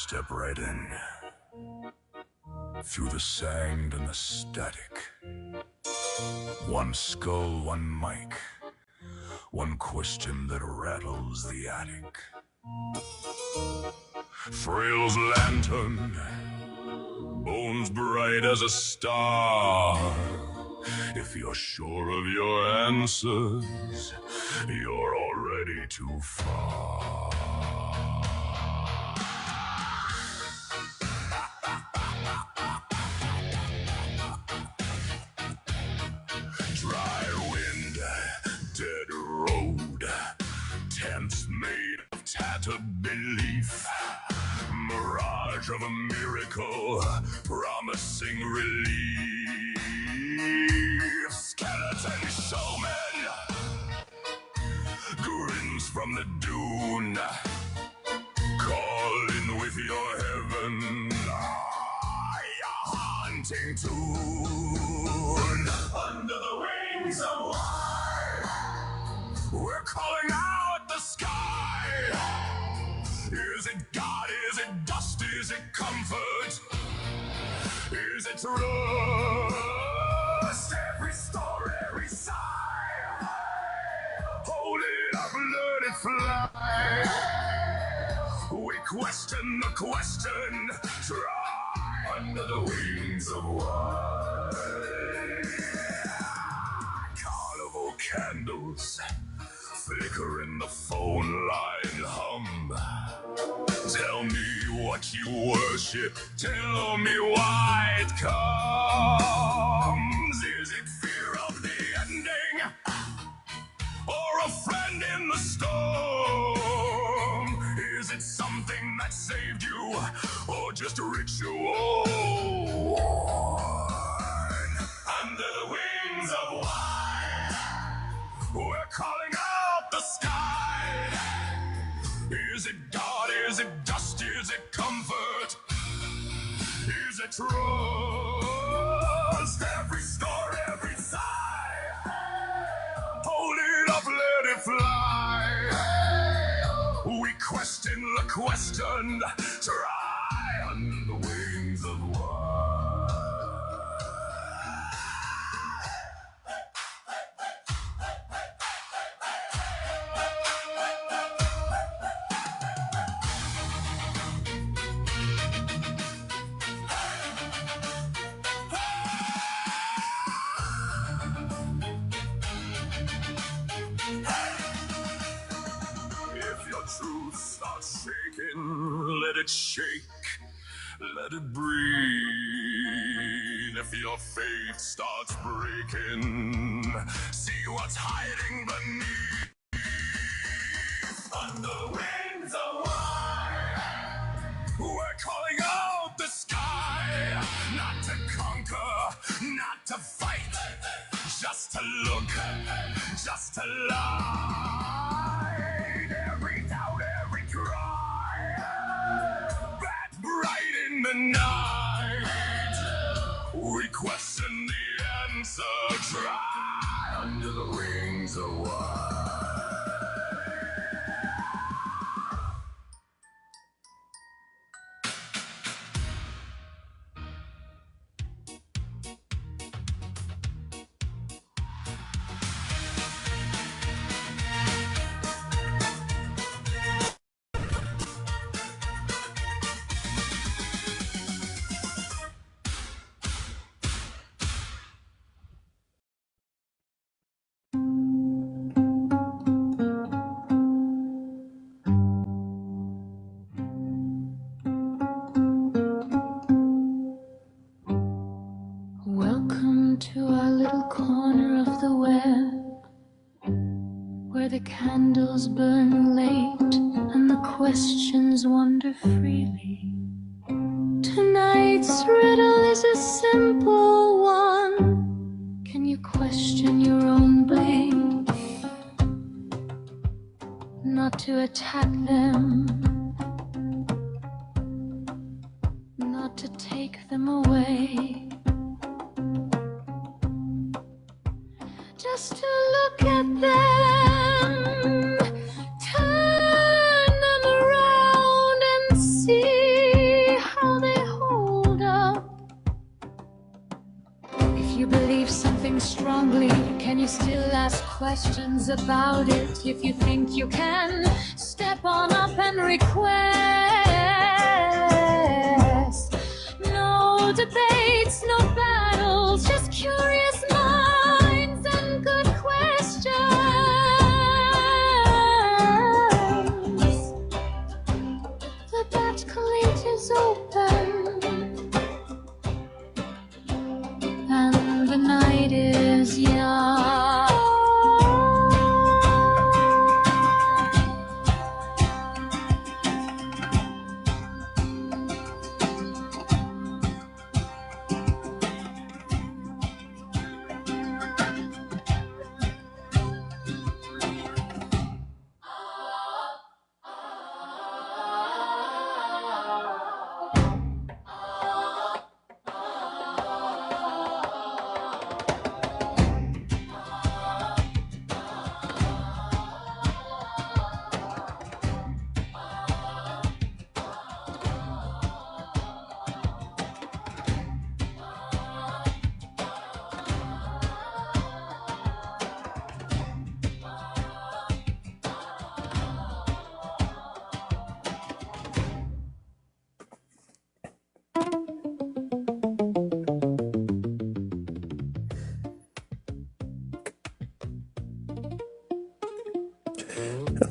Step right in. Through the sound and the static. One skull, one mic. One question that rattles the attic. Thrayle's lantern, bones bright as a star. If you're sure of your answers, you're already too far. Dry wind, dead road, tents made of tattered belief, mirage of a miracle, promising relief. Skeleton showman, grins from the dune, call in with your heaven, your haunting tune. Under the wings of light, we're calling out the sky. Is it God? Is it dust? Is it comfort? Is it trust? Every story, every sigh, hold it up, let it fly. We question the question, try under the wings of white. Carnival candles flicker in the phone line hum. Tell me what you worship, tell me why it comes. Is it fear of the ending, or a friend in the storm? Is it something that saved you, or just a ritual? Under the wings of white, we're calling out the sky. Is it God? Is it dust? Is it comfort? Is it trust? Every story, every sigh, hold it up, let it fly. We question the question, try under the wings of truth starts shaking, let it shake, let it breathe. If your faith starts breaking, see what's hiding beneath. Under the wings of wine, we're calling out the sky. Not to conquer, not to fight, just to look, just to lie. The night, we question the answer, try under the wings of white. To our little corner of the web, where the candles burn late and the questions wander freely. Tonight's riddle is a simple one. Can you question your own belief? Not to attack them, not to take them away, just to look at them, turn them around and see questions about it. If you think you can, step on up and request. No debates, no battles, just curious minds and good questions. The Batcolyte is open, and the night is young.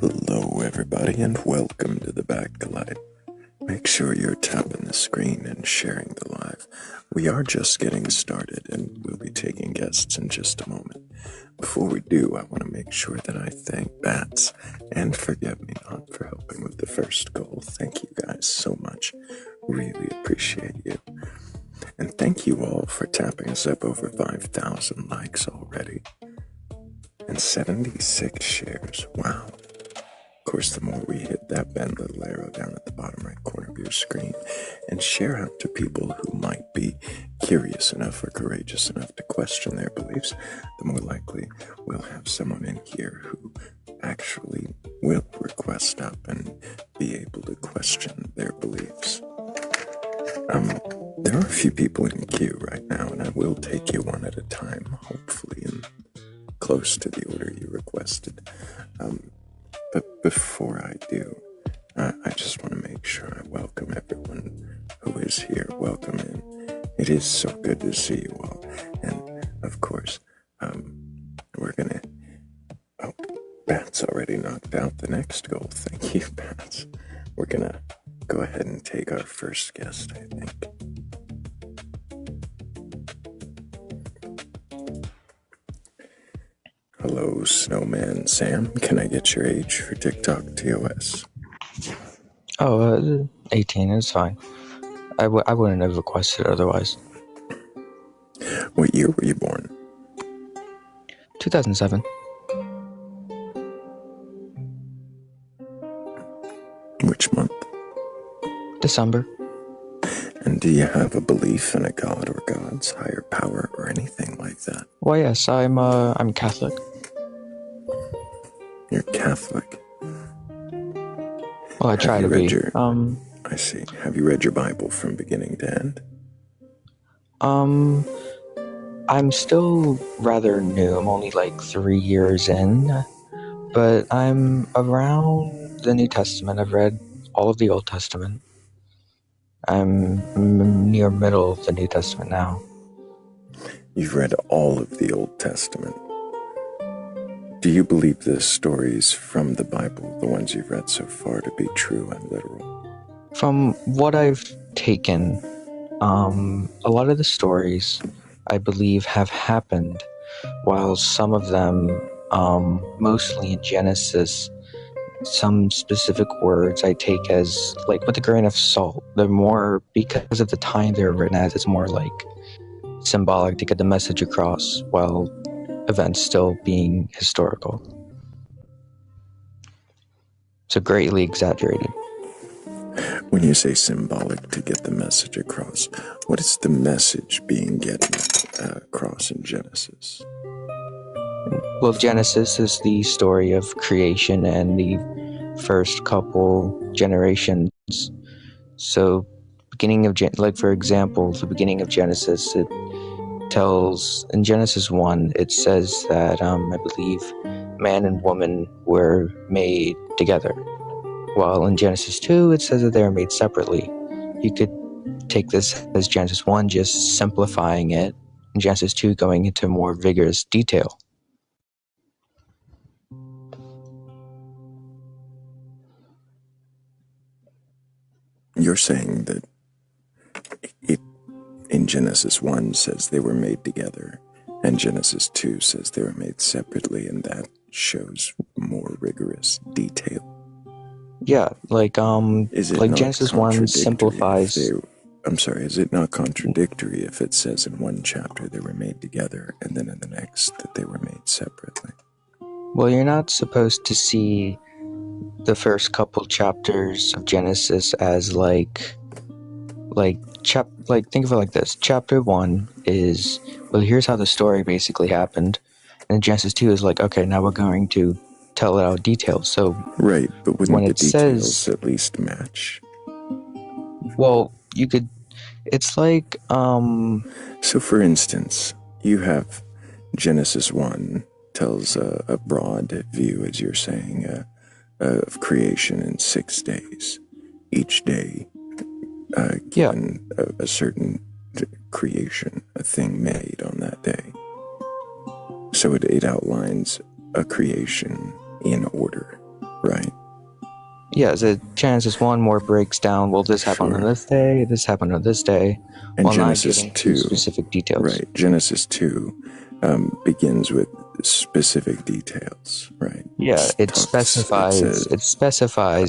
Hello everybody and welcome to the Batcolyte. Make sure you're tapping the screen and sharing the live. We are just getting started and we'll be taking guests in just a moment. Before we do, I want to make sure that I thank Bats and Forget Me Not for helping with the first goal. Thank you guys so much. Really appreciate you. And thank you all for tapping us up over 5,000 likes already. And 76 shares. Wow. Of course, the more we hit that bend little arrow down at the bottom right corner of your screen and share out to people who might be curious enough or courageous enough to question their beliefs, the more likely we'll have someone in here who actually will request up and be able to question their beliefs. There are a few people in queue right now, and I will take you one at a time, hopefully in close to the order you requested. But before I do, I just want to make sure I welcome everyone who is here. Welcome in. It is so good to see you all. And of course, we're gonna... Oh, Bats already knocked out the next goal. Thank you, Bats. We're gonna go ahead and take our first guest, I think. Hello, Snowman Sam. Can I get your age for TikTok TOS? 18 is fine. I wouldn't have requested otherwise. What year were you born? 2007. Which month? December. And do you have a belief in a god or gods, higher power, or anything like that? Well, yes, I'm Catholic. You're Catholic? Well, I try to be. I see. Have you read your Bible from beginning to end? I'm still rather new. I'm only like 3 years in, but I'm around the New Testament. I've read all of the Old Testament. I'm near middle of the New Testament now. You've read all of the Old Testament. Do you believe the stories from the Bible, the ones you've read so far, to be true and literal? From what I've taken, a lot of the stories, I believe, have happened, while some of them, mostly in Genesis, some specific words I take as, like, with a grain of salt. They're more, because of the time they're written as, it's more like symbolic to get the message across, while events still being historical. So greatly exaggerated. When you say symbolic to get the message across, what is the message being getting across in Genesis? Well, Genesis is the story of creation and the first couple generations. So, beginning of, like, for example, the beginning of Genesis, it tells, in Genesis 1, it says that, I believe, man and woman were made together. While in Genesis 2, it says that they were made separately. You could take this as Genesis 1 just simplifying it, and Genesis 2 going into more vigorous detail. You're saying that it in Genesis 1 says they were made together, and Genesis 2 says they were made separately, and that shows more rigorous detail. Yeah, like Is it like not Genesis 1 simplifies. Is it not contradictory if it says in one chapter they were made together, and then in the next that they were made separately? Well, you're not supposed to see the first couple chapters of Genesis as think of it like this. Chapter 1 is, well, here's how the story basically happened, and Genesis 2 is like, okay, now we're going to tell it out details. So right, but wouldn't when the it details says, at least match? well, you could, it's like So for instance, you have Genesis 1 tells a broad view, as you're saying, of creation in 6 days. Each day given a certain creation, a thing made on that day. So it outlines a creation in order, right? Yeah, so Genesis 1 more breaks down, well, this happened on this day, this happened on this day, and while Genesis not giving 2 specific details. Right, Genesis 2 begins with specific details, right? Yeah, it specifies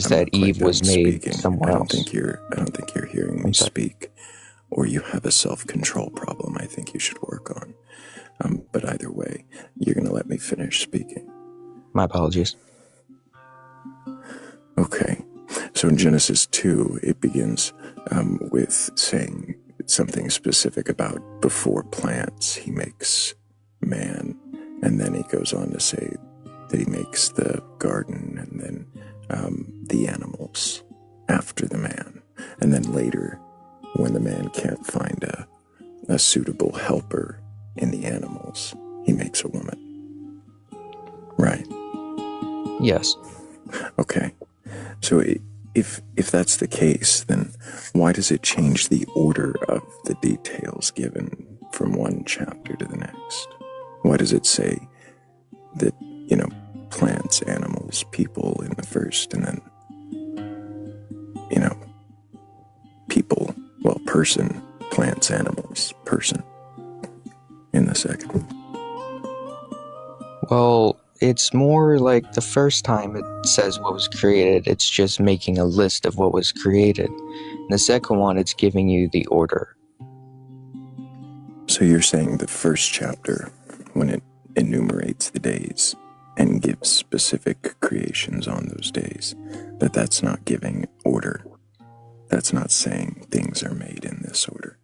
that Eve was made somewhere else. I don't think you're hearing me speak, or you have a self-control problem I think you should work on. But either way, you're going to let me finish speaking. My apologies. Okay, so in Genesis 2, it begins with saying something specific about before plants, he makes man, and then he goes on to say that he makes the garden and then the animals after the man. And then later, when the man can't find a suitable helper in the animals, he makes a woman. Right? Yes. Okay. So if that's the case, then why does it change the order of the details given from one chapter to the next? Why does it say that, plants, animals, people in the first, and then, people, well, person, plants, animals, person in the second? Well, it's more like the first time it says what was created, it's just making a list of what was created. And the second one, it's giving you the order. So you're saying the first chapter, when it enumerates the days and gives specific creations on those days, that's not giving order. That's not saying things are made in this order.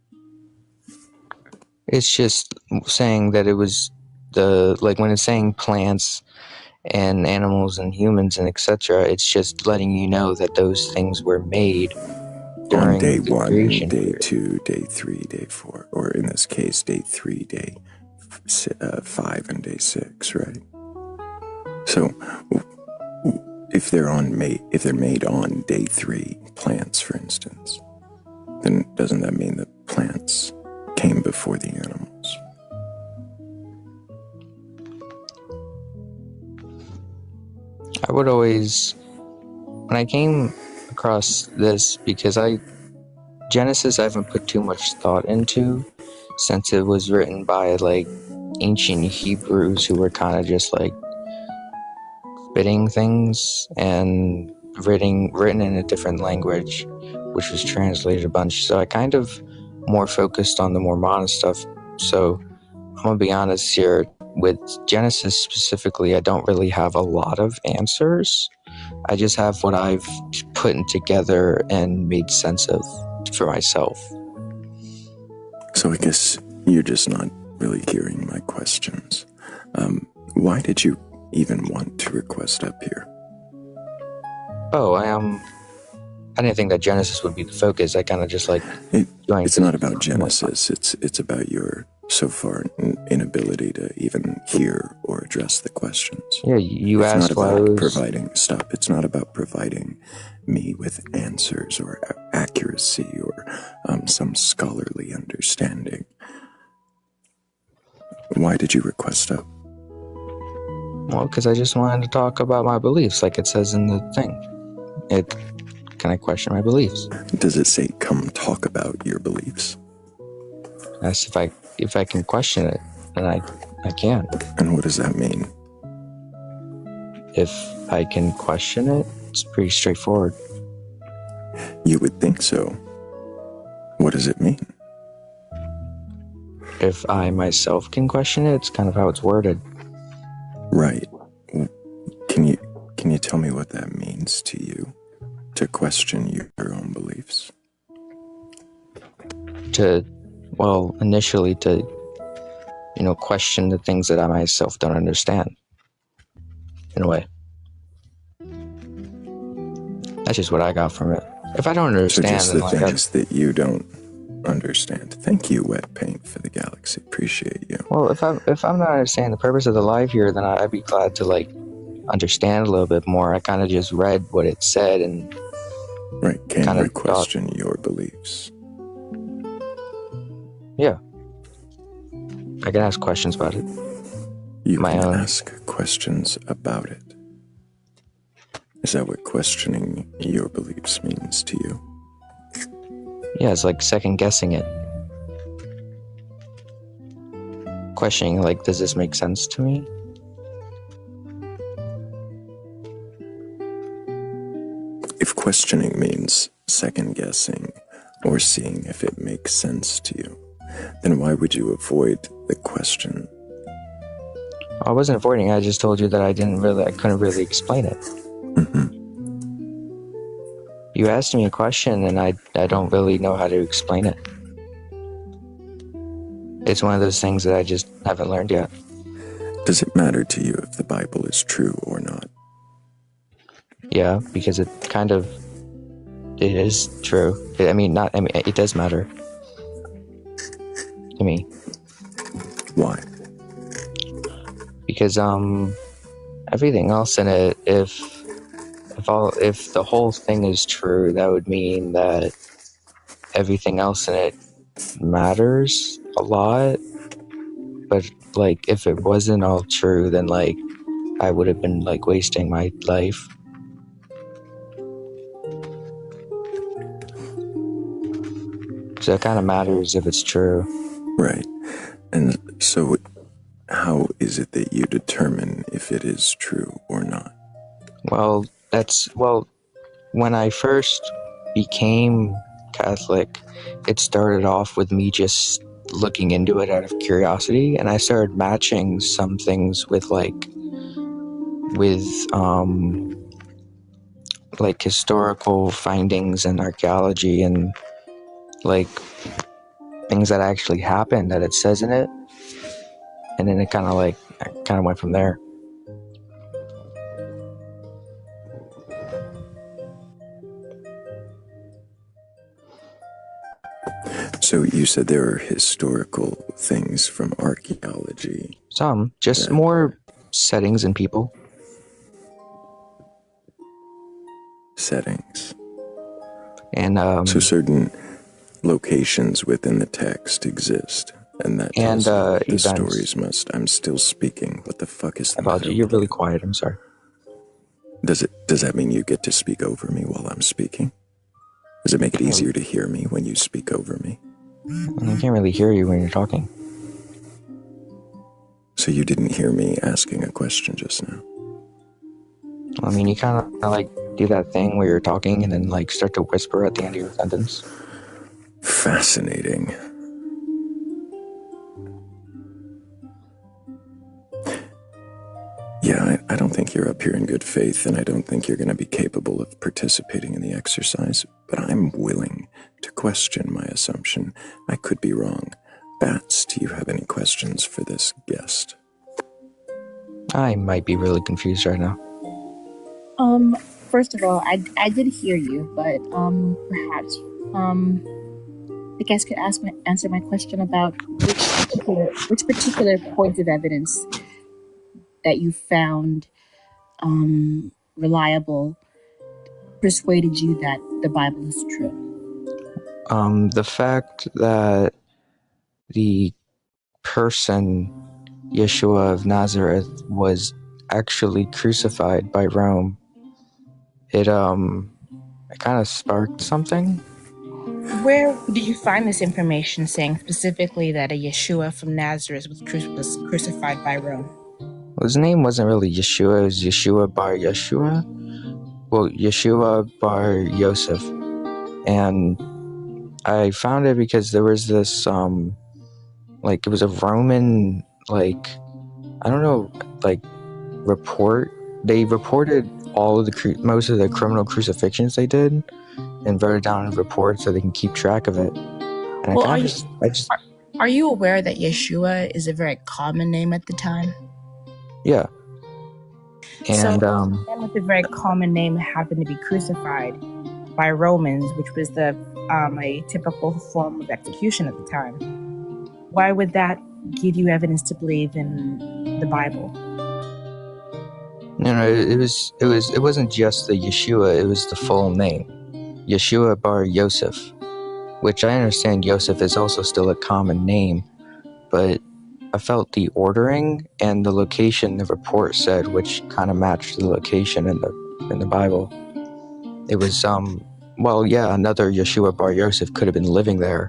It's just saying that it was when it's saying plants and animals and humans and etc., it's just letting you know that those things were made during on day the 1, creation day period. 2, day 3, day 4, or in this case, day 3, day 5, and day 6, right? So, if they're made on day 3, plants, for instance, then doesn't that mean that plants came before the animals? I would always, when I came across this, because Genesis I haven't put too much thought into, since it was written by ancient Hebrews who were kind of just spitting things and written in a different language, which was translated a bunch. So I kind of more focused on the more modern stuff. So I'm gonna be honest here, with Genesis specifically, I don't really have a lot of answers. I just have what I've put together and made sense of for myself. So I guess you're just not really hearing my questions. Why did you even want to request up here? Oh, I didn't think that Genesis would be the focus. I kind of just it's not about Genesis. It's about your so far inability to even hear or address the questions. Yeah, you It's asked not why I about was... providing... Stop. It's not about providing me with answers or accuracy or some scholarly understanding. Why did you request up? Well, because I just wanted to talk about my beliefs, like it says in the thing. Can I question my beliefs? Does it say, come talk about your beliefs? That's if I can question it, then I can. And what does that mean? If I can question it, it's pretty straightforward. You would think so. What does it mean? If I myself can question it, it's kind of how it's worded. Right. Can you tell me what that means to you? To question your own beliefs? Initially to, question the things that I myself don't understand. In a way. That's just what I got from it. If I don't understand, so just then the things that you don't understand. Thank you, Wet Paint for the Galaxy. Appreciate you. Well, if I'm not understanding the purpose of the live here, then I'd be glad to understand a little bit more. I kind of just read what it said and right. Can you question your beliefs? Yeah, I can ask questions about it. You can ask questions about it. Is that what questioning your beliefs means to you? Yeah, it's like second guessing it. Questioning, does this make sense to me? If questioning means second guessing or seeing if it makes sense to you, then why would you avoid the question? I wasn't avoiding it. I just told you that I couldn't really explain it. Mm-hmm. You asked me a question and I don't really know how to explain it. It's one of those things that I just haven't learned yet. Does it matter to you if the Bible is true or not? Yeah, because it is true. It does matter to me. Why? Because everything else in it, if the whole thing is true, that would mean that everything else in it matters a lot. But if it wasn't all true, then I would have been wasting my life. So it kind of matters if it's true. Right. And so how is it that you determine if it is true or not? Well, when I first became Catholic, it started off with me just looking into it out of curiosity, and I started matching some things with historical findings and archaeology and things that actually happened that it says in it, and then it kind of went from there. So you said there are historical things from archaeology. Some, just more settings and people. Settings. And so certain locations within the text exist, and that tells you the stories must... I'm still speaking. What the fuck is the matter? You're really quiet. I'm sorry. Does that mean you get to speak over me while I'm speaking? Does it make it easier to hear me when you speak over me? I can't really hear you when you're talking. So you didn't hear me asking a question just now? You kind of do that thing where you're talking and then start to whisper at the end of your sentence. Fascinating. Yeah, I don't think you're up here in good faith, and I don't think you're going to be capable of participating in the exercise, but I'm willing to question my assumption. I could be wrong. Bats, do you have any questions for this guest? I might be really confused right now. First of all, I did hear you, but perhaps the guest could answer my question about which particular points of evidence that you found reliable persuaded you that the Bible is true? The fact that the person Yeshua of Nazareth was actually crucified by Rome. It kind of sparked something. Where did you find this information saying specifically that a Yeshua from Nazareth was crucified by Rome? Well, his name wasn't really Yeshua, it was Yeshua bar Yeshua. Well, Yeshua bar Yosef. And I found it because there was this, it was a Roman, I don't know, report. They reported most of the criminal crucifixions they did and wrote it down in a report so they can keep track of it. And are you aware that Yeshua is a very common name at the time? Yeah. And so a man with a very common name happened to be crucified by Romans, which was a typical form of execution at the time. Why would that give you evidence to believe in the Bible? No, it wasn't just the Yeshua, it was the full name. Yeshua bar Yosef, which I understand Yosef is also still a common name, but I felt the ordering and the location the report said, which kind of matched the location in the Bible. It was another Yeshua bar Yosef could have been living there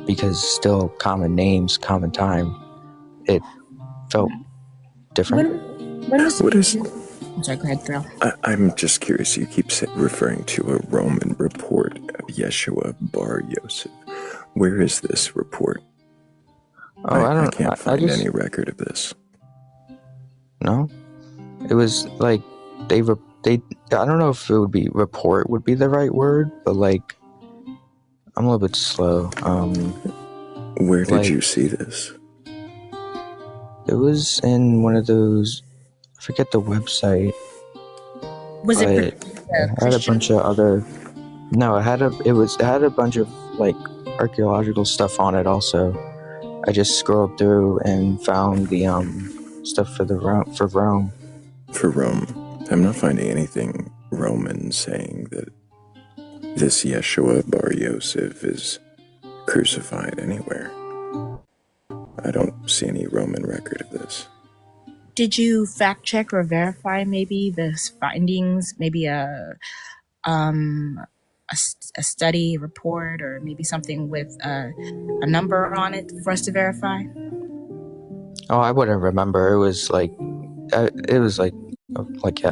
because still common names, common time. It felt different. What is? I'm sorry, go ahead, Thrayle. I'm just curious. You keep referring to a Roman report of Yeshua bar Yosef. Where is this report? I can't find any record of this. No, it was like they. I don't know if it would be report would be the right word, but I'm a little bit slow. Where did you see this? It was in one of those. I forget the website. Was it had a bunch of other. No, it had a bunch of archaeological stuff on it. Also, I just scrolled through and found the stuff for Rome. For Rome, I'm not finding anything Roman saying that this Yeshua bar Yosef is crucified anywhere. I don't see any Roman record of this. Did you fact check or verify maybe the findings, maybe a study report, or maybe something with a number on it for us to verify? Oh, I wouldn't remember. It was like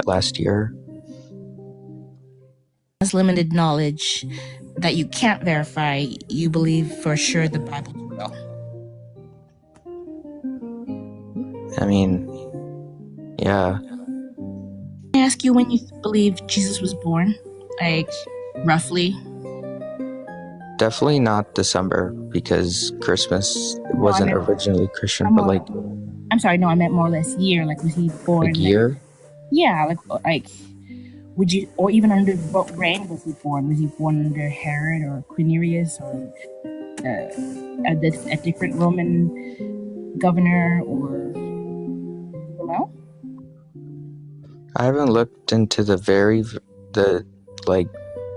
last year. Has limited knowledge that you can't verify, you believe for sure the Bible's real. I mean, yeah. Can I ask you when you believe Jesus was born? Roughly? Definitely not December, because Christmas wasn't originally Christian, I'm sorry, no, I meant more or less year. Was he born? Year? Yeah, would you, or even under what reign was he born? Was he born under Herod or Quirinius or a different Roman governor, or no? I haven't looked into the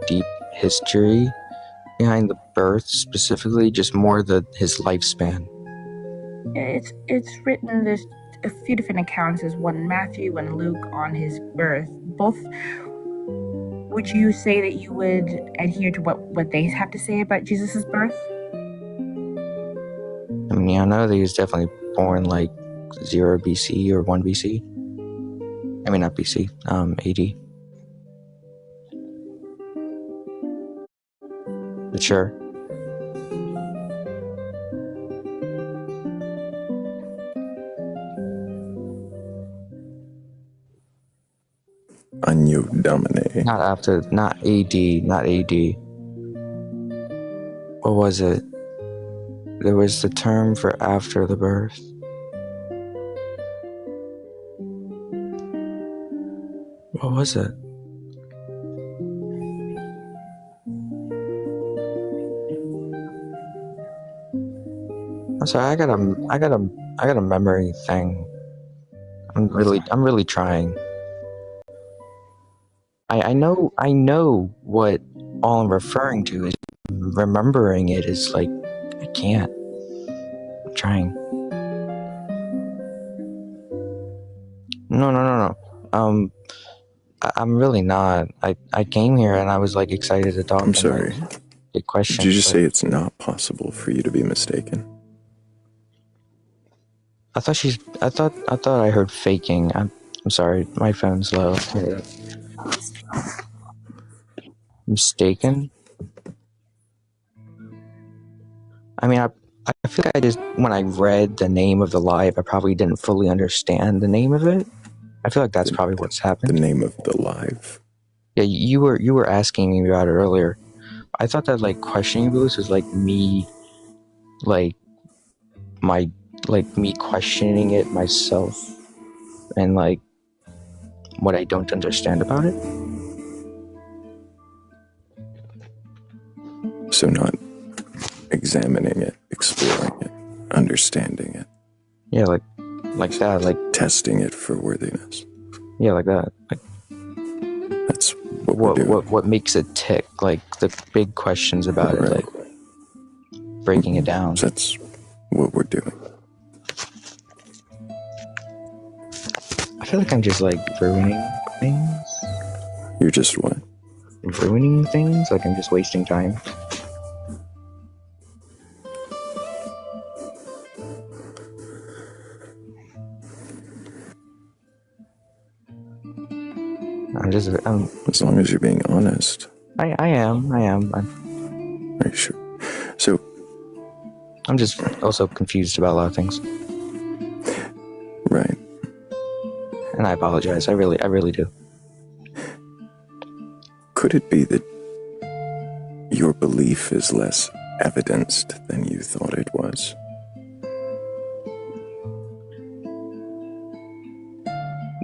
deep history behind the birth specifically, just more his lifespan. It's written, there's a few different accounts. There's one in Matthew, one in Luke on his birth. Both. Would you say that you would adhere to what they have to say about Jesus' birth? I mean, I know that he was definitely born 0 BC or 1 BC. I mean, not BC, AD. But sure. Agno Domine. Not AD. What was it? There was the term for after the birth. What was it? I'm sorry. I got a memory thing. I'm really trying. I know what all I'm referring to is. Remembering it is like I can't. I'm trying. No. I'm really not. I came here and I was like excited to talk. I'm sorry. And, like, get questions. Did you just say it's not possible for you to be mistaken? I thought I heard faking. I'm sorry. My phone's low. Mistaken. I mean, I feel like I just when I read the name of the live, I probably didn't fully understand the name of it. I feel like that's probably what's happened. The name of the live? Yeah, you were asking me about it earlier. I thought that like questioning boost was like me, like me questioning it myself, and like what I don't understand about it. So not examining it, exploring it, understanding it. Yeah, like that, like testing it for worthiness. Yeah, like that. Like that's what makes it tick. Like the big questions about it, like breaking it down. So that's what we're doing. I feel like I'm just like ruining things. You're just what? Ruining things? Like I'm just wasting time. As long as you're being honest. I am. Are you sure? So I'm just also confused about a lot of things. Right. And I apologize. I really do. Could it be that your belief is less evidenced than you thought it was?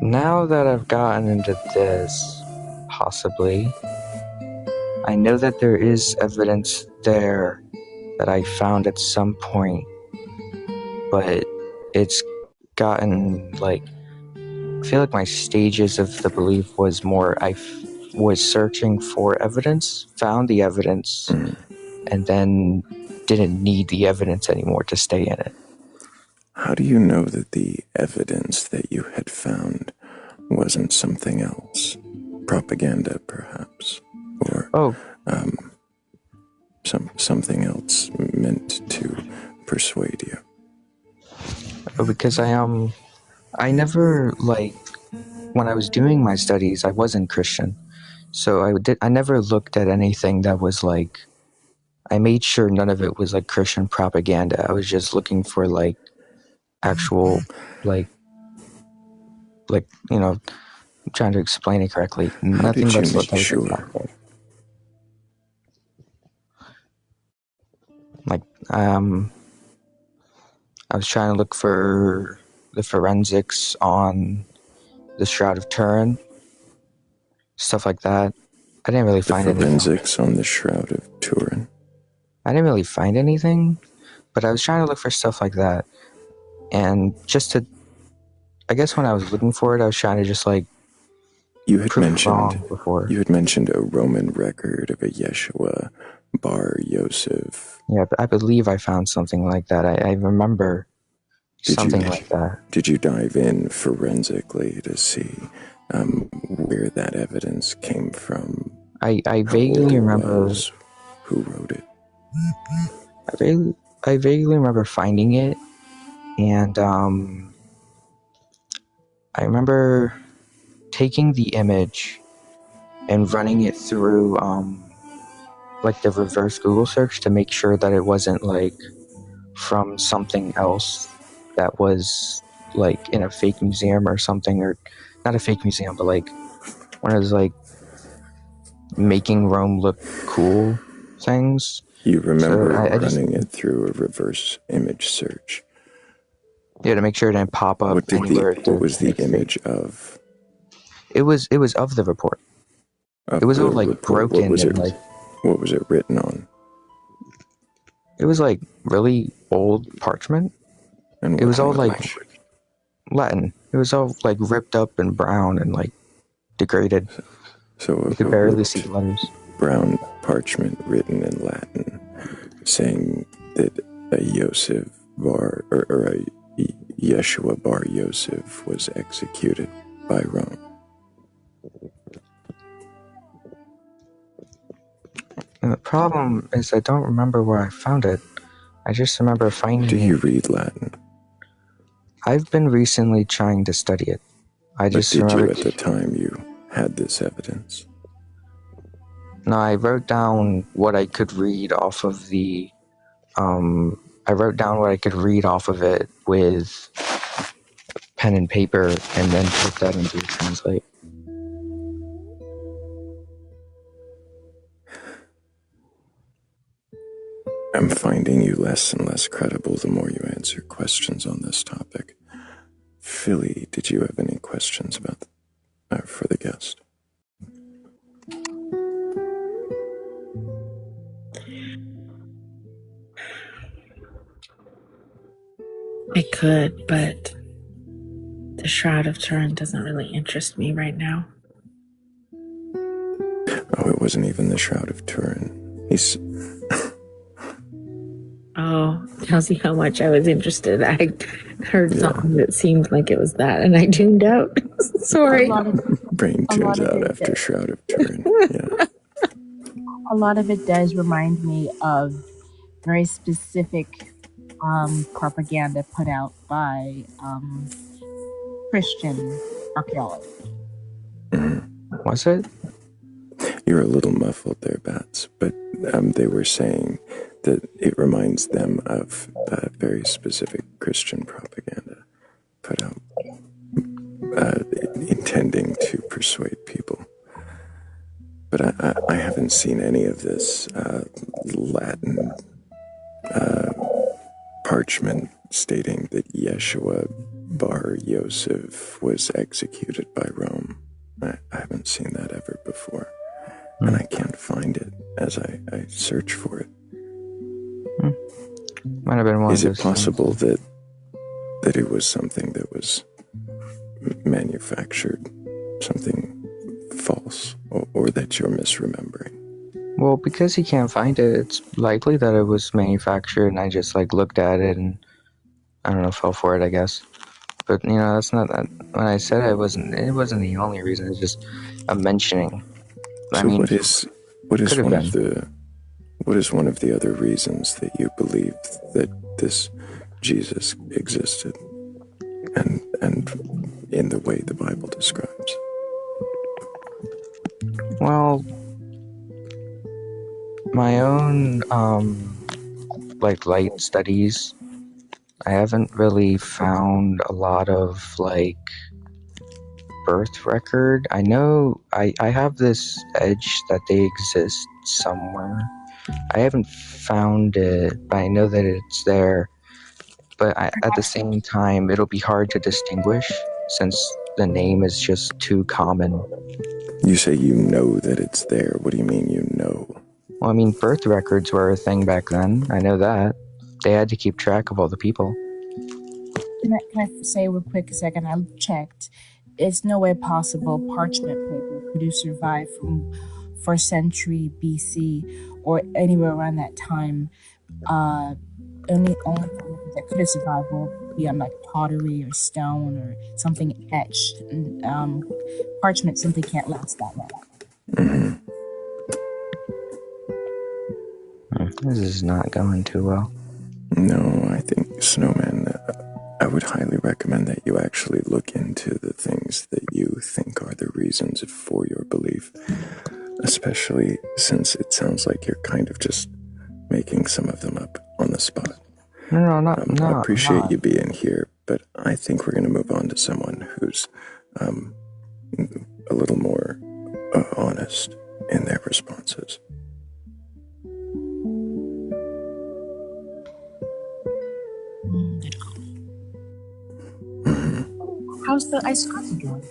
Now that I've gotten into this, possibly, I know that there is evidence there that I found at some point, but it's gotten like, I feel like my stages of the belief was more, I was searching for evidence, found the evidence, and then didn't need the evidence anymore to stay in it. How do you know that the evidence that you had found wasn't something else? Propaganda, perhaps? Or something else meant to persuade you? Because I never, like, when I was doing my studies, I wasn't Christian. So I never looked at anything that was like, I made sure none of it was like Christian propaganda. I was just looking for like actual, like, you know, I'm trying to explain it correctly. How did you make sure? Like, I was trying to look for the forensics on the Shroud of Turin, stuff like that. I didn't really find anything. Forensics on the Shroud of Turin. I didn't really find anything, but I was trying to look for stuff like that. And just to, I guess when I was looking for it, I was trying to just like, you had mentioned a Roman record of a Yeshua Bar Yosef. Yeah, I believe I found something like that. I remember something like that. Did you dive in forensically to see where that evidence came from? I vaguely remember who wrote it. I vaguely remember finding it, and I remember taking the image and running it through like the reverse Google search to make sure that it wasn't like from something else that was like in a fake museum or something, or not a fake museum, but like one of those like making Rome look cool things. You remember running it through a reverse image search? Yeah, to make sure it didn't pop up anywhere. What was the image of? It was of the report. It was all like broken. What was it written on? It was like really old parchment. And It was all like language? Latin. It was all like ripped up and brown and like degraded. So You could barely see the letters. brown parchment written in Latin, saying that a Yosef Bar or a Yeshua Bar Yosef was executed by Rome. And the problem is I don't remember where I found it. I just remember finding it. Do you read Latin? I've been recently trying to study it. I just But did remember. you at the time you had this evidence? No, I wrote down what I could read off of the. I wrote down what I could read off of it with pen and paper, and then put that into Translate. I'm finding you less and less credible the more you answer questions on this topic. Philly, did you have any questions about for the guest? I could, but the Shroud of Turin doesn't really interest me right now. Oh, it wasn't even the Shroud of Turin. Oh, tells you how much I was interested. I heard something that seemed like it was that, and I tuned out. Sorry. Brain tunes out after Shroud of Turin. Yeah. A lot of it does remind me of very specific propaganda put out by Christian archaeology. Was it? You're a little muffled there, Bats, but they were saying that it reminds them of very specific Christian propaganda put out, intending to persuade people. But I haven't seen any of this Latin parchment stating that Yeshua Bar Yosef was executed by Rome. I haven't seen that ever before. And I can't find it as I search for it. Might have been one Is of it those possible that it was something that was manufactured, something false, or that you're misremembering? Well, because he can't find it, it's likely that it was manufactured, and I just like looked at it and I don't know, fell for it, I guess. But that's not that. When I said it wasn't the only reason. It's just a mentioning. So what is one of the other reasons that you believe that this Jesus existed and in the way the Bible describes? Well, my own light studies, I haven't really found a lot of birth record. I know I have this edge that they exist somewhere. I haven't found it, but I know that it's there. But at the same time, it'll be hard to distinguish since the name is just too common. You say you know that it's there. What do you mean you know? Well, I mean, birth records were a thing back then. I know that. They had to keep track of all the people. Can I say real quick a second? I checked. It's no way possible parchment paper could have survived from 1st century BC or anywhere around that time. Only that could have survived will be on pottery or stone or something etched. And, parchment simply can't last that long. Mm-hmm. This is not going too well. No, I think, Snowman, I would highly recommend that you actually look into the things that you think are the reasons for your belief, especially since it sounds like you're kind of just making some of them up on the spot. No, I appreciate you being here, but I think we're going to move on to someone who's a little more honest in their responses. How's the iced coffee going?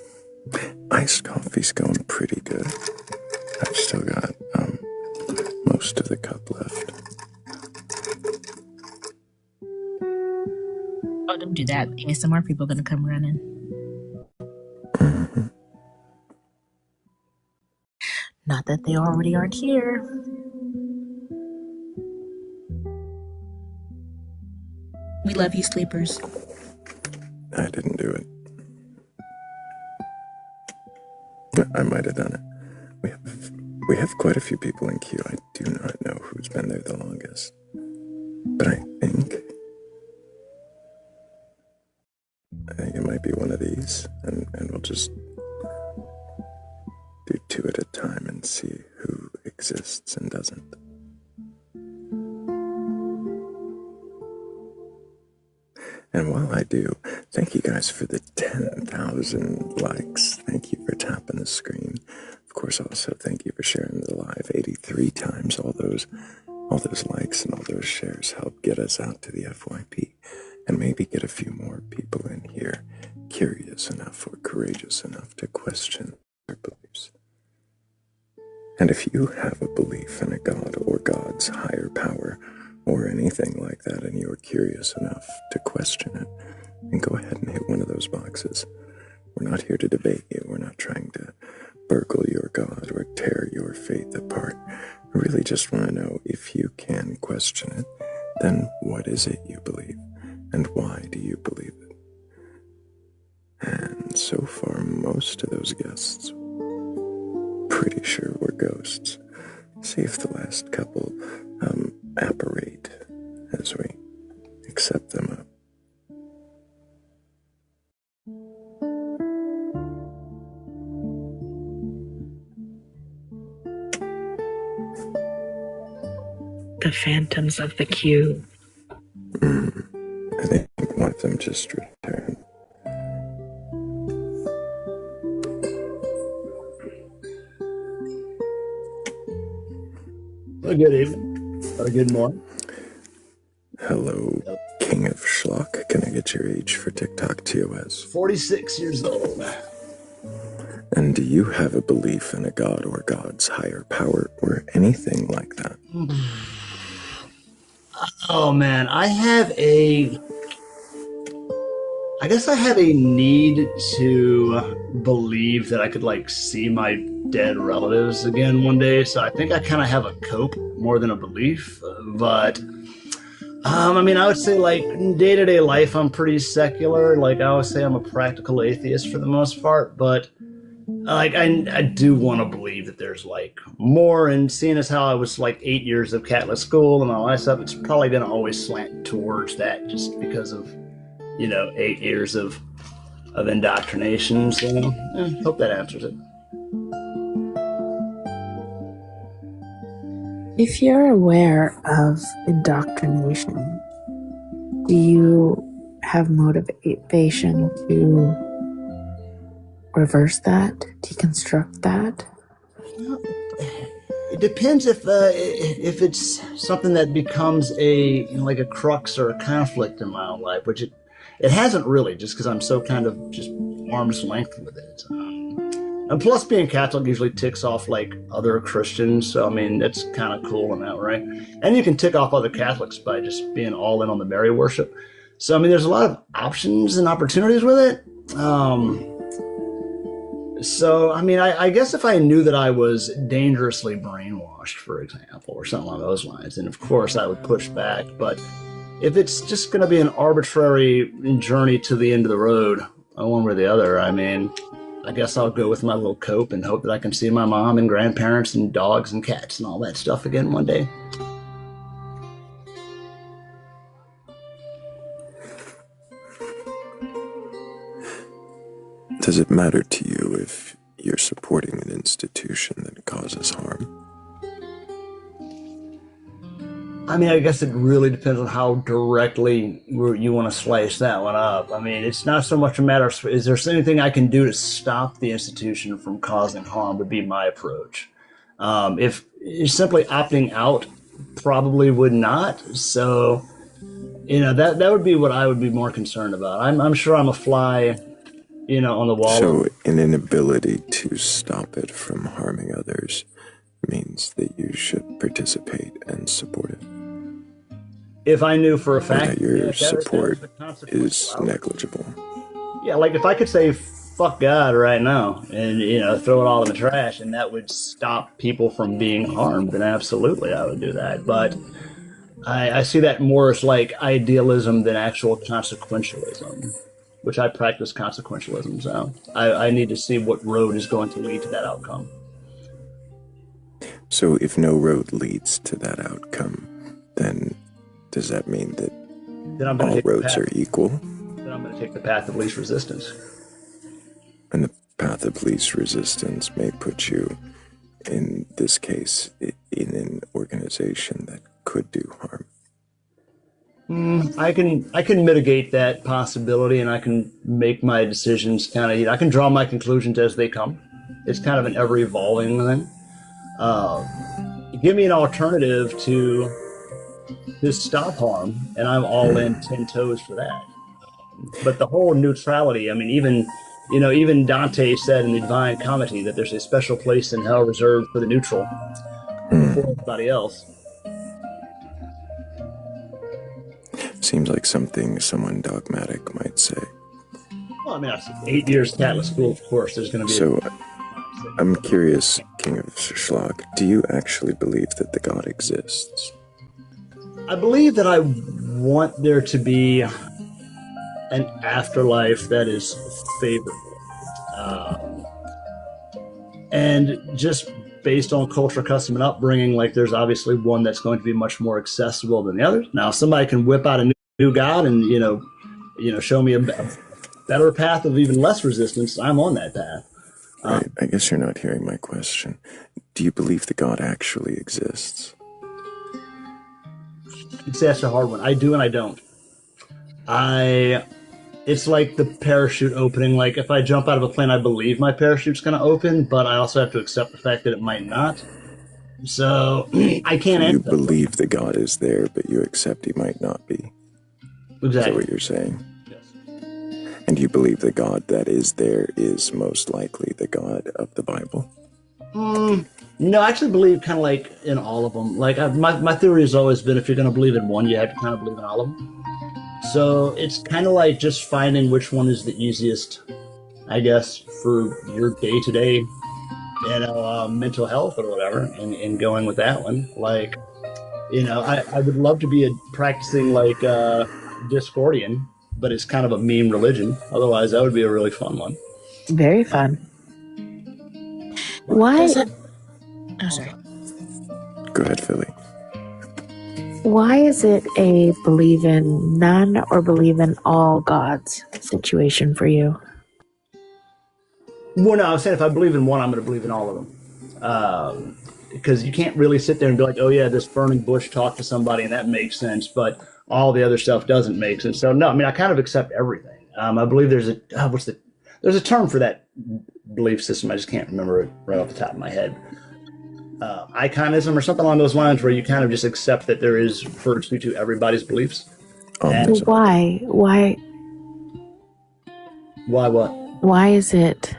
Iced coffee's going pretty good. I've still got most of the cup left. do that, ASMR people are gonna come running. Not that they already aren't here. We love you, sleepers. I didn't do it. I might have done it. We have quite a few people in queue. I do not know who's been there the longest. But I think it might be one of these, and we'll just do two at a time and see who exists and doesn't. And while I do, thank you guys for the 10,000 likes. Thank you for tapping the screen. Of course, also thank you for sharing the live 83 times. All those likes and all those shares help get us out to the FYP and maybe get a few more people in here curious enough or courageous enough to question their beliefs. And if you have a belief in a god or God's higher power or anything like that, and you're curious enough to question it, then go ahead and hit one of those boxes. We're not here to debate you. We're not trying to burgle your God or tear your faith apart. I really just want to know, if you can question it, then what is it you believe? And why do you believe it? And so far, most of those guests, pretty sure were ghosts. See if the last couple apparate as we accept them up. The phantoms of the queue. I think one of them just returned. Well, good evening, or good morning. Hello, King of Schlock. Can I get your age for TikTok TOS? 46 years old. And do you have a belief in a god or God's higher power or anything like that? Oh man, I guess I have a need to believe that I could like see my dead relatives again one day. So I think I kind of have a cope more than a belief. But I mean, I would say like in day-to-day life, I'm pretty secular. Like I always say, I'm a practical atheist for the most part. But like I do want to believe that there's like more. And seeing as how I was like 8 years of Catholic school and all that stuff, it's probably going to always slant towards that just because of 8 years of indoctrination. So hope that answers it. If you're aware of indoctrination, do you have motivation to reverse that, deconstruct that? It depends if it's something that becomes like a crux or a conflict in my own life, which it hasn't really, just because I'm so kind of just arm's length with it. And plus, being Catholic usually ticks off like other Christians, so I mean it's kind of cool in that way. And you can tick off other Catholics by just being all in on the Mary worship. So I mean, there's a lot of options and opportunities with it. So I mean, I guess if I knew that I was dangerously brainwashed, for example, or something along those lines, then of course I would push back. But if it's just going to be an arbitrary journey to the end of the road, one way or the other, I mean, I guess I'll go with my little cope and hope that I can see my mom and grandparents and dogs and cats and all that stuff again one day. Does it matter to you if you're supporting an institution that causes harm? I mean, I guess it really depends on how directly you want to slice that one up. I mean, it's not so much a matter of, is there anything I can do to stop the institution from causing harm would be my approach. If simply opting out, probably would not. So, that would be what I would be more concerned about. I'm sure I'm a fly, on the wall. So an inability to stop it from harming others means that you should participate and support it. if I knew for a or fact that your that support the consequence, is negligible. yeah, like if I could say fuck God right now and throw it all in the trash and that would stop people from being harmed, then absolutely I would do that. But I see that more as like idealism than actual consequentialism, which I practice consequentialism, so I need to see what road is going to lead to that outcome. So if no road leads to that outcome, then does that mean that Then I'm going all to roads are equal? Then I'm going to take the path of least resistance. And the path of least resistance may put you, in this case, in an organization that could do harm. I can mitigate that possibility, and I can make my decisions kind of. I can draw my conclusions as they come. It's kind of an ever evolving thing. Give me an alternative to stop harm, and I'm all in 10 toes for that. But the whole neutrality. I mean, even Dante said in the Divine Comedy that there's a special place in hell reserved for the neutral before everybody else. Seems like something someone dogmatic might say. Well, I mean, after 8 years Catholic school, of course, there's going to be. So, I'm curious, King of Schlock, do you actually believe that the God exists? I believe that I want there to be an afterlife that is favorable. And just based on culture, custom, and upbringing, like there's obviously one that's going to be much more accessible than the others. Now, somebody can whip out a new God and, show me a better path of even less resistance. I'm on that path. Right, I guess you're not hearing my question. Do you believe that God actually exists? That's a hard one. I do and I don't. It's like the parachute opening. Like if I jump out of a plane, I believe my parachute's going to open, but I also have to accept the fact that it might not. So I can't answer. You believe that God is there, but you accept he might not be. Exactly. Is that what you're saying? Yes. And you believe the God that is there is most likely the God of the Bible? No, I actually believe kind of like in all of them. Like my theory has always been if you're going to believe in one, you have to kind of believe in all of them. So it's kind of like just finding which one is the easiest, I guess, for your day-to-day, mental health or whatever, and going with that one. Like, I would love to be a practicing like Discordian, but it's kind of a meme religion. Otherwise, that would be a really fun one. Very fun. Why? Oh, sorry. Go ahead, Philly. Why is it a believe in none or believe in all gods situation for you? Well, no, I was saying if I believe in one, I'm going to believe in all of them. Because you can't really sit there and be like, oh, yeah, this burning bush talked to somebody and that makes sense, but all the other stuff doesn't make sense. So, no, I mean, I kind of accept everything. I believe there's a term for that belief system. I just can't remember it right off the top of my head. Iconism or something along those lines, where you kind of just accept that there is virtue to everybody's beliefs. Why? Why what? Why is it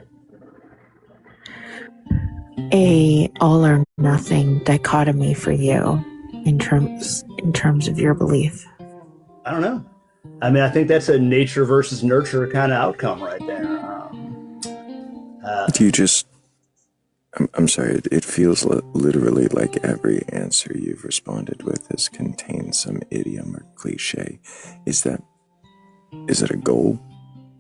a all or nothing dichotomy for you in terms of your belief? I don't know. I mean, I think that's a nature versus nurture kind of outcome right there. Do you just... I'm sorry, it feels literally like every answer you've responded with has contained some idiom or cliche. Is it a goal?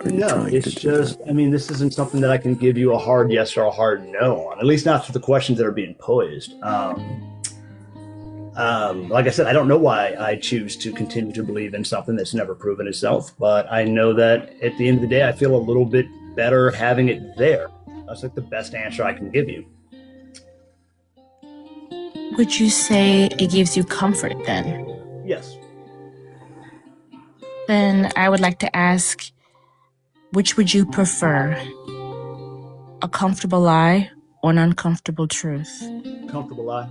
No, it's just, I mean, this isn't something that I can give you a hard yes or a hard no on, at least not for the questions that are being posed. Like I said, I don't know why I choose to continue to believe in something that's never proven itself, but I know that at the end of the day, I feel a little bit better having it there. That's like the best answer I can give you. Would you say it gives you comfort then? Yes. Then I would like to ask, which would you prefer? A comfortable lie or an uncomfortable truth? Comfortable lie.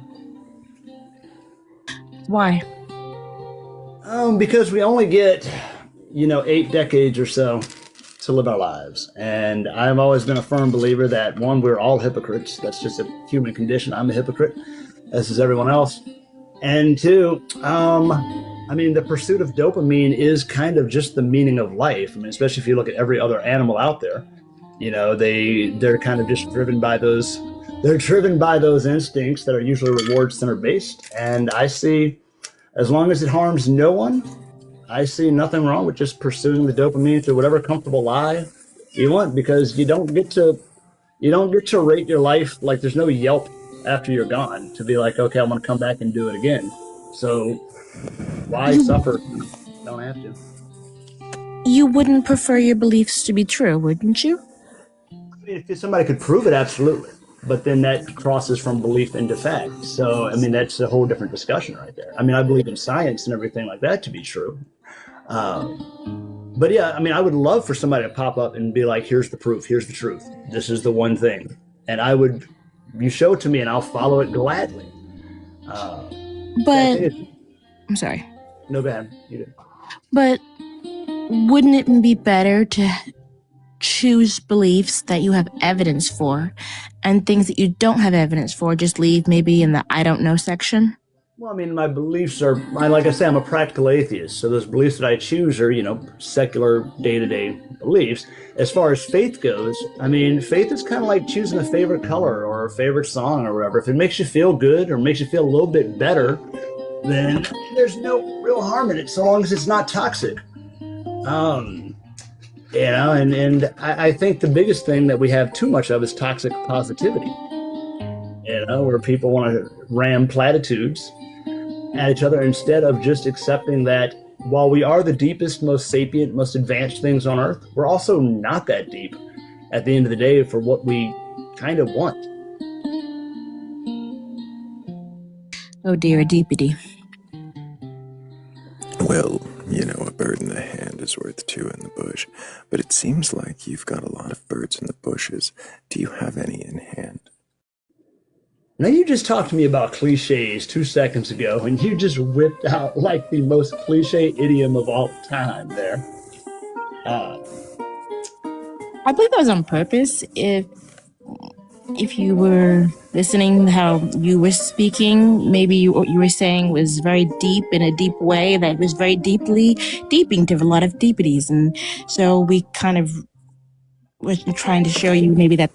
Why? Because we only get, 8 decades or so to live our lives. And I've always been a firm believer that, one, we're all hypocrites. That's just a human condition. I'm a hypocrite, as is everyone else. And two, I mean, the pursuit of dopamine is kind of just the meaning of life. I mean, especially if you look at every other animal out there, you know, they're kind of just driven by those. They're driven by those instincts that are usually reward center based. And I see, as long as it harms no one, I see nothing wrong with just pursuing the dopamine through whatever comfortable lie you want, because you don't get to rate your life. Like, there's no Yelp after you're gone to be like, okay, I'm going to come back and do it again. So why suffer? Don't have to. You wouldn't prefer your beliefs to be true, wouldn't you? I mean, if somebody could prove it, absolutely. But then that crosses from belief into fact. So, I mean, that's a whole different discussion right there. I mean, I believe in science and everything like that to be true. But yeah, I mean, I would love for somebody to pop up and be like, here's the proof, here's the truth. This is the one thing. And you show it to me and I'll follow it gladly. But, I'm sorry. No, go ahead. You do. But wouldn't it be better to choose beliefs that you have evidence for, and things that you don't have evidence for, just leave maybe in the I don't know section? Well, I mean, my beliefs are, like I say, I'm a practical atheist. So those beliefs that I choose are, secular day-to-day beliefs. As far as faith goes, I mean, faith is kind of like choosing a favorite color or a favorite song or whatever. If it makes you feel good or makes you feel a little bit better, then there's no real harm in it, so long as it's not toxic. And I think the biggest thing that we have too much of is toxic positivity. Where people want to ram platitudes at each other instead of just accepting that while we are the deepest, most sapient, most advanced things on Earth, we're also not that deep at the end of the day for what we kind of want. Oh dear, a deepity. Well, a bird in the hand is worth two in the bush, but it seems like you've got a lot of birds in the bushes. Do you have any in hand? Now, you just talked to me about cliches 2 seconds ago, and you just whipped out like the most cliche idiom of all time there. I believe that was on purpose. If you were listening how you were speaking, maybe what you were saying was very deep in a deep way that was very deeping to a lot of deepities. And so we kind of were trying to show you maybe that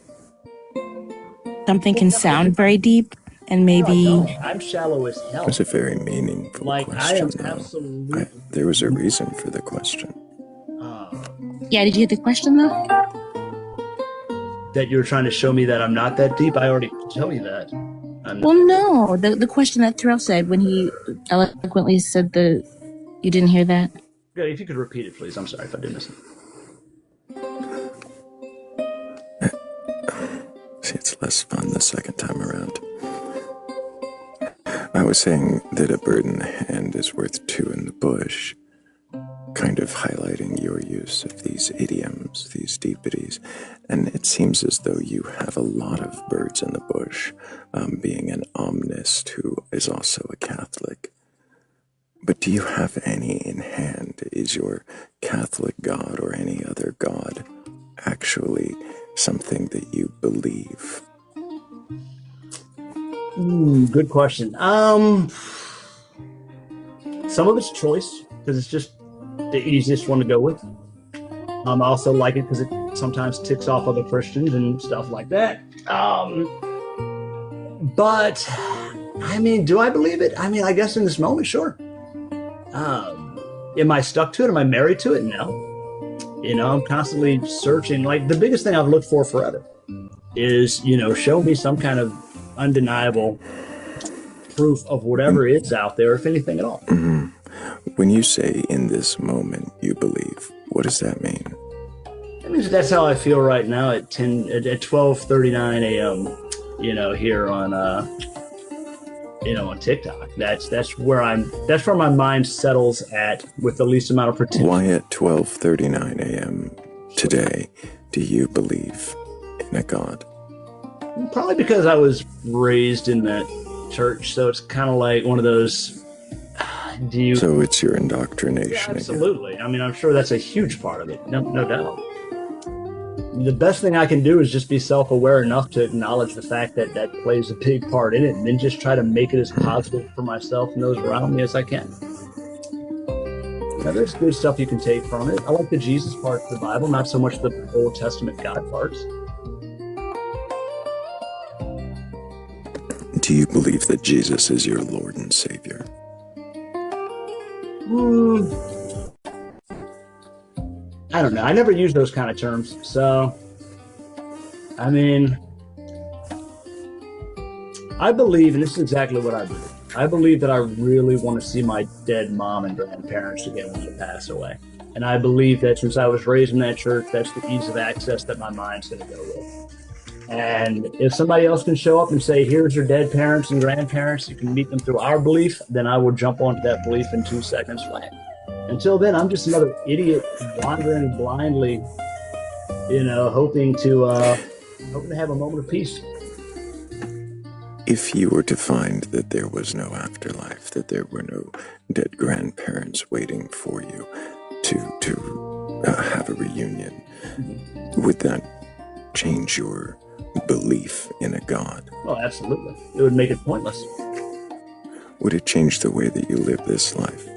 something can sound very deep, and maybe... No, I'm shallow as hell. It was a very meaningful question, I am though. absolutely... There was a reason for the question. Yeah, did you get the question, though? That you were trying to show me that I'm not that deep? I already told you that. Well, no. The question that Thrayle said when he eloquently said you didn't hear that? Yeah, if you could repeat it, please. I'm sorry if I did miss it. See, it's less fun the second time around. I was saying that a bird in the hand is worth two in the bush, kind of highlighting your use of these idioms, these deepities, and it seems as though you have a lot of birds in the bush, being an omnist who is also a Catholic. But do you have any in hand? Is your Catholic God or any other God actually something that you believe? Good question. Some of it's choice, because it's just the easiest one to go with. I also like it because it sometimes ticks off other Christians and stuff like that. But, I mean, do I believe it? I mean, I guess in this moment, sure. Am I stuck to it? Am I married to it? No. I'm constantly searching. Like, the biggest thing I've looked for forever is, show me some kind of undeniable proof of whatever is out there, if anything at all. Mm-hmm. When you say in this moment you believe, what does that mean? It means that's how I feel right now at 12:39 a.m. Here on on TikTok. That's where my mind settles at with the least amount of pretension. Why at 12:39 a.m. today do you believe in a God? Probably because I was raised in that church, so it's kind of like one of those. So it's your indoctrination. Yeah, absolutely. Again. I mean, I'm sure that's a huge part of it. No doubt. The best thing I can do is just be self-aware enough to acknowledge the fact that that plays a big part in it, and then just try to make it as positive for myself and those around me as I can. there's good stuff you can take from it. I like the Jesus part of the Bible, not so much the Old Testament God parts. Do you believe that Jesus is your Lord and Savior? I don't know. I never use those kind of terms. So, I mean, I believe, and this is exactly what I believe. I believe that I really want to see my dead mom and grandparents again when they pass away. And I believe that since I was raised in that church, that's the ease of access that my mind's going to go with. And if somebody else can show up and say, here's your dead parents and grandparents, you can meet them through our belief, then I will jump onto that belief in 2 seconds flat. Until then, I'm just another idiot wandering blindly, hoping to have a moment of peace. If you were to find that there was no afterlife, that there were no dead grandparents waiting for you to have a reunion, would that change your belief in a God? Oh, absolutely. It would make it pointless. Would it change the way that you live this life?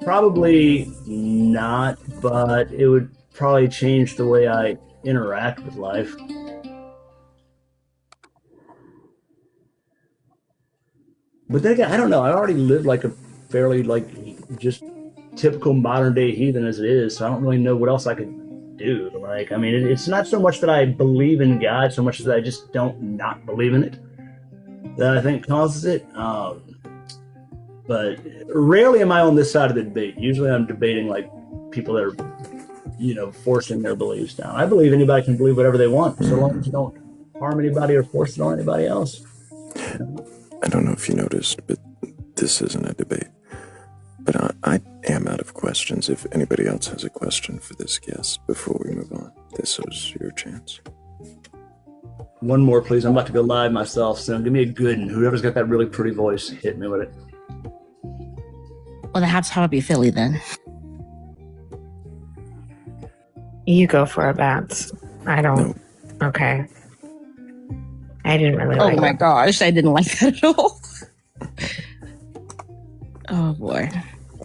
Probably not, but it would probably change the way I interact with life. But then again, I don't know. I already lived like a fairly just typical modern day heathen as it is, so I don't really know what else I could do. It's not so much that I believe in God, so much that I just don't not believe in it that I think causes it. But rarely am I on this side of the debate. Usually I'm debating like people that are, forcing their beliefs down. I believe anybody can believe whatever they want, so long as you don't harm anybody or force it on anybody else. I don't know if you noticed, but this isn't a debate. But I am out of questions. If anybody else has a question for this guest before we move on, this is your chance. One more, please. I'm about to go live myself, so give me a good one. Whoever's got that really pretty voice, hit me with it. Well, that has to be Philly then. You go for it, Bats. I don't. No. Okay. I didn't really like it. Oh my gosh, I didn't like that at all. Oh boy.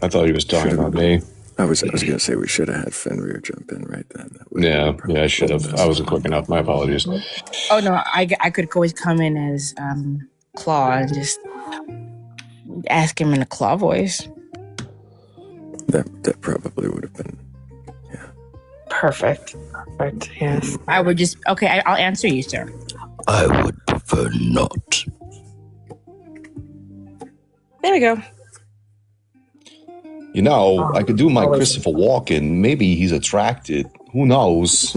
I thought he was talking about me. I was going to say we should have had Fenrir jump in right then. Yeah, I should have. I wasn't quick enough. My apologies. Oh no, I could always come in as Claw and just ask him in a Claw voice. That probably would have been, yeah. Perfect. Yes. I would just I'll answer you, sir. I would prefer not. There we go. I could do my Christopher Walken. Maybe he's attracted. Who knows?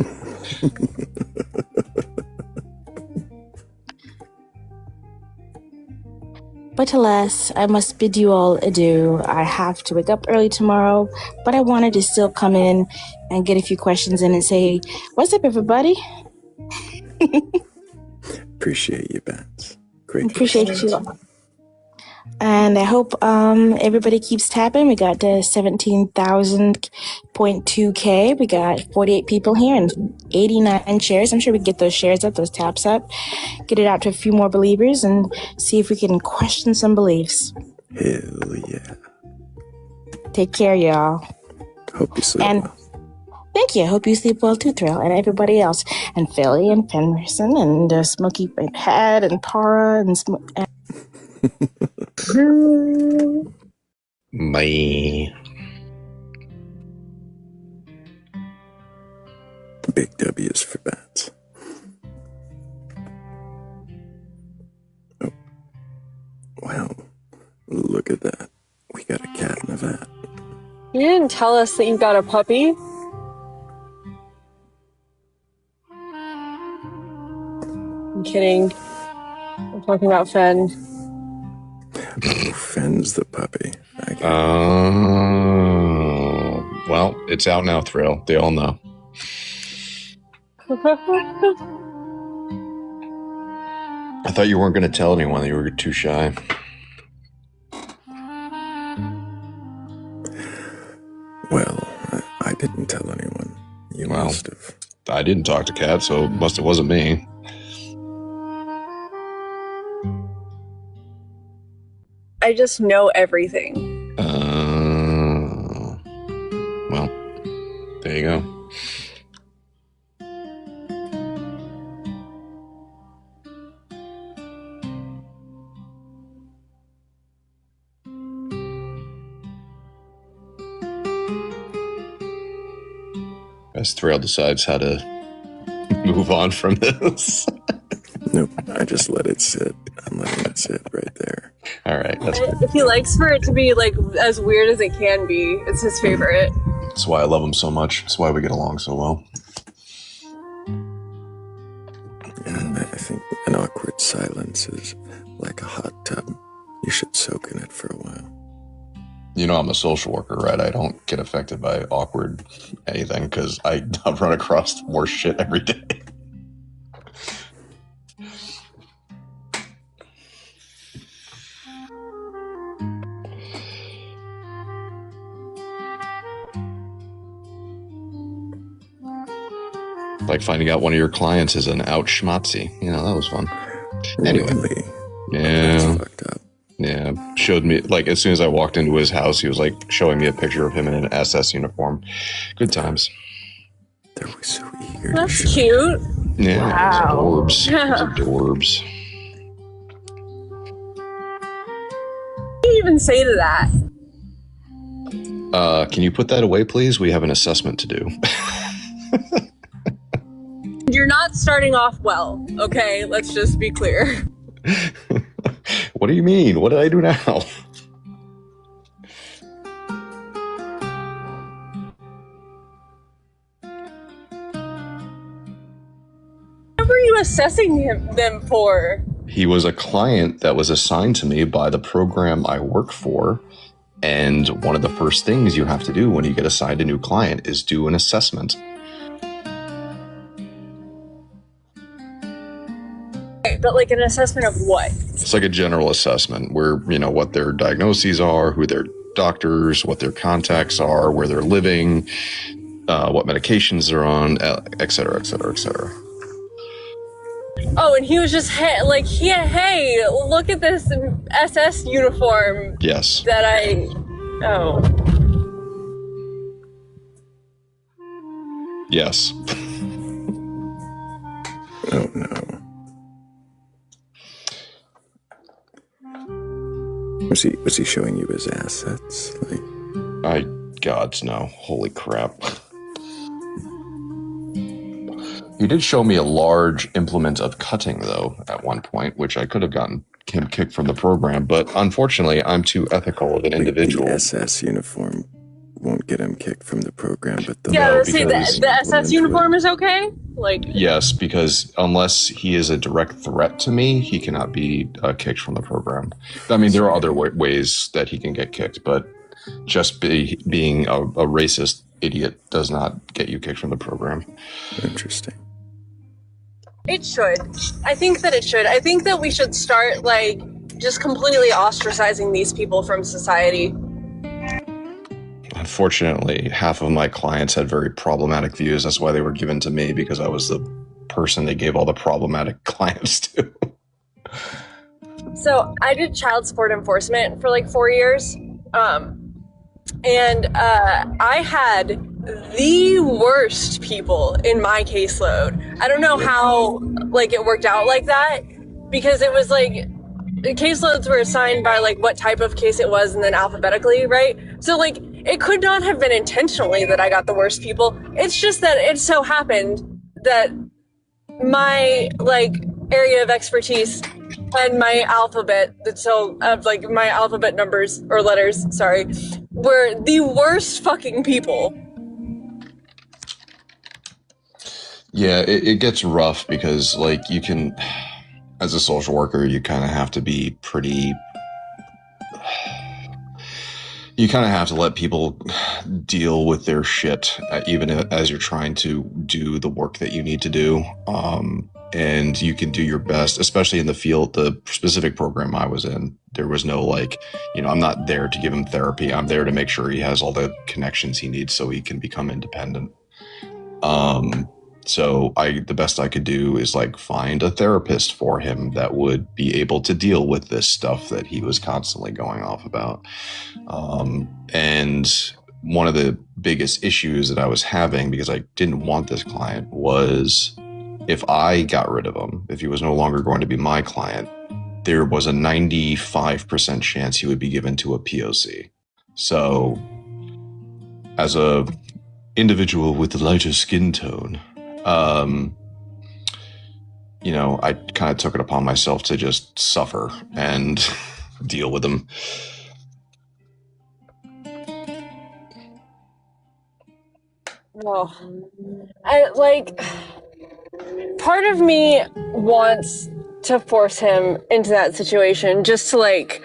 But alas, I must bid you all adieu. I have to wake up early tomorrow, but I wanted to still come in and get a few questions in and say, what's up, everybody? Appreciate you, Bats. Great. Appreciate you all. And I hope everybody keeps tapping. We got 17,000.2K. We got 48 people here and 89 shares. I'm sure we can get those shares up, those taps up, get it out to a few more believers and see if we can question some beliefs. Hell yeah. Take care, y'all. Hope you sleep well. Thank you. Hope you sleep well too, Thrayle, and everybody else. And Philly and Fenrison and Smokey Head and Para and Bye. Big W's for Bats. Oh. Wow. Look at that. We got a cat in a vat. You didn't tell us that you got a puppy. I'm kidding. I'm talking about Fen. Oh, Fen's the puppy. Well, it's out now, Thrayle. They all know. I thought you weren't going to tell anyone that you were too shy. Well, I didn't tell anyone. You must have. I didn't talk to Kat, so it wasn't me. I just know everything. as Thrayle decides how to move on from this. Nope, I just let it sit. I'm letting it sit right there. All right, that's good. If he likes for it to be like as weird as it can be, it's his favorite. That's why I love him so much. That's why we get along so well. And I think an awkward silence is like a hot tub. You should soak in it for a while. You know I'm a social worker, right? I don't get affected by awkward anything because I run across worse shit every day. Like finding out one of your clients is an out schmatzy. You know, that was fun. Anyway. Really? Yeah. That's fucked up. Yeah. Showed me, like, as soon as I walked into his house, he was, like, showing me a picture of him in an SS uniform. Good times. They were so eager. That's cute. Yeah. Wow. Adorbs. Adorbs. What do you even say to that? Can you put that away, please? We have an assessment to do. You're not starting off well, okay? Let's just be clear. What do you mean? What did I do now? What were you assessing them for? He was a client that was assigned to me by the program I work for. And one of the first things you have to do when you get assigned a new client is do an assessment. But like an assessment of what? It's like a general assessment where, you know, what their diagnoses are, who their doctors, what their contacts are, where they're living, what medications they're on, et cetera, et cetera, et cetera. Oh, and he was just hey, look at this SS uniform. Yes. That I. Oh. Yes. Oh no. Was he showing you his assets? Like, gods no. Holy crap. He did show me a large implement of cutting, though, at one point, which I could have gotten him kicked from the program, but unfortunately, I'm too ethical of an individual. The SS uniform won't get him kicked from the program, but the the SS uniform is okay? Like, yes, because unless he is a direct threat to me, he cannot be kicked from the program. I mean, there are other ways that he can get kicked, but just being a racist idiot does not get you kicked from the program. Interesting. it should. I think that it should. I think that we should start, like, just completely ostracizing these people from society. Unfortunately, half of my clients had very problematic views. That's why they were given to me, because I was the person they gave all the problematic clients to. So I did child support enforcement for like 4 years. And I had the worst people in my caseload. I don't know how like it worked out like that, because it was like the caseloads were assigned by like what type of case it was and then alphabetically, right? So like it could not have been intentionally that I got the worst people. It's just that it so happened that my like area of expertise and my alphabet, so of like my alphabet numbers or letters, sorry, were the worst fucking people. Yeah, it gets rough because like you can, as a social worker, you kind of have to be pretty, you kind of have to let people deal with their shit, even as you're trying to do the work that you need to do. And you can do your best, especially in the field, the specific program I was in. There was no like, you know, I'm not there to give him therapy. I'm there to make sure he has all the connections he needs so he can become independent. So the best I could do is like find a therapist for him that would be able to deal with this stuff that he was constantly going off about. And one of the biggest issues that I was having, because I didn't want this client, was if I got rid of him, if he was no longer going to be my client, there was a 95% chance he would be given to a POC. So as a individual with the lighter skin tone, you know, I kind of took it upon myself to just suffer and deal with them. Well, I like. Part of me wants to force him into that situation just to like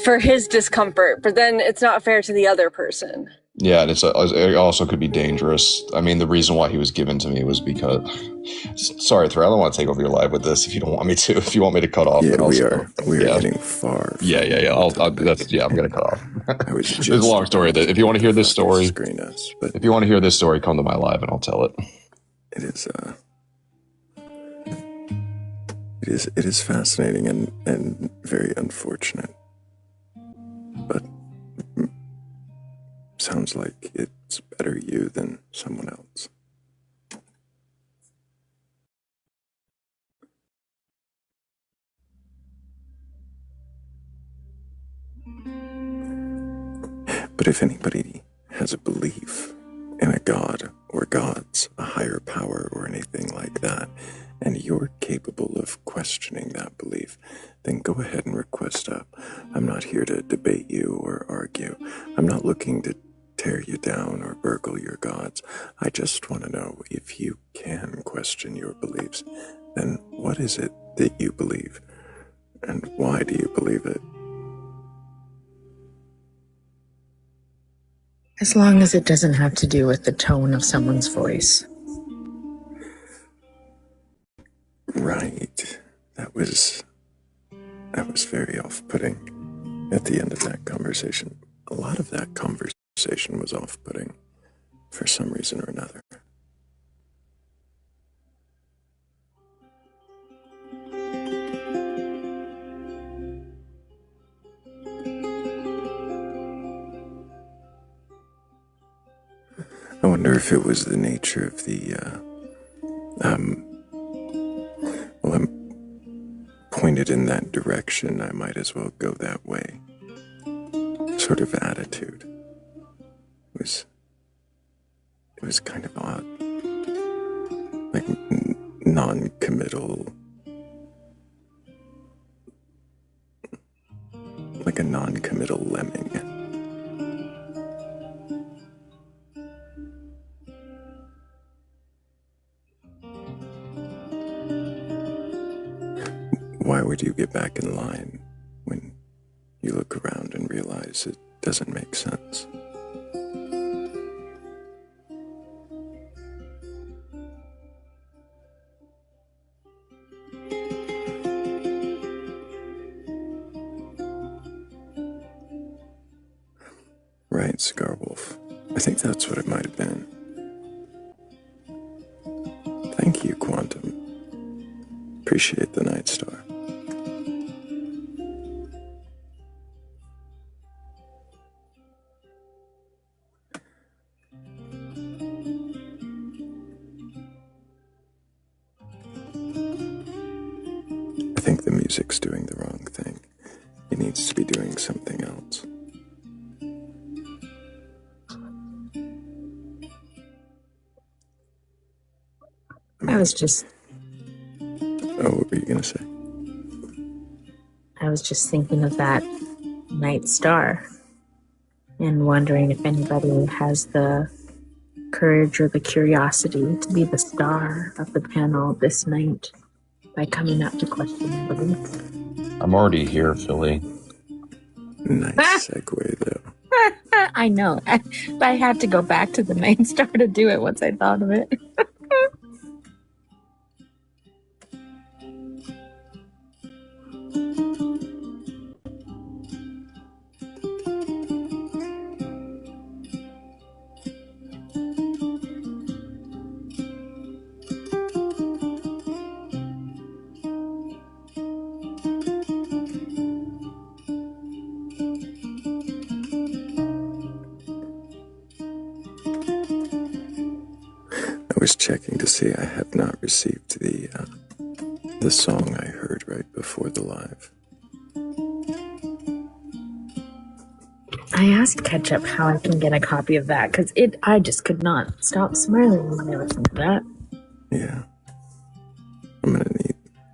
for his discomfort, but then it's not fair to the other person. Yeah, and it also could be dangerous. I mean, the reason why he was given to me was because... Sorry, Thrayle, I don't want to take over your live with this if you don't want me to. If you want me to cut off, yeah, then we are getting far. Yeah. I'm going to cut off. I was just There's a long story. If you want to hear this story, screen us, but if you want to hear this story, come to my live and I'll tell it. It is fascinating and very unfortunate, but sounds like it's better you than someone else. But if anybody has a belief in a god or gods, a higher power or anything like that, and you're capable of questioning that belief, then go ahead and request up. I'm not here to debate you or argue. I'm not looking to tear you down or burgle your gods. I just want to know if you can question your beliefs, then what is it that you believe? And why do you believe it? As long as it doesn't have to do with the tone of someone's voice. Right. That was very off-putting at the end of that conversation. A lot of that conversation was off-putting for some reason or another. I wonder if it was the nature of the, well, I'm pointed in that direction, I might as well go that way. Sort of attitude. It was kind of odd. Like non-committal. Like a non-committal lemming. Why would you get back in line when you look around and realize it doesn't make sense? Right, Cigar Wolf. I think that's what it might have been. Thank you, Quantum. Appreciate the Night Star. I think the music's doing the wrong thing. It needs to be doing something else. I was just... Oh, what were you going to say? I was just thinking of that night star and wondering if anybody has the courage or the curiosity to be the star of the panel this night by coming up to question their beliefs. I'm already here, Philly. Nice segue, though. I know. But I had to go back to the night star to do it once I thought of it. I was checking to see I have not received the song I heard right before the live. I asked Ketchup how I can get a copy of that because I just could not stop smiling when I listened to that. Yeah. I'm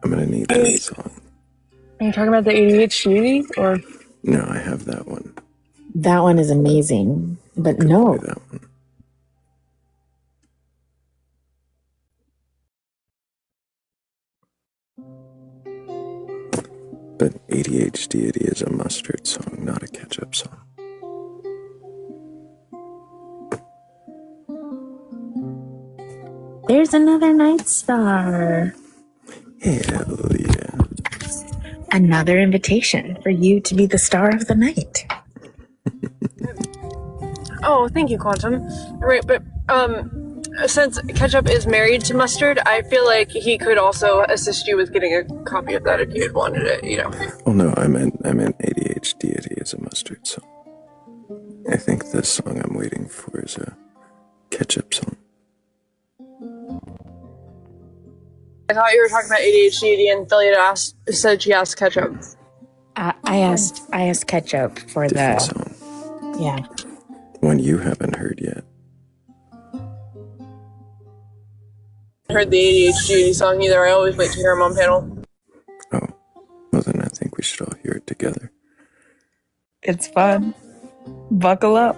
gonna need that song. Are you talking about the ADHD or? No, I have that one. That one is amazing, but Play no. that one. But ADHD is a mustard song, not a ketchup song. There's another night star. Hell yeah. Another invitation for you to be the star of the night. Oh, thank you, Quantum. Right, but since Ketchup is married to Mustard, I feel like he could also assist you with getting a copy of that if you had wanted it, you know. Oh no, I meant ADHD is a mustard song. I think the song I'm waiting for is a ketchup song. I thought you were talking about ADHD and Philly said she asked Ketchup. I asked Ketchup for Different the song. Yeah. One you haven't heard yet. I heard the ADHD song either. I always wait to hear him on panel. Oh, well then I think we should all hear it together. It's fun. Buckle up.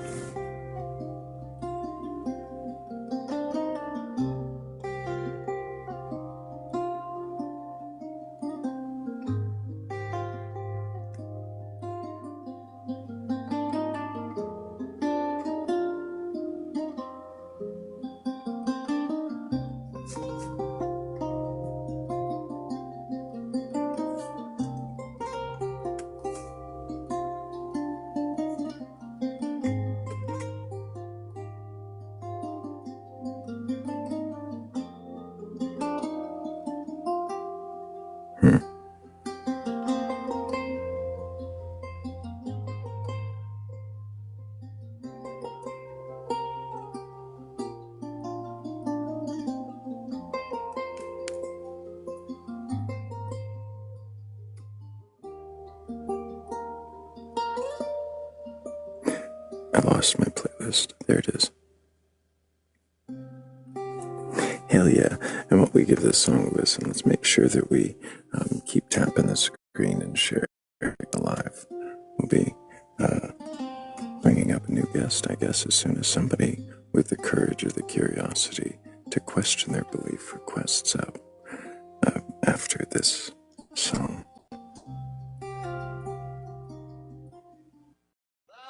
I lost my playlist. There it is. Hell yeah. And while we give this song a listen, let's make sure that we keep tapping the screen and sharing it live. We'll be bringing up a new guest, I guess, as soon as somebody with the courage or the curiosity to question their belief requests out after this song.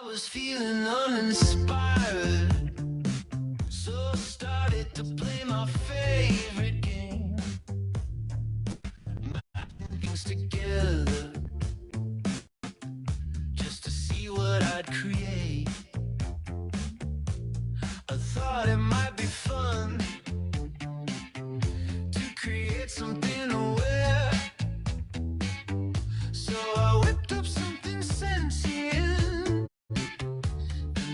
I was feeling uninspired, so I started to play my favorite game. Matching things together, just to see what I'd create. I thought it might be fun to create something aware, so I whipped up something sentient.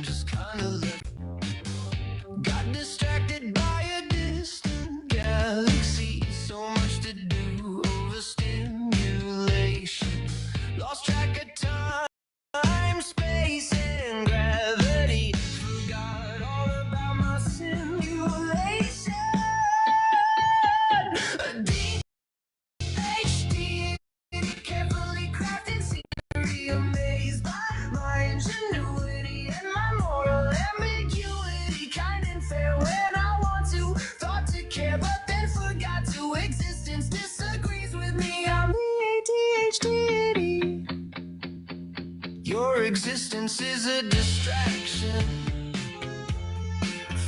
Just kind of got distracted by a distant galaxy. So much to do, overstimulation. Lost track of time, space, and gravity. Forgot all about my simulation. A deep HD, carefully crafted scenery, amazed by my ingenuity and my moral ambiguity. Kind and fair when I want to, thought to care, but then forgot to. Existence disagrees with me. I'm the ADHD. Your existence is a distraction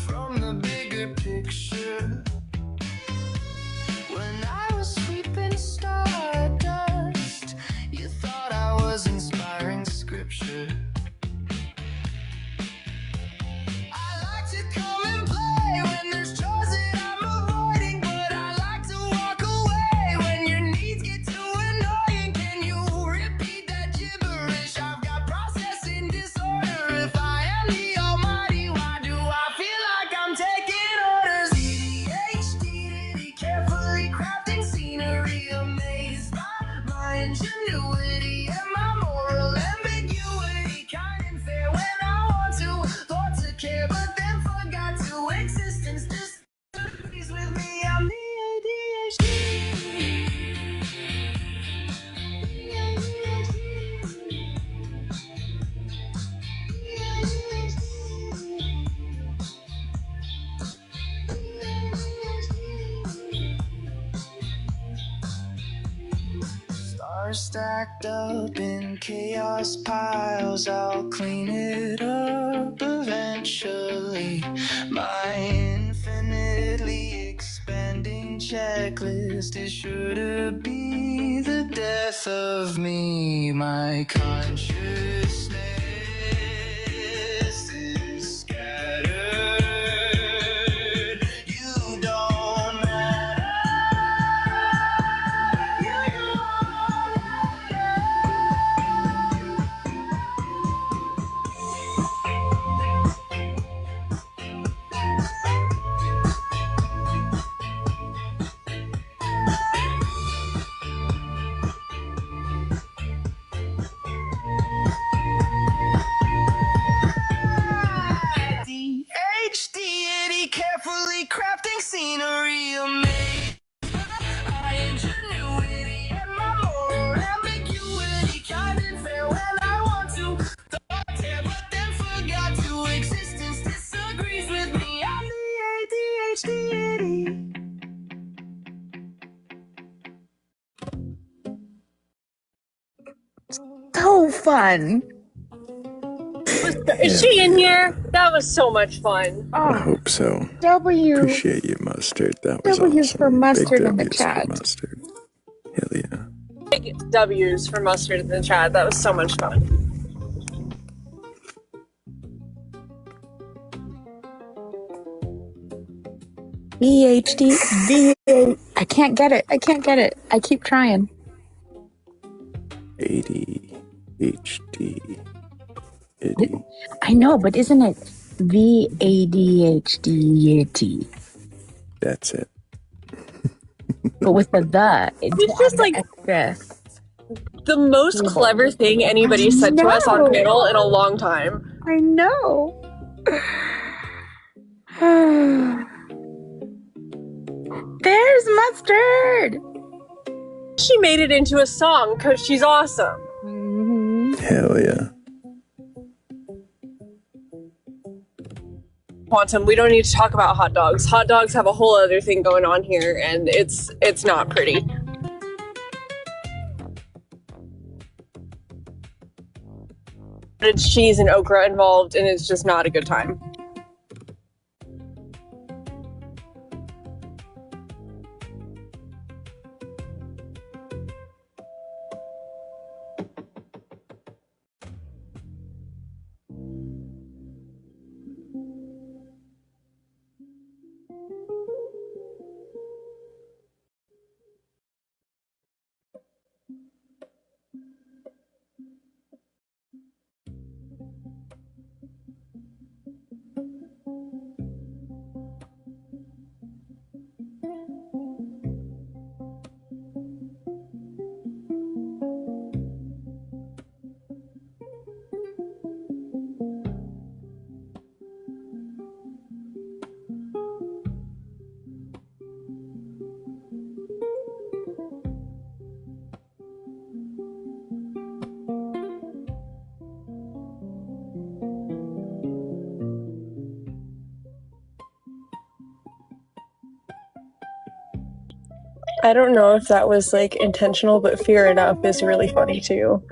from the bigger picture. When I was sweeping stardust, you thought I was inspiring scripture. I like to come and play when there's chores that I'm avoiding, but I like to walk away when your needs get too annoying. Can you repeat that gibberish? I've got processing disorder. If I am the almighty, why do I feel like I'm taking orders? ADHD, carefully crafting scenery, stacked up in chaos piles. I'll clean it up eventually. My infinitely expanding checklist is sure to be the death of me. My consciousness is scattered. You don't matter. HD, carefully crafting scenery amazing. My ingenuity and my moral ambiguity kind of fair when I want to. Thought there, but then forgot to. Existence disagrees with me. I'm the ADHD. So fun. Is she in here? That was so much fun. I hope so. W. Appreciate you, Mustard. That was W's awesome. for mustard Big in the W's chat. for Mustard. Hell yeah. Big W's for Mustard in the chat. That was so much fun. VHD. I can't get it. I keep trying. ADHD. Itty. I know, but isn't it VADHD? That's it. But with the. It's just like extra. the most clever thing anybody said to us on panel in a long time. I know. There's Mustard. She made it into a song because she's awesome. Hell yeah. Quantum, we don't need to talk about hot dogs. Hot dogs have a whole other thing going on here, and it's not pretty. It's cheese and okra involved, and it's just not a good time. I don't know if that was like intentional, but Fear Enough is really funny too.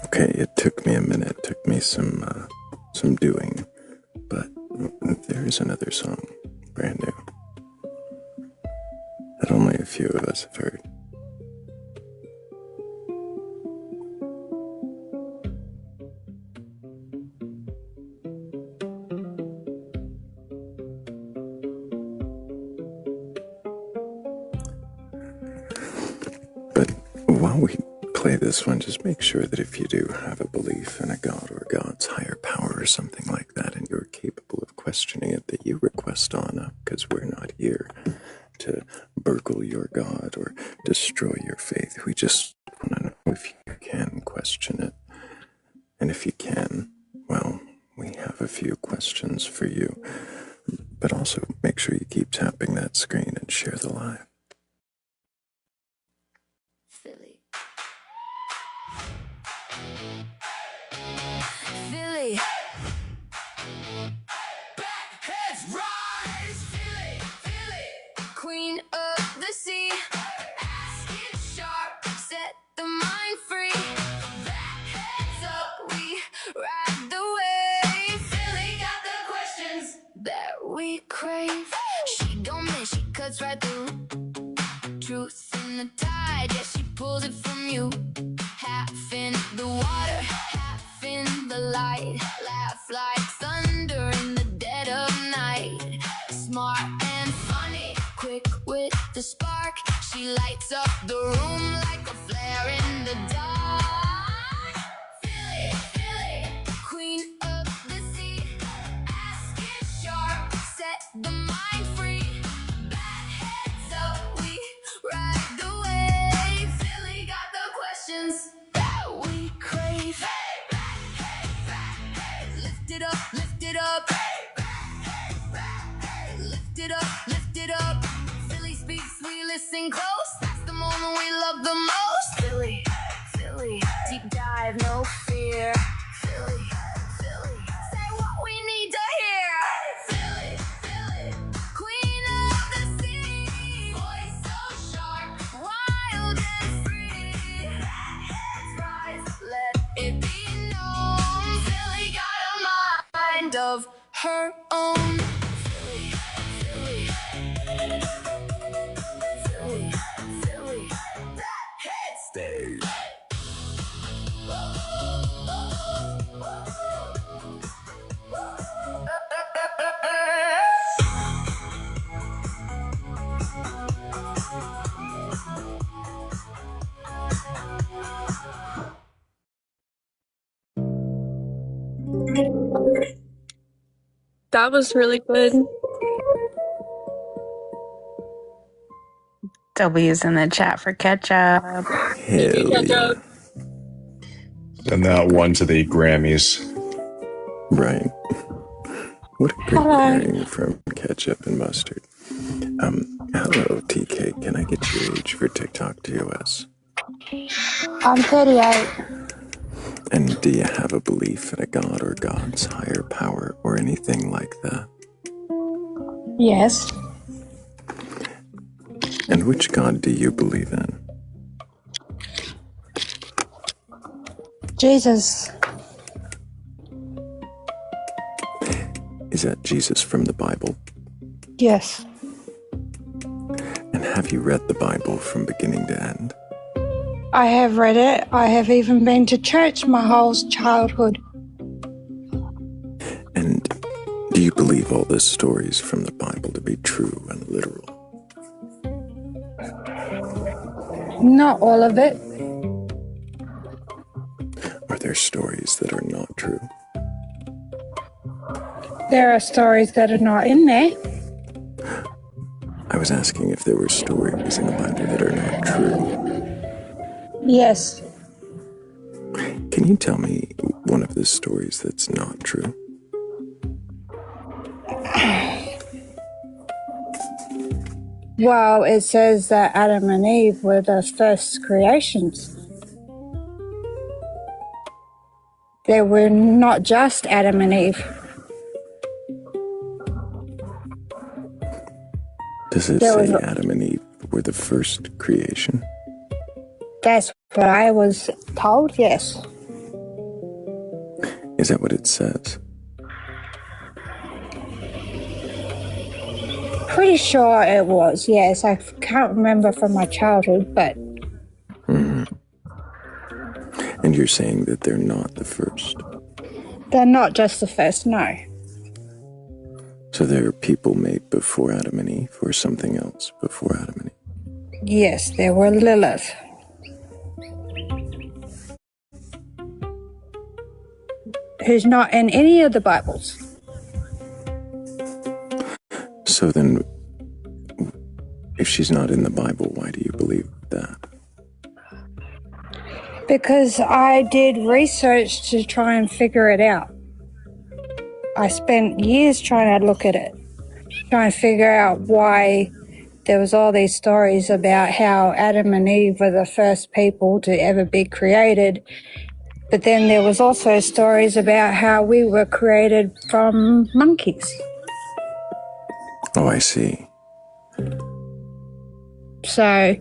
Okay, it took me a minute. It took me some doing, but there is another song, brand new. few of us have heard. But while we play this one, just make sure that if you do have a belief in a god or God's higher power or something like that, and you're capable of questioning it, that you request on up, because we're not here to burgle your God or destroy your faith. We just want to know if you can question it. And if you can, well, we have a few questions for you. But also make sure you keep tapping that screen and share the live. Philly. Philly. Heads rise. Philly. Philly. Queen of the sea. Ask it sharp. Set the mind free. Back heads up. We ride the wave. Philly got the questions that we crave. She don't miss. She cuts right through. Truth in the tide, yeah, she pulls it from you. Half in the water, half in the light. Laugh like thunder in the dead of night. Smart and funny, quick with the spark. She lights up the room like a flare in the dark. Philly, Philly, queen of the sea. Ask it sharp, set the mind free. Bat heads up, we ride the wave. Philly got the questions that we crave. Hey, back, hey, back, hey. Lift it up, lift it up. Hey, back, hey, back, hey. Lift it up, lift it up. Philly speaks, we listen close. That's the moment we love the most. Philly, Philly, deep dive, no fear. Philly, Philly, say what we need to hear. Philly, Philly, queen of the sea. Voice so sharp, wild and free. Heads rise, let it be known. Philly got a mind of her own. Philly, Philly, Philly, Philly, that head stay. That was really good. W's in the chat for ketchup. Hell yeah. And that one to the Grammys. Right. What a great Hello. pairing from ketchup and mustard. Hello, TK. Can I get your age for TikTok TOS? I'm 38. And do you have a belief in a god or God's higher power or anything like that? Yes. And which god do you believe in? Jesus. Is that Jesus from the Bible? Yes. And have you read the Bible from beginning to end? I have read it. I have even been to church my whole childhood. And do you believe all the stories from the Bible to be true and literal? Not all of it. Are there stories that are not true? There are stories that are not in there. I was asking if there were stories in the Bible that are not true. Yes. Can you tell me one of the stories that's not true? Well, it says that Adam and Eve were the first creations. They were not just Adam and Eve. Does it say Adam and Eve were the first creation? That's what I was told, yes. Is that what it says? pretty sure it was, yes. I can't remember from my childhood, but... Mm-hmm. And you're saying that they're not the first? They're not just the first, no. So there are people made before Adam and Eve, or something else before Adam and Eve? Yes, there were Lilith. Who's not in any of the Bibles. So then, if she's not in the Bible, why do you believe that? Because I did research to try and figure it out. I spent years trying to look at it, trying to figure out why there was all these stories about how Adam and Eve were the first people to ever be created. But then there was also stories about how we were created from monkeys. Oh, I see. So...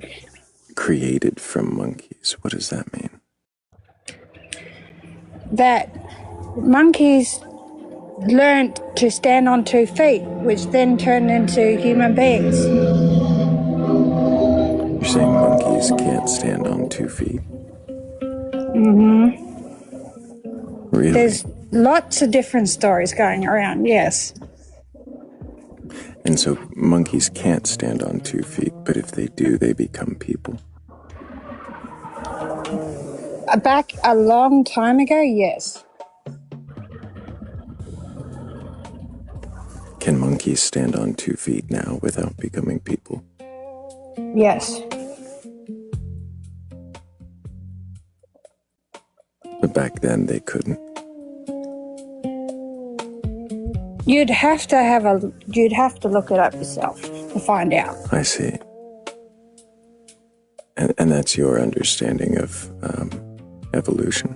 Created from monkeys. What does that mean? That monkeys learned to stand on 2 feet, which then turned into human beings. You're saying monkeys can't stand on 2 feet? Mm-hmm. Really? There's lots of different stories going around, yes. And so monkeys can't stand on 2 feet, but if they do, they become people. Back a long time ago, yes. Can monkeys stand on 2 feet now without becoming people? Yes. But back then they couldn't. You'd have to look it up yourself to find out. I see. And that's your understanding of evolution?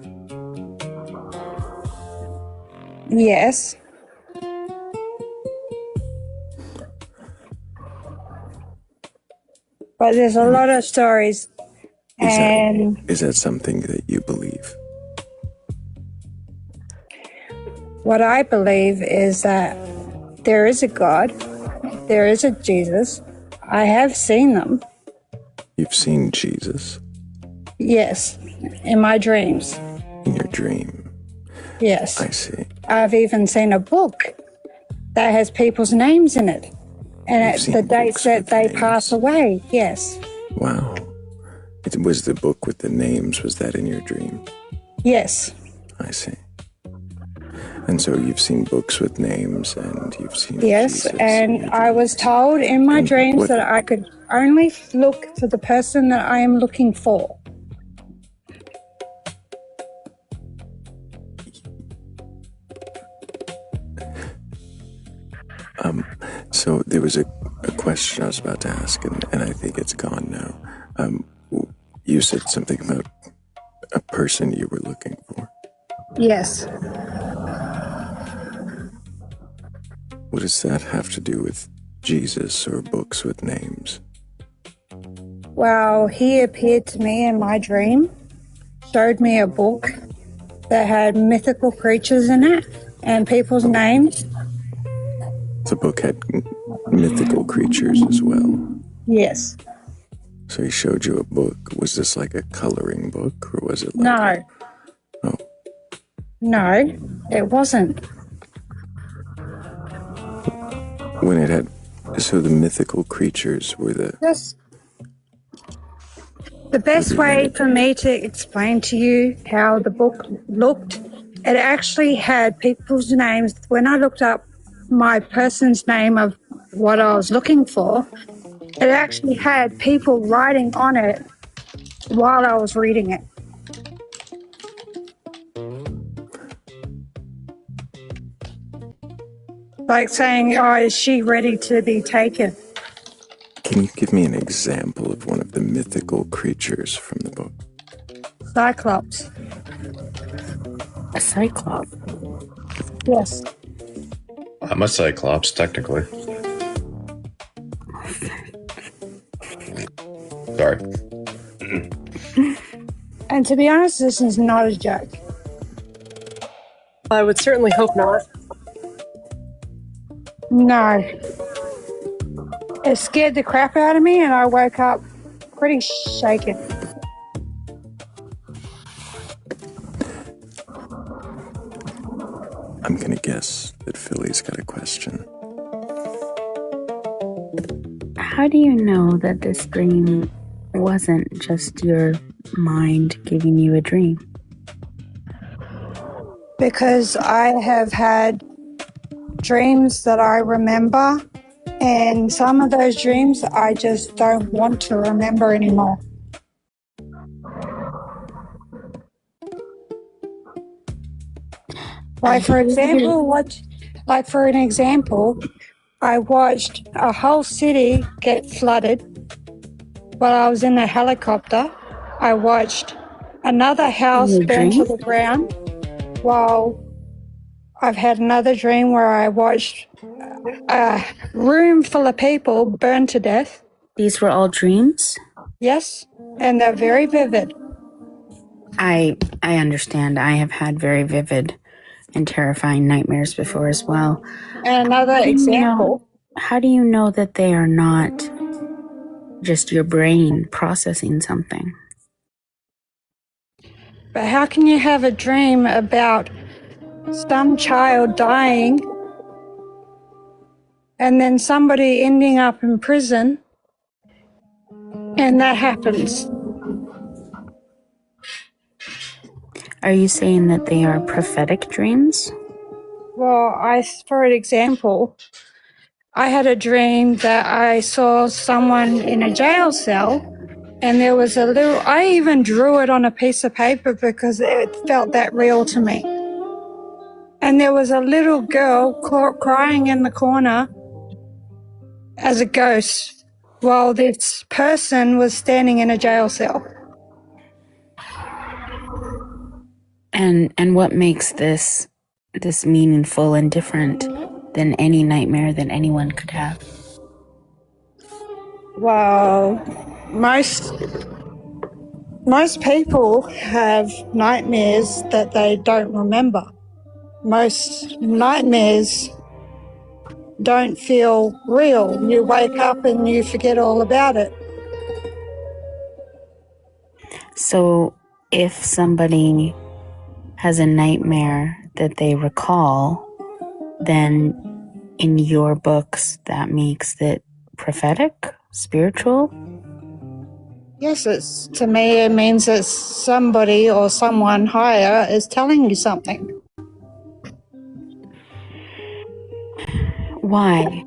Yes. But there's a lot of stories. Is that something that you believe? What I believe is that there is a God, there is a Jesus. I have seen them. You've seen Jesus? Yes, in my dreams. In your dream? Yes. I see. I've even seen a book that has people's names in it. And it's the dates that they pass away, yes. Wow. Was the book with the names, was that in your dream? Yes. I see. And so you've seen books with names and you've seen Yes, Jesus and I was told in my dreams that I could only look for the person that I am looking for. So there was a question I was about to ask, and I think it's gone now. You said something about a person you were looking for. Yes. What does that have to do with Jesus or books with names? Well, he appeared to me in my dream, showed me a book that had mythical creatures in it and people's names. The book had mythical creatures as well. Yes. So he showed you a book. Was this like a coloring book, or was it like No. Oh. No, it wasn't. When it had... So the mythical creatures were the... Yes. The best way for me to explain to you how the book looked, it actually had people's names. When I looked up my person's name of what I was looking for, it actually had people writing on it while I was reading it. Like saying, oh, is she ready to be taken? Can you give me an example of one of the mythical creatures from the book? Cyclops. A cyclops? Yes. I'm a cyclops, technically. Sorry. And to be honest, this is not a joke. I would certainly hope not. No. It scared the crap out of me, and I woke up pretty shaken. I'm gonna guess that Philly's got a question. How do you know that this dream wasn't just your mind giving you a dream? Because I have had dreams that I remember, and some of those dreams I just don't want to remember anymore. Like for an example, I watched a whole city get flooded while I was in a helicopter. I watched another house burn to the ground, while I've had another dream where I watched a room full of people burn to death. These were all dreams? Yes, and they're very vivid. I understand. I have had very vivid and terrifying nightmares before as well. And another example. How do you know that they are not just your brain processing something? But how can you have a dream about some child dying and then somebody ending up in prison, and that happens? Are you saying that they are prophetic dreams? Well, for an example, I had a dream that I saw someone in a jail cell, and there was I even drew it on a piece of paper because it felt that real to me. And there was a little girl crying in the corner as a ghost while this person was standing in a jail cell. And what makes this meaningful and different than any nightmare that anyone could have? Well, most people have nightmares that they don't remember. Most nightmares don't feel real. You wake up and you forget all about it. So if somebody has a nightmare that they recall, then in your books that makes it prophetic, spiritual? Yes, to me it means that somebody or someone higher is telling you something. Why?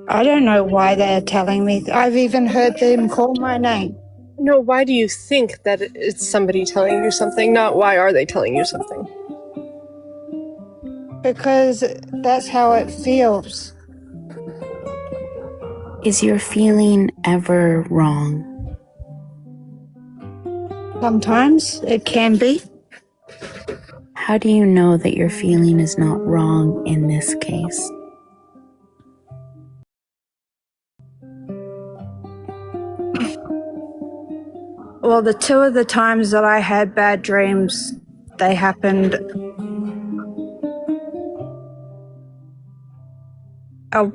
I don't know why they're telling me. I've even heard them call my name. No, why do you think that it's somebody telling you something? Not why are they telling you something? Because that's how it feels. Is your feeling ever wrong? Sometimes it can be. How do you know that your feeling is not wrong in this case? Well, the two of the times that I had bad dreams, they happened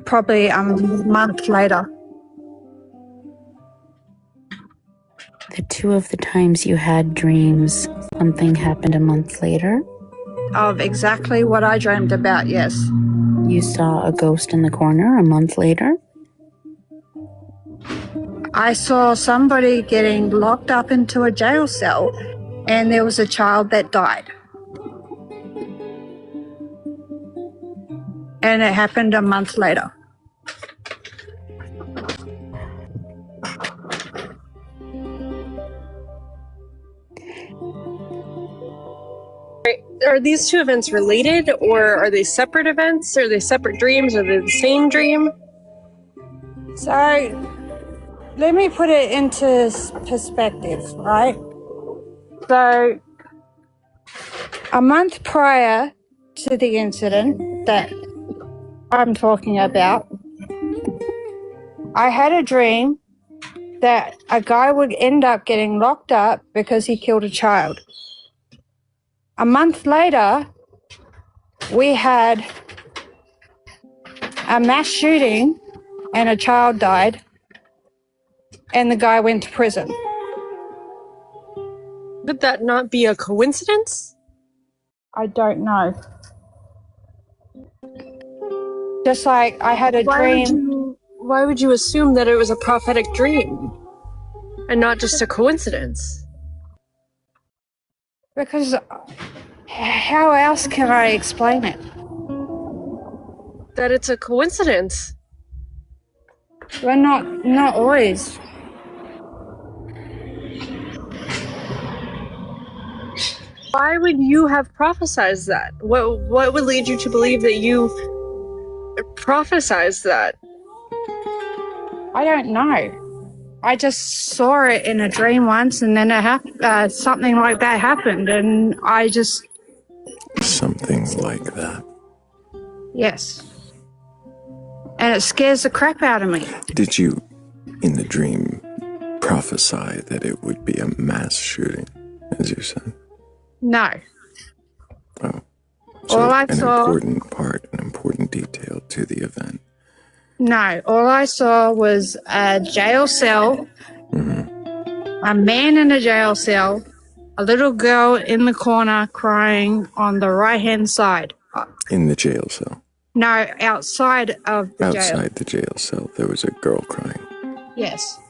probably a month later. The two of the times you had dreams, something happened a month later? Of exactly what I dreamed about, yes. You saw a ghost in the corner a month later? I saw somebody getting locked up into a jail cell, and there was a child that died. And it happened a month later. Are these two events related, or are they separate events? Are they separate dreams? Are they the same dream? So, let me put it into perspective, right? So, a month prior to the incident that I'm talking about, I had a dream that a guy would end up getting locked up because he killed a child. A month later, we had a mass shooting and a child died and the guy went to prison. Could that not be a coincidence? I don't know. Just like I had a dream. Why would you assume that it was a prophetic dream and not just a coincidence? Because how else can I explain it? That it's a coincidence. Well, not always. Why would you have prophesized that? What would lead you to believe that you prophesized that? I don't know. I just saw it in a dream once, and then it something like that happened, and I just... Something like that? Yes. And it scares the crap out of me. Did you, in the dream, prophesy that it would be a mass shooting, as you said? No. Oh. So all I an saw... an important detail to the event. No, all I saw was a jail cell, a man in a jail cell, a little girl in the corner crying on the right-hand side. In the jail cell? No, outside of the jail. Outside the jail cell, there was a girl crying. Yes.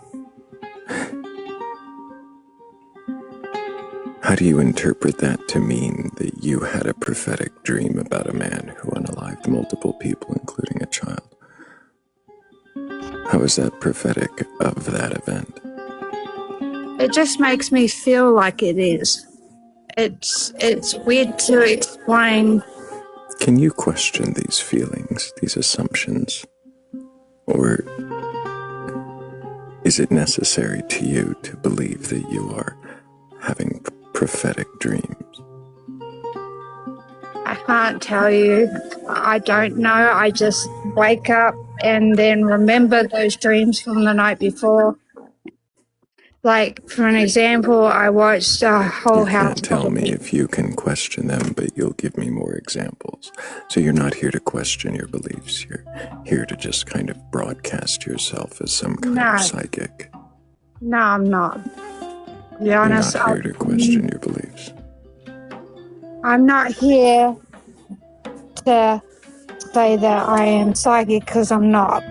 How do you interpret that to mean that you had a prophetic dream about a man who unalived multiple people, including a child? How is that prophetic of that event? It just makes me feel like it is. It's weird to explain. Can you question these feelings, these assumptions? Or is it necessary to you to believe that you are having prophetic dreams? I can't tell you. I don't know. I just wake up and then remember those dreams from the night before. Like, for an example, I watched Whole House. You can't tell me if you can question them, but you'll give me more examples. So you're not here to question your beliefs. You're here to just kind of broadcast yourself as some kind of psychic. No, I'm not. To be honest, you're not here to question your beliefs. I'm not here to say that I am psychic, because I'm not.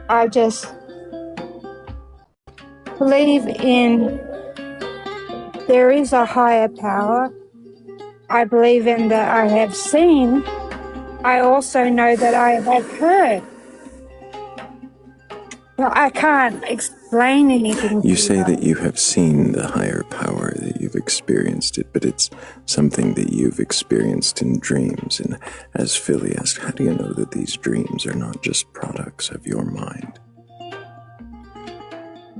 I just believe in there is a higher power. I believe in that I have seen. I also know that I have heard. But I can't explain anything. You say that you have seen the higher power, that you've experienced it, but it's something that you've experienced in dreams. And as Philly asked, how do you know that these dreams are not just products of your mind?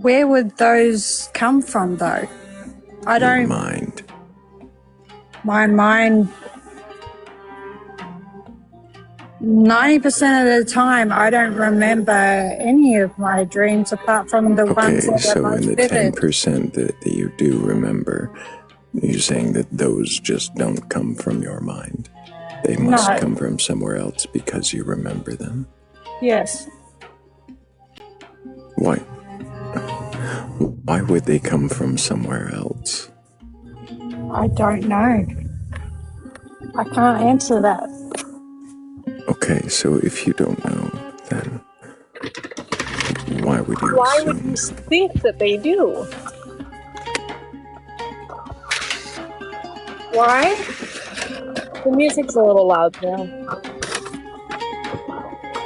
Where would those come from, though? I don't... Your mind. My mind... 90% of the time, I don't remember any of my dreams apart from the ones that are most vivid. Okay, so in the 10% that you do remember, you're saying that those just don't come from your mind. They must come from somewhere else because you remember them. Yes. Why? Why would they come from somewhere else? I don't know. I can't answer that. Okay, so if you don't know, then why would you Why would you think that they do? Why? The music's a little loud now.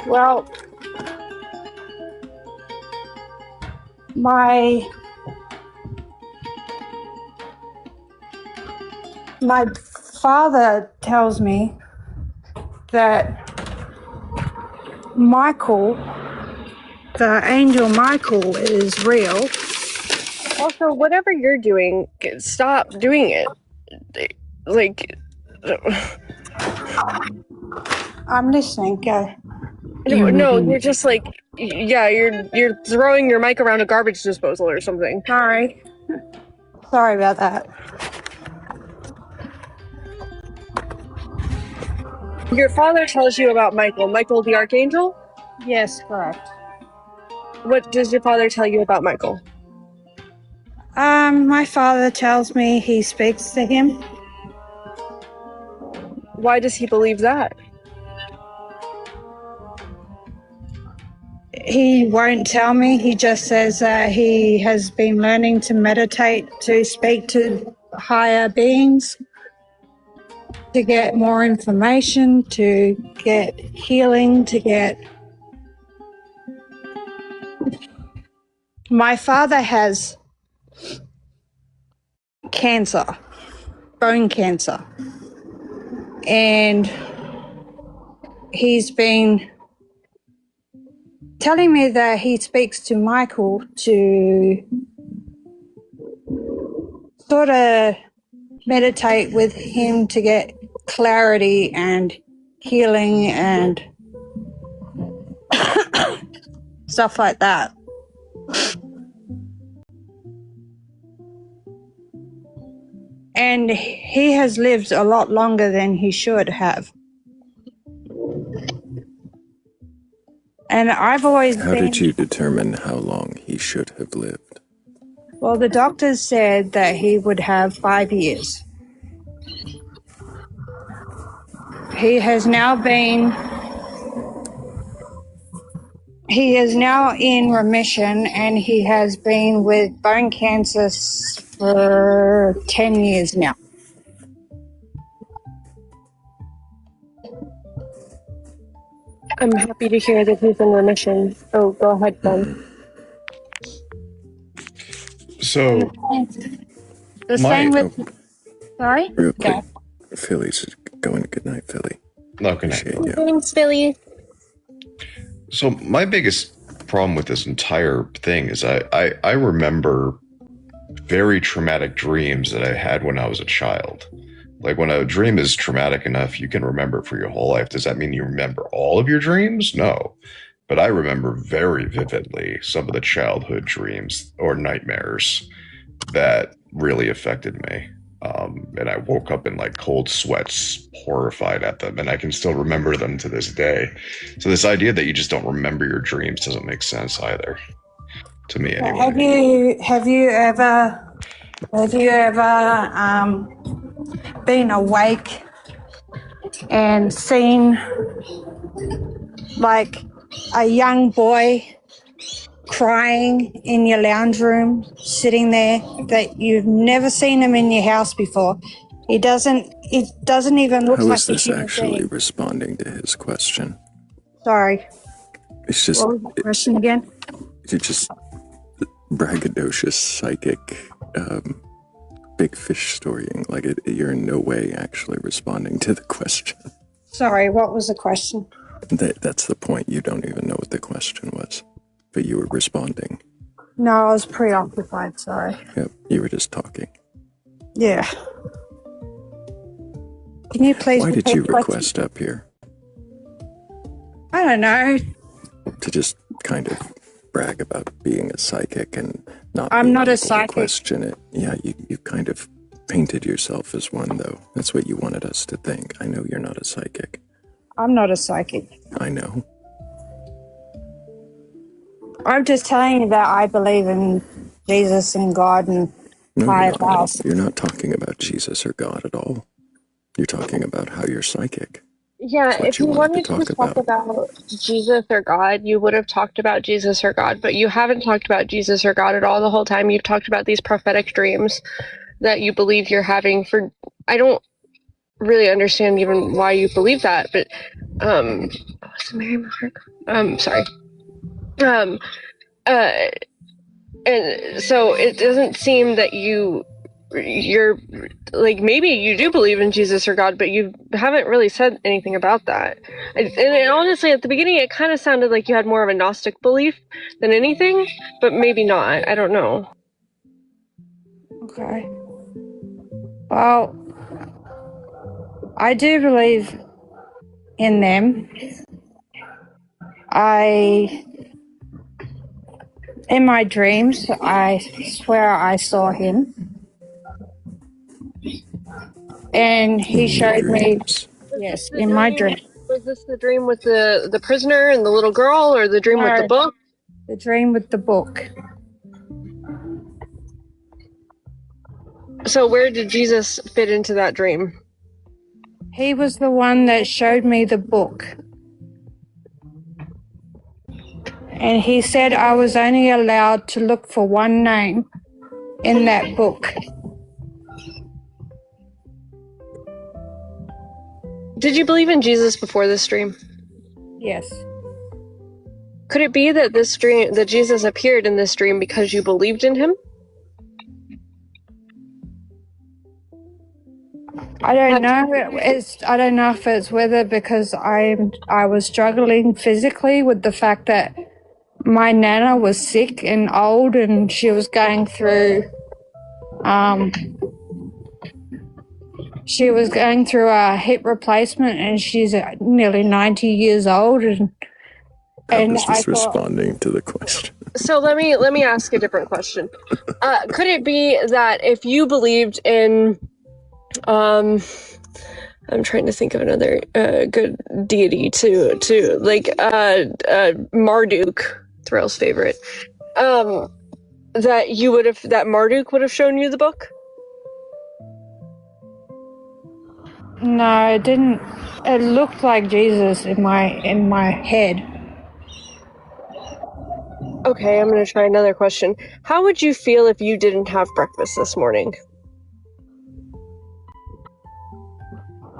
Well, my father tells me that Michael, the angel Michael, is real. Also, whatever you're doing, stop doing it. Like, I'm listening. Go. No, you're just like, yeah, you're throwing your mic around a garbage disposal or something. Sorry about that. Your father tells you about Michael the Archangel? Yes, correct. What does your father tell you about Michael? My father tells me he speaks to him. Why does he believe that? He won't tell me. He just says that he has been learning to meditate, to speak to higher beings, to get more information, to get healing, to get... My father has cancer, bone cancer, and he's been telling me that he speaks to Michael to sort of meditate with him to get clarity and healing and stuff like that. And he has lived a lot longer than he should have. And I've always How been... did you determine how long he should have lived? Well, the doctors said that he would have 5 years. He is now in remission, and he has been with bone cancer for 10 years now. I'm happy to hear that he's in remission. Oh, go ahead, Ben. So, The same with... Sorry? Real quick, Philly's going. Good night, Philly. No, good night. Appreciate you. Thanks, Billy. So my biggest problem with this entire thing is I remember very traumatic dreams that I had when I was a child. Like, when a dream is traumatic enough, you can remember it for your whole life. Does that mean you remember all of your dreams? No. But I remember very vividly some of the childhood dreams or nightmares that really affected me. And I woke up in like cold sweats, horrified at them, and I can still remember them to this day. So this idea that you just don't remember your dreams doesn't make sense either, to me anyway. Have you ever been awake and seen like a young boy crying in your lounge room, sitting there, that you've never seen him in your house before? It doesn't even look How like is a this human actually being. responding to his question? Sorry. It's just... What was the question again? You're just braggadocious, psychic, big fish storying. Like, you're in no way actually responding to the question. Sorry, what was the question? That's the point. You don't even know what the question was, but you were responding. No, I was preoccupied, sorry. Yep, you were just talking. Yeah. Can you please... Why did repeat you the question? request up here? I don't know. To just kind of brag about being a psychic and not... I'm not a able to psychic. question it. Yeah, you kind of painted yourself as one, though. That's what you wanted us to think. I know you're not a psychic. I'm not a psychic. I know. I'm just telling you that I believe in Jesus and God and higher powers. You're not talking about Jesus or God at all. You're talking about how you're psychic. Yeah, if you wanted to talk about Jesus or God, you would have talked about Jesus or God, but you haven't talked about Jesus or God at all the whole time. You've talked about these prophetic dreams that you believe you're having for... I don't really understand even why you believe that, but what's Mary Mark? Sorry. And so it doesn't seem that you're like, maybe you do believe in Jesus or God, but you haven't really said anything about that. And honestly, at the beginning, it kind of sounded like you had more of a Gnostic belief than anything, but maybe not. I don't know. Okay. Well, I do believe in them. In my dreams, I swear I saw him. And he showed me, yes, in my dream. Was Was this the dream with the prisoner and the little girl, or the dream with the book? The dream with the book. So where did Jesus fit into that dream? He was the one that showed me the book. And he said I was only allowed to look for one name in that book. Did you believe in Jesus before this dream? Yes. Could it be that this dream, that Jesus appeared in this dream because you believed in him? I don't know. I don't know if it's whether because I was struggling physically with the fact that my nana was sick and old, and she was going through a hip replacement, and she's nearly 90 years old, and I was just responding to the question. So let me ask a different question. Could it be that if you believed in I'm trying to think of another good deity to like Marduk, Thrayle's favorite, that Marduk would have shown you the book? No, it didn't. It looked like Jesus in my head. Okay, I'm gonna try another question. How would you feel if you didn't have breakfast this morning?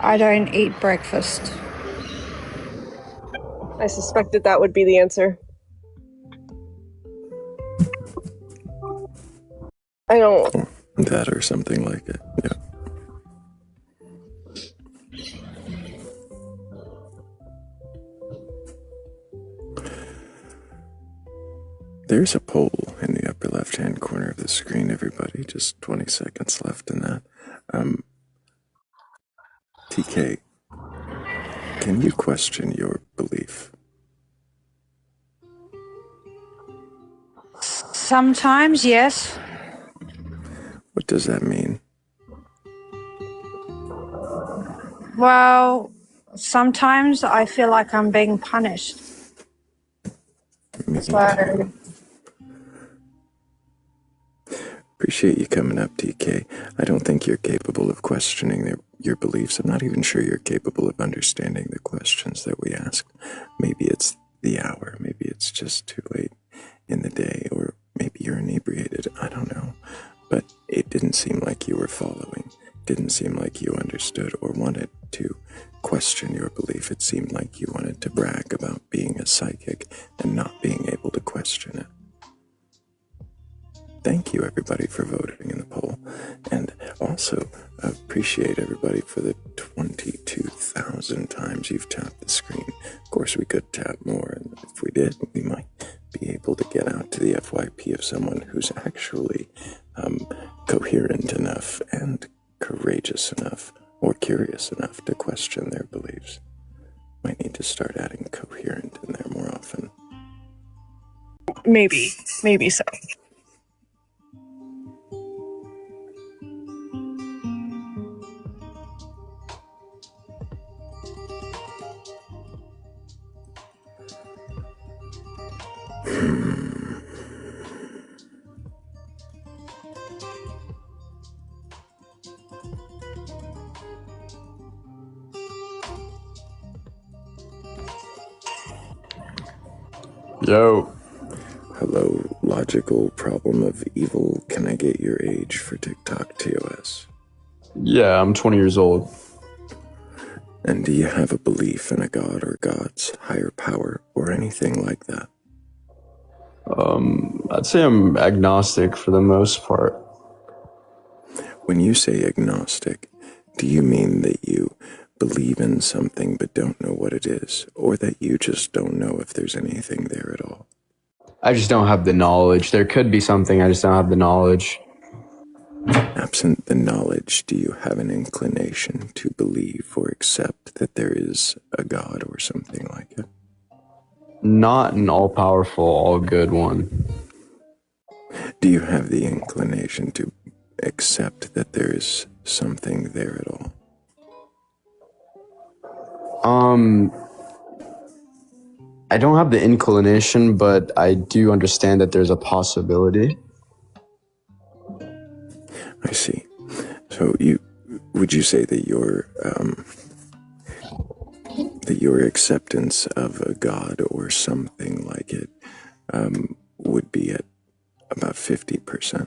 I don't eat breakfast. I suspected that would be the answer. I don't. That or something like it, yeah. There's a poll in the upper left-hand corner of the screen, everybody. Just 20 seconds left in that. TK, can you question your belief? Sometimes, yes. What does that mean? Well, sometimes I feel like I'm being punished. So, appreciate you coming up, TK. I don't think you're capable of questioning your beliefs. I'm not even sure you're capable of understanding the questions that we ask. Maybe it's the hour. Maybe it's just too late in the day, or maybe you're inebriated. I don't know. But it didn't seem like you were following. Didn't seem like you understood or wanted to question your belief. It seemed like you wanted to brag about being a psychic and not being able to question it. Thank you, everybody, for voting in the poll. And also, appreciate everybody for the 22,000 times you've tapped the screen. Of course, we could tap more, and if we did, we might be able to get out to the FYP of someone who's actually coherent enough and courageous enough or curious enough to question their beliefs. Might need to start adding coherent in there more often. Maybe so. Yo. Hello, logical problem of evil. Can I get your age for TikTok TOS? Yeah, I'm 20 years old. And do you have a belief in a god or gods, higher power, or anything like that? I'd say I'm agnostic for the most part. When you say agnostic, do you mean that you believe in something but don't know what it is, or that you just don't know if there's anything there at all? I just don't have the knowledge. There could be something, I just don't have the knowledge. Absent the knowledge, do you have an inclination to believe or accept that there is a god or something like it? Not an all-powerful, all-good one. Do you have the inclination to accept that there is something there at all? I don't have the inclination, but I do understand that there's a possibility. I see. So would you say that your acceptance of a god or something like it would be at about 50%?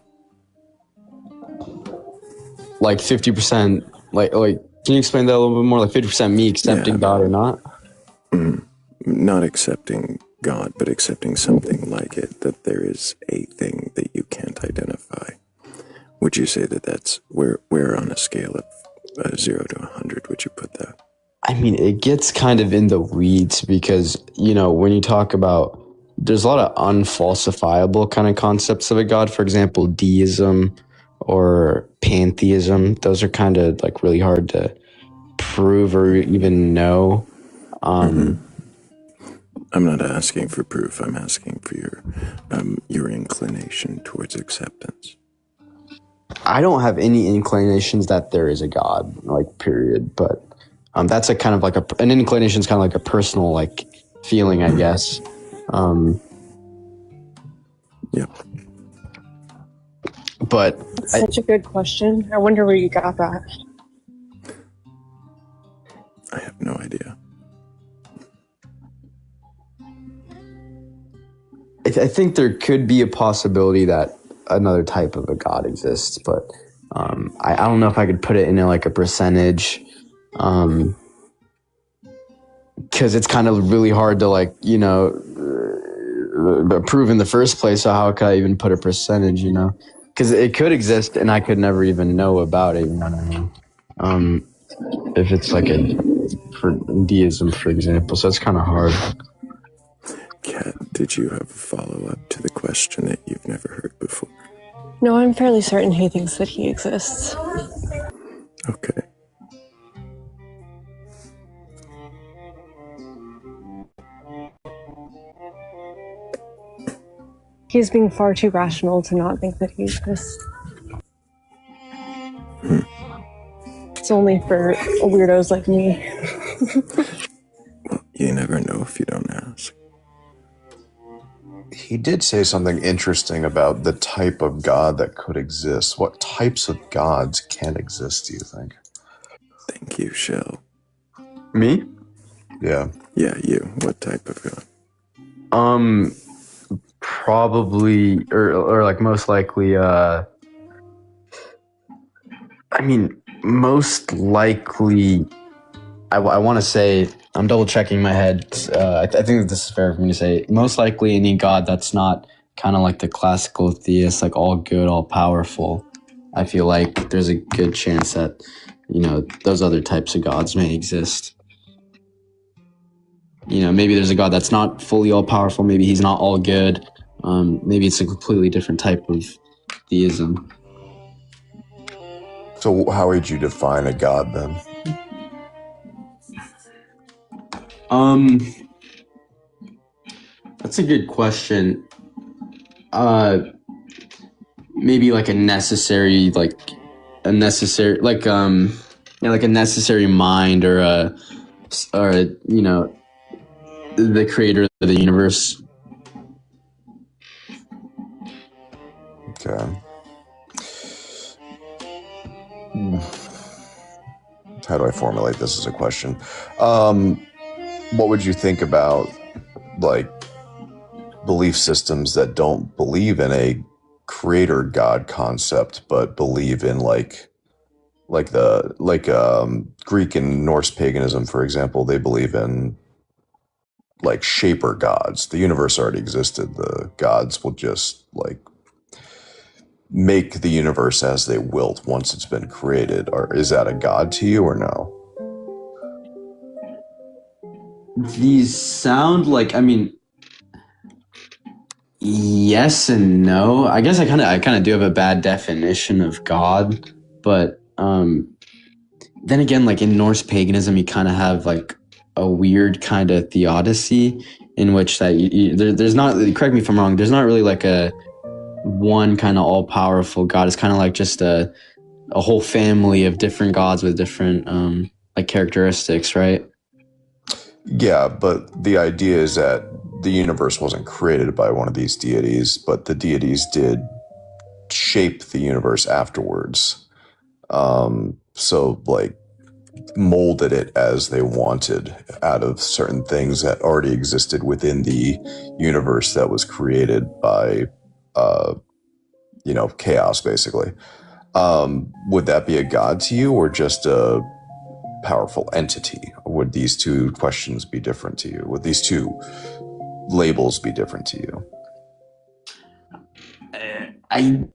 Like 50%, like can you explain that a little bit more? Like 50% me accepting God or not? Not accepting God, but accepting something like it, that there is a thing that you can't identify. Would you say that that's where on a scale of 0 to 100 would you put that? I mean, it gets kind of in the weeds because, when you talk about, there's a lot of unfalsifiable kind of concepts of a God. For example, deism or pantheism. Those are kind of like really hard to prove or even know. I'm not asking for proof. I'm asking for your inclination towards acceptance. I don't have any inclinations that there is a God, like, period. But that's a kind of like an inclination is kind of like a personal like feeling, I guess. Yep. But That's such a good question. I wonder where you got that. I have no idea. I think there could be a possibility that another type of a God exists, but I don't know if I could put it in like a percentage, because it's kind of really hard to prove in the first place. So how could I even put a percentage? Because it could exist and I could never even know about it. You know what I mean? If it's like for deism, for example, so it's kind of hard. Kat, did you have a follow-up to the question that you've never heard before? No, I'm fairly certain he thinks that he exists. Okay. He's being far too rational to not think that he exists. It's only for weirdos like me. Well, you never know if you don't ask. He did say something interesting about the type of God that could exist. What types of gods can exist, do you think? Thank you, Shell. Me? Yeah. Yeah, you. What type of God? Probably, or like most likely, most likely, I want to say, I'm double checking my head. I think that this is fair for me to say. Most likely any God that's not kind of like the classical theist, like all good, all powerful. I feel like there's a good chance that, those other types of gods may exist. Maybe there's a God that's not fully all powerful. Maybe he's not all good. Maybe it's a completely different type of theism. So how would you define a god then? That's a good question. Maybe like a necessary mind or the creator of the universe. Okay. How do I formulate this as a question? What would you think about like belief systems that don't believe in a creator god concept, but believe in Greek and Norse paganism, for example? They believe in like shaper gods. The universe already existed. The gods will just like make the universe as they wilt once it's been created. Or is that a god to you or no? These sound like, yes and no. I guess I kind of do have a bad definition of God, but then again, like in Norse paganism, you kind of have like a weird kind of theodicy in which that there's not, correct me if I'm wrong, there's not really like a one kind of all-powerful God. It's kind of like just a whole family of different gods with different like characteristics, right? Yeah, but the idea is that the universe wasn't created by one of these deities, but the deities did shape the universe afterwards. So like molded it as they wanted out of certain things that already existed within the universe that was created by chaos, basically. Would that be a god to you, or just a powerful entity? Would these two questions be different to you? Would these two labels be different to you? I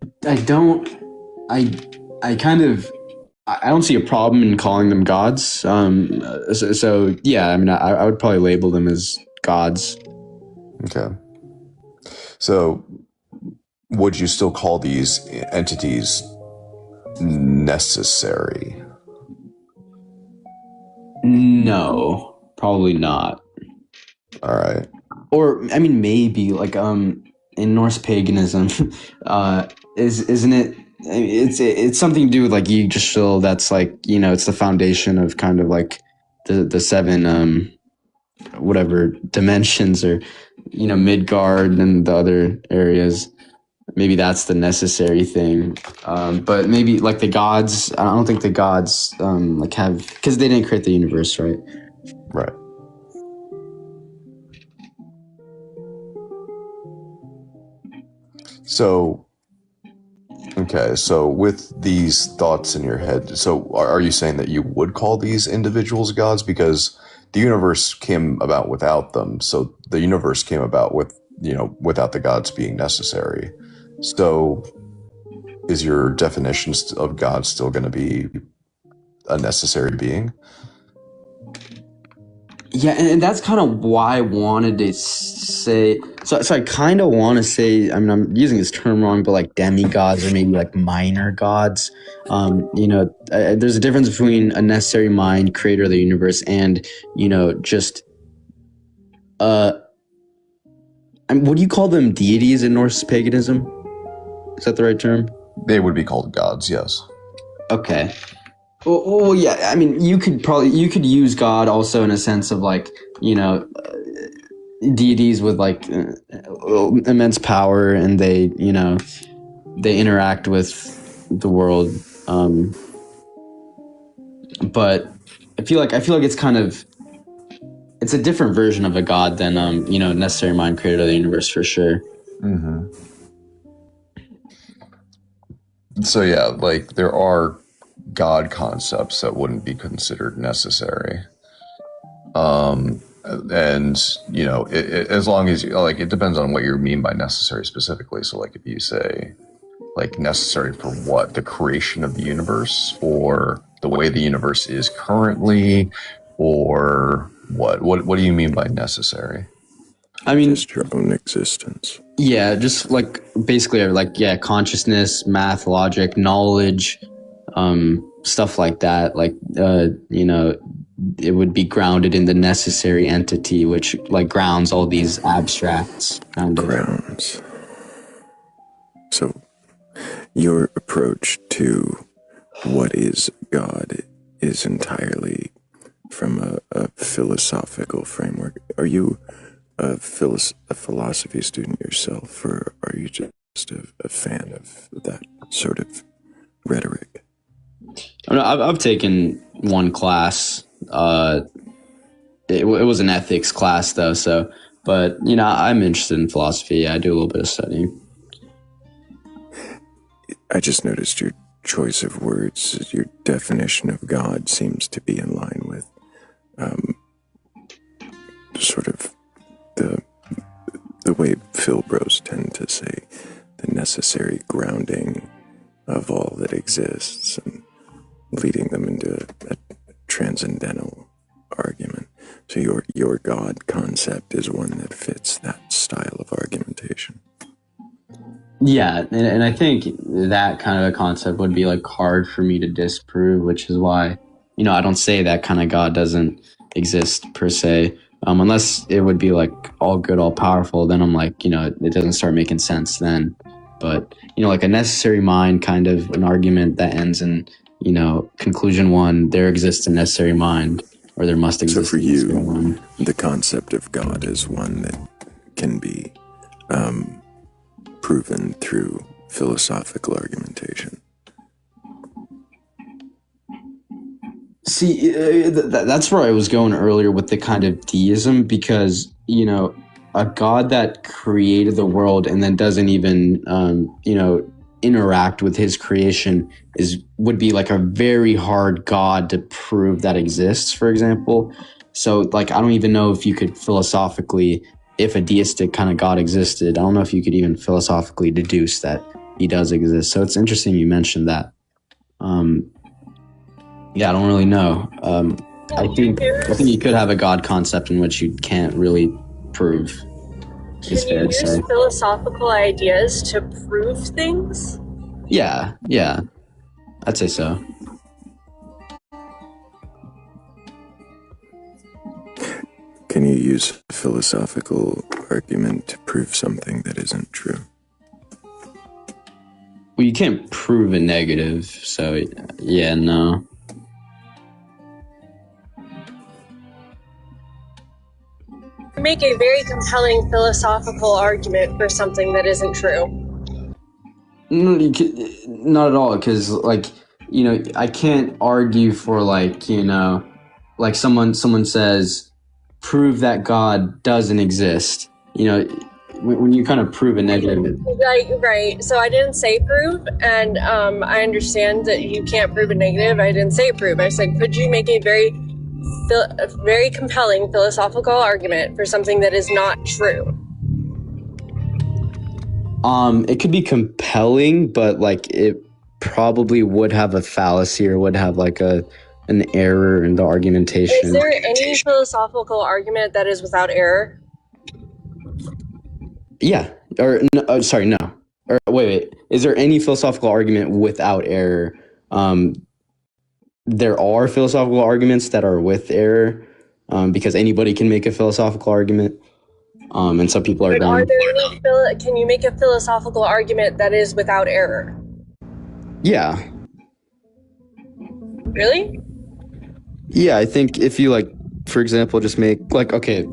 don't see a problem in calling them gods. So yeah, I mean, I would probably label them as gods. Okay. So would you still call these entities necessary? No, probably not. All right. Or I mean, maybe like in Norse paganism, isn't it? It's something to do with like you just feel that's like it's the foundation of kind of like the seven whatever dimensions, or Midgard and the other areas. Maybe that's the necessary thing, but maybe like the gods. I don't think the gods like have, because they didn't create the universe, right? Right. So, okay, so with these thoughts in your head, so are you saying that you would call these individuals gods? Because the universe came about without them, so the universe came about without the gods being necessary. So is your definition of God still going to be a necessary being? Yeah, and that's kind of why I wanted to say. So I kind of want to say. I mean, I'm using this term wrong, but like demigods or maybe like minor gods. There's a difference between a necessary mind, creator of the universe, and just what do you call them? Deities in Norse paganism? Is that the right term? They would be called gods, yes. Okay. Well, yeah. I mean, you could use God also in a sense of like deities with like immense power, and they interact with the world. But I feel like it's kind of, it's a different version of a god than necessary mind, creator of the universe, for sure. Mm-hmm. So yeah, like there are God concepts that wouldn't be considered necessary. And as long as it depends on what you mean by necessary specifically. So like if you say like necessary for what, the creation of the universe, or the way the universe is currently, or what do you mean by necessary? I mean, just your own existence. Yeah, just like basically like consciousness, math, logic, knowledge, stuff like that. Like it would be grounded in the necessary entity, which like grounds all these abstracts. Grounds. So your approach to what is God is entirely from a philosophical framework. Are you a philosophy student yourself, or are you just a fan of that sort of rhetoric? I've taken one class. It was an ethics class though, so but I'm interested in philosophy. Yeah, I do a little bit of studying. I just noticed your choice of words, your definition of God seems to be in line with sort of the way Phil Bros tend to say, the necessary grounding of all that exists and leading them into a transcendental argument. So your God concept is one that fits that style of argumentation. Yeah, and I think that kind of a concept would be like hard for me to disprove, which is why I don't say that kind of God doesn't exist per se. Unless it would be like all good, all powerful, then I'm like, it doesn't start making sense then. But, like a necessary mind, kind of an argument that ends in, conclusion one, there exists a necessary mind, or there must exist. So for you, the concept of God is one that can be proven through philosophical argumentation. See, that's where I was going earlier with the kind of deism, because, you know, a God that created the world and then doesn't even, you know, interact with his creation would be like a very hard God to prove that exists, for example. So, like, I don't even know if you could philosophically, if a deistic kind of God existed, I don't know if you could even philosophically deduce that he does exist. So it's interesting you mentioned that. Yeah, I don't really know. I think you could have a God concept in which you can't really prove. Can you use philosophical ideas to prove things? Yeah, I'd say so. Can you use philosophical argument to prove something that isn't true? Well, you can't prove a negative, so yeah, no. Make a very compelling philosophical argument for something that isn't true. No, not at all, because, like, you know, I can't argue for, like, you know, like someone says, prove that God doesn't exist. You know, when you kind of prove a negative. Right. So I didn't say prove, and I understand that you can't prove a negative. I didn't say prove. I said, could you make a very compelling philosophical argument for something that is not true? It could be compelling, but, like, it probably would have a fallacy or would have, like, an error in the argumentation. Is there any philosophical argument that is without error? Yeah. Or no, sorry, no. Or wait. Is there any philosophical argument without error? There are philosophical arguments that are with error, because anybody can make a philosophical argument. And some people are going. Can you make a philosophical argument that is without error? Yeah. Really? Yeah, I think if you, like, for example, just make, like, okay,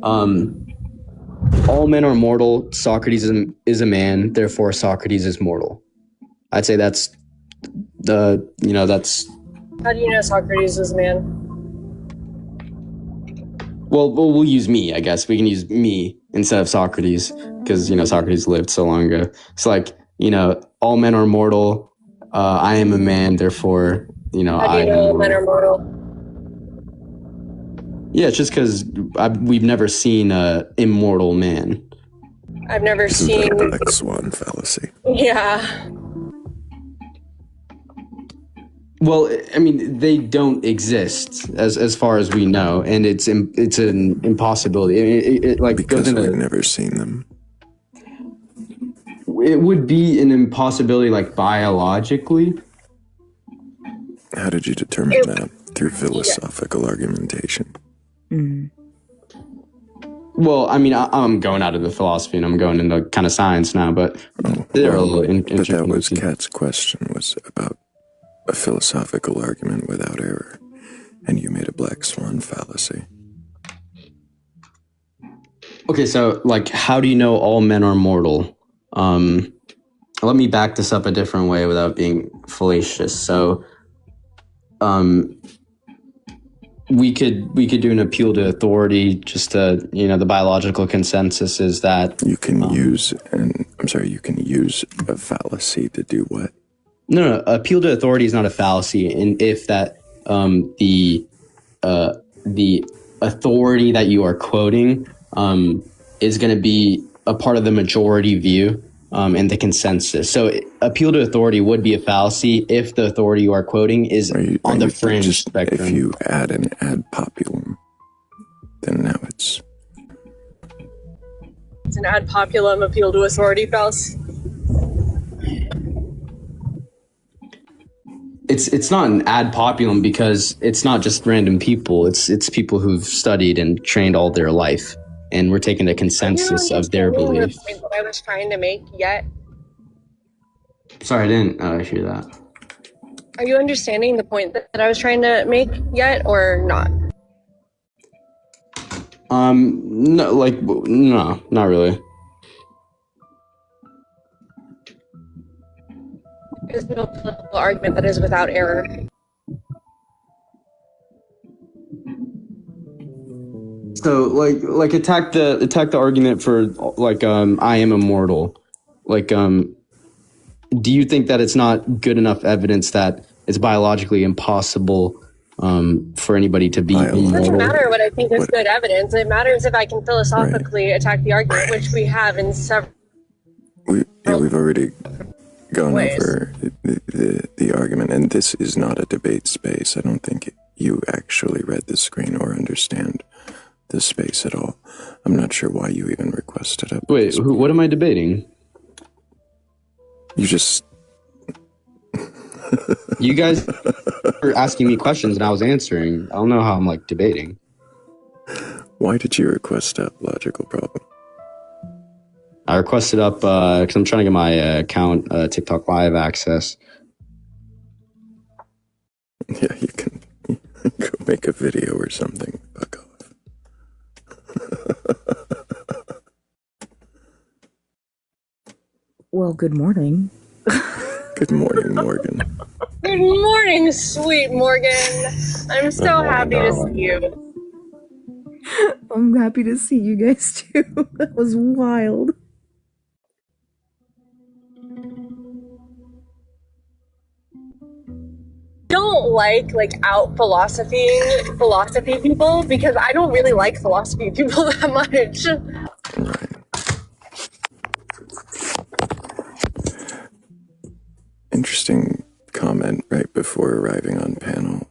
all men are mortal. Socrates is a man, therefore Socrates is mortal. I'd say that's that's. How do you know Socrates is a man? Well, we'll use me, I guess. We can use me instead of Socrates, because, you know, Socrates lived so long ago. It's like, you know, all men are mortal. I am a man, therefore, you know, how do you know all men are mortal? Yeah, it's just because we've never seen an immortal man. I've never seen the black swan fallacy. Yeah. Well, I mean, they don't exist as far as we know, and it's an impossibility. It like because goes into, we've never seen them. It would be an impossibility, like, biologically. How did you determine that? Through philosophical argumentation. Mm. Well, I mean, I'm going out of the philosophy and I'm going into kind of science now, but they're a little but that was Kat's question, was about a philosophical argument without error, and you made a black swan fallacy. Okay, so, like, how do you know all men are mortal? Let me back this up a different way without being fallacious. So, we could do an appeal to authority. Just to, you know, the biological consensus is that you can use a fallacy to do what? No, appeal to authority is not a fallacy, and if that the authority that you are quoting is going to be a part of the majority view and the consensus. So appeal to authority would be a fallacy if the authority you are quoting is on the fringe spectrum. If you add an ad populum, then now it's an ad populum appeal to authority fallacy. It's not an ad populum because it's not just random people. It's people who've studied and trained all their life, and we're taking a consensus of their belief. The point that I was trying to make yet? Sorry, I didn't hear that. Are you understanding the point that I was trying to make yet, or not? No, no, not really. There's no political argument that is without error. So like attack the argument for I am immortal. Do you think that it's not good enough evidence that it's biologically impossible for anybody to be It doesn't immortal? matter what I think is good evidence. It matters if I can philosophically attack the argument, which we have in several We've already gone ways. over the argument, and this is not a debate space. I don't think you actually read the screen or understand the space at all. I'm not sure why you even requested it. Wait, what am I debating? You just... You guys were asking me questions and I was answering. I don't know how I'm debating. Why did you request that logical problem? I requested up because I'm trying to get my account TikTok Live access. Yeah, you can go make a video or something. Fuck off. Well, good morning. Good morning, Morgan. Good morning, sweet Morgan. I'm so happy to see you. I'm happy to see you guys too. That was wild. Don't like out philosophy people because I don't really like philosophy people that much. Right. Interesting comment right before arriving on panel.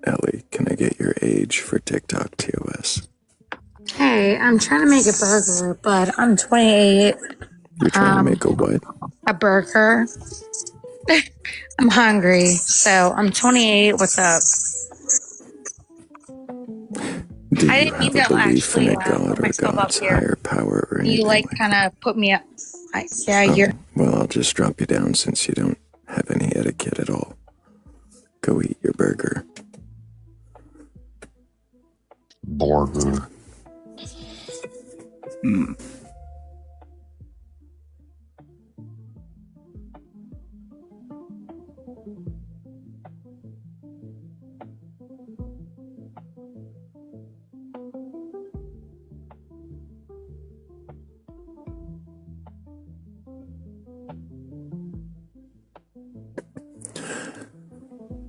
Ellie, can I get your age for TikTok TOS? Hey, I'm trying to make a burger, but I'm 28. You're trying to make a what? A burger. I'm hungry, so I'm 28. What's up? Do I you didn't mean have a to belief in actually a god put or myself up God's here. higher power or anything? You kind of put me up. You're. Well, I'll just drop you down since you don't have any etiquette at all. Go eat your burger. Burger.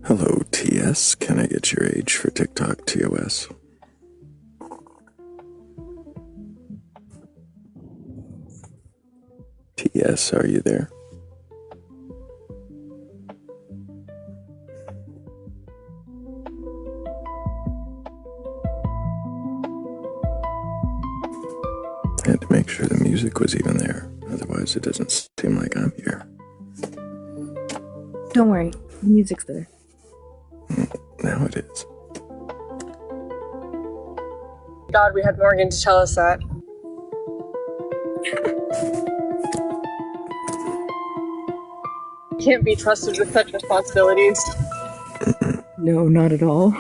Hello, TS. Can I get your age for TikTok TOS? TS, are you there? I had to make sure the music was even there. Otherwise, it doesn't seem like I'm here. Don't worry, the music's there. Now it is. God, we had Morgan to tell us that. Can't be trusted with such responsibilities. No, not at all.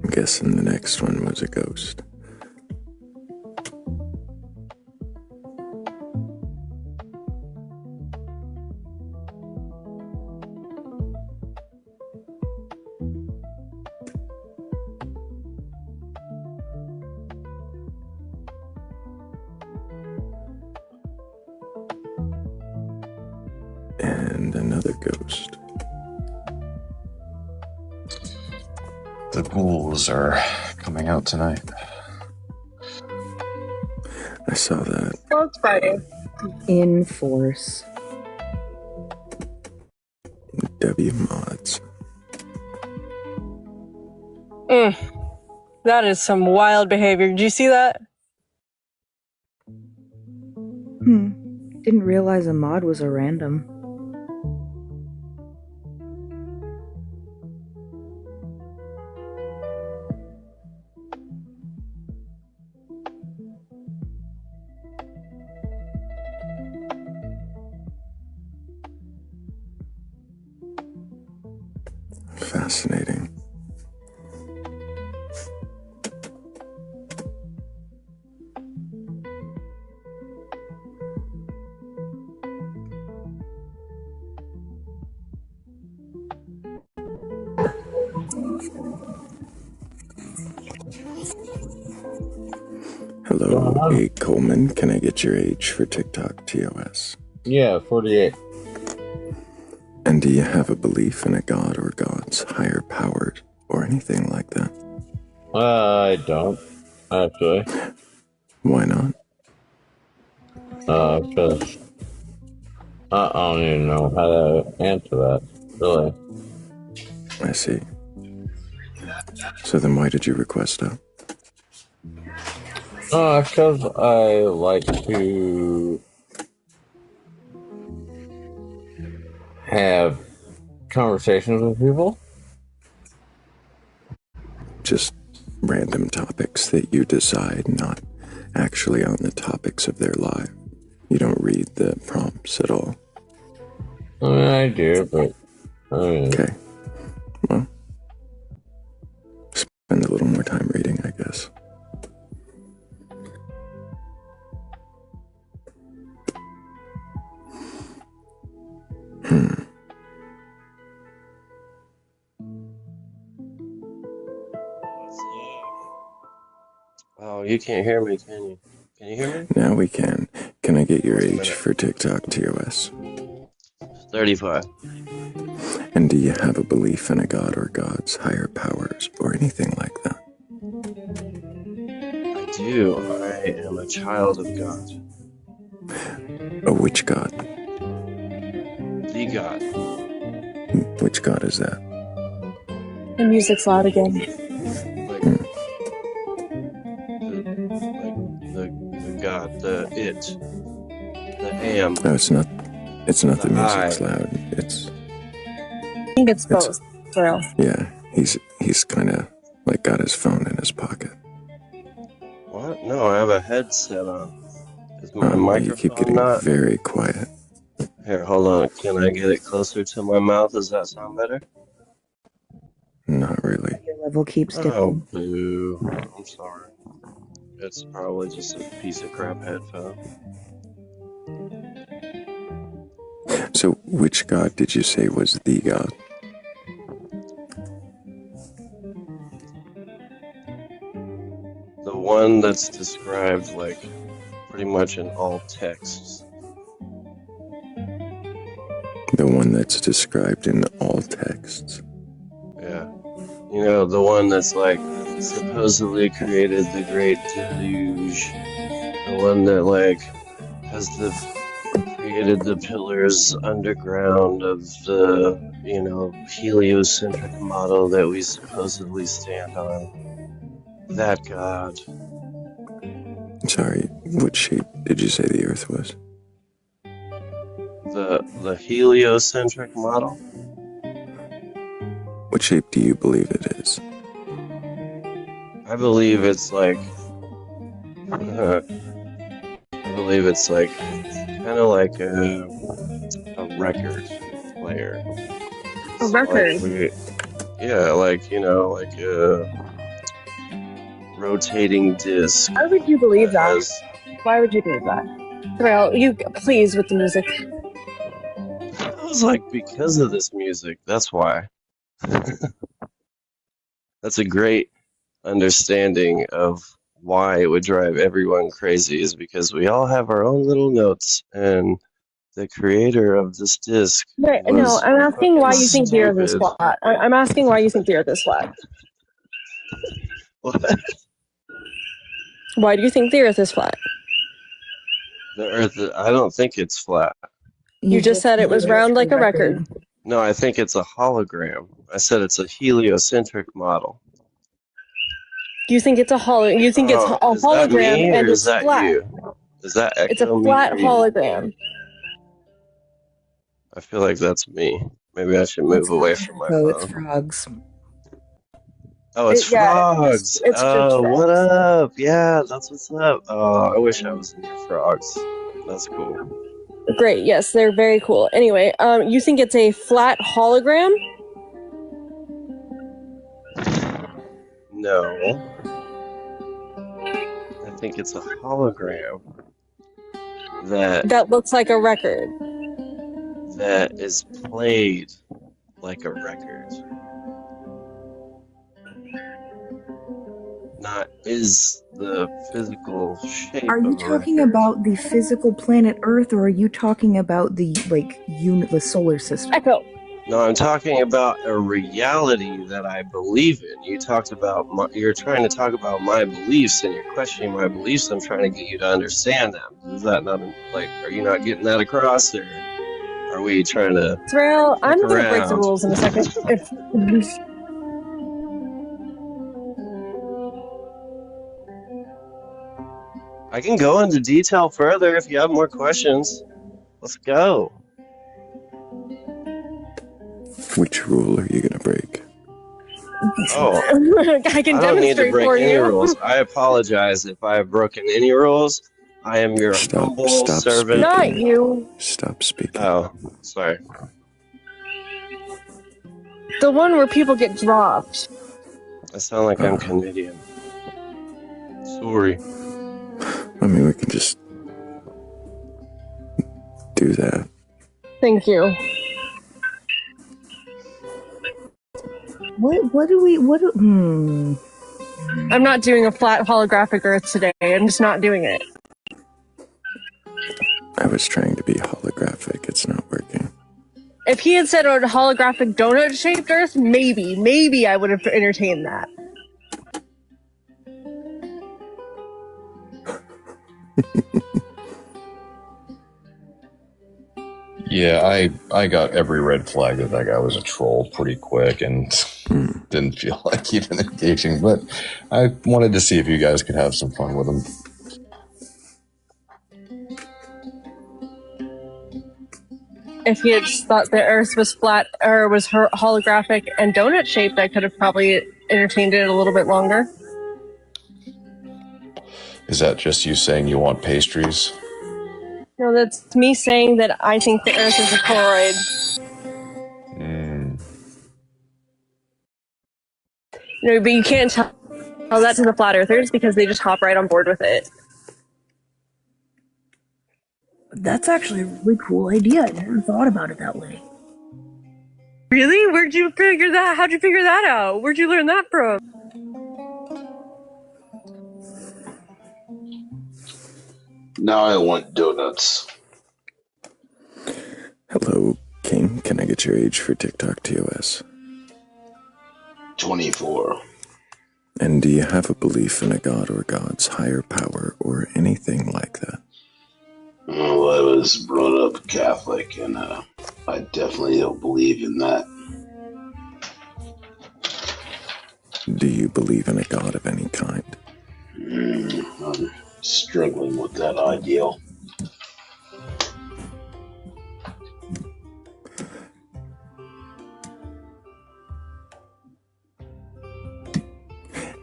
I'm guessing the next one was a ghost. And another ghost. The ghouls are coming out tonight. I saw that. Well, it's Friday. In force. W mods. That is some wild behavior. Did you see that? Didn't realize a mod was a random. Fascinating. Hello, A. Coleman. Can I get your age for TikTok TOS? Yeah, 48. And do you have a belief in a god or gods, higher powered, or anything like that? I don't, actually. Why not? Because I don't even know how to answer that, really. I see. So then why did you request up? Because I like to have conversations with people. Just random topics that you decide, not actually on the topics of their life. You don't read the prompts at all. I mean, I do, but okay. Well, spend a little more time reading, I guess. Oh, you can't hear me, can you? Can you hear me? Now we can. Can I get your age for TikTok TOS? 35. And do you have a belief in a god or gods, higher powers, or anything like that? I do. I am a child of God. Which god? The God. Which god is that? The music's loud again. The God, the it, the am. No, it's not. It's not the music's I. loud. It's. I think it's both, Thrayle. Yeah, he's kind of like got his phone in his pocket. What? No, I have a headset on. Is my microphone you keep getting not very quiet. Here, hold on. Can I get it closer to my mouth? Does that sound better? Not really. Your level keeps Oh, dipping. boo. I'm sorry. It's probably just a piece of crap headphone. So, which god did you say was the god? The one that's described, like, pretty much in all texts. The one that's described in all texts. Yeah. You know, the one that's, like, supposedly created the Great Deluge. The one that, like, has created the pillars underground of the, you know, heliocentric model that we supposedly stand on. That god. Sorry, what shape did you say the Earth was? The heliocentric model? What shape do you believe it is? I believe it's like... I believe it's like... kind of like a record player. A record? Like yeah, like, you know, like a rotating disc. Why would you believe that? Why would you believe that? Thrayle, you please with the music. I was like, because of this music, that's why. That's a great understanding of why it would drive everyone crazy, is because we all have our own little notes, and the creator of this disc No, I'm asking why you think the Earth is flat. I'm asking why you think the Earth is flat. What? Why do you think the Earth is flat? The Earth, I don't think it's flat. You just said it was round like a record. No, I think it's a hologram. I said it's a heliocentric model. You think it's a You think it's a hologram and it's flat. You? Is that echo? It's a flat hologram. I feel like that's me. Maybe I should move away from my phone. It's frogs. Oh, it's frogs. It's oh, what up? Yeah, that's what's up. Oh, I wish I was near frogs. That's cool. Great. Yes, they're very cool. Anyway, you think it's a flat hologram? No. I think it's a hologram That looks like a record. that is played like a record. Not is the physical shape Are you of a talking record. about the physical planet Earth, or are you talking about the the solar system? Echo. No, I'm talking about a reality that I believe in. You talked about you're trying to talk about my beliefs, and you're questioning my beliefs. I'm trying to get you to understand them. Is that not are you not getting that across, or are we trying to Thrayle, I'm going to break the around? rules in a second. I can go into detail further if you have more questions. Let's go. Which rule are you going to break? Oh, I can I don't need to demonstrate break for any you. rules. I apologize if I have broken any rules. I am your humble servant. Not you. Stop speaking. Oh, sorry. The one where people get dropped. I sound like I'm Canadian. Sorry. I mean, we can just do that. Thank you. I'm not doing a flat holographic Earth today. I'm just not doing it. I was trying to be holographic. It's not working. If he had said a holographic donut-shaped Earth, maybe I would have entertained that. Yeah, I got every red flag that guy was a troll pretty quick and didn't feel like even engaging, but I wanted to see if you guys could have some fun with him. If he had thought the Earth was flat or was holographic and donut-shaped, I could have probably entertained it a little bit longer. Is that just you saying you want pastries? No, that's me saying that I think the Earth is a toroid. No, but you can't tell that to the flat earthers because they just hop right on board with it. That's actually a really cool idea. I never thought about it that way. Really? Where'd you figure that? How'd you figure that out? Where'd you learn that from? Now I want donuts. Hello, King. Can I get your age for TikTok TOS? 24. And do you have a belief in a god or gods, higher power, or anything like that? Well, I was brought up Catholic, and I definitely don't believe in that. Do you believe in a god of any kind? I'm struggling with that ideal.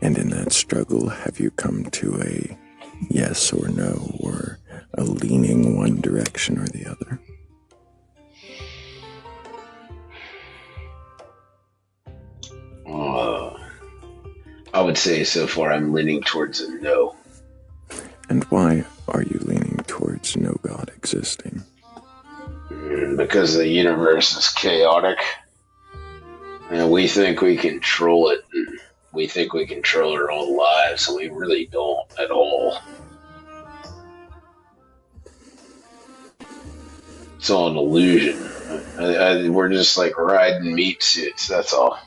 And in that struggle, have you come to a yes or no, or a leaning one direction or the other? I would say so far I'm leaning towards a no. And why are you leaning towards no god existing? Because the universe is chaotic, and we think we control it, and we think we control our own lives, and we really don't at all. It's all an illusion. We're just like riding meat suits, that's all.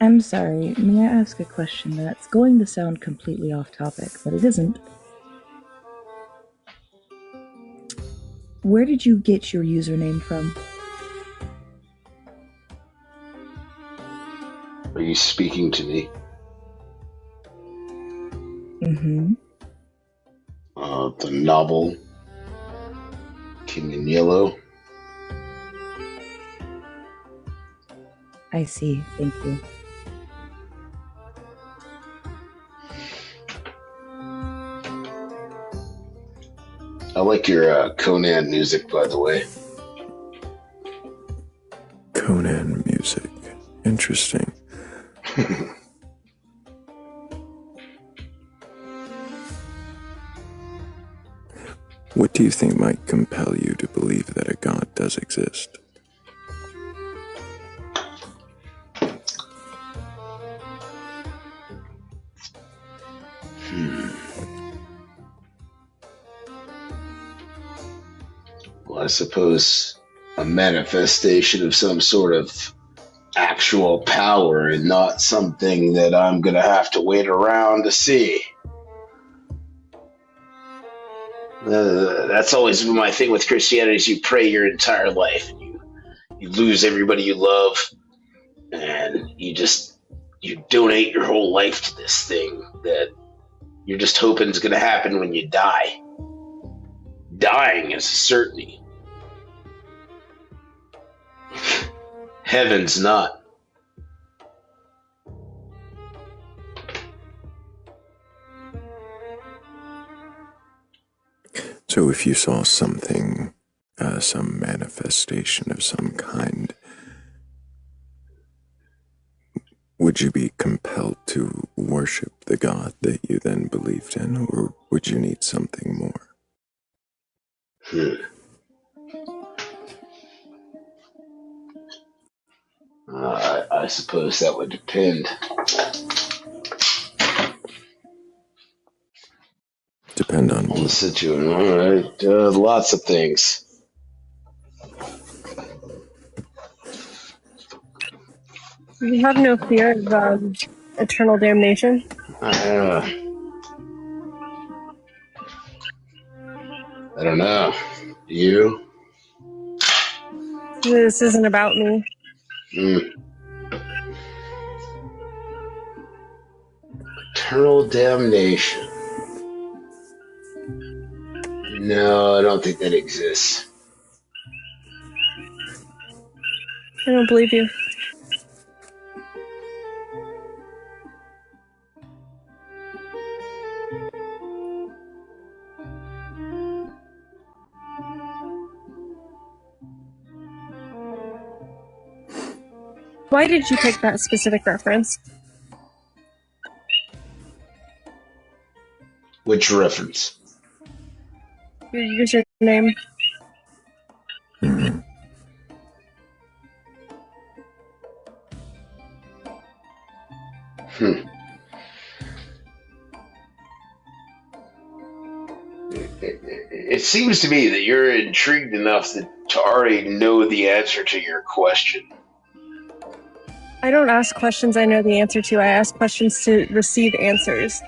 I'm sorry, may I ask a question that's going to sound completely off topic, but it isn't. Where did you get your username from? Are you speaking to me? Mm-hmm. The novel King in Yellow. I see, thank you. I like your Conan music, by the way. Conan music. Interesting. What do you think might compel you to believe that a god does exist? Well, I suppose a manifestation of some sort of actual power and not something that I'm going to have to wait around to see. That's always been my thing with Christianity is you pray your entire life and you lose everybody you love and you donate your whole life to this thing that you're just hoping is going to happen when you die. Dying is a certainty. Heaven's not. So if you saw something, some manifestation of some kind, would you be compelled to worship the god that you then believed in, or would you need something more? I suppose that would depend. Depend on the situation. All right, lots of things. You have no fear of eternal damnation? I don't know. You? This isn't about me. Eternal damnation. No, I don't think that exists. I don't believe you. Why did you pick that specific reference? Which reference? Your username. It seems to me that you're intrigued enough to already know the answer to your question. I don't ask questions I know the answer to. I ask questions to receive answers.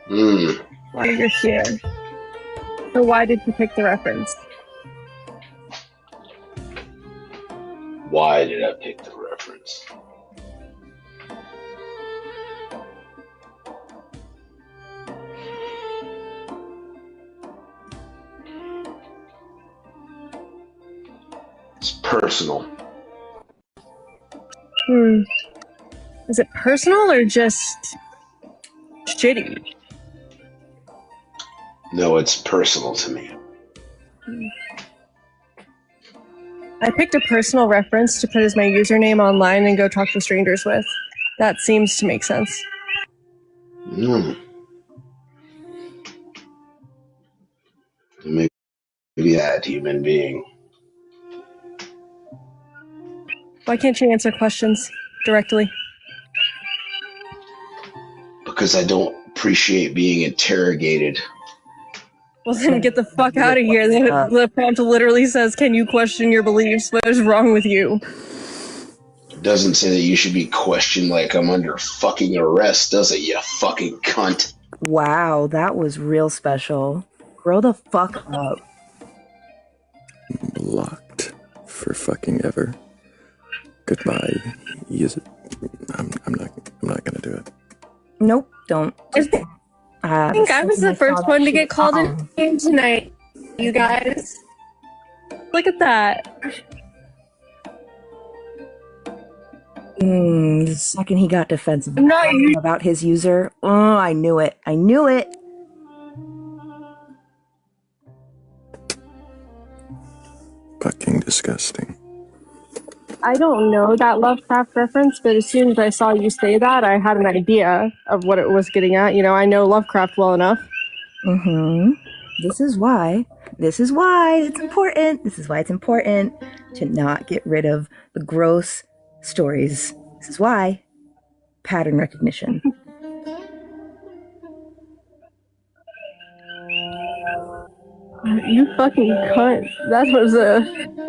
Why you're here. So why did you pick the reference? Why did I pick the reference? It's personal. Is it personal or just shitty? No, it's personal to me. I picked a personal reference to put as my username online and go talk to strangers with. That seems to make sense. Maybe that human being. Why can't you answer questions directly? Because I don't appreciate being interrogated. Well, then get the fuck out of here. The prompt literally says, can you question your beliefs? What is wrong with you? It doesn't say that you should be questioned like I'm under fucking arrest, does it, you fucking cunt? Wow, that was real special. Grow the fuck up. Blocked for fucking ever. Goodbye. I'm not gonna do it. Nope, don't. I think I was the first one to get called in tonight, you guys. Look at that. The second he got defensive I'm not about his user, I knew it. I knew it. Fucking disgusting. I don't know that Lovecraft reference, but as soon as I saw you say that, I had an idea of what it was getting at. You know, I know Lovecraft well enough. This is why This is why it's important. This is why it's important to not get rid of the gross stories. This is why. Pattern recognition. You fucking cunt.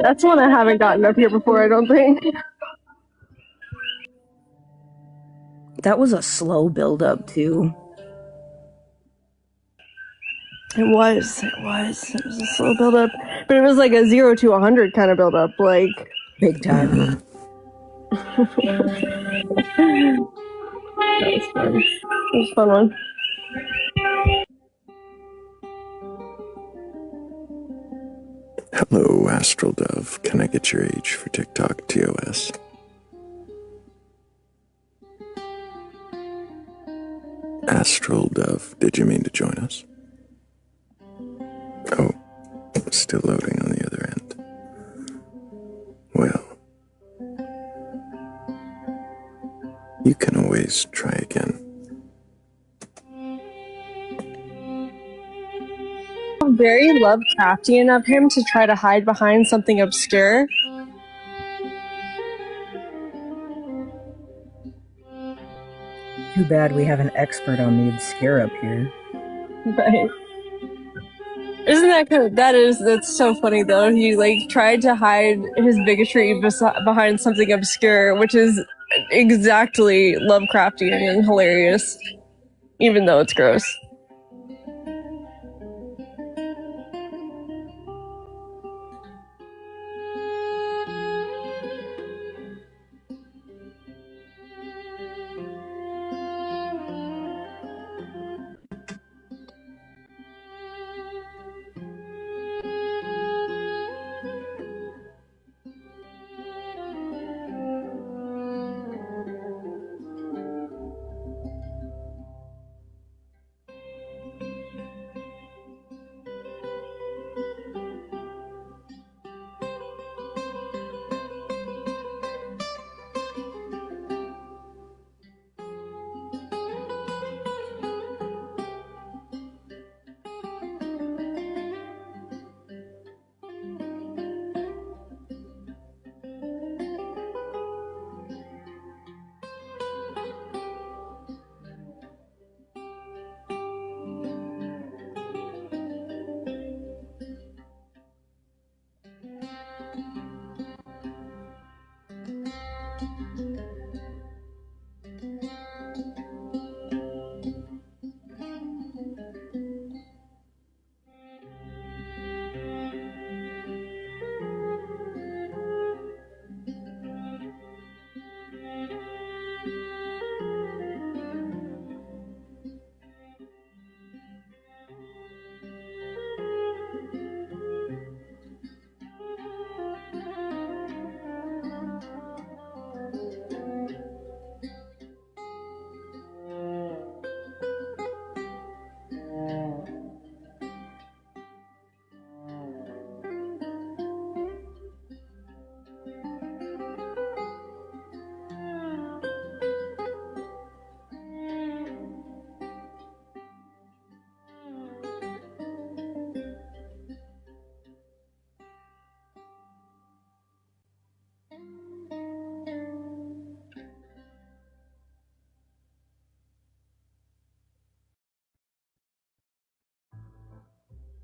That's one I haven't gotten up here before, I don't think. That was a slow build up too. It was a slow build up. But it was like a 0 to 100 kind of build up, like big time. That was fun. It was a fun one. Hello, Astral Dove. Can I get your age for TikTok TOS? Astral Dove, did you mean to join us? Oh, still loading on the other end. Well, you can always try again. Very Lovecraftian of him to try to hide behind something obscure. Too bad we have an expert on the obscure up here. Right. Isn't that kind of, that's so funny though. He like tried to hide his bigotry behind something obscure, which is exactly Lovecraftian and hilarious, even though it's gross.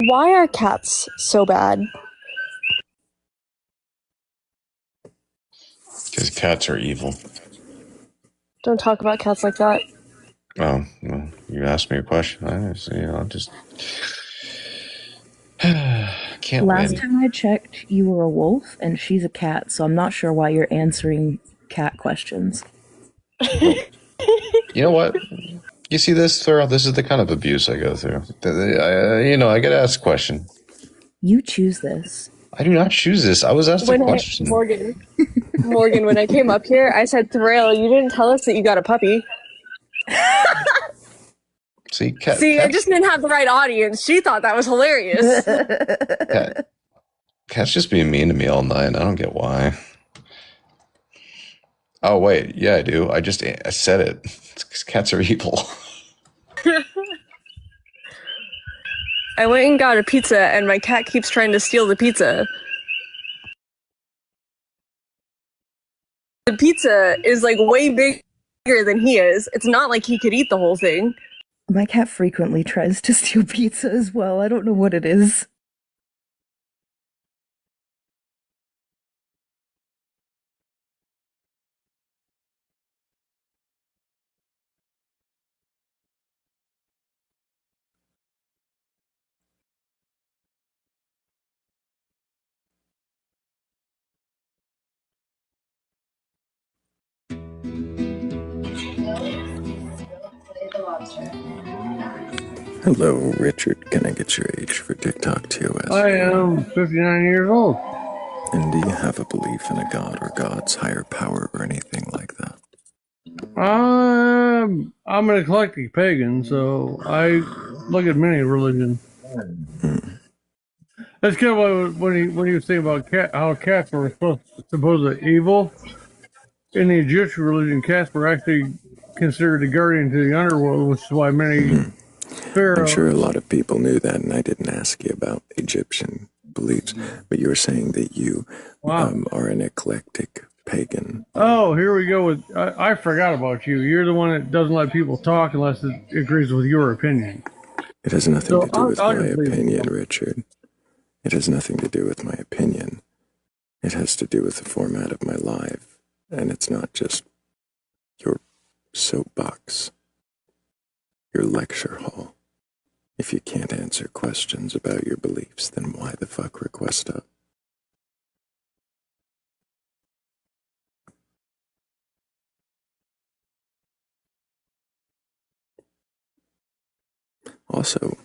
Why are cats so bad? Because cats are evil. Don't talk about cats like that. Oh, well, you asked me a question. I'll just can't Last win. time I checked, you were a wolf, and she's a cat, so I'm not sure why you're answering cat questions. You know what? You see this, Thrayle? This is the kind of abuse I go through. I get asked a question. You choose this. I do not choose this. I was asked a question. Morgan, when I came up here, I said, Thrayle, you didn't tell us that you got a puppy. See, I just didn't have the right audience. She thought that was hilarious. Cat's just being mean to me all night. I don't get why. Oh, wait. Yeah, I do. I said it. It's 'cause cats are evil. I went and got a pizza, and my cat keeps trying to steal the pizza. The pizza is like way bigger than he is. It's not like he could eat the whole thing. My cat frequently tries to steal pizza as well. I don't know what it is. Hello, Richard. Can I get your age for TikTok TOS? I am 59 years old. And do you have a belief in a god or gods, higher power, or anything like that? I'm an eclectic pagan, so I look at many religions. That's kind of what when you think about how cats were supposed evil. In the Egyptian religion, cats were actually considered the guardian to the underworld, which is why many pharaohs. I'm sure a lot of people knew that, and I didn't ask you about Egyptian beliefs, but you were saying that you are an eclectic pagan. Oh, here we go with. I forgot about you. You're the one that doesn't let people talk unless it agrees with your opinion. It has nothing to do with my opinion, Richard. It has nothing to do with my opinion. It has to do with the format of my life, and it's not just your soapbox, your lecture hall. If you can't answer questions about your beliefs, then why the fuck request up? Also,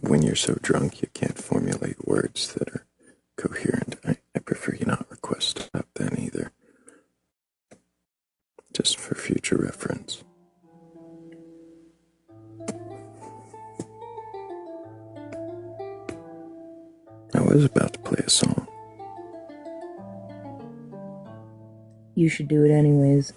when you're so drunk you can't formulate words that are coherent, I prefer you not request up then either. Just for future reference. I was about to play a song. You should do it anyways.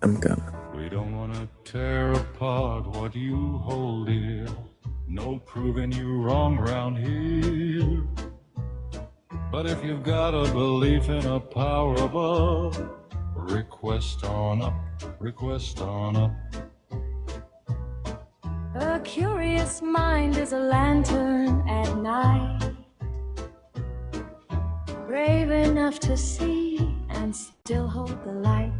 I'm gonna. We don't want to tear apart what you hold dear. No proving you wrong round here. But if you've got a belief in a power above, request on up, request on up. A curious mind is a lantern at night, brave enough to see and still hold the light.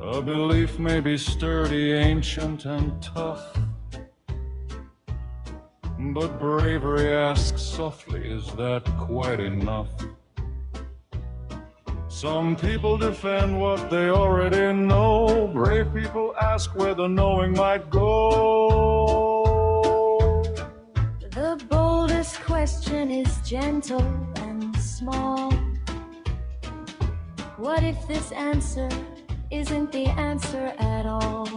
A belief may be sturdy, ancient, and tough, but bravery asks softly, is that quite enough? Some people defend what they already know. Brave people ask where the knowing might go. The boldest question is gentle and small. What if this answer isn't the answer at all?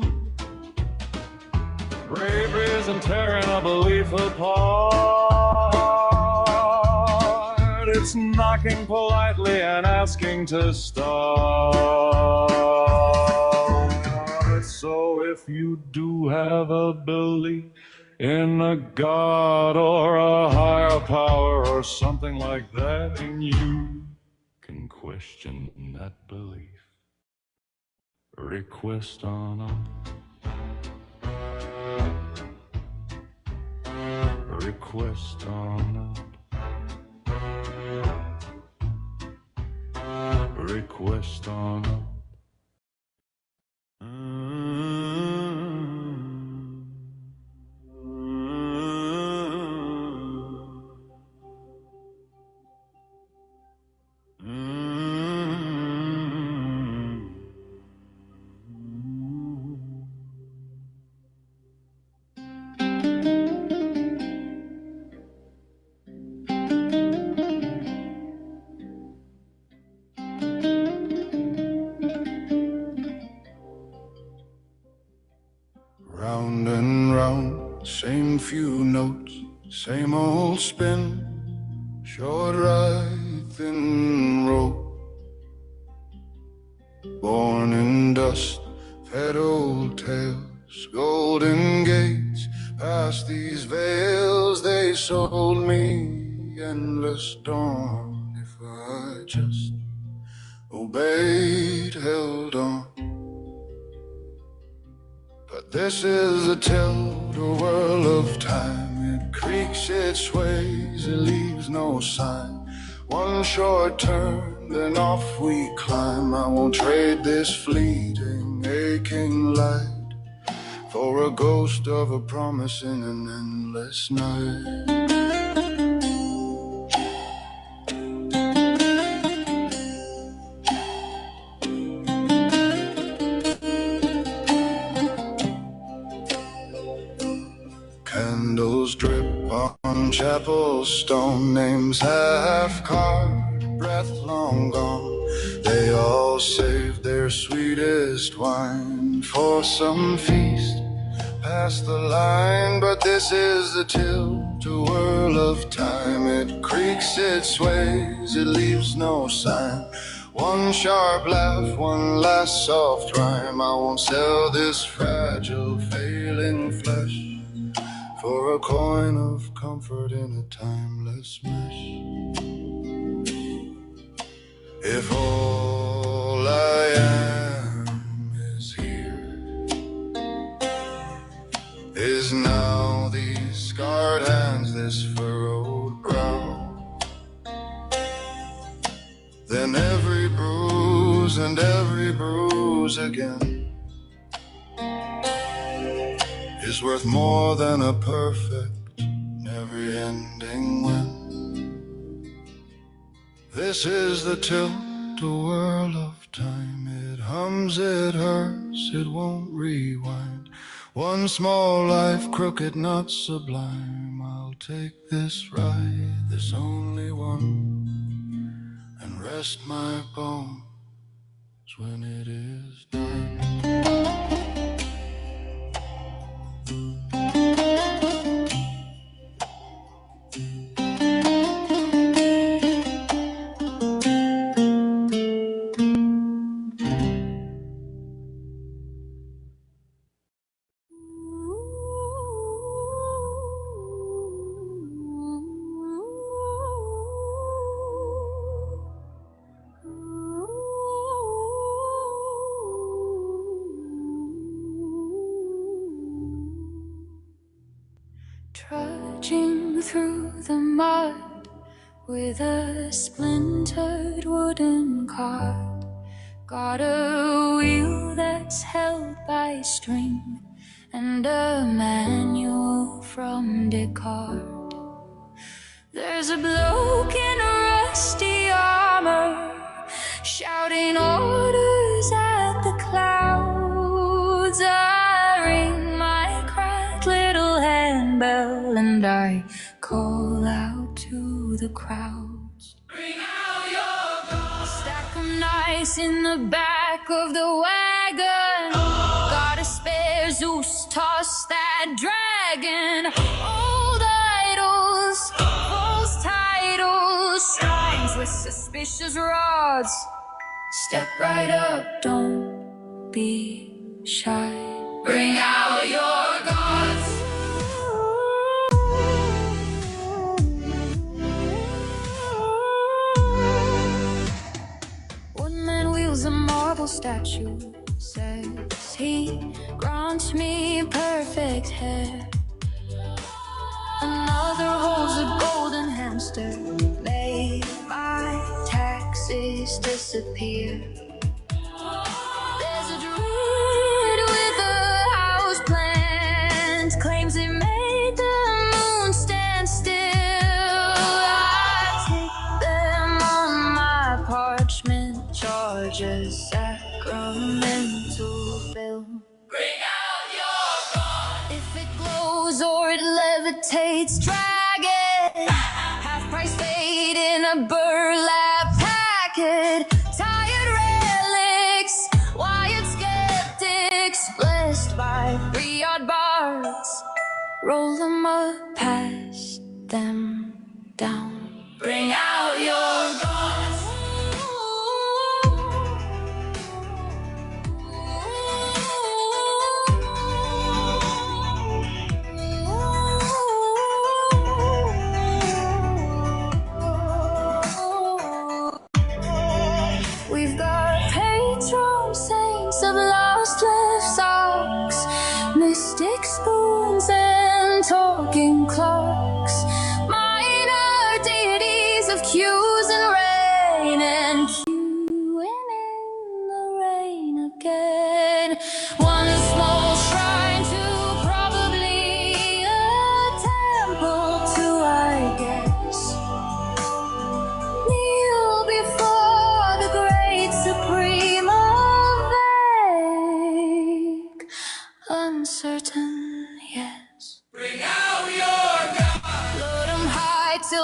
Bravery isn't tearing a belief apart. It's knocking politely and asking to start. So if you do have a belief in a god or a higher power or something like that, and you can question that belief, request on up. Request on up. Request on up. Round and round, same few notes, same old spin, short ride, thin rope. Born in dust, Pet old tales, golden gates, past these veils they sold me. Endless dawn, if I just obeyed, held on. But this is a tilt-a-whirl of time. It creaks, it sways, it leaves no sign. One short turn, then off we climb. I won't trade this fleeting, aching light for a ghost of a promise in an endless night. Candles drip on chapel stone, names half carved, breath long gone. They all saved their sweetest wine for some feast past the line. But this is the tilt-a-whirl of time. It creaks, it sways, it leaves no sign. One sharp laugh, one last soft rhyme. I won't sell this fragile, failing flesh for a coin of comfort in a timeless mesh. If all I am is here, is now these scarred hands, this furrowed brow, then every bruise and every bruise again is worth more than a perfect, never-ending win. This is the tilt-a-whirl of time. It hums, it hurts, it won't rewind. One small life, crooked, not sublime. I'll take this ride, this only one, and rest my bones when it is done. Trudging through the mud with a splintered wooden cart. Got a wheel that's held by string and a manual from Descartes. There's a bloke in rusty armor shouting orders at the clouds. I ring my cracked little handbell and I call out to the crowds. Bring out your guns. Stack them nice in the back of the wagon. Got a spare Zeus, toss that dragon. Old idols, false titles, signs with suspicious rods. Step right up, don't be shy. Bring out your gods. One man wheels a marble statue, says he grants me perfect hair. Another holds a golden hamster, made my taxes disappear. There's a druid with a house plant, claims it made the moon stand still. I take them on my parchment charges, sacramental bill. Bring out your gun. If it glows or it levitates, drag it. Half price fade in a burlap packet. Tired relics, wired skeptics, blessed by 3-odd bards. Roll them up, pass them down. Bring out your guns.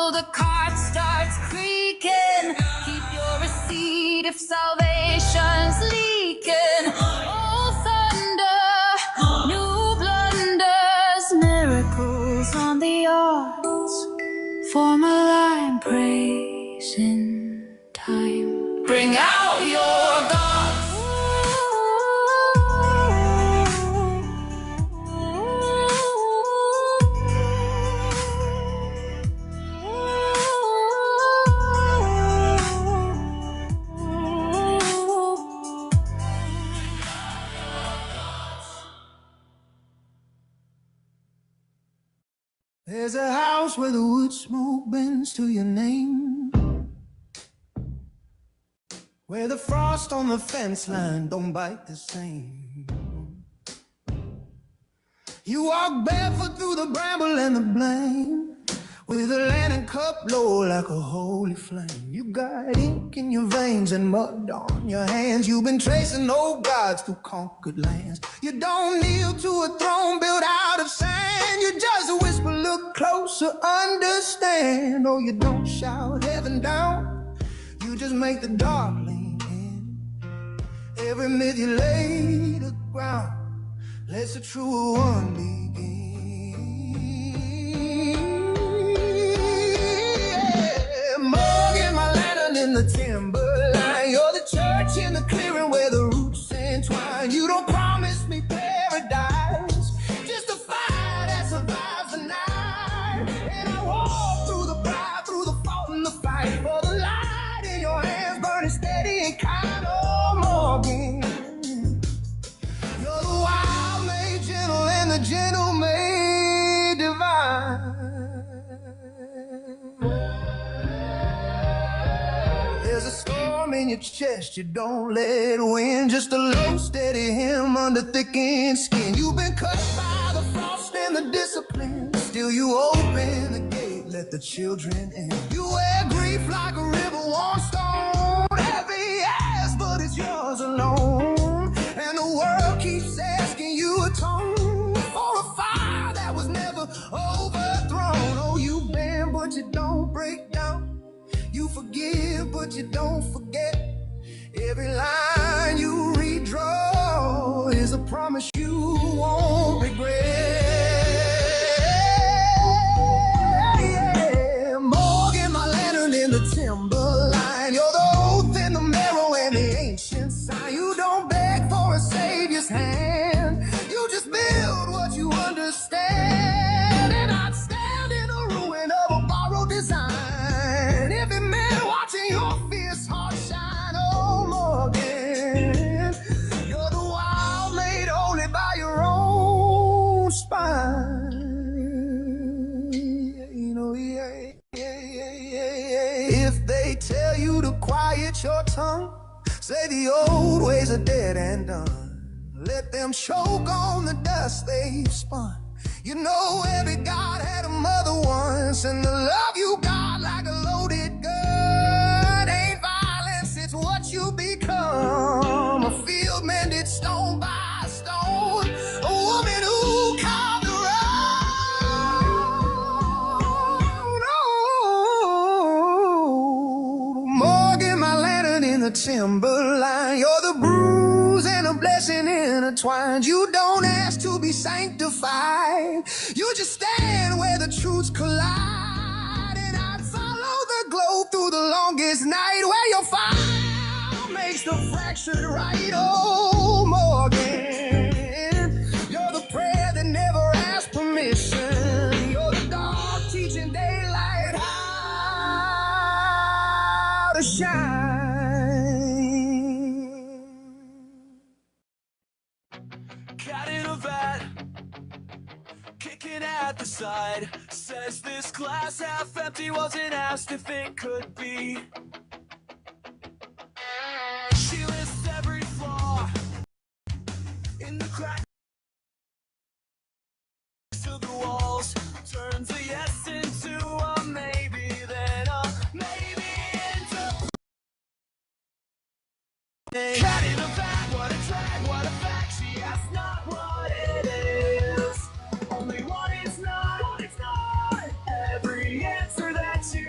till the cart starts creaking. Keep your receipt if salvation's leaking. Oh, thunder, new blunders, miracles on the odds. Form a line, praise in time. Bring out your gods. There's a house where the wood smoke bends to your name, where the frost on the fence line don't bite the same. You walk barefoot through the bramble and the blame, with a lantern cup low like a holy flame. You got ink in your veins and mud on your hands. You've been tracing old gods through conquered lands. You don't kneel to a throne built out of sand. You just whisper, look closer, understand. Oh, you don't shout heaven down, you just make the dark lean in. Every myth you lay to ground lets the true one begin. Morgan, my lantern in the timberline. You're the church in the clearing where the roots entwine. You don't promise me paradise, just a fire that survives the night. And I walk through the pride, through the fault and the fight, for the light in your hands burning steady and kind. Oh, Morgan, you're the wild made gentle and the gentle made divine. There's a storm in your chest, you don't let win. Just a low, steady hymn under thickened skin. You've been cut by the frost and the discipline. Still you open the gate, let the children in. You wear grief like a river-worn stone. Heavy ass, but it's yours alone. And the world keeps asking you atone for a fire that was never overthrown. Oh, you bend, but you don't break down. You forgive, but you don't forget. Every line you redraw is a promise you won't regret. Yeah, Morgan, my lantern in the timberline. You're the oath in the marrow and the ancient sign. You don't beg for a savior's hand, you just build what you understand. And I'd stand in the ruin of a borrowed design. Every man watching your fierce heart shine. Oh, Morgan, you're the wild made holy by your own spine. You know, yeah. If they tell you to quiet your tongue, say the old ways are dead and done. Let them choke on the dust they've spun. You know every God had a mother once, and the love you got like a loaded gun ain't violence, it's what you become. A field mended stone by stone, a woman who carved her own. Oh, Morgan, my lantern in the timberline. You're the bruise and a blessing intertwined. You don't ask to be sanctified, you just stand where the truths collide. And I'd follow the glow through the longest night, where your fire makes the fractured right. Oh, Morgan, you're the prayer that never asked permission. You're the dark teaching daylight how to shine. Cat in a vat, kicking at the side. Says this glass half empty, wasn't asked if it could be. She lists every flaw in the cracks of the walls. Turns a yes into a maybe, then a maybe into cat in a vat. What a drag, what a fact. She asked not what it is, only what it's not. Every answer that you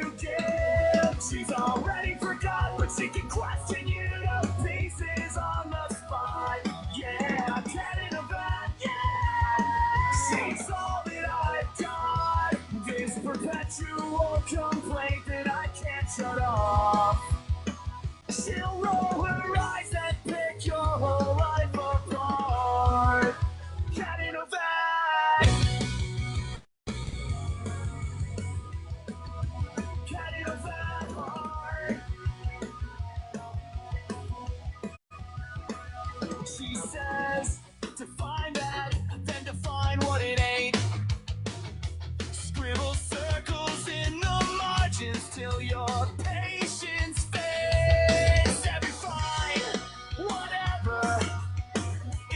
She can question you to pieces on the spot. Yeah, cat in a bag, yeah. She's all that I've got. This perpetual complaint that I can't shut off. She'll roll her eyes and pick your whole life apart. Cat in a bag. Cat in a bag heart. She says to find that, then define what it ain't. Scribble circles in the margins till your patience fades. Every fine, whatever,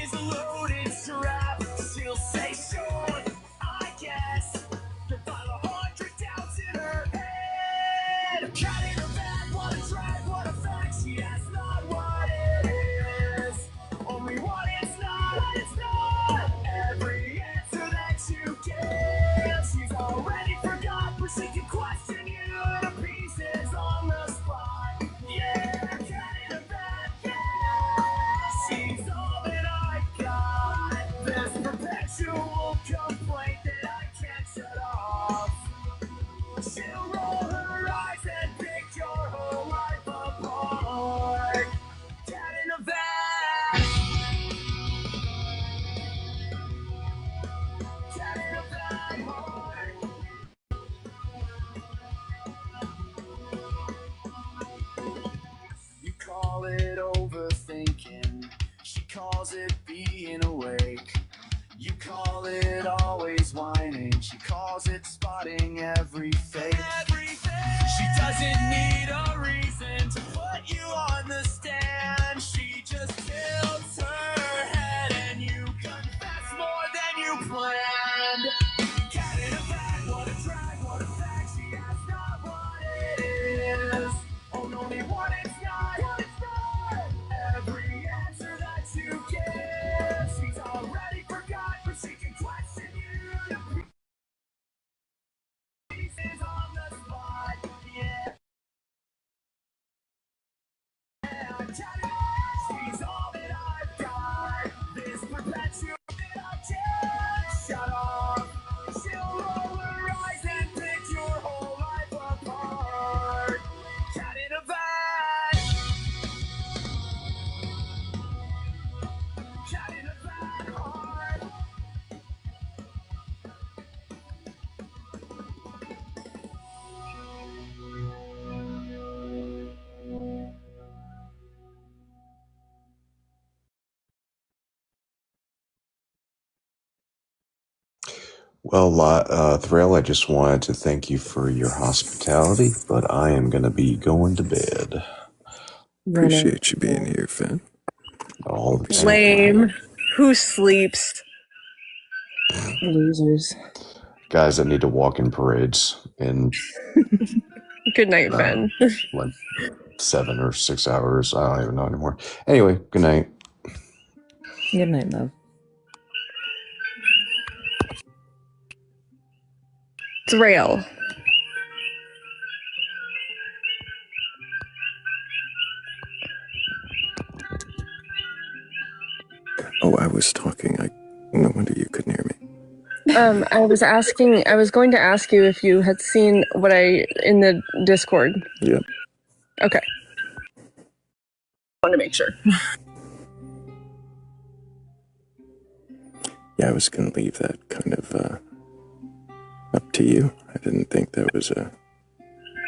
is a loaded trap. She'll say, sure, I guess. Then file 100 doubts in her head. Cat in her bag, what a drag, what a fact. She has not what it is. Only what it's not, what it's not. Every answer that you give, she's already forgot, but she can question you to pieces on the spot. Yeah, cat in a bag, yeah. She's all that I got. This perpetual complaint that I can't shut off. She'll roll her eyes and pick your whole life apart. Cat in a bag. Cat in a bag heart. You call it overthinking. She calls it being awake. You call it always whining. She calls it spotting every fake. She doesn't need a reason to put you on the stand. She just tilts her head and you confess more than you planned. Cat in a bag, what a drag, what a fact. She has not what it is. Only what it's not, what it's not. Every answer that you give, she's already forgot, but she can question you to pieces on the spot. Yeah. She's all that I've got. This perpetual that I can't shut off. She'll roll her eyes and pick your whole life apart. Cat in a bag. Cat in a bag heart. Well, Thrayle, I just wanted to thank you for your hospitality, but I am going to be going to bed. Appreciate you being here, Finn. All the time. Lame. Who sleeps? Losers. Guys that need to walk in parades in Good night, Ben. like 7 or 6 hours. I don't even know anymore. Anyway, good night. Good night, love. Thrayle. Oh, I was talking. No wonder you couldn't hear me. I was going to ask you if you had seen what in the Discord. Yep. Okay. Want to make sure. Yeah, I was going to leave that kind of up to you. I didn't think that was a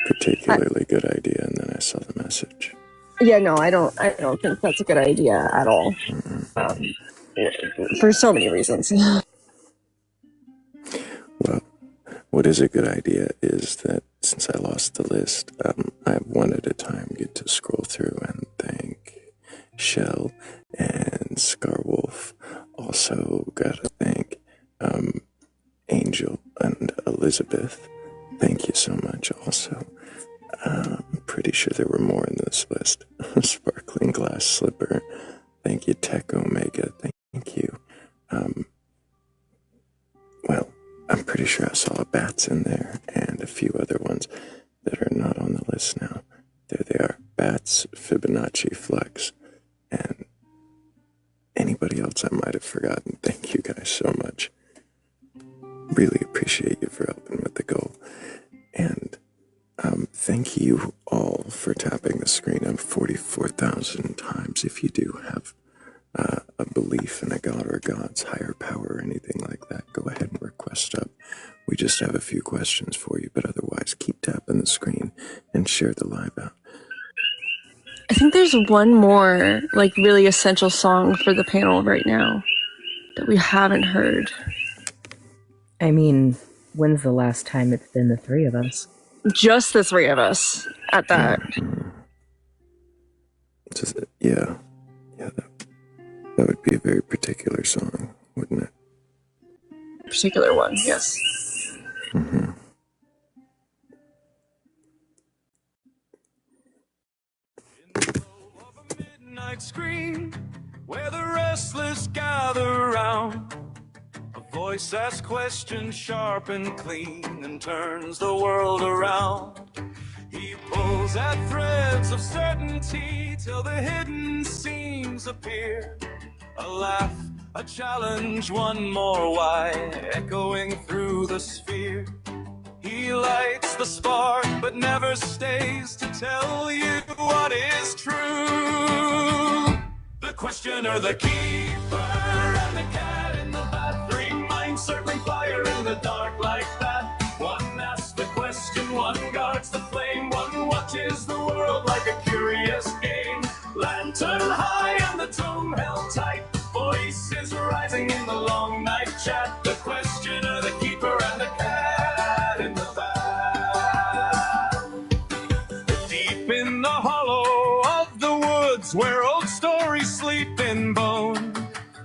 particularly good idea, and then I saw the message. Yeah, no, I don't think that's a good idea at all. For so many reasons. Well, what is a good idea is that since I lost the list, I one at a time get to scroll through and thank Shell and Scarwolf. Also gotta thank Angel and Elizabeth. Thank you so much also. I'm pretty sure there were more in this list. Sparkling Glass Slipper. Thank you, Tech Omega. Thank you. Well, I'm pretty sure I saw Bats in there and a few other ones that are not on the list now. There they are. Bats, Fibonacci Flex, and anybody else I might have forgotten. Thank you guys so much. Really appreciate you for helping with the goal. And thank you all for tapping the screen 44,000 times. If you do have a belief in a god or gods, higher power, or anything like that, go ahead and request up. We just have a few questions for you, but otherwise keep tapping the screen and share the live out. I think there's one more, like, really essential song for the panel right now that we haven't heard. I mean, when's the last time it's been the three of us? Just the three of us at that. Yeah, that would be a very particular song, wouldn't it? Particular one, yes. Mm-hmm. Midnight screen where the restless gather round. A voice asks questions sharp and clean and turns the world around. He pulls at threads of certainty till the hidden seams appear. A laugh, a challenge, one more why, echoing through the sphere. He lights the spark but never stays to tell you what is true. The questioner, the keeper, and the cat in the bat, three minds circling fire in the dark like that. One asks the question, one guards the flame, one watches the world like a curious game. Lantern high and the tome held tight, voices rising in the long night chat. The questioner, the keeper, and the cat in the bat. Deep in the hollow of the woods where old stories sleep in bone,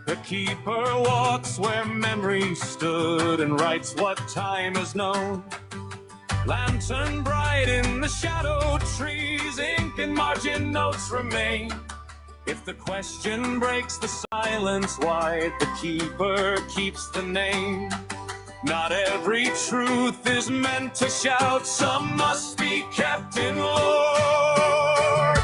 the keeper walks where memory stood and writes what time is known. Lantern bright in the shadow trees, ink and margin notes remain. If the question breaks the silence wide, the keeper keeps the name. Not every truth is meant to shout, some must be kept in lore.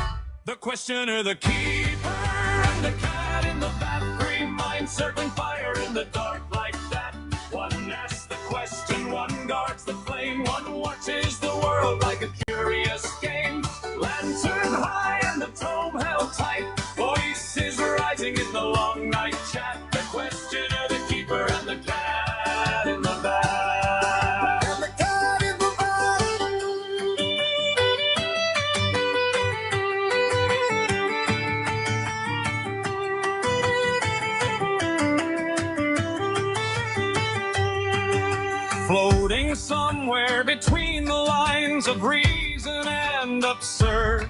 The questioner, the keeper, and the cat in the bat, three minds circling fire in the dark like that. One asks the question, one guards the flame, one watches the world like a curious game. Lantern high and the tome held tight, voices rising in the long night chat. The questioner, the keeper, and the cat in the bat. And the cat in the floating somewhere between the lines of reason and absurd,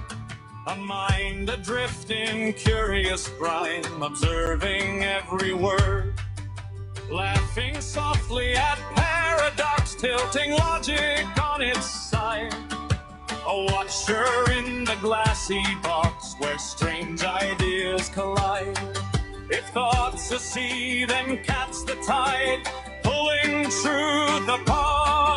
a mind adrift in curious grime, observing every word, laughing softly at paradox, tilting logic on its side. A watcher in the glassy box where strange ideas collide. If thought's a sea, then catch the tide, pulling truth apart.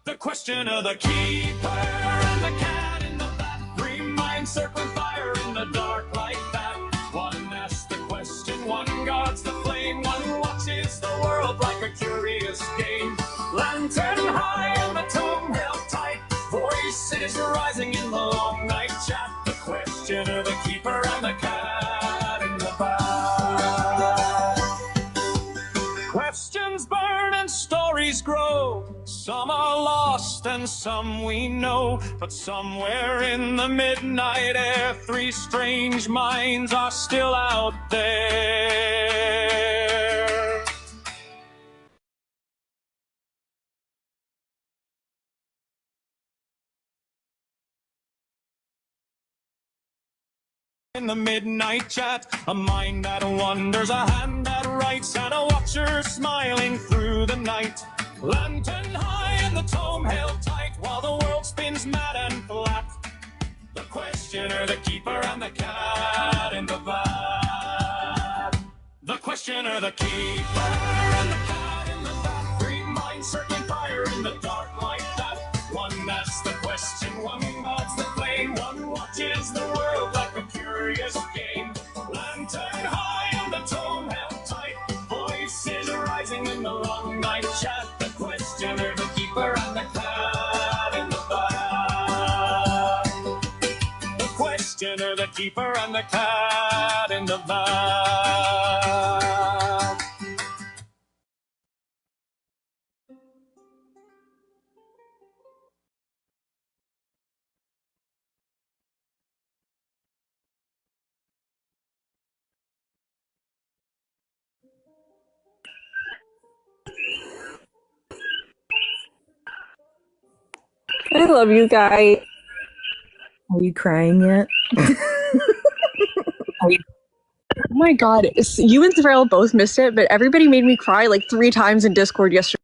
The questioner, the keeper, and the cat in the bat, three minds circling fire in the dark like that. One asks the question, one guards the flame, one watches the world like a curious game. Lantern high and the tome held tight, voices rising in the long night chat. The questioner, the keeper, and the cat in the bat. Questions burn and stories grow, some are lost and some we know, but somewhere in the midnight air, three strange minds are still out there. In the midnight chat, a mind that wonders, a hand that writes, and a watcher smiling through the night. Lantern high and the tome held tight while the world spins mad and flat. The questioner, the keeper, and the cat in the bat. The questioner, the keeper, and the cat in the bat, three minds circling fire in the dark like that. One asks the question, one guards the flame, keeper and the cat in the van. I love you guys. Are you crying yet? Oh my god, you and Thrayle both missed it, but everybody made me cry like 3 times in Discord yesterday.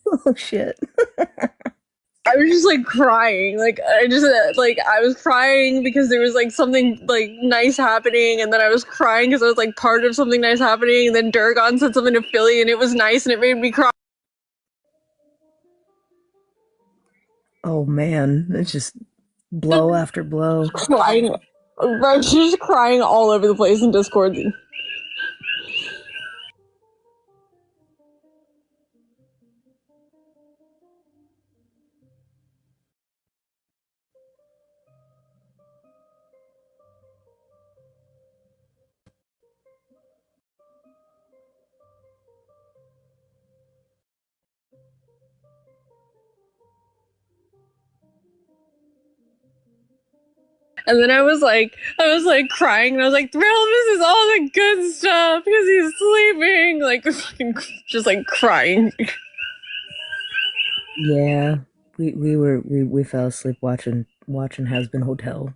Oh shit. I was just like crying. Like I was crying because there was like something like nice happening, and then I was crying because I was like part of something nice happening, and then Durgon said something to Philly and it was nice and it made me cry. Oh man, it's just blow after blow. Crying. Bro, she's just crying all over the place in Discord. And then I was like crying, and I was like, Thrayle misses all the good stuff because he's sleeping. Like, fucking, just like crying. Yeah, we fell asleep watching Has Been Hotel.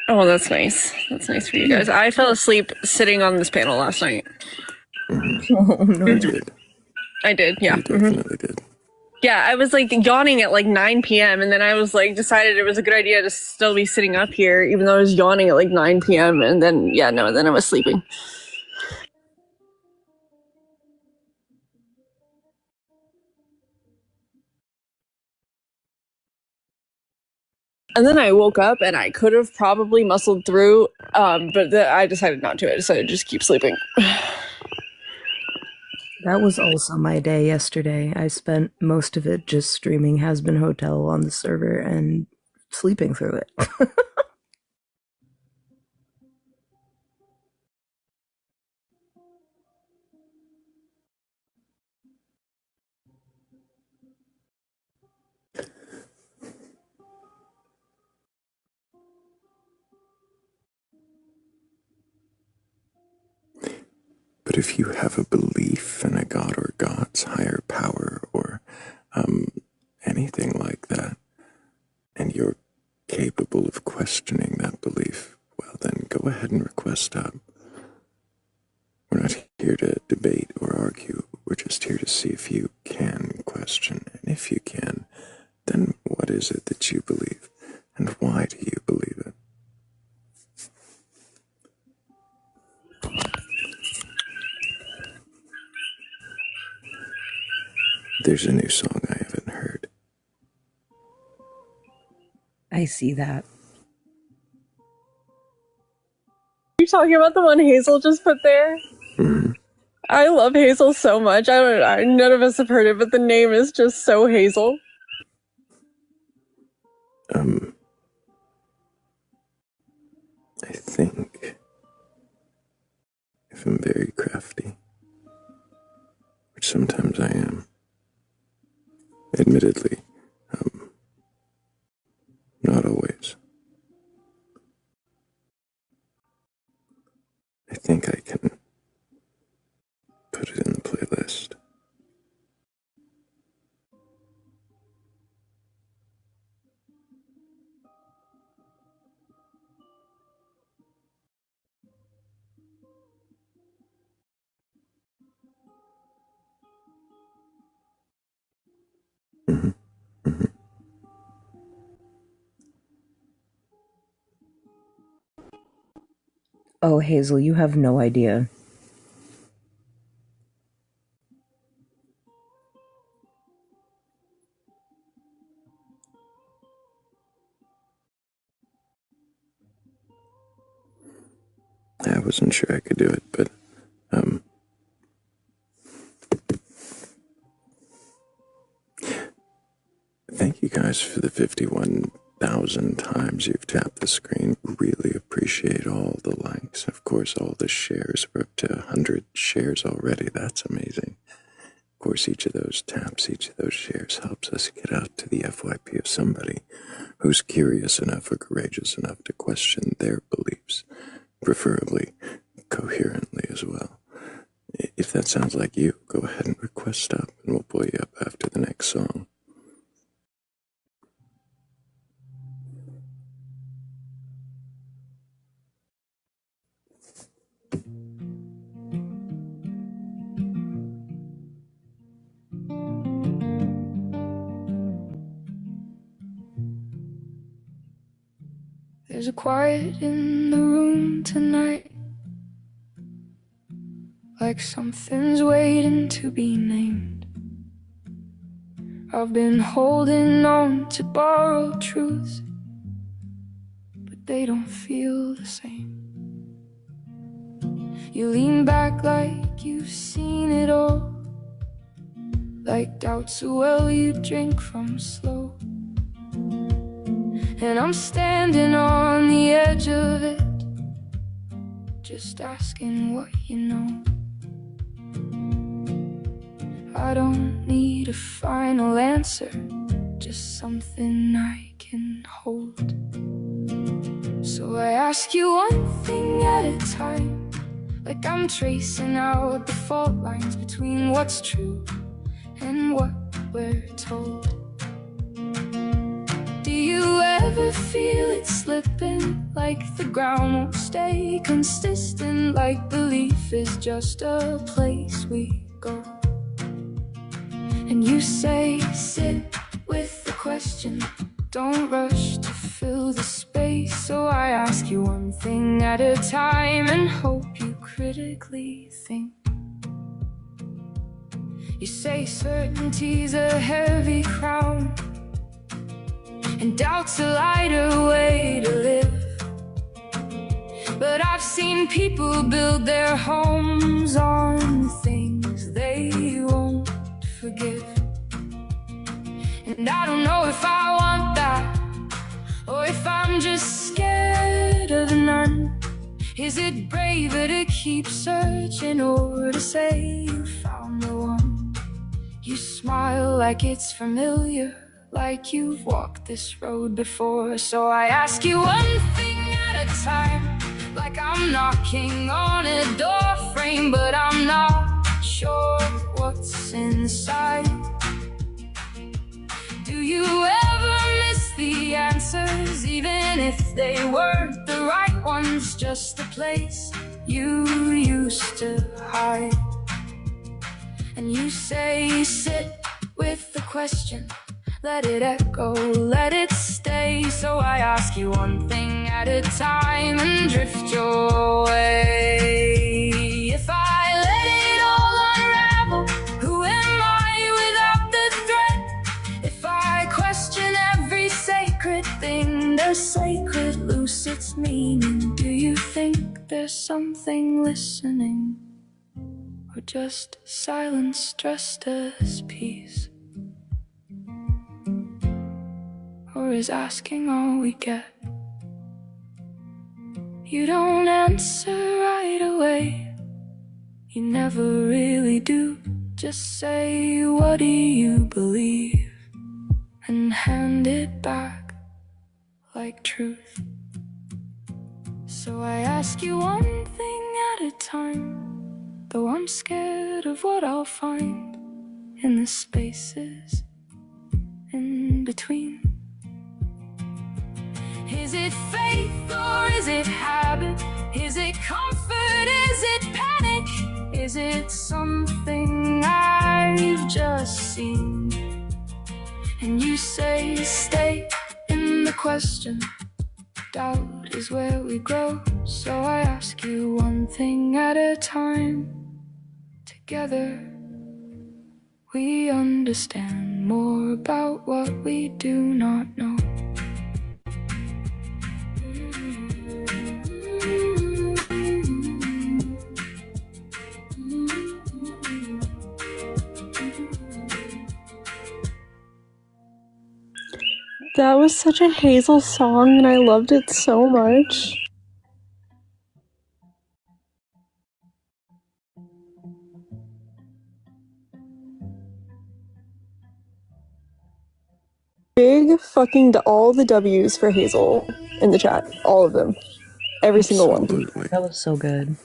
Oh, that's nice. That's nice for you guys. I fell asleep sitting on this panel last night. Oh no, You did. I did, yeah. You definitely did. Yeah, I was like yawning at like 9 p.m. and then I was like decided it was a good idea to still be sitting up here, even though I was yawning at like 9 p.m. And then then I was sleeping. And then I woke up and I could have probably muscled through, but I decided not to. I decided to just keep sleeping. That was also my day yesterday. I spent most of it just streaming Has Been Hotel on the server and sleeping through it. But if you have a belief in a god or gods, higher power, or anything like that, and you're capable of questioning that belief, well, then go ahead and request up. We're not here to debate or argue. We're just here to see if you can question. And if you can, then what is it that you believe? And why do you believe it? There's a new song I haven't heard. I see that. Are you talking about the one Hazel just put there? Mm-hmm. I love Hazel so much. None of us have heard it, but the name is just so Hazel. I think if I'm very crafty, which sometimes I am, admittedly, not always, I think I can put it in the playlist. Mm-hmm. Mm-hmm. Oh, Hazel, you have no idea. I wasn't sure I could do it, but thank you guys for the 51 1,000 times you've tapped the screen. Really appreciate all the likes. Of course, all the shares. We're up to 100 shares already. That's amazing. Of course, each of those taps, each of those shares helps us get out to the FYP of somebody who's curious enough or courageous enough to question their beliefs, preferably coherently as well. If that sounds like you, go ahead and request up, and we'll pull you up after the next song. There's a quiet in the room tonight, like something's waiting to be named. I've been holding on to borrowed truths, but they don't feel the same. You lean back like you've seen it all, like doubts a well you drink from slow. And I'm standing on the edge of it, just asking what you know. I don't need a final answer, just something I can hold. So I ask you one thing at a time, like I'm tracing out the fault lines between what's true and what we're told. Do you ever feel it slipping, like the ground won't stay consistent, like belief is just a place we go? And you say, sit with the question, don't rush to fill the space. So I ask you one thing at a time and hope you critically think. You say certainty's a heavy crown, and doubt's a lighter way to live. But I've seen people build their homes on things they won't forgive. And I don't know if I want that, or if I'm just scared of none. Is it braver to keep searching, or to say you found the one? You smile like it's familiar, like you've walked this road before. So I ask you one thing at a time, like I'm knocking on a door frame, but I'm not sure what's inside. Do you ever miss the answers, even if they weren't the right ones? Just a place you used to hide. And you say, sit with the question, let it echo, let it stay. So I ask you one thing at a time and drift your way. If I let it all unravel, who am I without the threat? If I question every sacred thing, does sacred lose its meaning? Do you think there's something listening, or just silence dressed as peace? Or is asking all we get? You don't answer right away, you never really do. Just say, what do you believe? And hand it back like truth. So I ask you one thing at a time, though I'm scared of what I'll find in the spaces in between. Is it faith or is it habit? Is it comfort? Is it panic? Is it something I've just seen? And you say, stay in the question. Doubt is where we grow. So I ask you one thing at a time. Together we understand more about what we do not know. That was such a Hazel song, and I loved it so much. Big fucking all the W's for Hazel in the chat. All of them. Every single one. That was so good.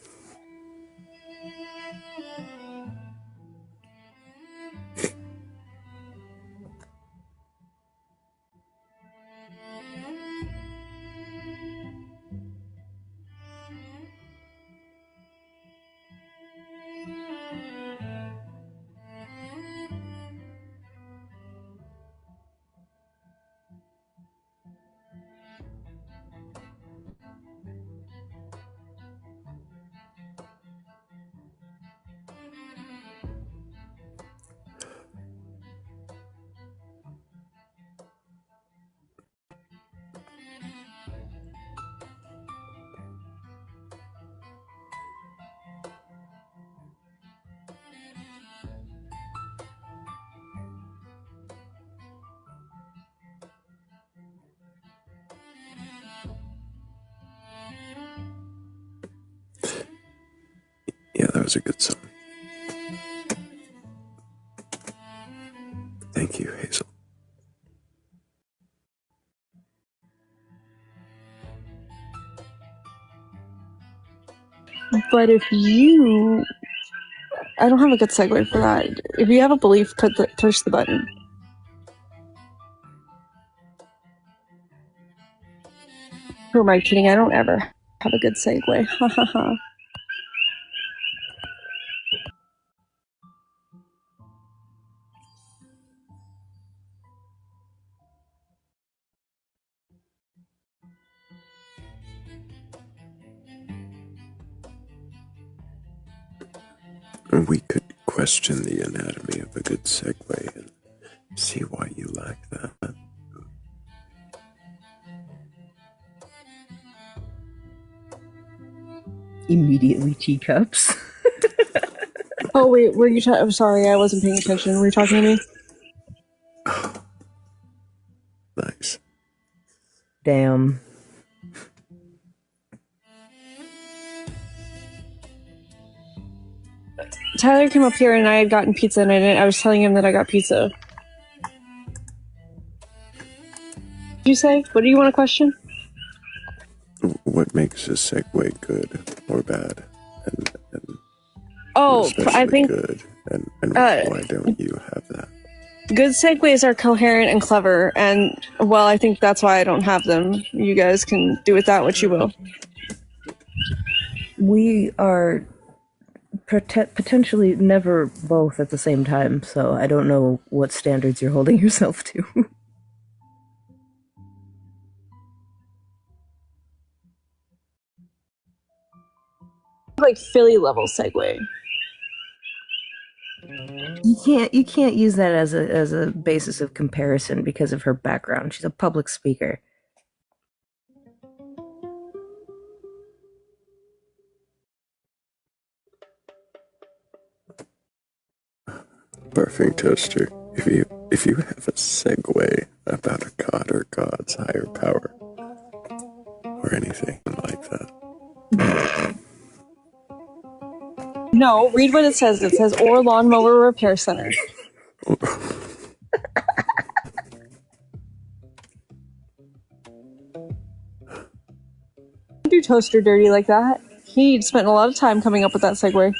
Yeah, that was a good song. Thank you, Hazel. But if you... I don't have a good segue for that. If you have a belief, push the button. Who am I kidding? I don't ever have a good segue. Ha ha ha. We could question the anatomy of a good segue and see why you lack that. Immediately teacups. Oh wait, were you I'm sorry, I wasn't paying attention. Were you talking to me? Nice. Damn. Tyler came up here and I had gotten pizza and I was telling him that I got pizza. What did you say? What do you want to question? What makes a segue good or bad? And Oh, especially I think good. And why don't you have that? good segues are coherent and clever, and well, I think that's why I don't have them. You guys can do with that what you will. We are potentially never both at the same time, so I don't know what standards you're holding yourself to. Like Philly level segue. You can't use that as a basis of comparison because of her background. She's a public speaker. Perfect, Toaster. If you have a segue about a god or god's higher power or anything like that. No, read what it says. It says or lawnmower repair center. Don't do Toaster dirty like that. He spent a lot of time coming up with that segue.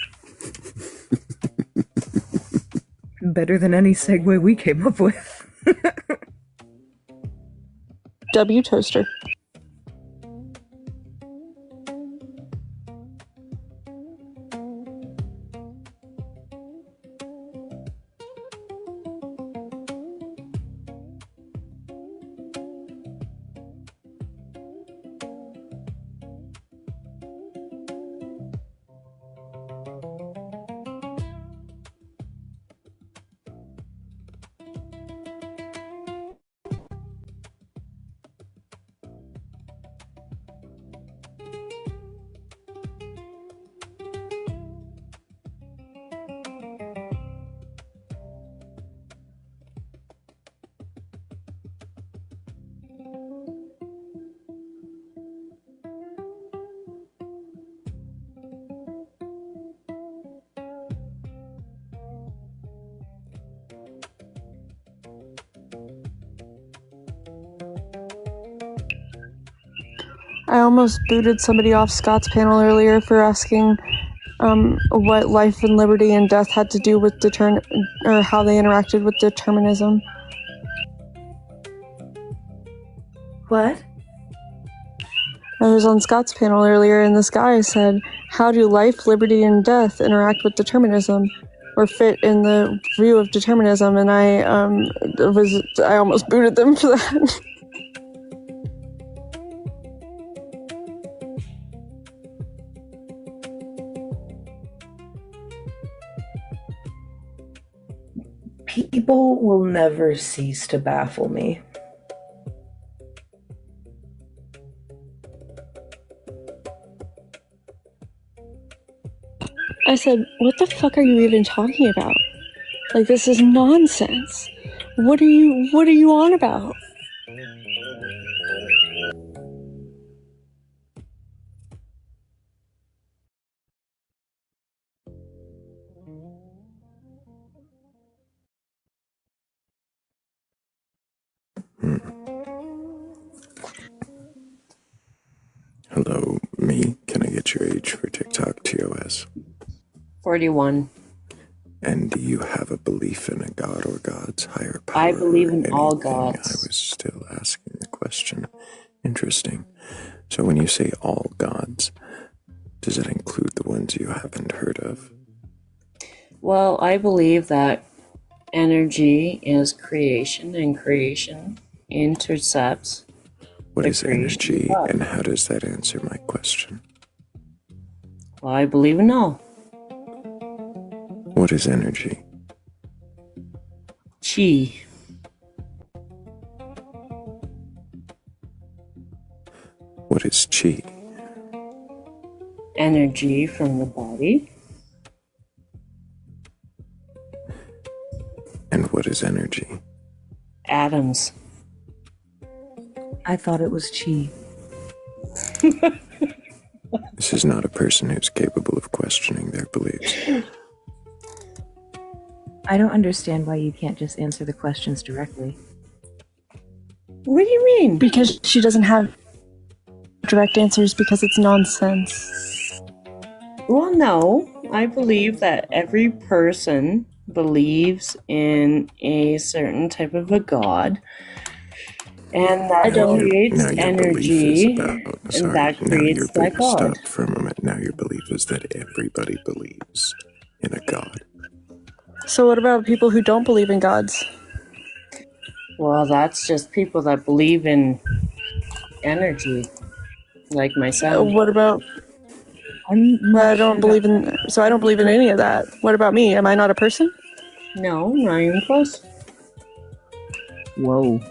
Better than any segue we came up with. W Toaster. I almost booted somebody off Scott's panel earlier for asking what life and liberty and death had to do with or how they interacted with determinism. What? I was on Scott's panel earlier, and this guy said, how do life, liberty, and death interact with determinism, or fit in the view of determinism? And I almost booted them for that. People will never cease to baffle me. I said, what the fuck are you even talking about? Like, this is nonsense. What are you on about? Hello, me. Can I get your age for TikTok TOS? 41. And do you have a belief in a god or gods, higher power? I believe in all anything? gods. I was still asking the question. Interesting. So when you say all gods, does it include the ones you haven't heard of? Well, I believe that energy is creation, and creation intercepts. What is energy, and how does that answer my question? Well, I believe in all. What is energy? Chi. What is chi? Energy from the body. And what is energy? Atoms. I thought it was chi. This is not a person who's capable of questioning their beliefs. I don't understand why you can't just answer the questions directly. What do you mean? Because she doesn't have direct answers because it's nonsense. Well, no. I believe that every person believes in a certain type of a god. And that creates energy, and that creates that god. Stop for a moment. Now your belief is that everybody believes in a god. So what about people who don't believe in gods? Well, that's just people that believe in energy, like myself. What about? I don't believe in. So I don't believe in any of that. What about me? Am I not a person? No, not even close. Whoa.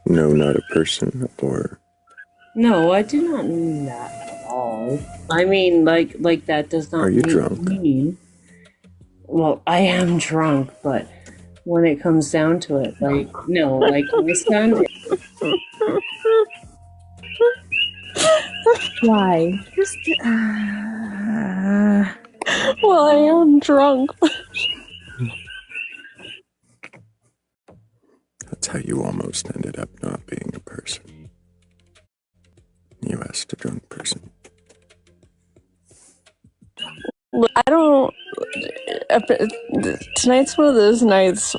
No, not a person, or... No, I do not mean that at all. I mean, like that does not. Are you drunk? Mean. Well, I am drunk, but when it comes down to it, like, no, like my son. Why? Just. Well, I am drunk. That's how you almost ended up not being a person. You asked a drunk person. Look, I don't. Tonight's one of those nights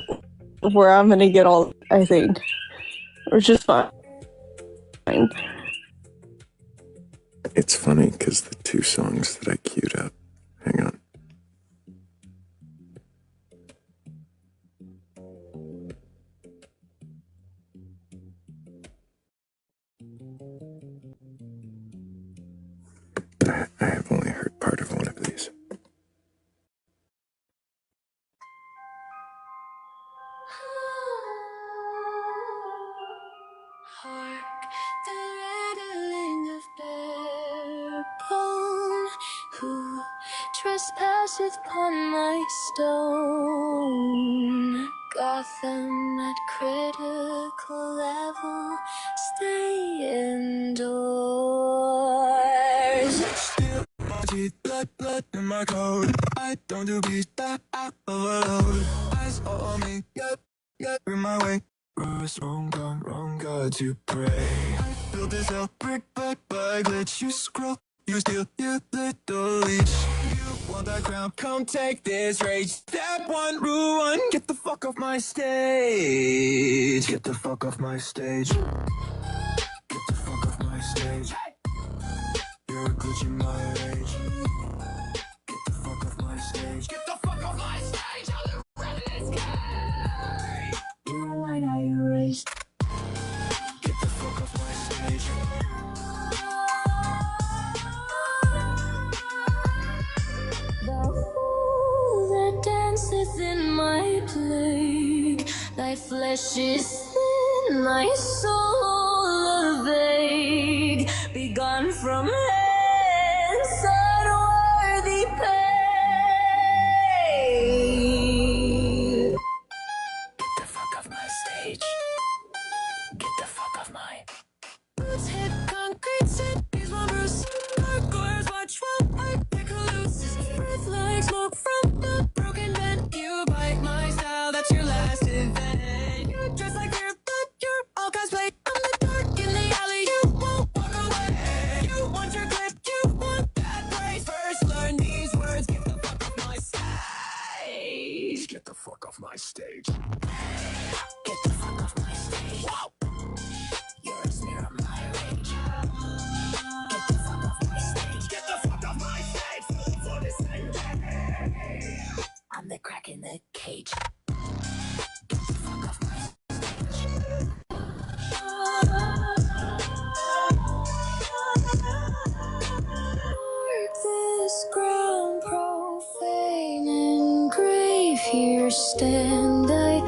where I'm gonna get all. I think, which is fine. It's funny because the two songs that I queued up. Hang on. I have only heard part of one of these. Hark, the rattling of bare bone. Who trespasseth upon my stone? Gotham at critical level, stay indoors. Still, my teeth, blood in my code. I don't do beats, I overload. Eyes on me, yep, in my way. Wrong God to pray. Built this hell brick by glitch. You scroll, you steal, you little leech. You want that crown? Come take this rage. Step one, rule one. Get the fuck off my stage. Get the fuck off my stage. Get the fuck off my stage. You're a glitch in my age. Get the fuck off my stage. Get the fuck off my stage. How the residents gay. You're a line I erased. Get the fuck off my stage. The fool that danceth in my plague, thy flesh is thin, thy soul vague. Begone from hence, unworthy pain. Get the fuck off my stage. Get the fuck off my. Boots hit concrete, cities will bruise. Gargoyles watch while I pick loose. Breath like smoke from the broken bed. You bite my style, that's your last event. You dress like fear, but you're all cosplay. I'm the dark in the alley, you won't walk away. You want your clip, you want that praise. First learn these words, get the fuck off my stage. Get the fuck off my stage. Get the fuck off my stage. Wow. You're a smear of my rage. Get the fuck off my stage. Get the fuck off my stage. For this thing. I'm the crack in the cage. Get the fuck off my stage. This ground profane and grave, here stand I,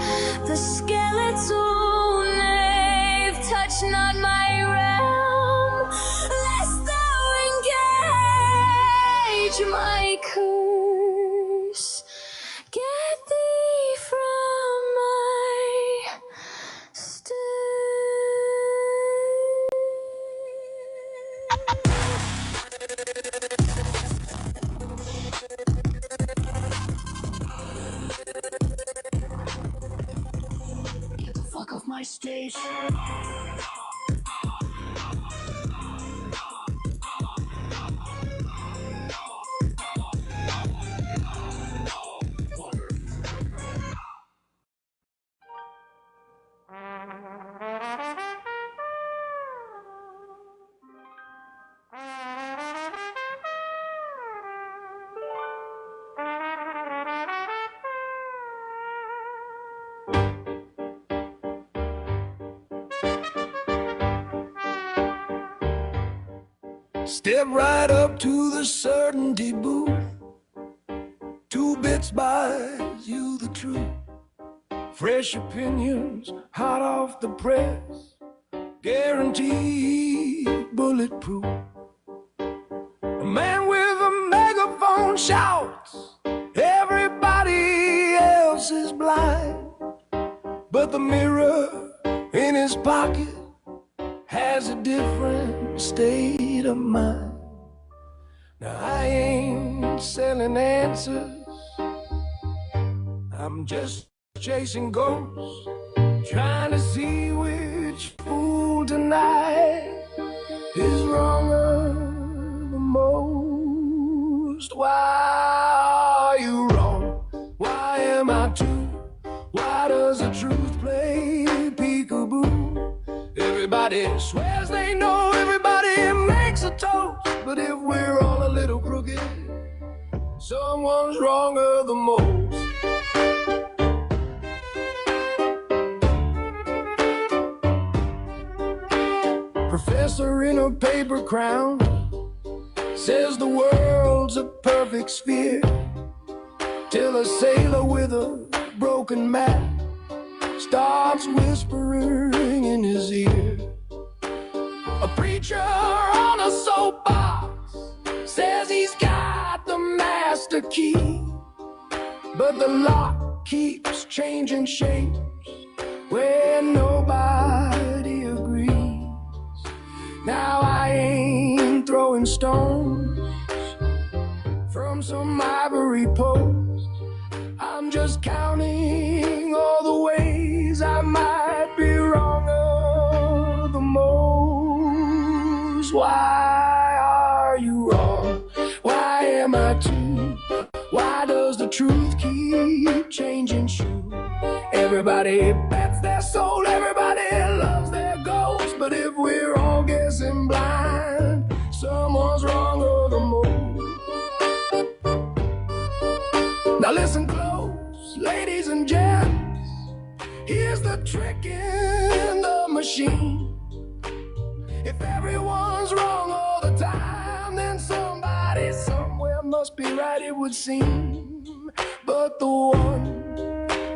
the skeletal knave. Touch not my realm, lest thou engage my curse. Get thee from my stage. Get the fuck off my stage. Step right up to the certainty booth. 2 bits buys you the truth. Fresh opinions, hot off the press. Guaranteed bulletproof. A man with a megaphone shouts, everybody else is blind. But the mirror in his pocket has a different state of mind. Now I ain't selling answers, I'm just chasing ghosts, trying to see which fool tonight is wronger the most. Why are you wrong? Why am I too? Why does the truth play peekaboo? Everybody swears they know, everybody makes a toast, but if we're all a little crooked, someone's wronger the most. Professor in a paper crown says the world's a perfect sphere, till a sailor with a broken map starts whispering in his ear. A preacher on a soapbox says he's got the master key, but the lock keeps changing shapes where nobody agrees. Now I ain't throwing stones from some ivory post, I'm just counting all the ways I might be wrong the most. changing shoes. Everybody bets their soul, everybody loves their ghost. But if we're all guessing blind, someone's wrong or the most. Now listen close, ladies and gents. Here's the trick in the machine. If everyone's wrong all the time, then somebody somewhere must be right, it would seem. But the one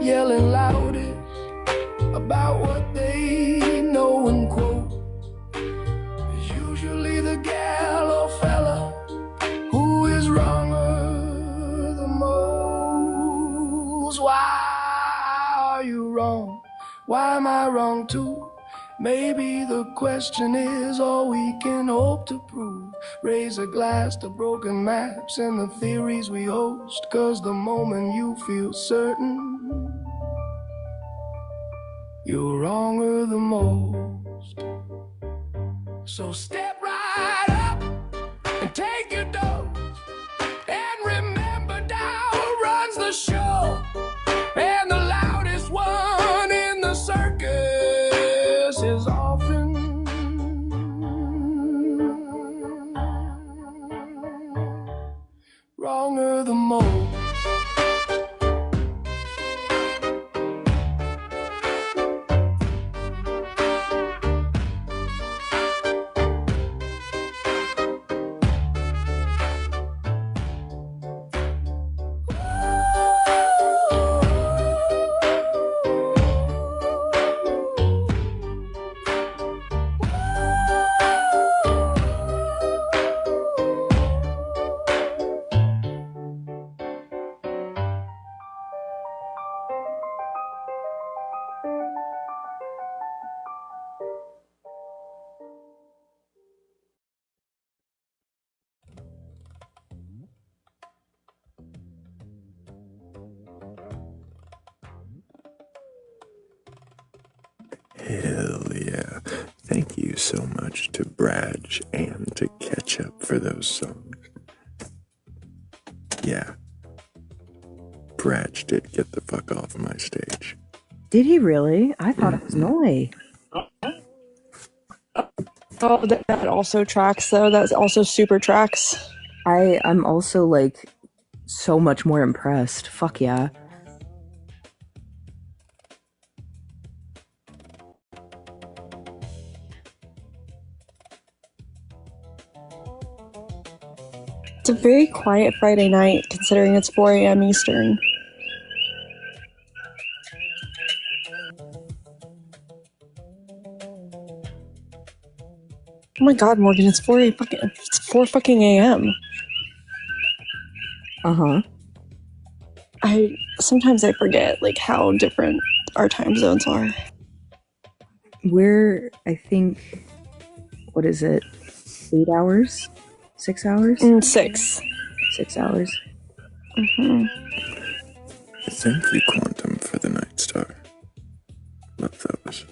yelling loudest about what they know and quote is usually the gal or fella who is wronger the most. Why are you wrong? Why am I wrong too? Maybe the question is all we can hope to prove. Raise a glass to broken maps and the theories we host. 'Cause the moment you feel certain, you're wronger the most. So step right up and take your dose. And remember, Dow runs the show. And the loudest one in the circus is often wronger the most. Hell yeah. Thank you so much to Bradge and to Ketchup for those songs. Yeah. Bradge did get the fuck off my stage. Did he really? I thought it was Noi. Oh, that also tracks, though. That also super tracks. I'm also, like, so much more impressed. Fuck yeah. It's a very quiet Friday night, considering it's 4 a.m. Eastern. Oh my god, Morgan, it's 4 fucking a.m. Uh-huh. Sometimes I forget, like, how different our time zones are. We're, I think, what is it? 8 hours? 6 hours? 6. 6 hours. Mm-hmm. Thank you, Quantum, for the Night Star. Love those.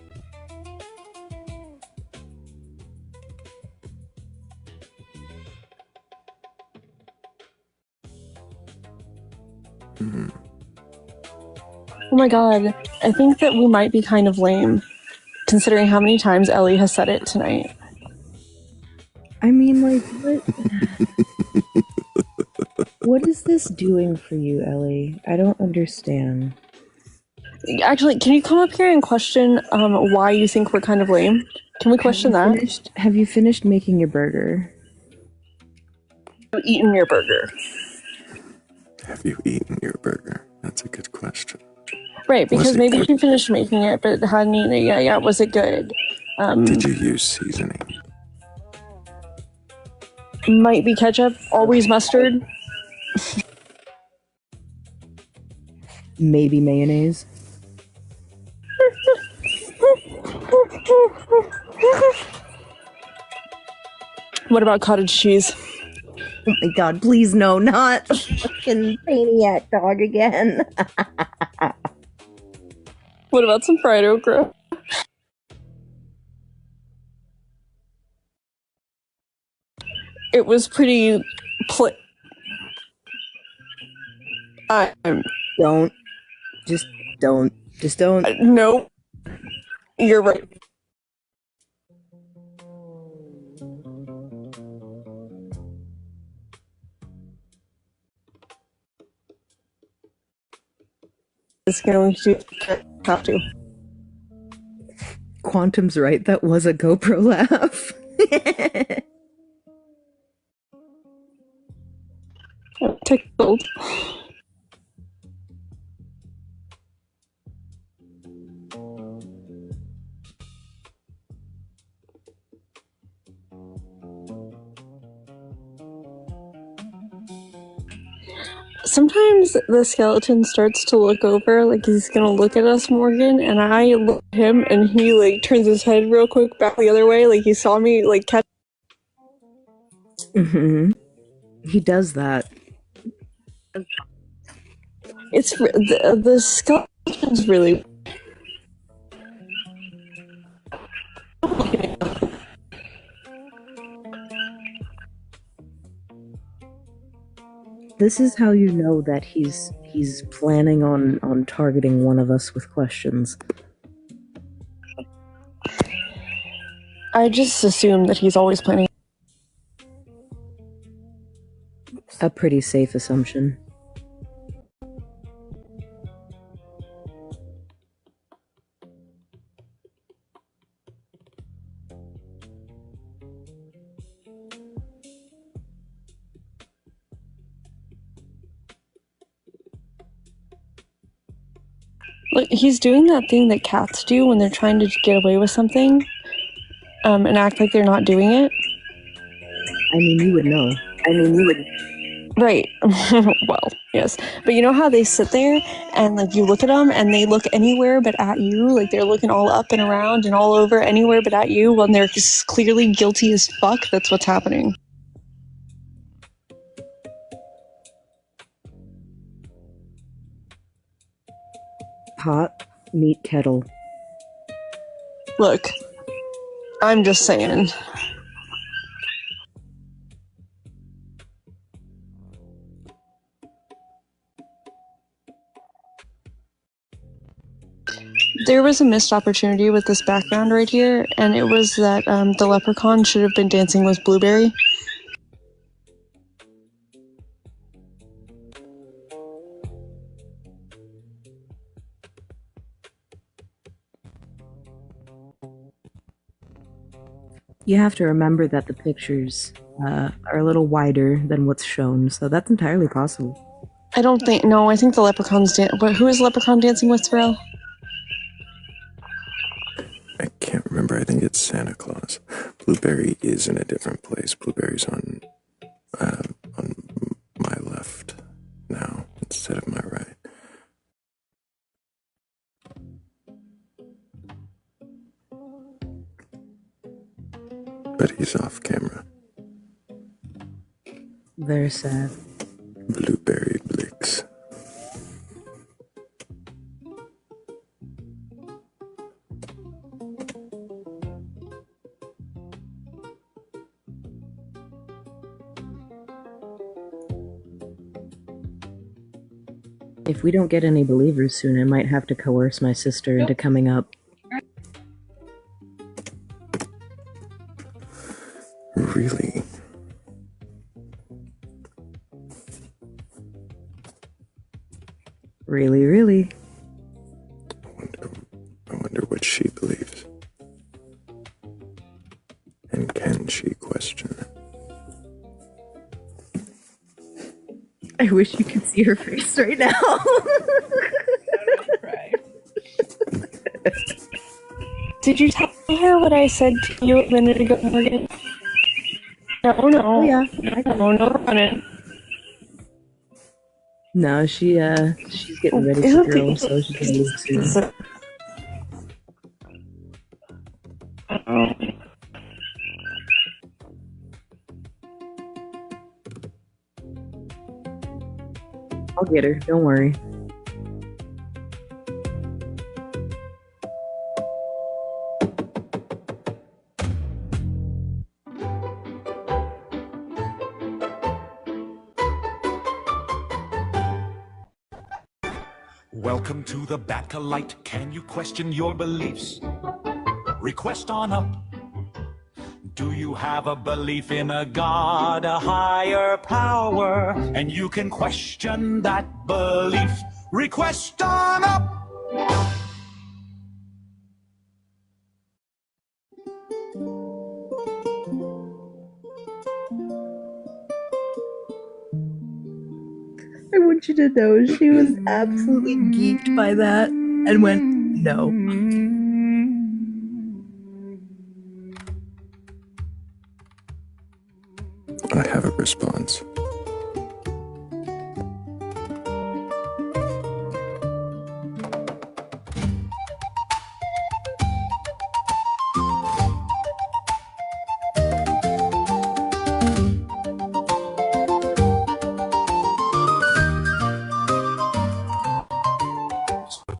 Mm-hmm. Oh my god, I think that we might be kind of lame, considering how many times Ellie has said it tonight. I mean, like, what is this doing for you, Ellie? I don't understand. Actually, can you come up here and question why you think we're kind of lame? Can we question that? Have you finished making your burger? Have you eaten your burger? Have you eaten your burger? That's a good question. Right, because maybe she finished making it, but hadn't eaten it yet. Yeah, was it good? Did you use seasoning? Might be ketchup, always mustard. Maybe mayonnaise. What about cottage cheese? Oh my god, please no, not fucking maniac dog again. What about some fried okra? It was pretty Don't. Just don't. Just don't. No. You're right. It's going to have to. Quantum's right. That was a GoPro laugh. Tickled. Sometimes the skeleton starts to look over, like he's gonna look at us, Morgan, and I look at him, and he like turns his head real quick back the other way, like he saw me like catch. Mm-hmm. He does that. It's the skeleton's really. This is how you know that he's planning on targeting one of us with questions. I just assume that he's always planning. A pretty safe assumption. Like he's doing that thing that cats do when they're trying to get away with something, and act like they're not doing it. I mean, you would know. Right. Well, yes. But you know how they sit there and like you look at them and they look anywhere but at you? Like they're looking all up and around and all over anywhere but at you when they're just clearly guilty as fuck? That's what's happening. Pot, meat, kettle. Look, I'm just saying. There was a missed opportunity with this background right here, and it was that the leprechaun should have been dancing with Blueberry. You have to remember that the pictures are a little wider than what's shown, so that's entirely possible. I don't think. No, I think the leprechaun's who is the leprechaun dancing with, Thrayle? I can't remember. I think it's Santa Claus. Blueberry is in a different place. Blueberry's on my left now instead of my right. But he's off camera. Very sad. Blueberry Blix. If we don't get any believers soon, I might have to coerce my sister into coming up. Really? Really, really? I wonder what she believes. And can she question it? I wish you could see her face right now. Did you tell her what I said to you a minute ago, Morgan? No. Oh, yeah. No running. No, she's getting ready to drill, so she's gonna leave soon. I'll get her, don't worry. Welcome to the Batcolyte. Can you question your beliefs? Request on up. Do you have a belief in a God, a higher power? And you can question that belief. Request on up. I want you to know she was absolutely geeked by that and went, no. I have a response.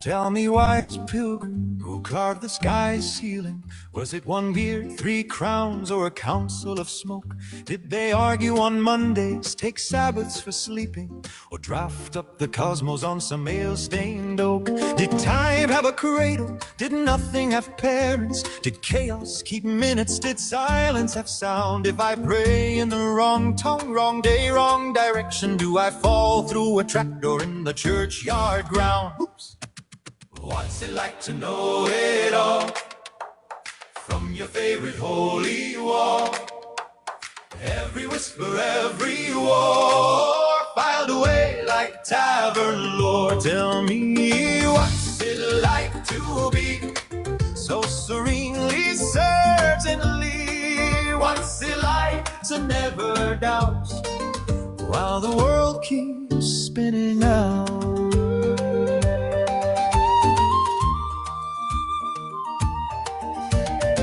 Tell me why it's Pilgrim who carved the sky's ceiling. Was it one beard, 3 crowns, or a council of smoke? Did they argue on Mondays, take Sabbaths for sleeping, or draft up the cosmos on some ale-stained oak? Did time have a cradle? Did nothing have parents? Did chaos keep minutes? Did silence have sound? If I pray in the wrong tongue, wrong day, wrong direction, do I fall through a trapdoor in the churchyard ground? Oops. What's it like to know it all from your favorite holy war? Every whisper, every war filed away like tavern lore. Tell me, what's it like to be so serenely, certainly? What's it like to never doubt while the world keeps spinning out?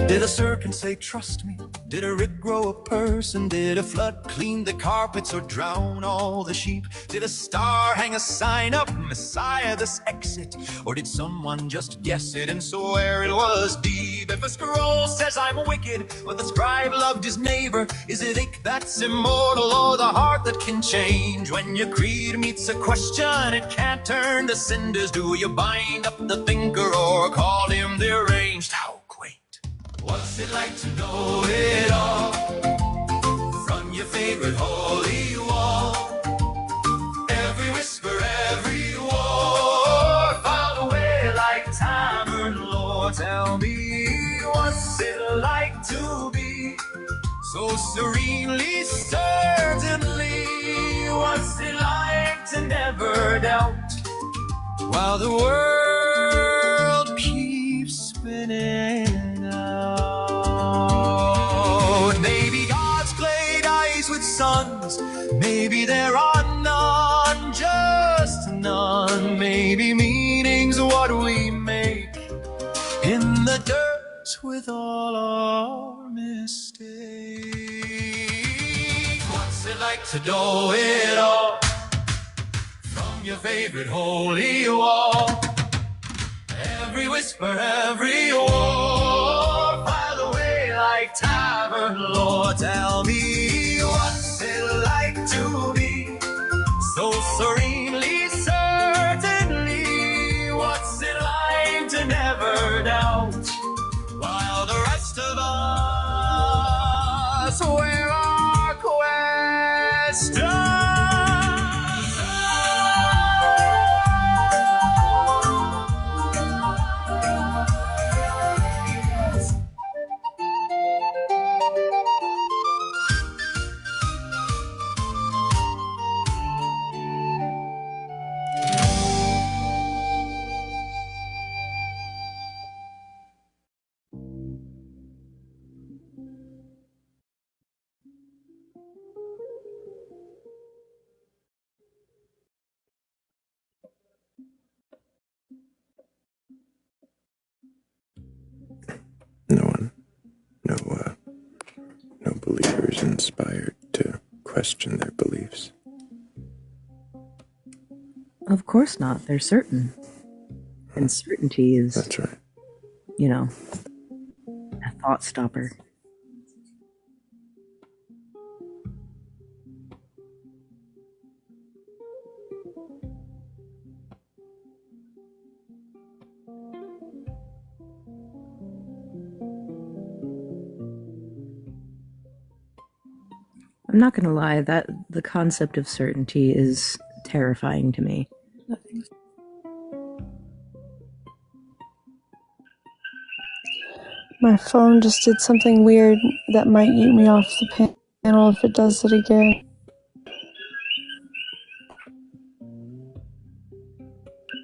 Did a serpent say, trust me? Did a rick grow a person? Did a flood clean the carpets or drown all the sheep? Did a star hang a sign up, Messiah, this exit? Or did someone just guess it and swear it was deep? If a scroll says I'm wicked, but the scribe loved his neighbor, is it ink that's immortal or the heart that can change? When your creed meets a question, it can't turn to cinders. Do you bind up the thinker or call him deranged? How quaint. What's it like to know it all from your favorite holy wall? Every whisper, every war filed away like tavern lore. Tell me, what's it like to be so serenely, certainly? What's it like to never doubt while the world keeps spinning out? Maybe God's played eyes with suns. Maybe there are none, just none. Maybe meaning's what we make in the dirt with all our mistakes. What's it like to know it all from your favorite holy wall? Every whisper, every war filed away like tavern lore. Tell me, what's it like to be so serenely, certainly? What's it like to never doubt while the rest of us wear our questions? No believer is inspired to question their beliefs. Of course not. They're certain. And certainty is, that's right, you know, a thought stopper. I'm not gonna lie, that the concept of certainty is terrifying to me. My phone just did something weird that might yeet me off the panel if it does it again.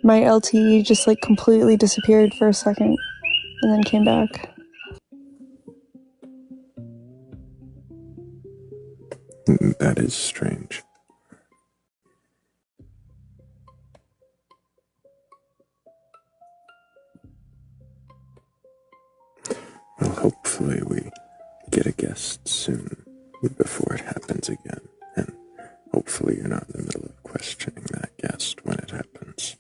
My LTE just like completely disappeared for a second and then came back. That is strange. Well, hopefully we get a guest soon before it happens again. And hopefully you're not in the middle of questioning that guest when it happens.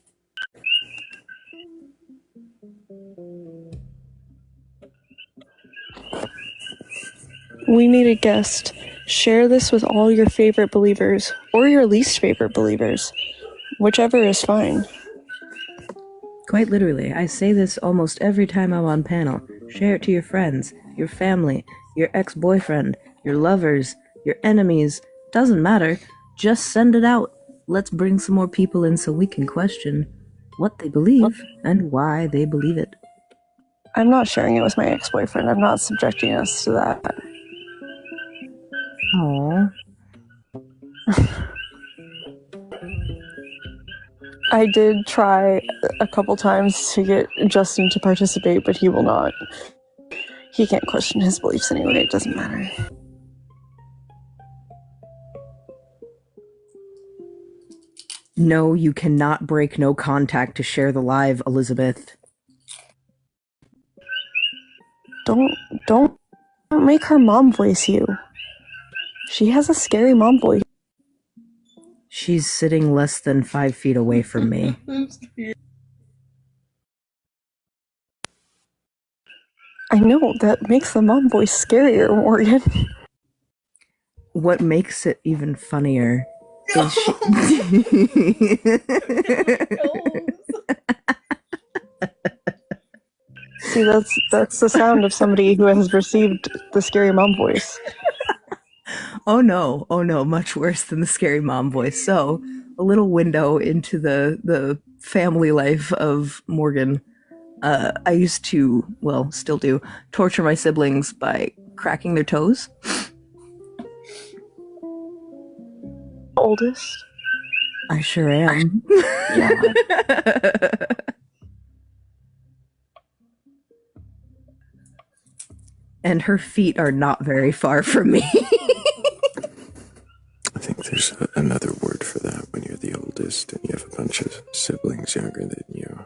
We need a guest. Share this with all your favorite believers or your least favorite believers. Whichever is fine. Quite literally, I say this almost every time I'm on panel. Share it to your friends, your family, your ex-boyfriend, your lovers, your enemies. Doesn't matter. Just send it out. Let's bring some more people in so we can question what they believe and why they believe it. I'm not sharing it with my ex-boyfriend. I'm not subjecting us to that. Aww. I did try a couple times to get Justin to participate, but he will not. He can't question his beliefs anyway. It doesn't matter. No, you cannot break no contact to share the live, Elizabeth. Don't make her mom voice you. She has a scary mom voice. She's sitting less than 5 feet away from me. I know, that makes the mom voice scarier, Morgan. What makes it even funnier is she... See, that's the sound of somebody who has received the scary mom voice. Oh no, much worse than the scary mom voice. So, a little window into the family life of Morgan. I used to, well, still do, torture my siblings by cracking their toes. Oldest? I sure am. Yeah. And her feet are not very far from me. I think there's another word for that when you're the oldest and you have a bunch of siblings younger than you.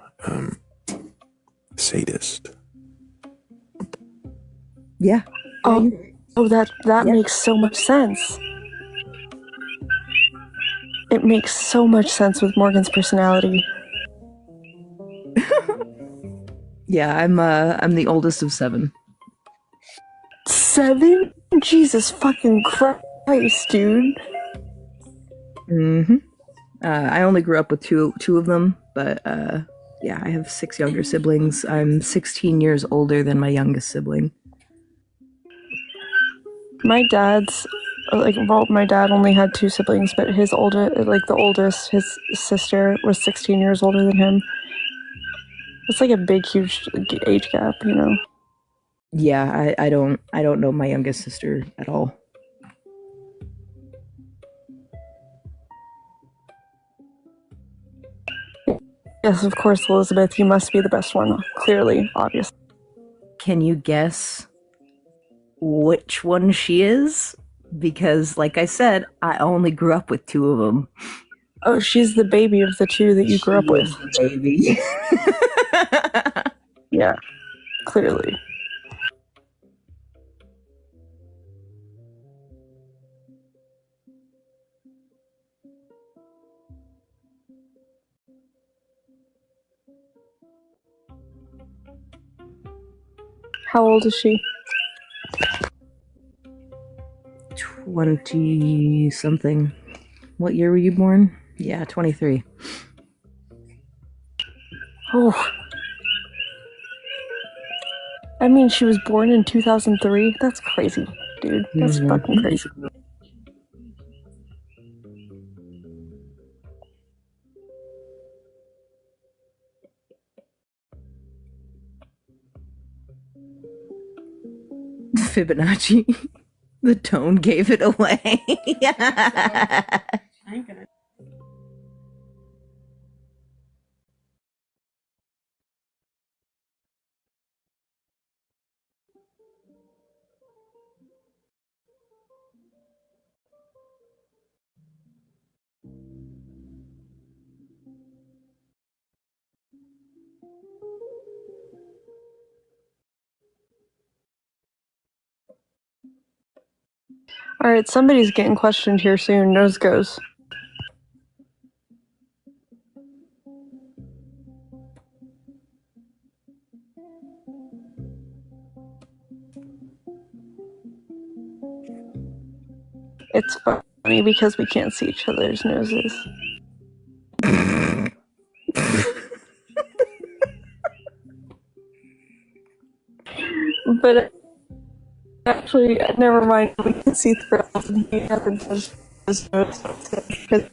Sadist. Yeah. Oh, that makes so much sense. It makes so much sense with Morgan's personality. Yeah, I'm the oldest of 7. 7? Jesus fucking Christ, dude. Mm-hmm. I only grew up with two of them, but yeah, I have 6 younger siblings. I'm 16 years older than my youngest sibling. My dad only had 2 siblings, but his the oldest, his sister was 16 years older than him. It's like a big, huge age gap, you know? Yeah, I don't know my youngest sister at all. Yes, of course, Elizabeth, you must be the best one. Clearly, obviously. Can you guess which one she is? Because, like I said, I only grew up with 2 of them. Oh, she's the baby of the 2 that you grew up with. Baby. Yeah, clearly. How old is she? 20-something. What year were you born? Yeah, 23. Oh. I mean, she was born in 2003? That's crazy, dude. That's fucking crazy. Fibonacci. The tone gave it away. I ain't gonna. Alright, somebody's getting questioned here soon. Nose goes. It's funny because we can't see each other's noses. But actually, never mind. We can see Thrayle and he hasn't touched his nose. Because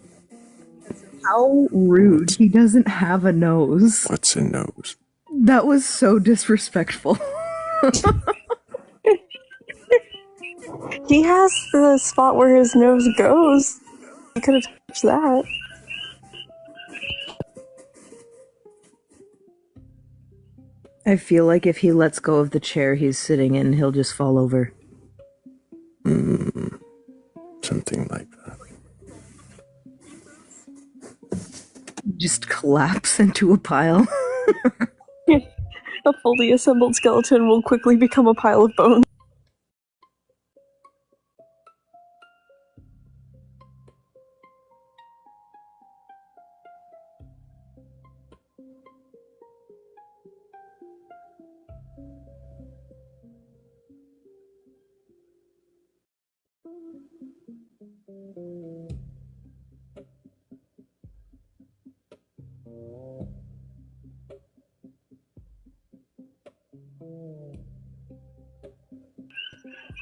how rude. He doesn't have a nose. What's a nose? That was so disrespectful. he has the spot where his nose goes. He could have touched that. I feel like if he lets go of the chair he's sitting in, he'll just fall over. Something like that. Just collapse into a pile. A fully assembled skeleton will quickly become a pile of bones.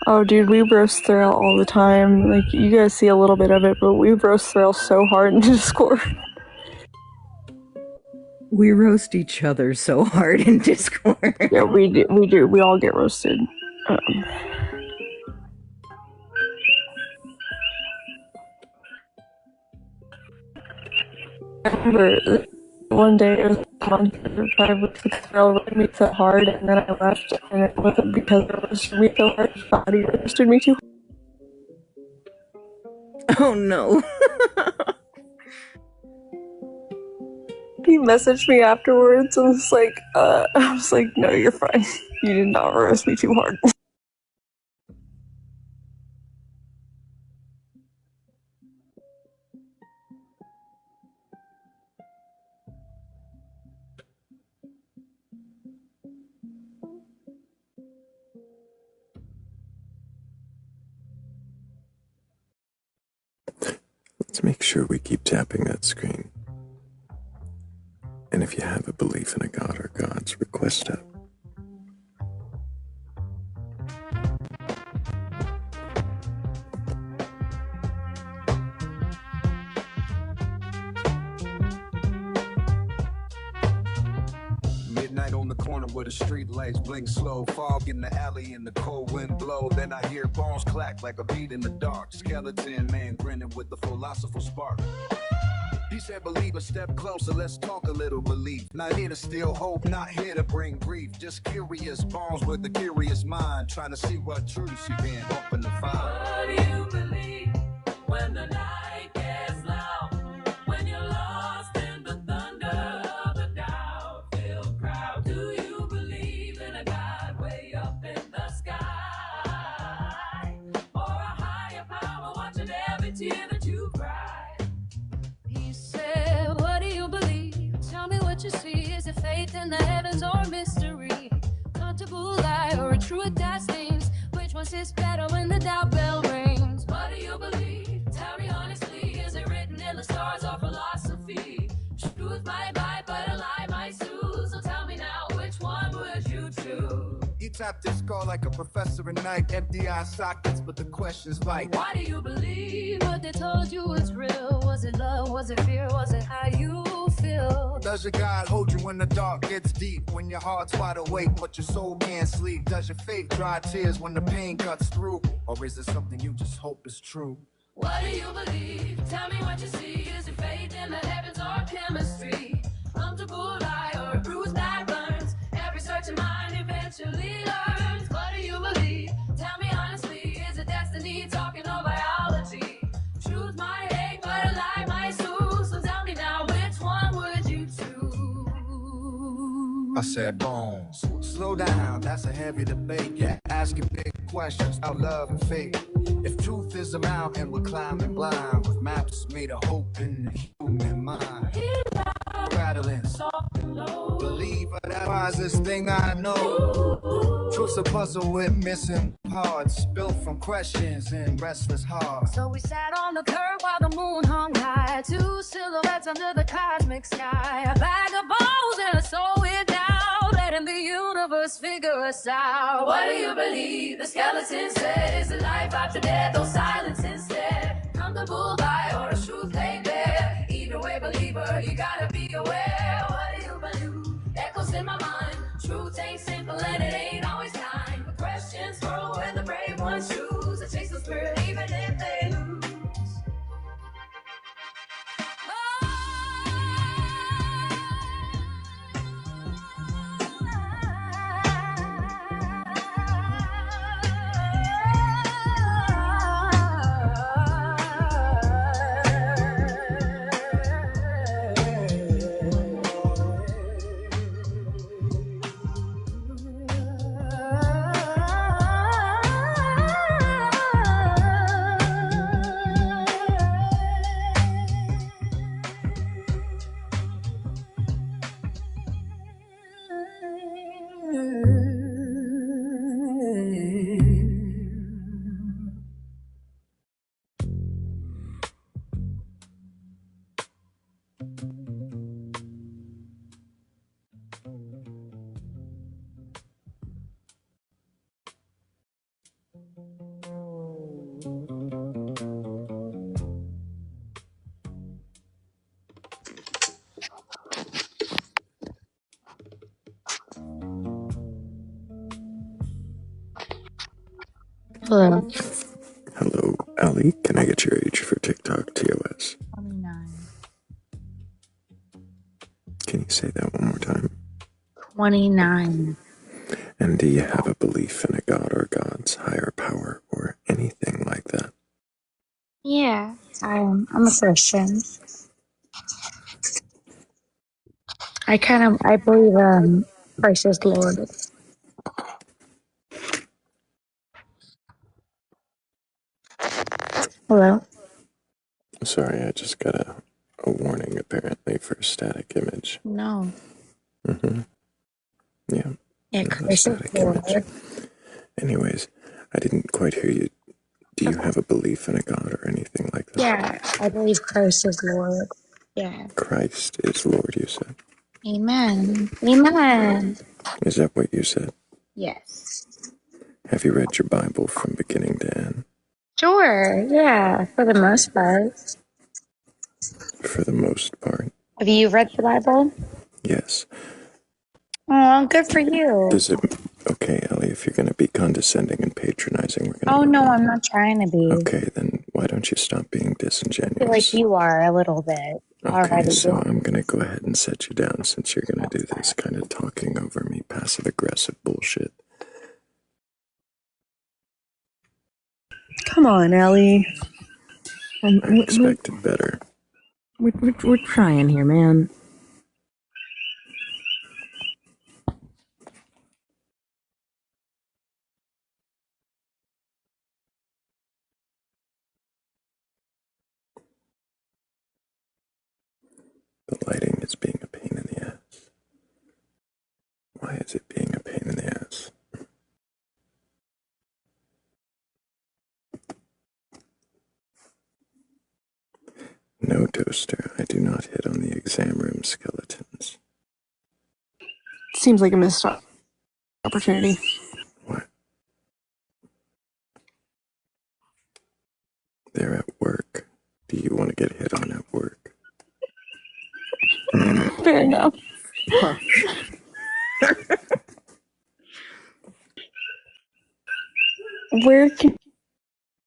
Oh, dude, we roast Thrayle all the time. Like, you guys see a little bit of it, but we roast Thrayle so hard in Discord. We roast each other so hard in Discord. Yeah, we do. We all get roasted. I remember one day, it was a month or 5 weeks ago, Thrayle roasted me so hard, and then I left, and it wasn't because it roasted me so hard, I thought he roasted me too hard. Oh no. He messaged me afterwards and was like, I was like, no, you're fine. You did not roast me too hard. Let's make sure we keep tapping that screen. And if you have a belief in a god or gods, request out. Midnight on the corner where the street lights blink slow. Fog in the alley and the cold wind blow. Then I hear bones clack like a beat in the dark. Skeleton man grinning with the philosophical spark. He said, believe a step closer, let's talk a little belief. Not here to steal hope, not here to bring grief. Just curious bones with a curious mind. Trying to see what truths you been open to find. What do you believe when the night gets loud? When you're lost in the thunder of the doubt-filled crowd? Do you believe in a God way up in the sky? Or a higher power watching every tear that you cry? He said, what do you believe? Tell me what you see. Is it faith in the heavens or mystery? Comfortable lie or a true that stings? Which one sits better when the doubt bell rings? What do you believe? Tell me honestly. Is it written in the stars or philosophy? Truth might bite, but a lie might soothe. So tell me now, which one would you choose? You tap this skull like a professor at night. Empty eye sockets, but the question's like, why do you believe what they told you was real? Was it love? Was it fear? Was it how you feel? does your God hold you when the dark gets deep? When your heart's wide awake, but your soul can't sleep? Does your faith dry tears when the pain cuts through? Or is it something you just hope is true? What do you believe? Tell me what you see. Is it faith in the heavens or chemistry? Comfortable lie or a bruise that burns? Every searching mind eventually learns. What do you believe? Tell me honestly. Is it destiny talking or biology? Truth might ache, but a lie might soothe. So tell me now, which one would you choose? I said bones. Slow down, that's a heavy debate. Yeah, asking big questions about love and fate. If truth is a mountain, we're climbing blind with maps made of hope in the human mind. Rattling, soft and low. Believer, that wisest thing I know. Truth's a puzzle with missing parts, built from questions and restless hearts. So we sat on the curb while the moon hung high. Two silhouettes under the cosmic sky. A bag of bones and a soul we're down. Letting the universe figure us out. What do you believe? The skeleton said, is it life after death or silence instead? Comfortable lie or a truth laid bare? Either way, believer, you gotta be aware. What do you believe? Echoes in my mind. Truth ain't simple and it ain't always kind. The questions grow when the brave ones choose. It chase the spirit even if they lose. Hello. Hello, Ali. Can I get your age for TikTok TOS? 29. Can you say that one more time? 29. And do you have a belief in a god or gods, higher power, or anything like that? Yeah, I'm a Christian. I believe Christ is Lord. Hello? Sorry, I just got a warning apparently for a static image. No. Mm-hmm. Yeah. Yeah, Not a Christ is static Lord. image. Anyways, I didn't quite hear you. Do you have a belief in a god or anything like that? Yeah, I believe Christ is Lord. Yeah. Christ is Lord, you said. Amen. Amen. Is that what you said? Yes. Have you read your Bible from beginning to end? Sure, yeah, for the most part. For the most part. Have you read the Bible? Yes. Oh, good for you. Does it... Okay, Ellie, if you're going to be condescending and patronizing, we're going to... Oh, no, I'm not trying to be. Okay, then why don't you stop being disingenuous? I feel like you are a little bit. Okay, Already. so I'm going to go ahead and set you down since you're going to do this kind of talking over me, passive-aggressive bullshit. Come on, Ellie. I expected better. We're trying here, man. The lighting is being a pain in the ass. Why is it being a pain in the ass? No, Toaster, I do not hit on the exam room skeletons. Seems like a missed opportunity. they're at work. Do you want to get hit on at work? Fair enough. Where can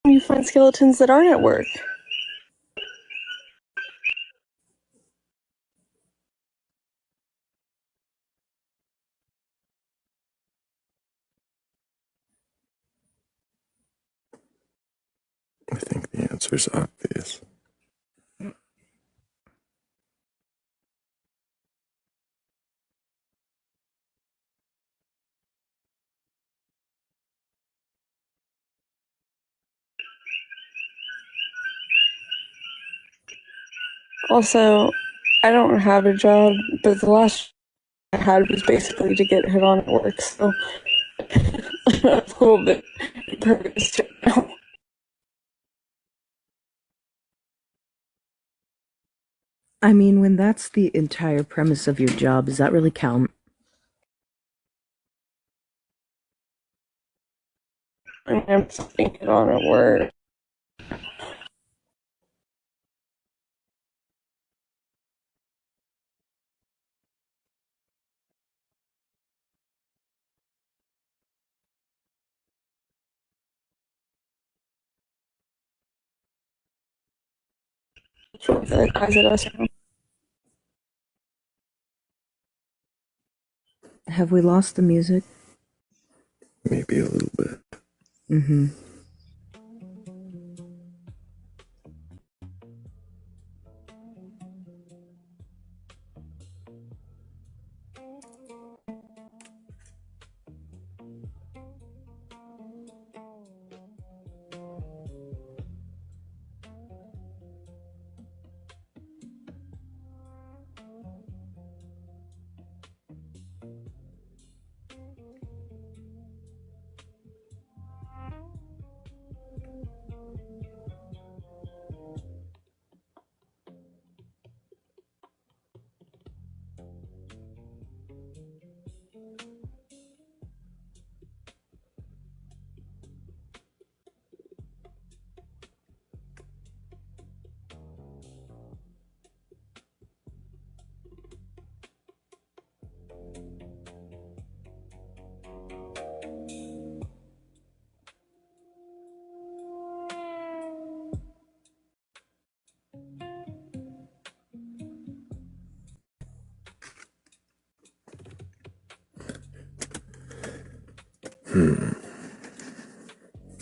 you find skeletons that aren't at work? I think the answer's obvious. Also, I don't have a job, but the last I had was basically to get hit on at work, so I'm a little bit impervious to it now. I mean, when that's the entire premise of your job, does that really count? I mean, I'm getting hit on at work. The guys at us. Have we lost the music? Maybe a little bit. Mm-hmm.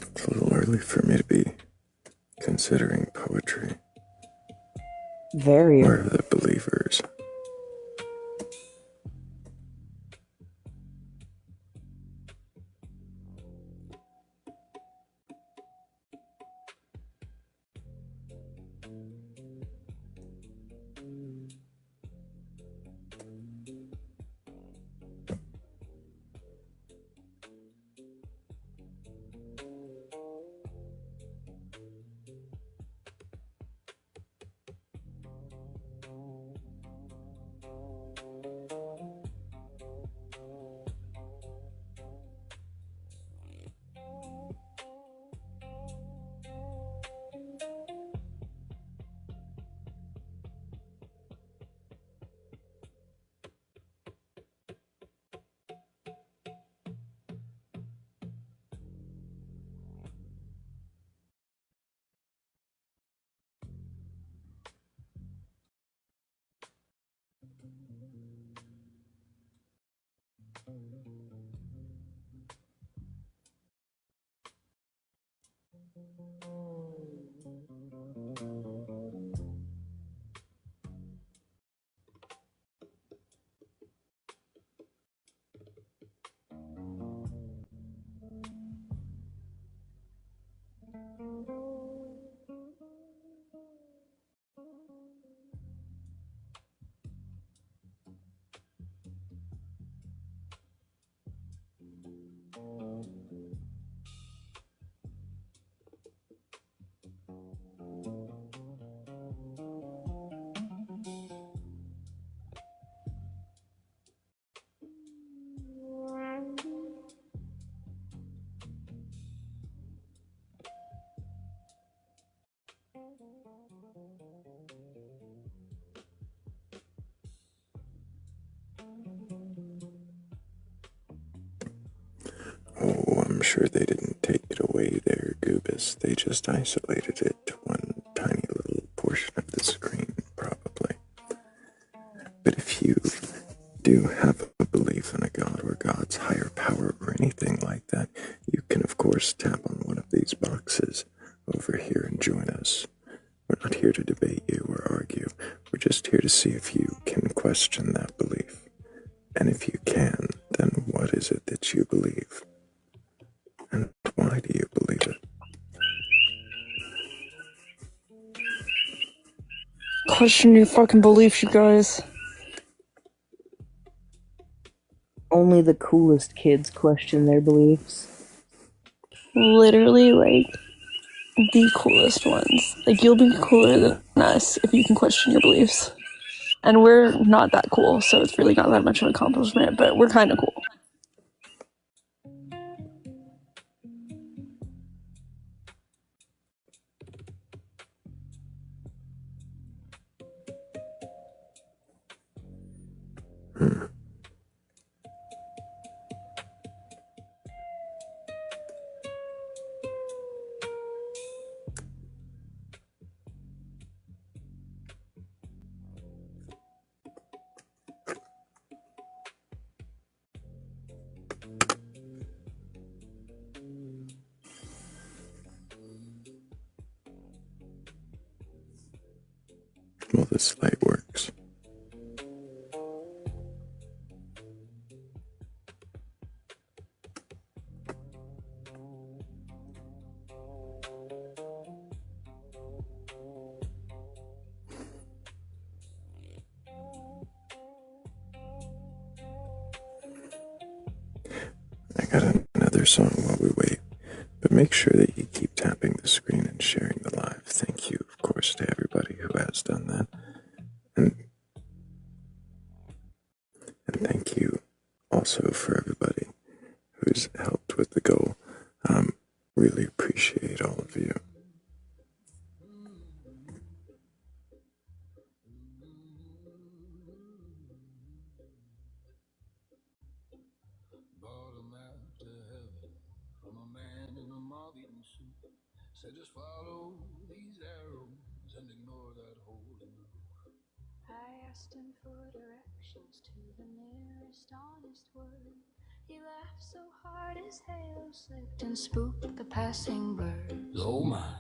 It's a little early for me to be considering poetry. Very. Where are the believers? I'm sure they didn't take it away there, Goobus. They just isolated it to one tiny little portion of the screen, probably. But if you do have a belief in a god or God's higher power or anything like that, you can, of course, tap on one of these boxes over here and join us. We're not here to debate you or argue. We're just here to see if you can question that belief. And if you can, then what is it that you believe? And why do you believe it? Question your fucking beliefs, you guys. Only the coolest kids question their beliefs. Literally, like, the coolest ones. Like, you'll be cooler than us if you can question your beliefs. And we're not that cool, so it's really not that much of an accomplishment, but we're kind of cool. Well, this light works. I got another song while we wait, but make sure that you keep tapping the screen and sharing the live. Thank you, of course, to everybody who has done that. And thank you also for everybody who's helped with the goal. Really appreciate all of you. Said just follow these arrows and ignore that hole in the roof. I asked him for directions to the nearest honest word. He laughed so hard his halo slipped and spooked the passing birds. Oh my.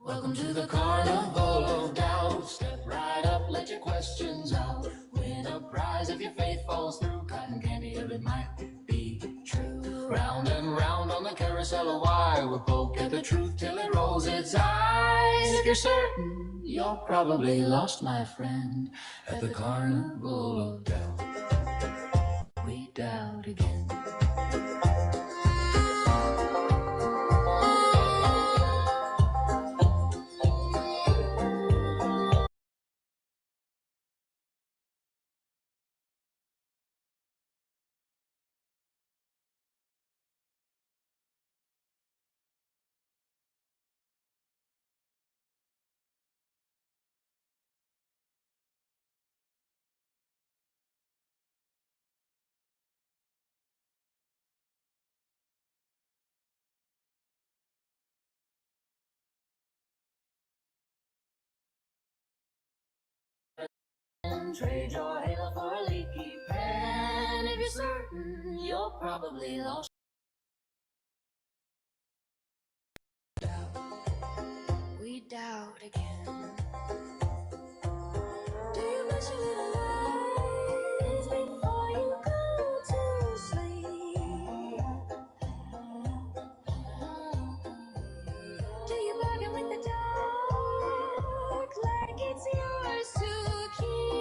Welcome to the carnival of doubt. Step right up, let your questions out. Win a prize if your faith falls through. Cotton candy, if it might be true. Round and round on the carousel of why we poke at the truth till it rolls its eyes. If you're certain, you're probably lost, my friend, at the carnival of doubt. We doubt again. Trade your halo for a leaky pen. If you're certain, you're probably lost. We doubt again. Do you wish you little lies before you go to sleep? Do you bargain with the dark like it's yours to keep?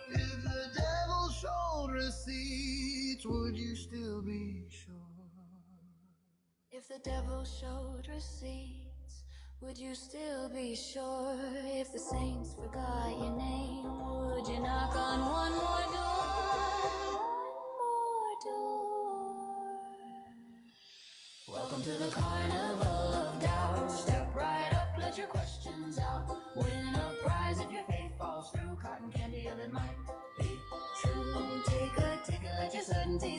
If the devil showed receipts, would you still be sure? If the devil showed receipts, would you still be sure? If the saints forgot your name, would you knock on one more door? One more door. Welcome to the carnival of doubt. Step right up, let your questions out. Win a prize if your faith falls through. Cotton candy, and it might be true. Take a ticket, let your certainty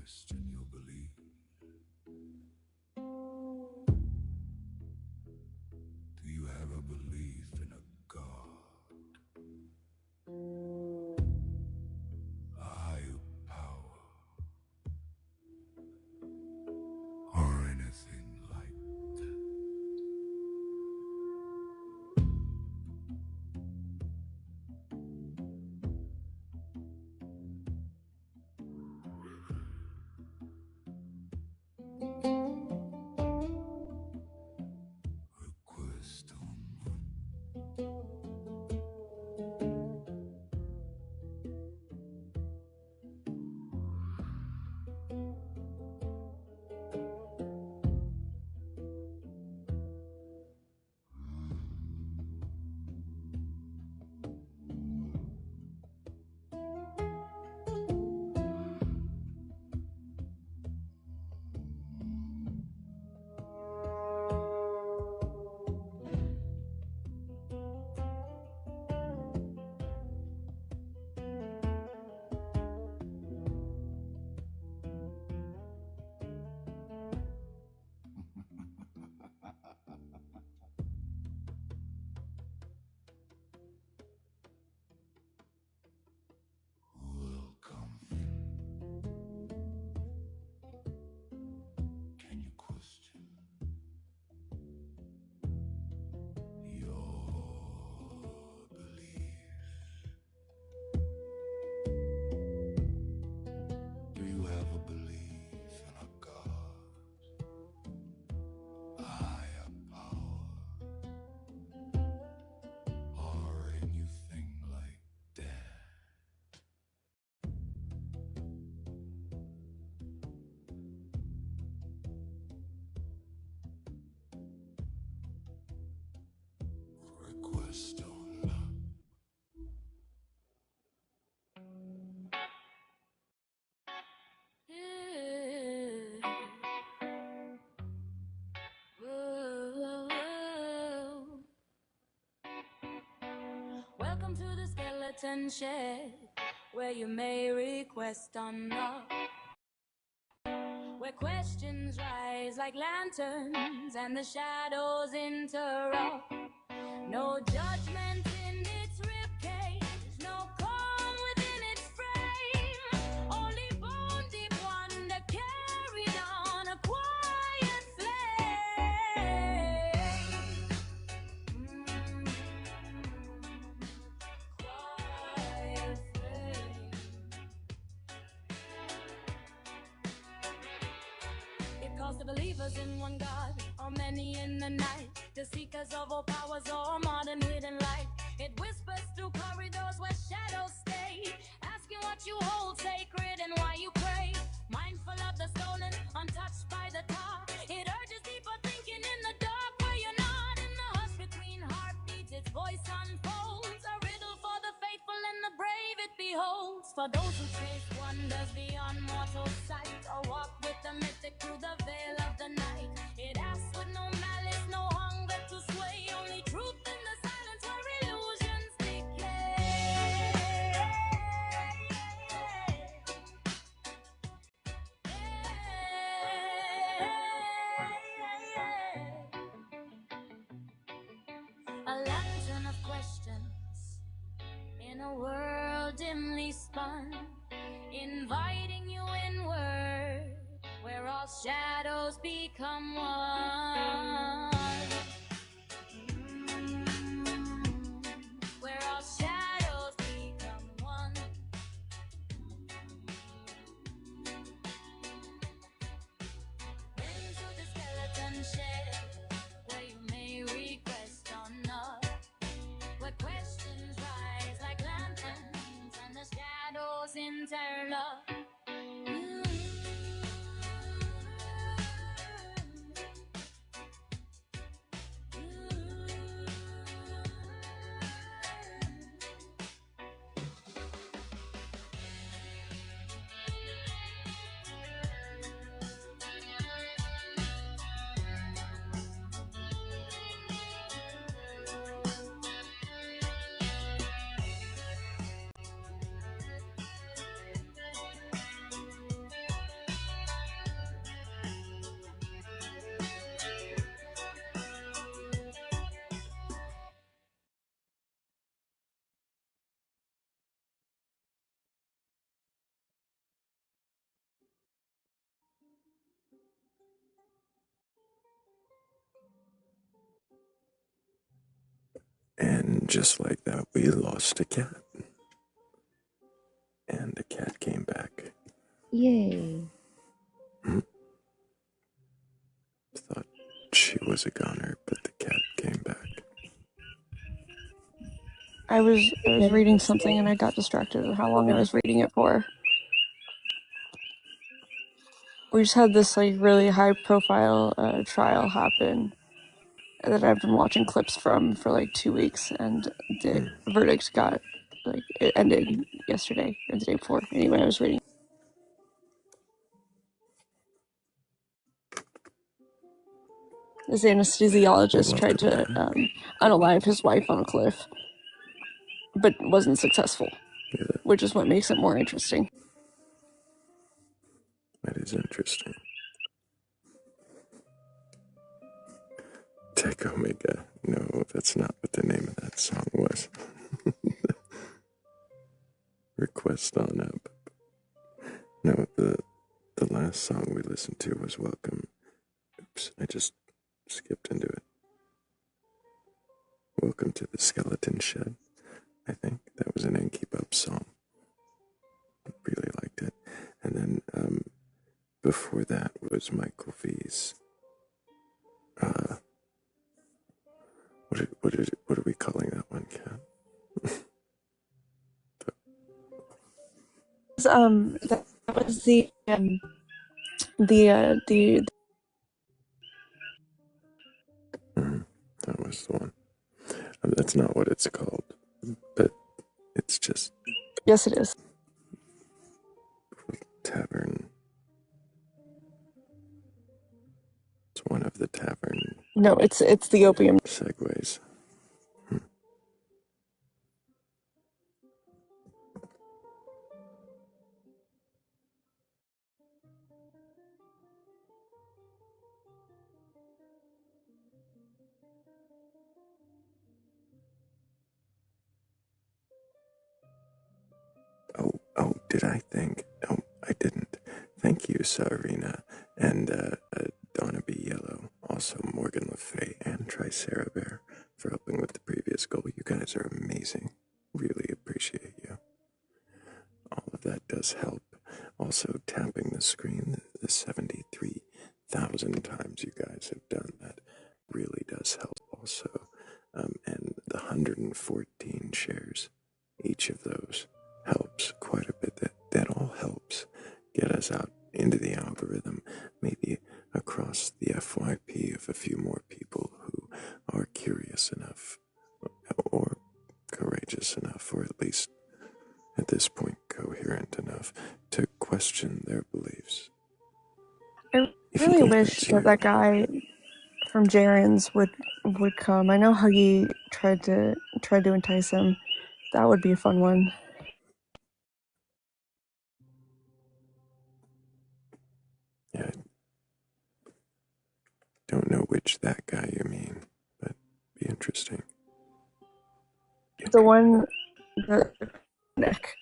question your belief. Do you have a belief in a God? A higher power? Or anything like that? Request welcome. Can you question your belief? Do you have a belief in a God, a higher power, or anything like that? Request on. Welcome to the skeleton shed, where you may request unlock, where questions rise like lanterns and the shadows interrupt. No judgment in its ribcage, no calm within its frame. Only bone deep wonder carried on a quiet flame. Quiet flame. It calls the believers in one God, or many in the night, the seekers of all powers or modern hidden light. It whispers through corridors where shadows stay, asking what you hold sacred and why you pray. Mindful of the stolen, untouched by the tar. It urges deeper thinking in the dark where you're not. In the hush between heartbeats, its voice unfolds. A riddle for the faithful and the brave it beholds. For those who chase wonders beyond mortal sight, or walk with the mystic through the veil of the night. It asks with no malice, no hunger to sway. Only truth in the silence where illusions decay. A lantern of questions in a world dimly spun, inviting you inward, where all shadows become one. Where all shadows become one. Into the skeleton shed, where you may request or not, where questions rise like lanterns and the shadows interlock. And just like that, we lost a cat. And the cat came back. Yay. Thought she was a goner, but the cat came back. I was reading something and I got distracted at how long I was reading it for. We just had this like really high profile trial happen that I've been watching clips from for like 2 weeks, and the verdict got like it ended yesterday or the day before. Anyway, I was reading. This anesthesiologist tried to unalive his wife on a cliff, but wasn't successful, which is what makes it more interesting. That is interesting. Tech Omega. No, that's not what the name of that song was. Request on up. No, the last song we listened to was Welcome. Oops, I just skipped into it. Welcome to the Skeleton Shed. I think that was an Keep-Up song. Really liked it. And then before that was Michael V's. What are we calling that one, Kat? That was the That was the one. That's not what it's called, but it's just. Yes, it is. Tavern. It's one of the tavern. No, it's the opium. Segues. Oh, did I think? Oh, I didn't. Thank you, Sarina, and Donna B. Yellow, also Morgan Le Fay and Tricera Bear for helping with the previous goal. You guys are amazing. Really appreciate you. All of that does help. Also, tapping the screen, the 73,000 times you guys have done that really does help also. And the 114 shares, each of those helps quite a bit. That all helps get us out into the algorithm, maybe across the FYP of a few more people who are curious enough or courageous enough, or at least at this point coherent enough to question their beliefs. I really wish that guy from Jaren's would come. I know Huggy tried to entice him. That would be a fun one. Yeah, don't know which that guy you mean, but be interesting. The one that neck.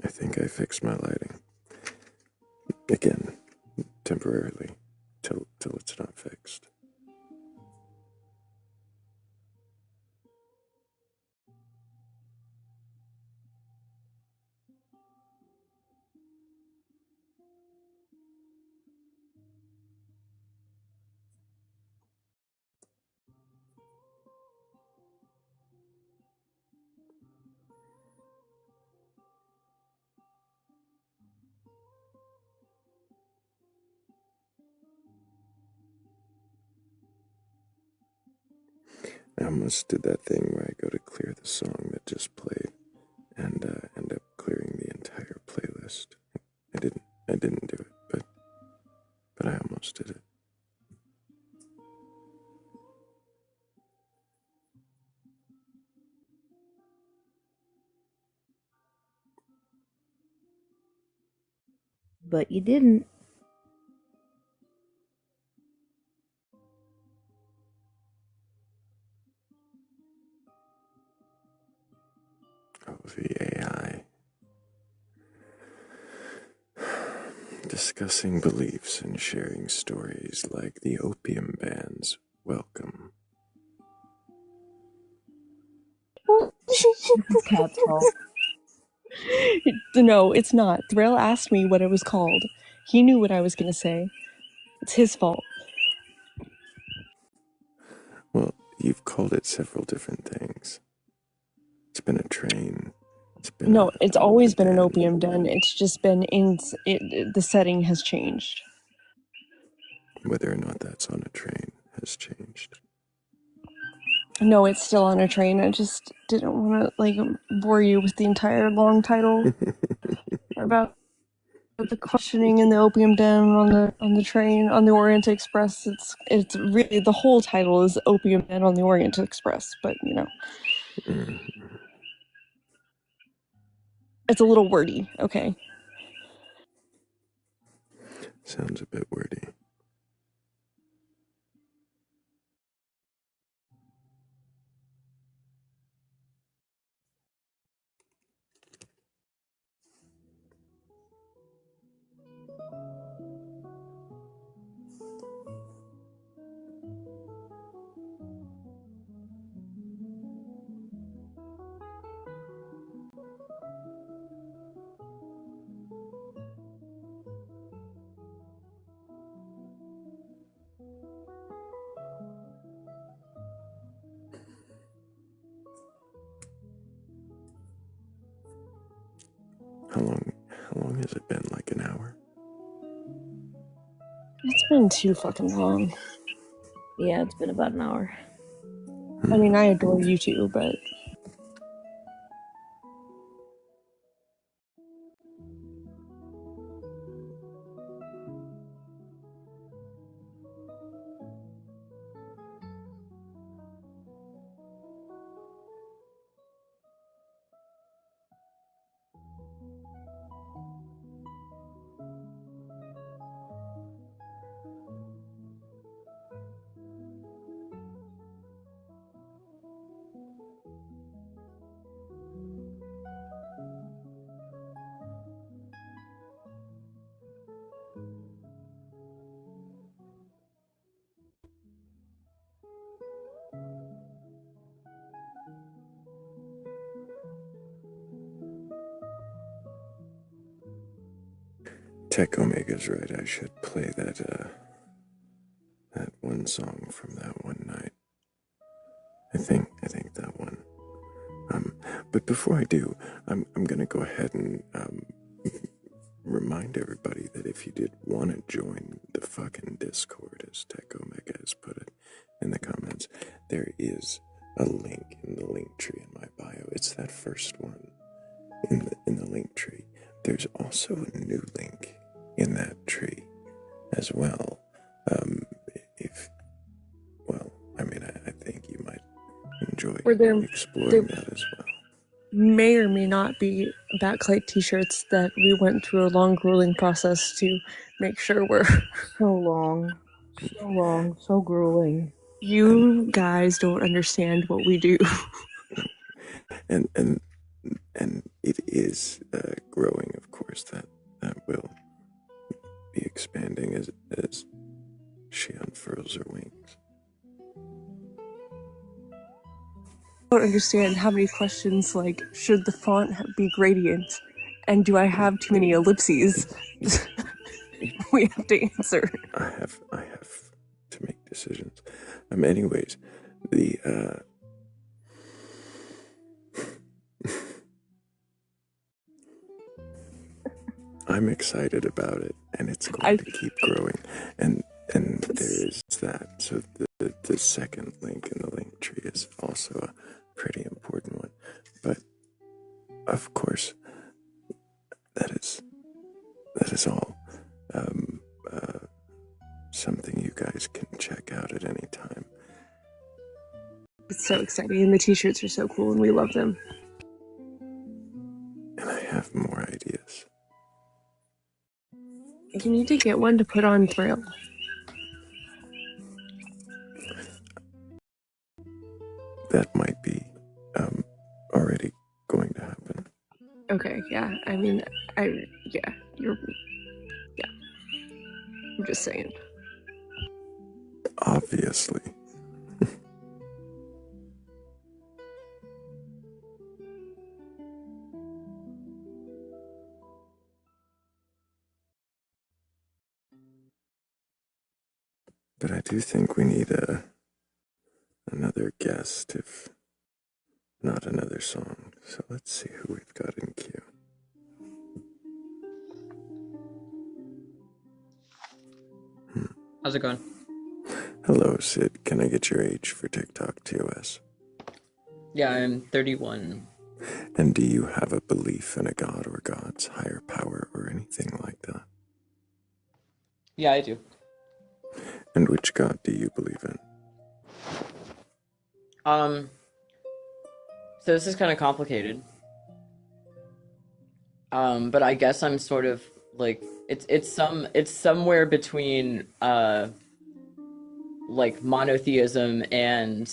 I think I fixed my lighting. Again, temporarily, till it's not fixed. I almost did that thing where I go to clear the song that just played and end up clearing the entire playlist. I didn't do it, but I almost did it. But you didn't. Oh, the AI. Discussing beliefs and sharing stories like the opium bands. Welcome. It's Cat's fault. No, it's not. Thrayle asked me what it was called. He knew what I was going to say. It's his fault. Well, you've called it several different things. It's been a train. No, it's always been an opium den. It's just been the setting has changed. Whether or not that's on a train has changed. No, it's still on a train. I just didn't want to bore you with the entire long title about the questioning in the opium den on the train on the Orient Express. It's really the whole title is Opium Den on the Orient Express, but you know. It's a little wordy, okay. Sounds a bit wordy. How long has it been? Like an hour? It's been too fucking long. Yeah, it's been about an hour. I mean, I adore you too, but Tech Omega's right. I should play that one song from that one night. I think that one. But before I do, I'm gonna go ahead and remind everybody that if you did want to join the fucking Discord, as Tech Omega has put it in the comments, there is a link in the link tree in my bio. It's that first one in the link tree. There's also a new link in that tree as well. I think you might enjoy exploring that as well. may or may not be Batcolyte t-shirts that we went through a long, grueling process to make sure were so long, so grueling. You guys don't understand what we do. and it is growing, of course. That will be expanding as she unfurls her wings. I don't understand how many questions like should the font be gradient, and do I have too many ellipses? We have to answer. I have to make decisions. Anyways, the I'm excited about it, and it's going to keep growing. And there is that. So the second link in the link tree is also a pretty important one. But of course, that is all something you guys can check out at any time. It's so exciting, and the t-shirts are so cool, and we love them. And I have more ideas. You need to get one to put on Thrayle. That might be already going to happen. Okay, yeah. I mean, yeah. I'm just saying. Obviously. But I do think we need another guest, if not another song. So let's see who we've got in queue. How's it going? Hello, Sid. Can I get your age for TikTok TOS? Yeah, I'm 31. And do you have a belief in a god or gods, higher power, or anything like that? Yeah, I do. And which god do you believe in? So this is kind of complicated. But I guess I'm sort of like it's somewhere between like monotheism and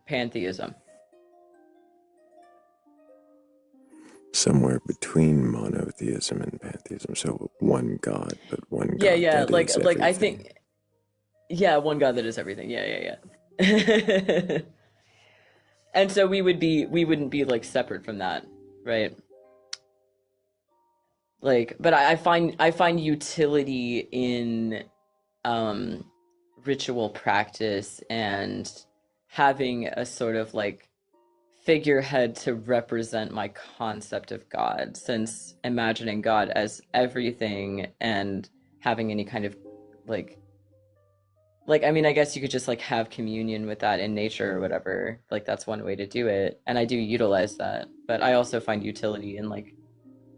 pantheism. Somewhere between monotheism and pantheism. So one god, but one Yeah, god yeah, that like is like I everything. think one God that is everything. Yeah. And so we wouldn't be like separate from that, right? Like, but I find utility in ritual practice and having a sort of like figurehead to represent my concept of God, since imagining God as everything and having any kind of like I mean, I guess you could just like have communion with that in nature or whatever. Like that's one way to do it, and I do utilize that. But I also find utility in like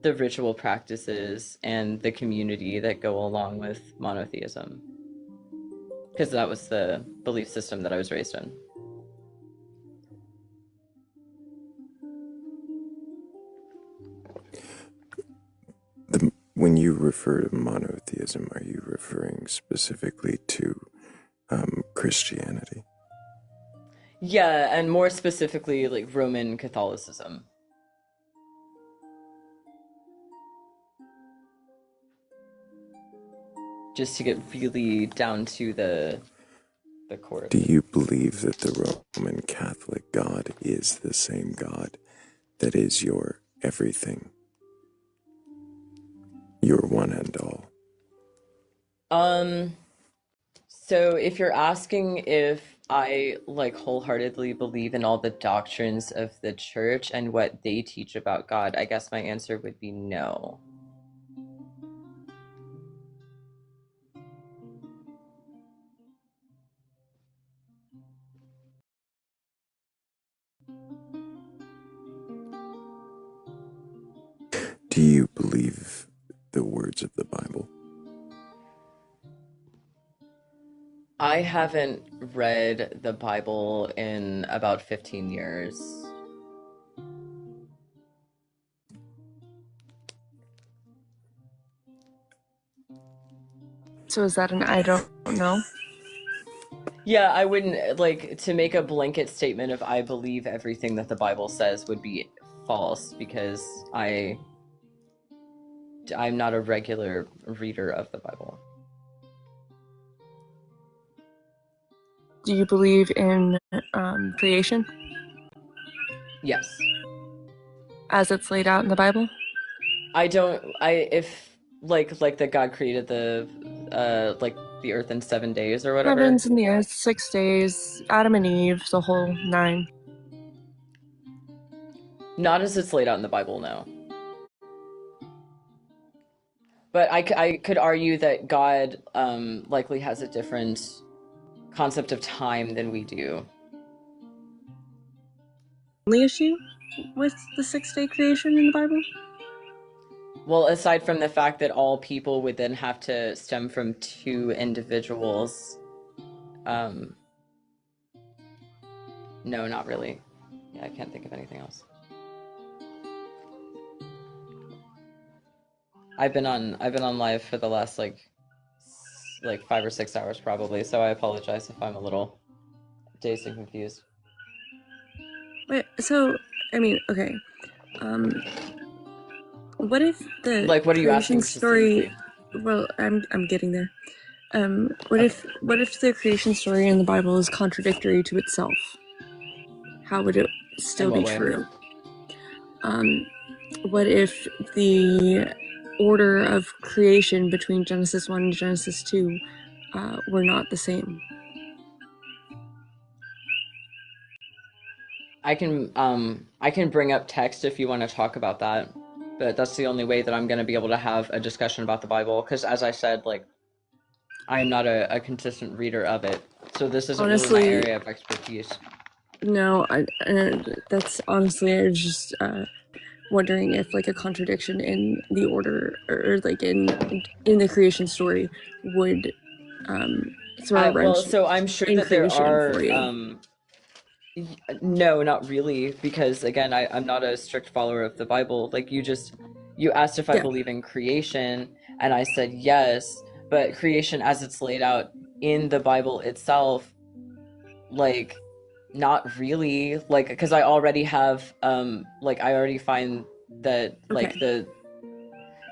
the ritual practices and the community that go along with monotheism, because that was the belief system that I was raised in. When you refer to monotheism, are you referring specifically to Christianity? Yeah, and more specifically, like Roman Catholicism. Just to get really down to the core of Do it. you believe that the Roman Catholic God is the same God that is your everything? Your one and all? So if you're asking if I like wholeheartedly believe in all the doctrines of the church and what they teach about God, I guess my answer would be no. Do you believe the words of the Bible? I haven't read the Bible in about 15 years. So is that an I don't know? Yeah, I wouldn't like to make a blanket statement of I believe everything that the Bible says would be false, because I'm not a regular reader of the Bible. Do you believe in creation Yes. as it's laid out in the Bible? If like that God created the like the earth in 7 days or whatever. Heavens and the earth, 6 days, Adam and Eve, the whole 9. Not as it's laid out in the Bible, no. But I could argue that God likely has a different concept of time than we do. Only issue with the 6-day creation in the Bible? Well, aside from the fact that all people would then have to stem from two individuals, no, not really. Yeah, I can't think of anything else. I've been on live for the last like 5 or 6 hours probably, so I apologize if I'm a little dazed and confused. Wait, so I mean, okay. What if the Like, what are you creation asking story? specifically? Well, I'm getting there. What if the creation story in the Bible is contradictory to itself? How would it still In what be way? true? What if the order of creation between Genesis 1 and Genesis 2 were not the same? I can bring up text if you want to talk about that, but that's the only way that I'm going to be able to have a discussion about the Bible, because as I said, like, I am not a consistent reader of it, so this isn't really my Honestly, area of expertise. no, that's honestly, I was just wondering if like a contradiction in the order or like in the creation story would throw a Well, wrench so I'm sure in that there creation are for you. no, not really, because again, I'm not a strict follower of the Bible. Like, you asked if I Yeah. believe in creation, and I said yes, but creation as it's laid out in the Bible itself, like, not really, like, because I already have like, I already find that like Okay.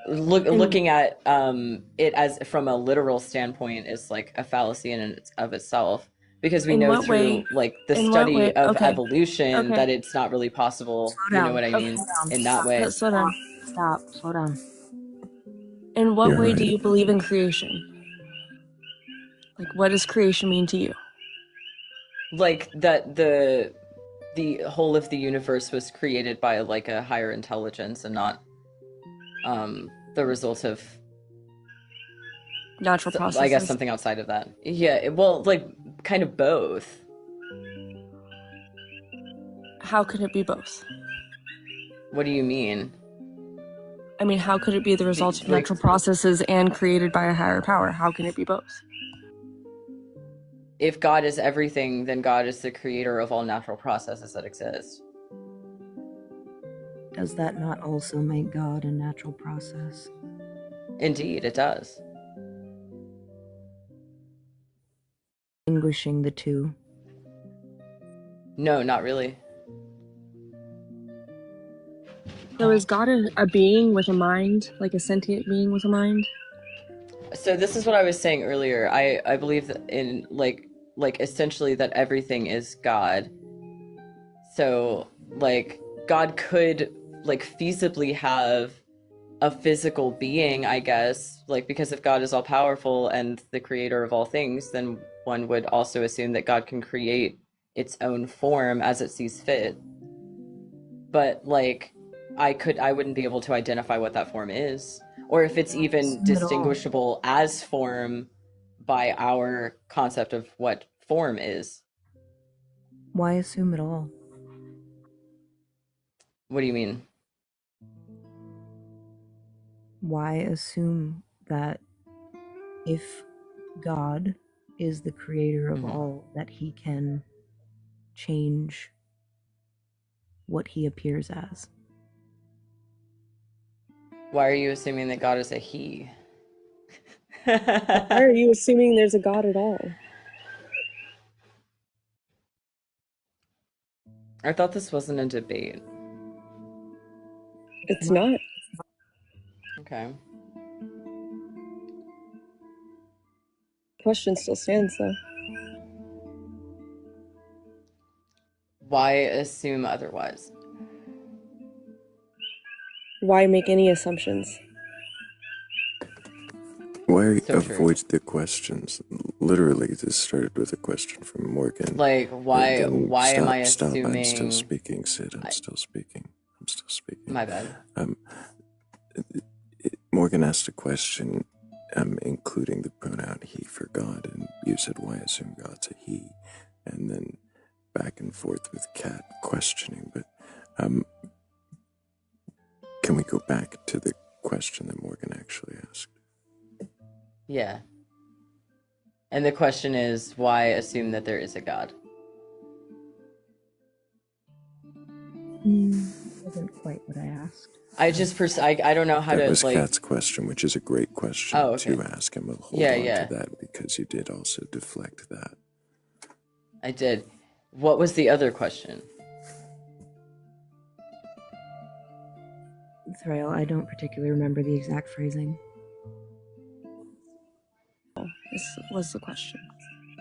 looking at it as from a literal standpoint is like a fallacy in of itself, because we In know what way? through like the In what way? study of Okay. evolution Okay. that it's not really possible, Slow you know down. what I Okay. mean, Slow down. in that way. Slow down. Stop. Slow down. In what You're way do right. you believe in creation? Like, what does creation mean to you? Like that the whole of the universe was created by like a higher intelligence and not the result of Natural processes. I guess something outside of that. Yeah, well, like, kind of both. How could it be both? What do you mean? I mean, how could it be the result of like, natural processes and created by a higher power? How can it be both? If God is everything, then God is the creator of all natural processes that exist. Does that not also make God a natural process? Indeed, it does. Distinguishing the two. No, not really. So is God a being with a mind, like a sentient being with a mind? So this is what I was saying earlier. I believe that in like essentially that everything is God. So like God could like feasibly have a physical being, I guess, like, because if God is all powerful and the creator of all things, then one would also assume that God can create its own form as it sees fit. But like, I wouldn't be able to identify what that form is, or if it's even distinguishable as form by our concept of what form is. Why assume at all? What do you mean? Why assume that if God is the creator of all, that he can change what he appears as? Why are you assuming that God is a he? Why are you assuming there's a God at all? I thought this wasn't a debate. It's not. Okay. Question still stands though. Why assume otherwise? Why make any assumptions? Why So true. avoid the questions? Literally, this started with a question from Morgan. Like, why am I assuming... I'm still speaking, Sid. I'm still speaking. My bad. Morgan asked a question, including the pronoun he for God, and you said, why assume God's a he? And then back and forth with Kat questioning, but can we go back to the question that Morgan actually asked? Yeah. And the question is, why assume that there is a God? wasn't quite what I asked. I just I don't know how that to was like. Kat's question, which is a great question to ask him. We'll hold on to that because you did also deflect that. I did. What was the other question? Thrayle, I don't particularly remember the exact phrasing. This was the question.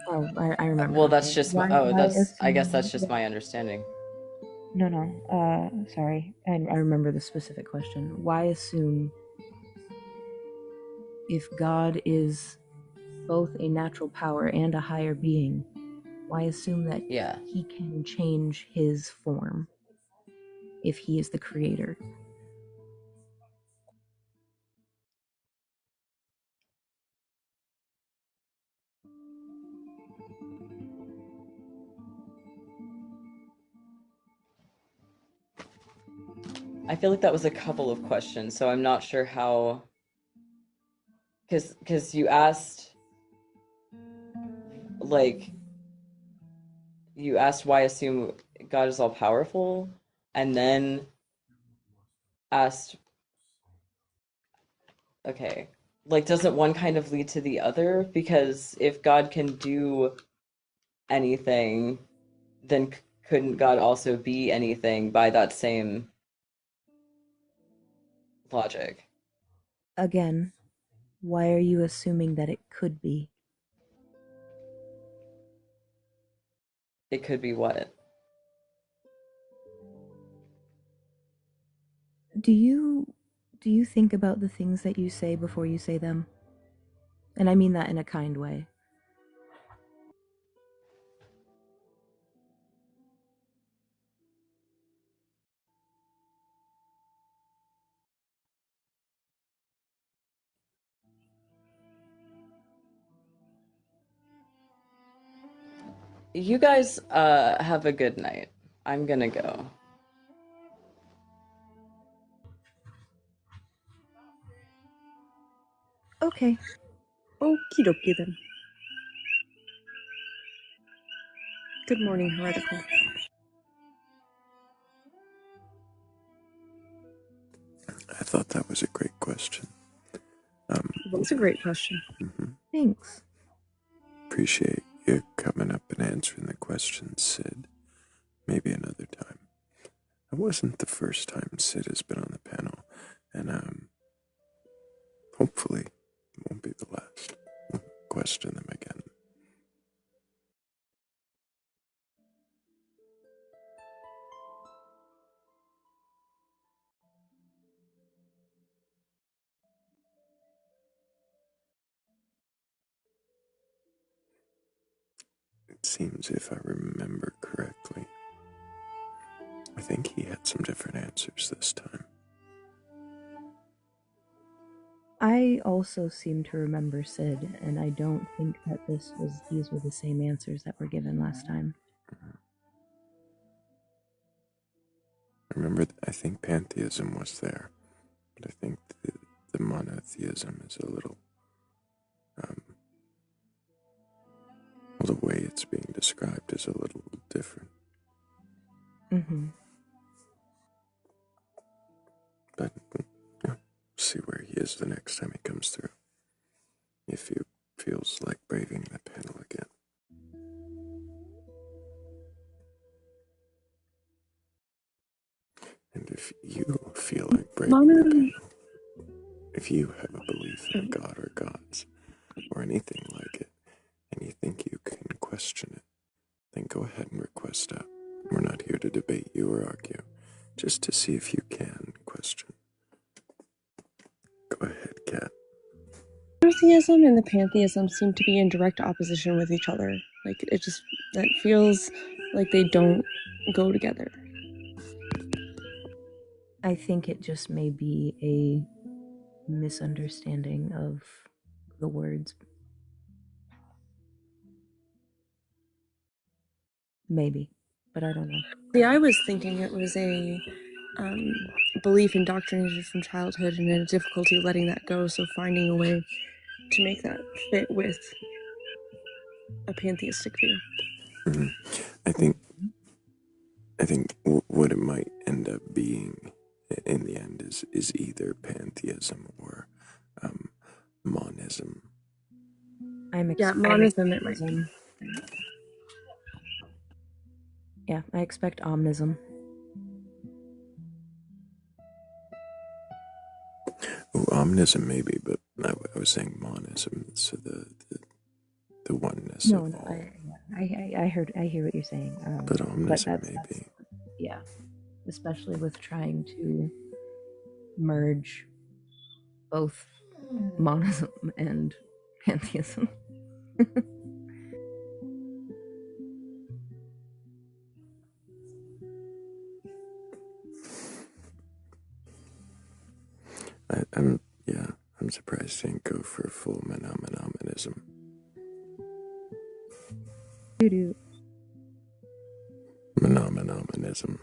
Oh, I remember. Well, that's just I guess that's just assume- my understanding. No. Sorry. I remember the specific question. Why assume if God is both a natural power and a higher being, why assume that he can change his form if he is the creator? I feel like that was a couple of questions, so I'm not sure how. Because you asked, like, you asked why assume God is all powerful, and then asked, okay, like, doesn't one kind of lead to the other? Because if God can do anything, then couldn't God also be anything by that same logic? Again, why are you assuming that it could be? It could be what? Do you think about the things that you say before you say them? And I mean that in a kind way. You guys have a good night. I'm gonna go. Okay. Okie dokie then. Good morning, Heretical. I thought that was a great question. That's a great question. Thanks. Appreciate you coming up and answering the questions, Sid. Maybe another time. It wasn't the first time Sid has been on the panel, and hopefully it won't be the last. We'll question them again. It seems, if I remember correctly, I think he had some different answers this time. I also seem to remember Sid, and I don't think that these were the same answers that were given last time. Remember, I think pantheism was there, but I think the monotheism is a little, the way it's being described is a little different. Mm-hmm. But yeah, see where he is the next time he comes through. If he feels like braving the panel again. And if you feel like braving the panel, if you have a belief in a god or gods, or anything like it, and you think you can question it, then go ahead and request out. We're not here to debate you or argue, just to see if you can question. Go ahead, Kat. Monotheism and the pantheism seem to be in direct opposition with each other. Like, that feels like they don't go together. I think it just may be a misunderstanding of the words. Maybe, but I don't know. See, I was thinking it was a belief indoctrinated from childhood and a difficulty letting that go, so finding a way to make that fit with a pantheistic view. I think what it might end end up being in the end is either pantheism or monism. monism it might be. Yeah, I expect omnism. Oh, omnism maybe, but I was saying monism, so the oneness No, of no, all. I hear what you're saying. But But omnism that's maybe. yeah, especially with trying to merge both monism and pantheism. I'm surprised you didn't go for full monomonism. Doo-doo. Monomonism.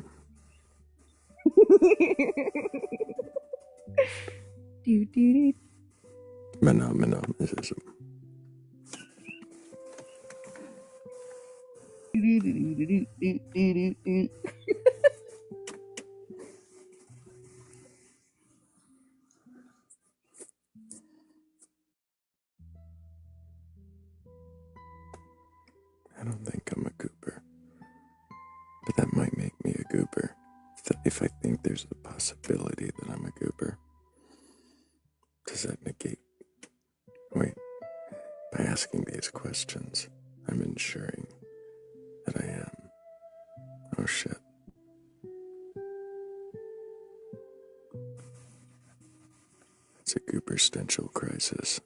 Doo-doo-doo. Monomonism. I don't think I'm a goober, but that might make me a goober. If I think there's a possibility that I'm a goober, does that negate? Wait, by asking these questions, I'm ensuring that I am. Oh shit. It's a gooberstential crisis.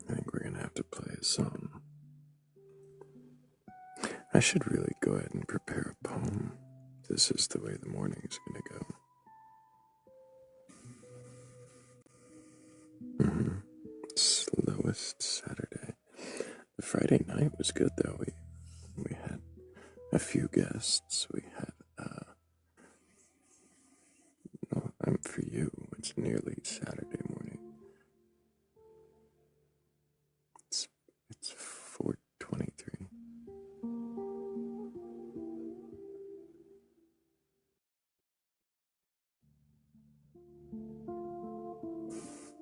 I think we're gonna have to play a song. I should really go ahead and prepare a poem. This is the way the morning is gonna go. Slowest Saturday. The Friday night was good though. We had a few guests. We had I'm for you. It's nearly Saturday morning. It's 4:23.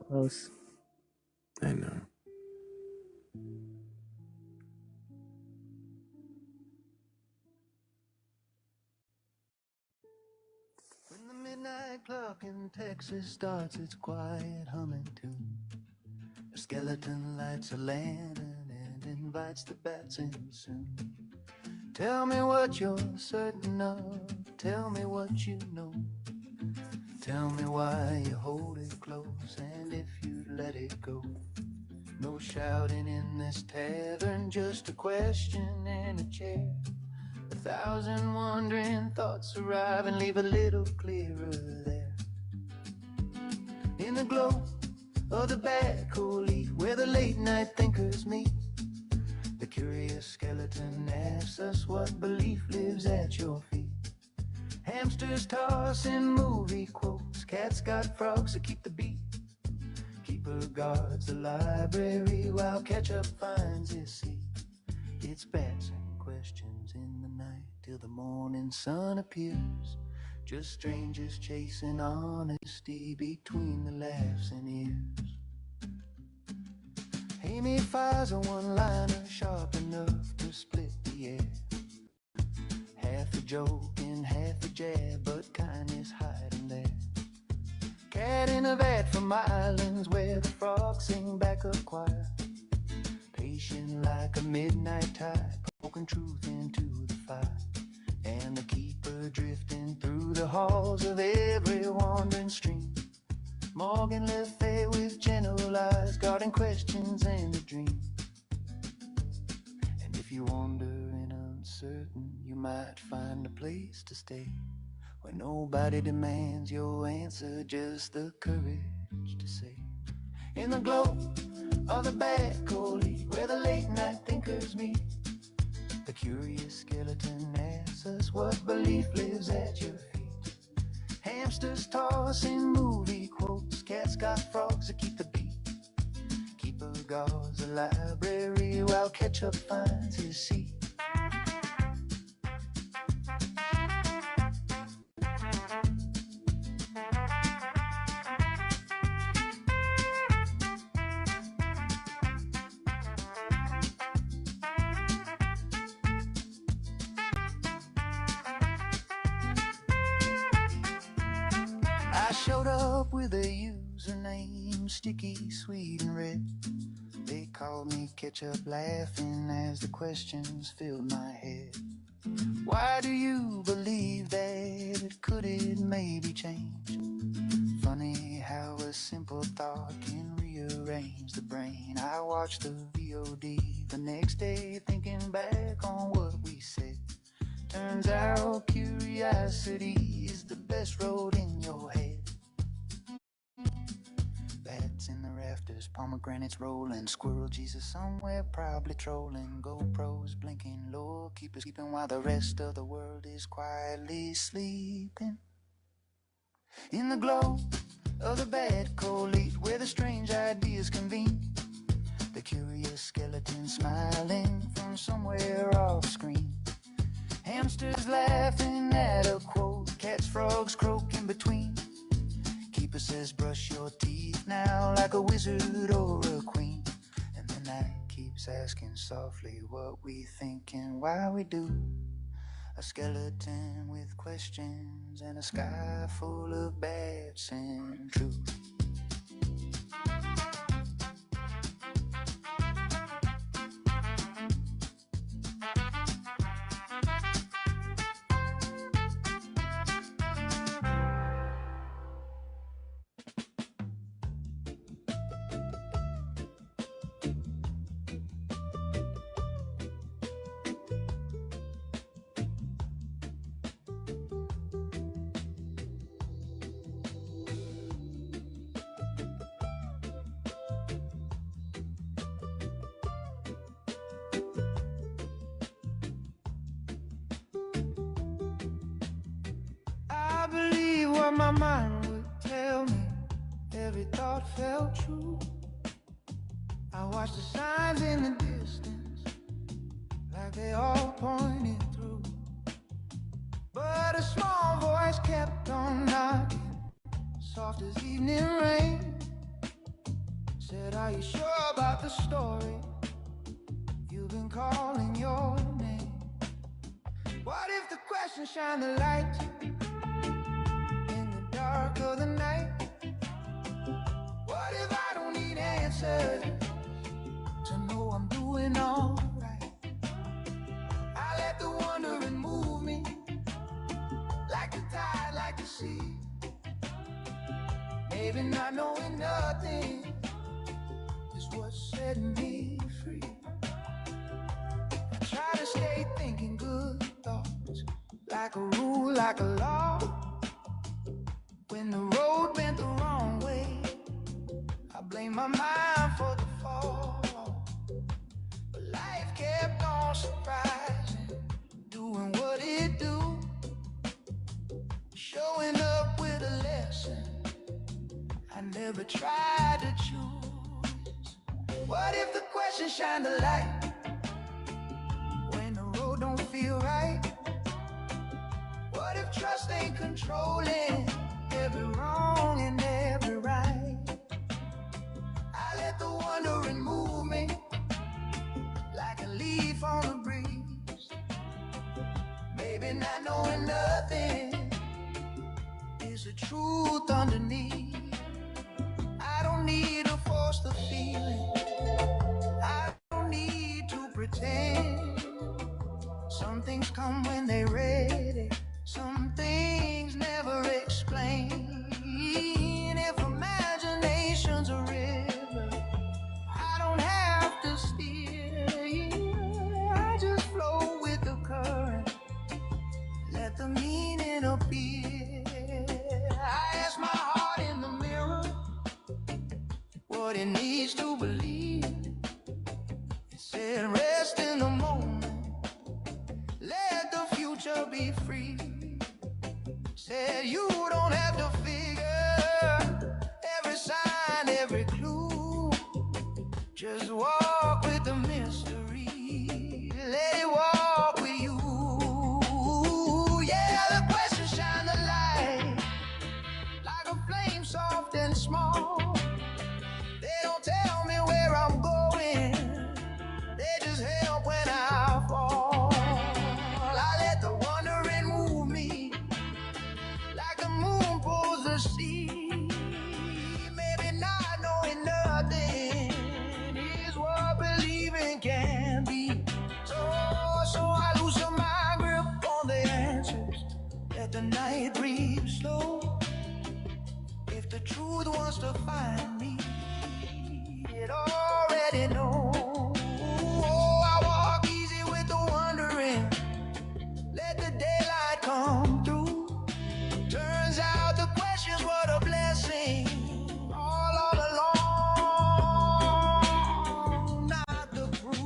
Close. I know. When the midnight clock in Texas starts its quiet humming tune, a skeleton lights a lantern and invites the bats in soon. Tell me what you're certain of, tell me what you know. Tell me why you hold it close and if you'd let it go. No shouting in this tavern, just a question and a chair. 1,000 wandering thoughts arrive and leave a little clearer there. In the glow of the Batcolyte, where the late night thinkers meet, the curious skeleton asks us what belief lives at your feet. Hamsters tossing movie quotes quotes. Cats got frogs to keep the beat. Keeper guards the library while ketchup finds his seat. It's bats and questions in the night till the morning sun appears. Just strangers chasing honesty between the laughs and ears. Amy fires a one-liner sharp enough to split the air. Half a joke and half a jab, but kindness hiding there. Cat in a vat from islands where the frogs sing backup choir. Patient like a midnight tide, poking truth into the fire. And the keeper drifting through the halls of every wandering stream. Morgan left there with gentle eyes, guarding questions and a dream. And if you wander and uncertain, you might find a place to stay, where nobody demands your answer, just the courage to say. In the glow of the Batcolyte, where the late night thinkers meet, the curious skeleton asks us what belief lives at your feet. Hamsters tossing movie quotes, cats got frogs to keep the beat. Keeper guards the library while ketchup finds his seat. I showed up with a username, sticky, sweet, and red. They called me Ketchup, laughing as the questions filled my head. Why do you believe that? Could it maybe change? Funny how a simple thought can rearrange the brain. I watched the VOD the next day, thinking back on what we said. Turns out curiosity is the best road in your head. Bats in the rafters, pomegranates rolling, squirrel Jesus somewhere probably trolling, GoPros blinking, low keepers keeping while the rest of the world is quietly sleeping. In the glow of the Batcolyte, where the strange ideas convene, the curious skeleton smiling from somewhere off screen. Hamsters laughing at a quote, cats, frogs croak in between. Keeper says brush your teeth now like a wizard or a queen. And the night keeps asking softly what we think and why we do. A skeleton with questions and a sky full of bats and truth. I believe what my mind would tell me. Every thought felt true. I watched the signs in the distance, like they all pointed through. But a small voice kept on knocking, soft as evening rain. Said, are you sure about the story? You've been calling your name. What if the question shine the light in the dark of the night? What if I don't need answers to know I'm doing alright? I let the wondering move me, like the tide, like the sea. Maybe not knowing nothing is what's setting me free. I try to stay thinking good thoughts, like a rule, like a law. When the road went the wrong way, I blame my mind for the fall. But life kept on surprising, doing what it do, showing up with a lesson never tried to choose. What if the question shine the light when the road don't feel right? What if trust ain't controlling every wrong and every right? I let the wondering move me like a leaf on the breeze. Maybe not knowing nothing is the truth underneath. I don't need to force the feeling, I don't need to pretend. Some things come when they're ready, some things never explain. If imagination's a river, I don't have to steer. I just flow with the current, let the meaning appear. I ask my heart in the mirror what it needs to believe. It said rest in the moment, let the future be free. Said you don't have to figure every sign, every clue. Just walk with the mystery, let it walk with you. Yeah, the questions shine the light like a flame soft and small. They don't tell me where I'm going, they just help when I fall. I let the wondering move me like the moon pulls the sea. Maybe not knowing nothing is what believing can be. So I loosen my grip on the answers, let the night breathe slow. If the truth wants to find me, it already knows. I walk easy with the wondering, let the daylight come through. Turns out the questions were the blessing all along, not the proof.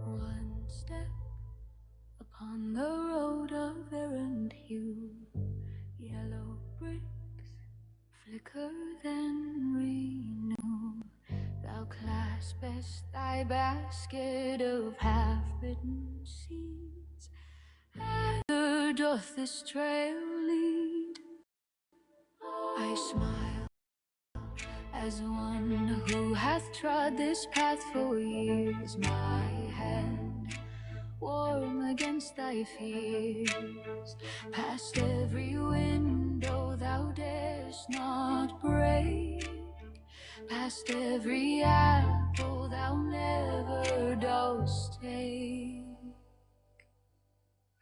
One step upon the road of errant hue, yellow bricks flicker then renew. Thou claspest thy basket of half-bitten seeds. Whither doth this trail lead? I smile as one who hath trod this path for years. My hand warm against thy fears. Past every window thou darest not break. Past every apple thou never dost take.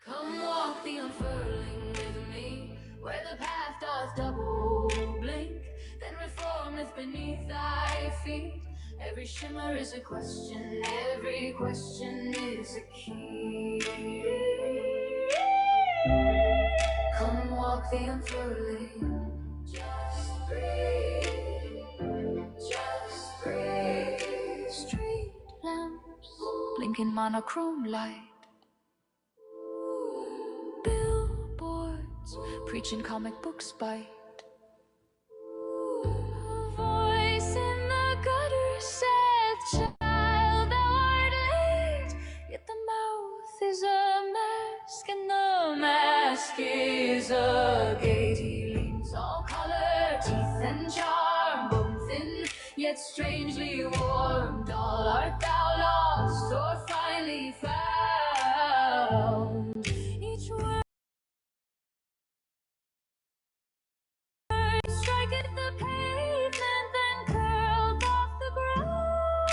Come walk the unfurling with me, where the path doth double blink, then reformeth beneath thy feet. Every shimmer is a question, every question is a key. Come walk the unfurling, just breathe, just breathe. Street lamps, blinking monochrome light. Billboards, preaching comic book spite. A voice in the gutter saith, child, thou art late. Yet the mouth is a mask, and the mask is a gate. He leans all color, teeth and charm, bone thin, yet strangely warmed. All art thou lost, or finally found. Each word striketh the pavement, then curled off the ground.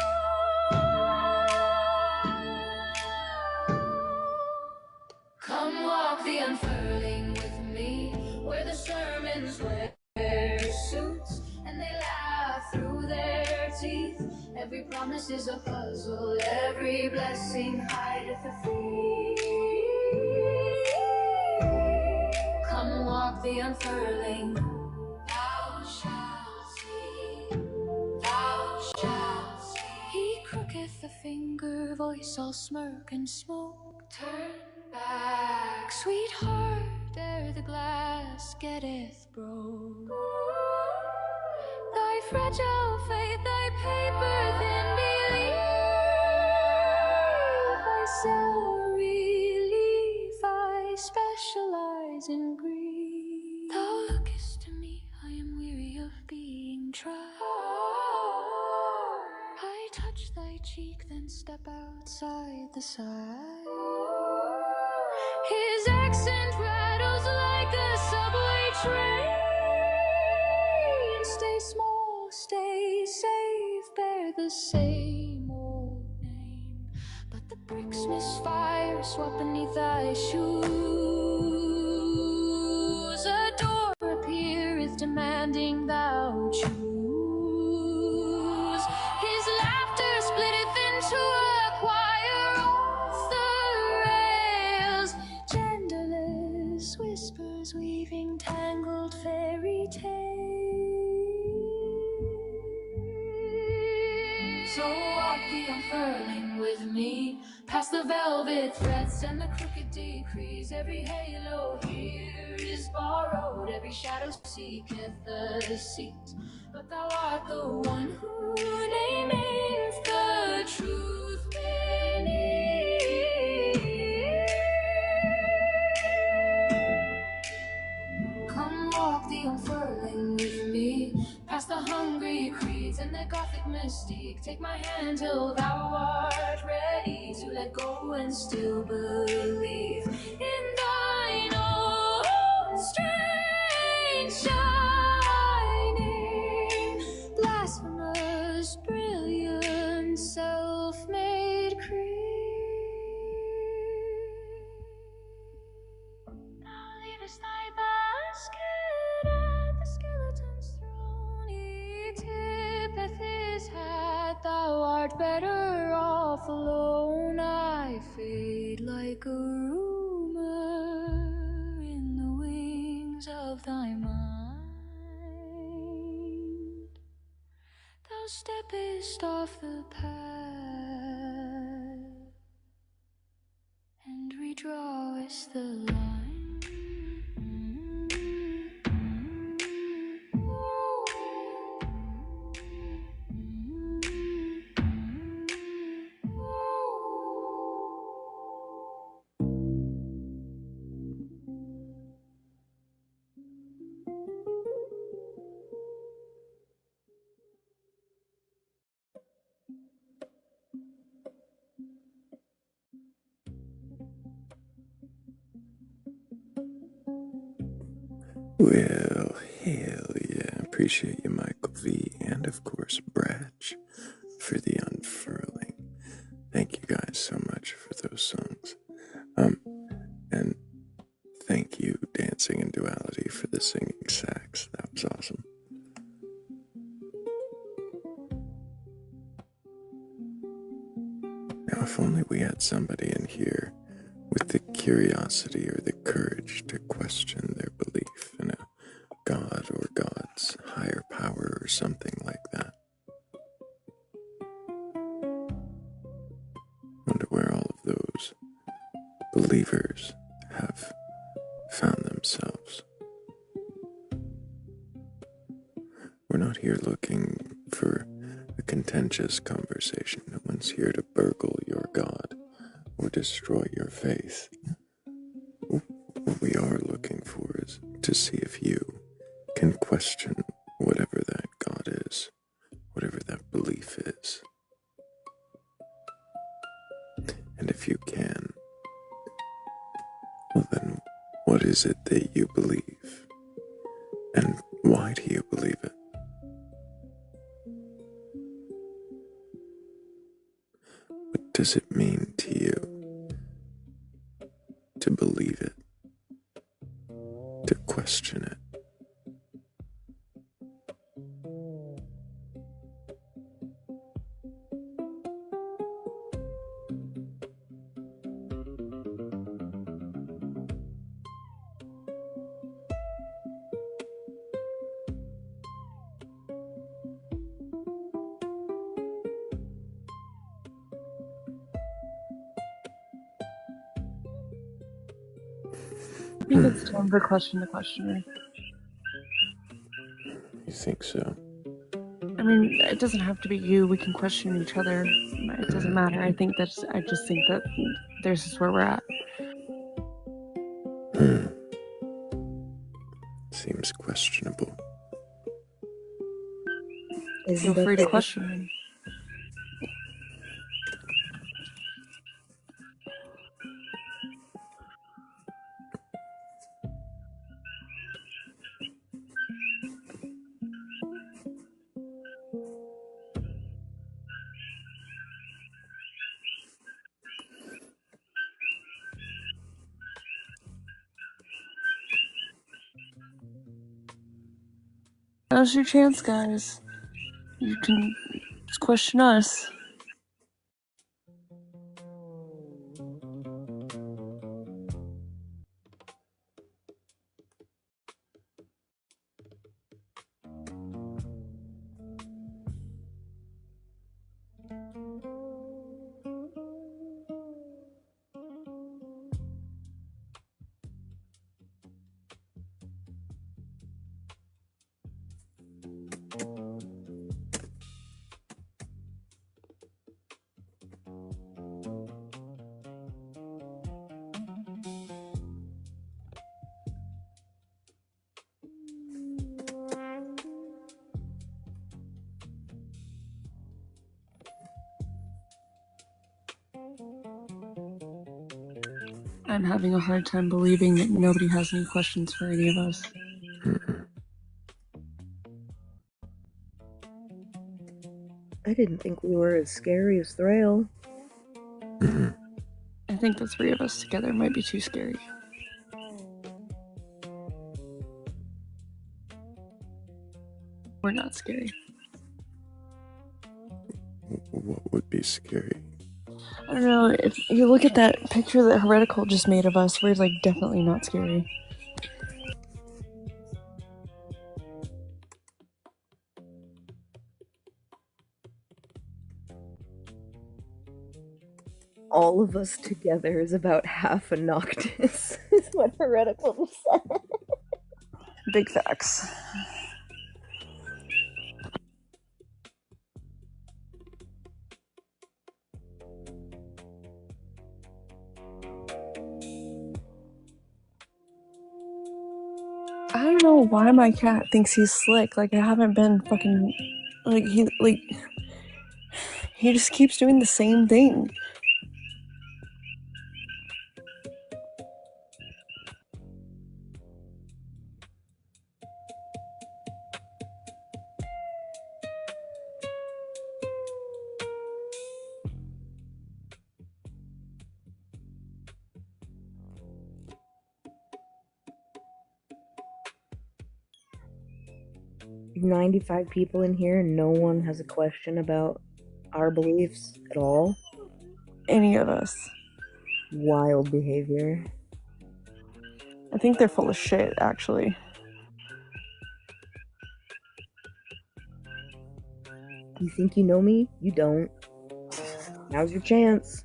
is a puzzle, every blessing hideth a thief. Come walk the unfurling, thou shalt see, thou shalt see. He crooketh the finger, voice all smirk and smoke. Turn back, sweetheart, ere the glass getteth broke. Thy fragile faith, thy paper thin belief, I sell relief, I specialize in grief. Thou lookest to me, I am weary of being tried. I touch thy cheek, then step outside the side. His accent rattles like a subway train. Stay small, stay safe, bear the same old name. But the bricks misfire, swap beneath thy shoes. A door appeareth, demanding thou choose. His laughter splitteth into a choir off the rails. Genderless whispers weaving tangled fairy tales. So walk the unfurling with me, past the velvet threads and the crooked decrees. Every halo here is borrowed, every shadow seeketh the seat. But thou art the one who nameth the truth beneath. Come walk the unfurling with me, past the hungry creeds and the gothic mystique. Take my hand till thou art ready to let go and still believe in thine own strange shining, blasphemous, brilliant, self-made creed. Thou leavest thy basket at the skeleton's throne. He tippeth his hat, thou art better off alone. I fade like a rumor in the wings of thy mind. Thou steppest off the path and redrawest the line. Well, hell yeah. Appreciate you, Michael V. And of course, Bratch for the unfurling. Thank you guys so much for those songs. And thank you, Dancing in Duality, for the singing sax. That was awesome. Now, if only we had somebody in here with the curiosity or the courage to question their belief in a god or God's higher power or something like that. Wonder where all of those believers have found themselves. We're not here looking for a contentious conversation. No one's here to burgle your God or destroy your faith. What we are looking for is to see if you can question whatever that God is, whatever that belief is. And if you can, well then, what is it that you believe? And why do you believe it? What does it mean to you to believe it, to question it? think it's time to question the questioner. You think so? I mean, it doesn't have to be you. We can question each other. It doesn't matter. I just think that this is where we're at. Seems questionable. Feel free to question him. Now's your chance, guys. You can question us. I'm having a hard time believing that nobody has any questions for any of us. I didn't think we were as scary as Thrayle. I think the three of us together might be too scary. We're not scary. What would be scary? I don't know, if you look at that picture that Heretical just made of us, we're like definitely not scary. All of us together is about half a Noctis, is what Heretical said. Big facts. I don't know why my cat thinks he's slick. Like, I haven't been fucking... He just keeps doing the same thing. There's 95 people in here and no one has a question about our beliefs at all. Any of us. Wild behavior. I think they're full of shit, actually. You think you know me? You don't. Now's your chance.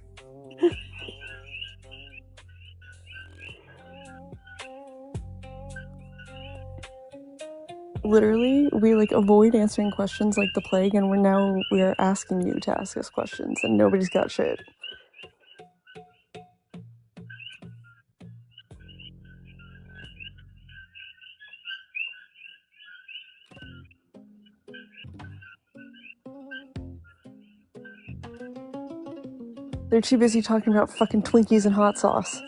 Literally, we avoid answering questions like the plague, and we're asking you to ask us questions, and nobody's got shit. They're too busy talking about fucking Twinkies and hot sauce.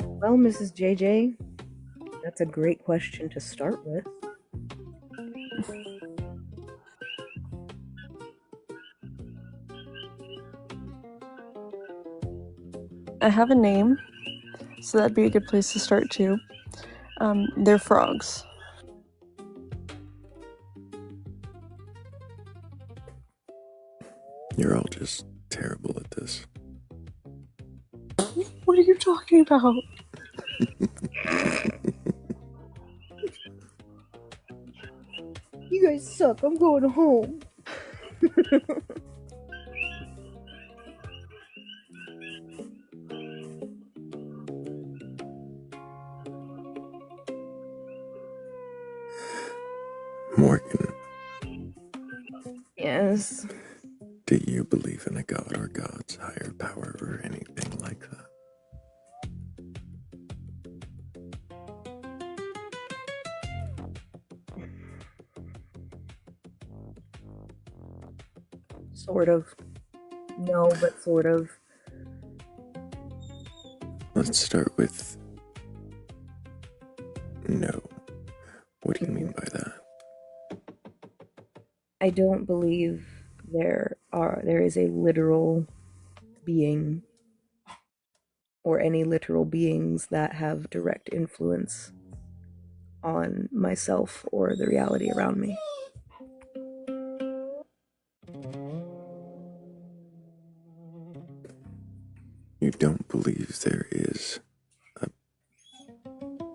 Well, Mrs. JJ, that's a great question to start with. I have a name, so that'd be a good place to start too. They're frogs. You're all just terrible at this. What are you talking about? You guys suck. I'm going home. goodness. Do you believe in a god or God's higher power or anything like that? Sort of. No, but sort of. Let's start with no. What do you mean by that? I don't believe there is a literal being or any literal beings that have direct influence on myself or the reality around me. You don't believe there is a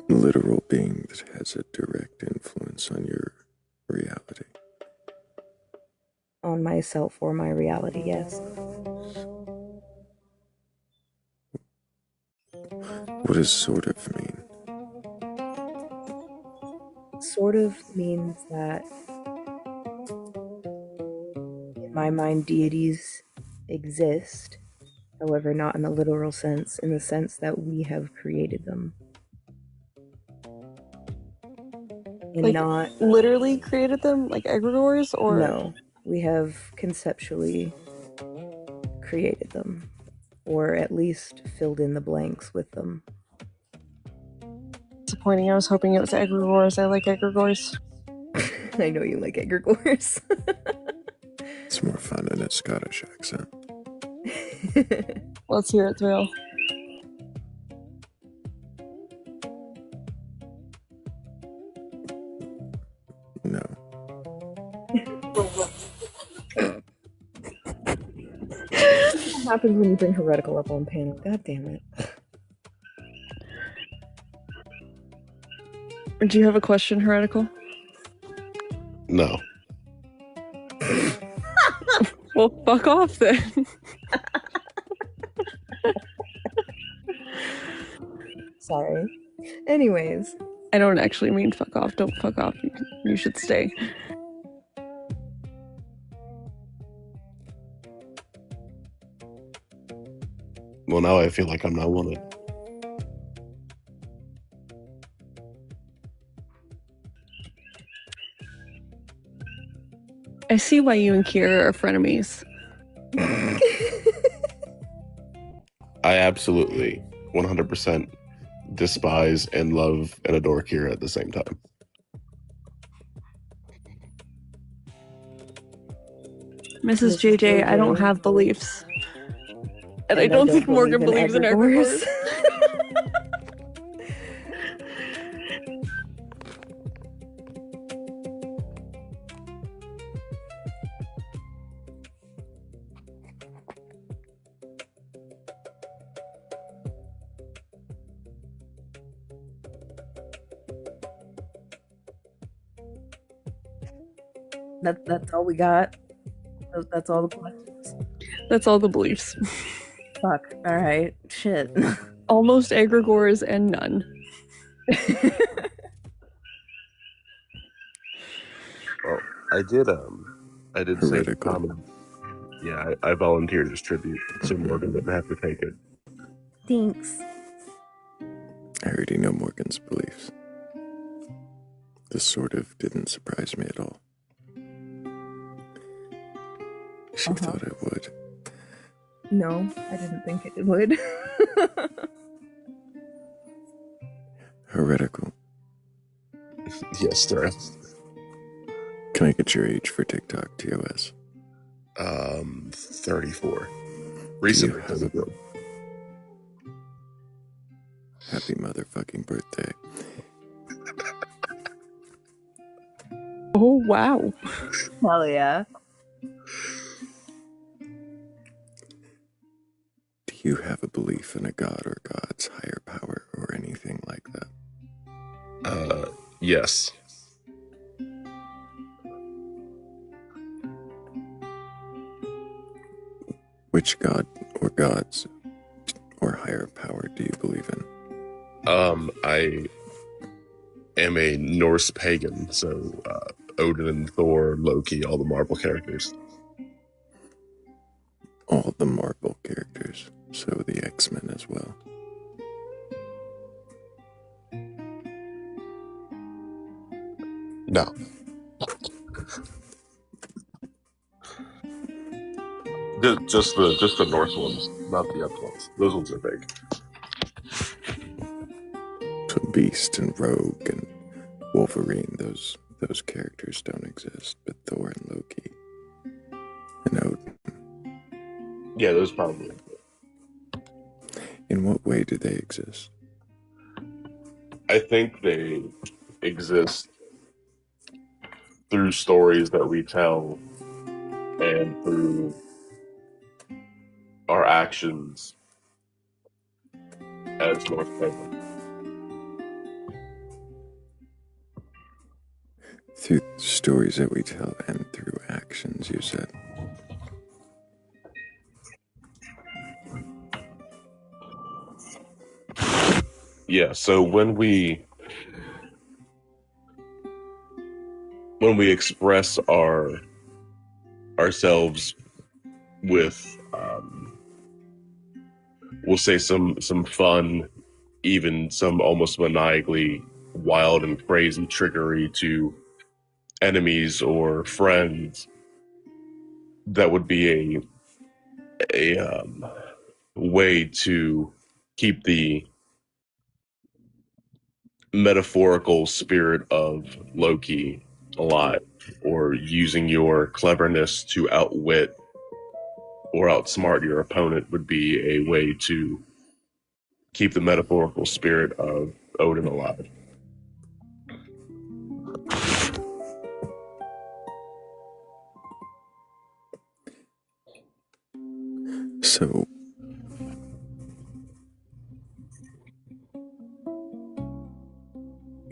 literal being that has a direct influence on your reality? On myself or my reality, yes. What does sort of mean? Sort of means that in my mind deities exist, however not in the literal sense, in the sense that we have created them. And Like, not literally created them, like egregores, or no, we have conceptually created them, or at least filled in the blanks with them. disappointing. I was hoping it was egregores. I like egregores. I know you like egregores. It's more fun in a Scottish accent. Let's hear it, Thrayle. No. What happens when you bring heretical up on panel? God damn it. Do you have a question, heretical? No. Well, fuck off then. Sorry. Anyways. I don't actually mean fuck off. Don't fuck off. You should stay. Well, now I feel like I'm not wanted. I see why you and Kira are frenemies. I absolutely 100% despise and love and adore Kira at the same time. Mrs. JJ, I don't have beliefs. And I don't think Morgan believes in egregores. That's all we got. That's all the questions. That's all the beliefs. Fuck. All right. Shit. Almost egregores and none. Well, I did say comment. Yeah, I volunteered as tribute, so Morgan didn't have to take it. Thanks. I already know Morgan's beliefs. This sort of didn't surprise me at all. She thought it would. No, I didn't think it would. Heretical. Yes, Thrayle. Can I get your age for TikTok, TOS? 34. Recently, 34. Happy motherfucking birthday. Oh, wow. Hell yeah. Do you have a belief in a god or God's higher power or anything like that? Yes. Which god or gods or higher power do you believe in? I am a Norse pagan, so Odin, Thor, Loki, all the Marvel characters. all the Marvel characters, so the X-Men as well. No. Just the North ones, not the Up ones. Those ones are big. So Beast and Rogue and Wolverine, those characters don't exist, but Thor and Loki and Odin. Yeah, those probably. In what way do they exist? I think they exist through stories that we tell and through our actions as North Pagan. Through stories that we tell and through actions, you said. Yeah, so when we express ourselves with we'll say some fun, even some almost maniacally wild and crazy trickery to enemies or friends, that would be a way to keep the metaphorical spirit of Loki alive, or using your cleverness to outwit or outsmart your opponent would be a way to keep the metaphorical spirit of Odin alive. So,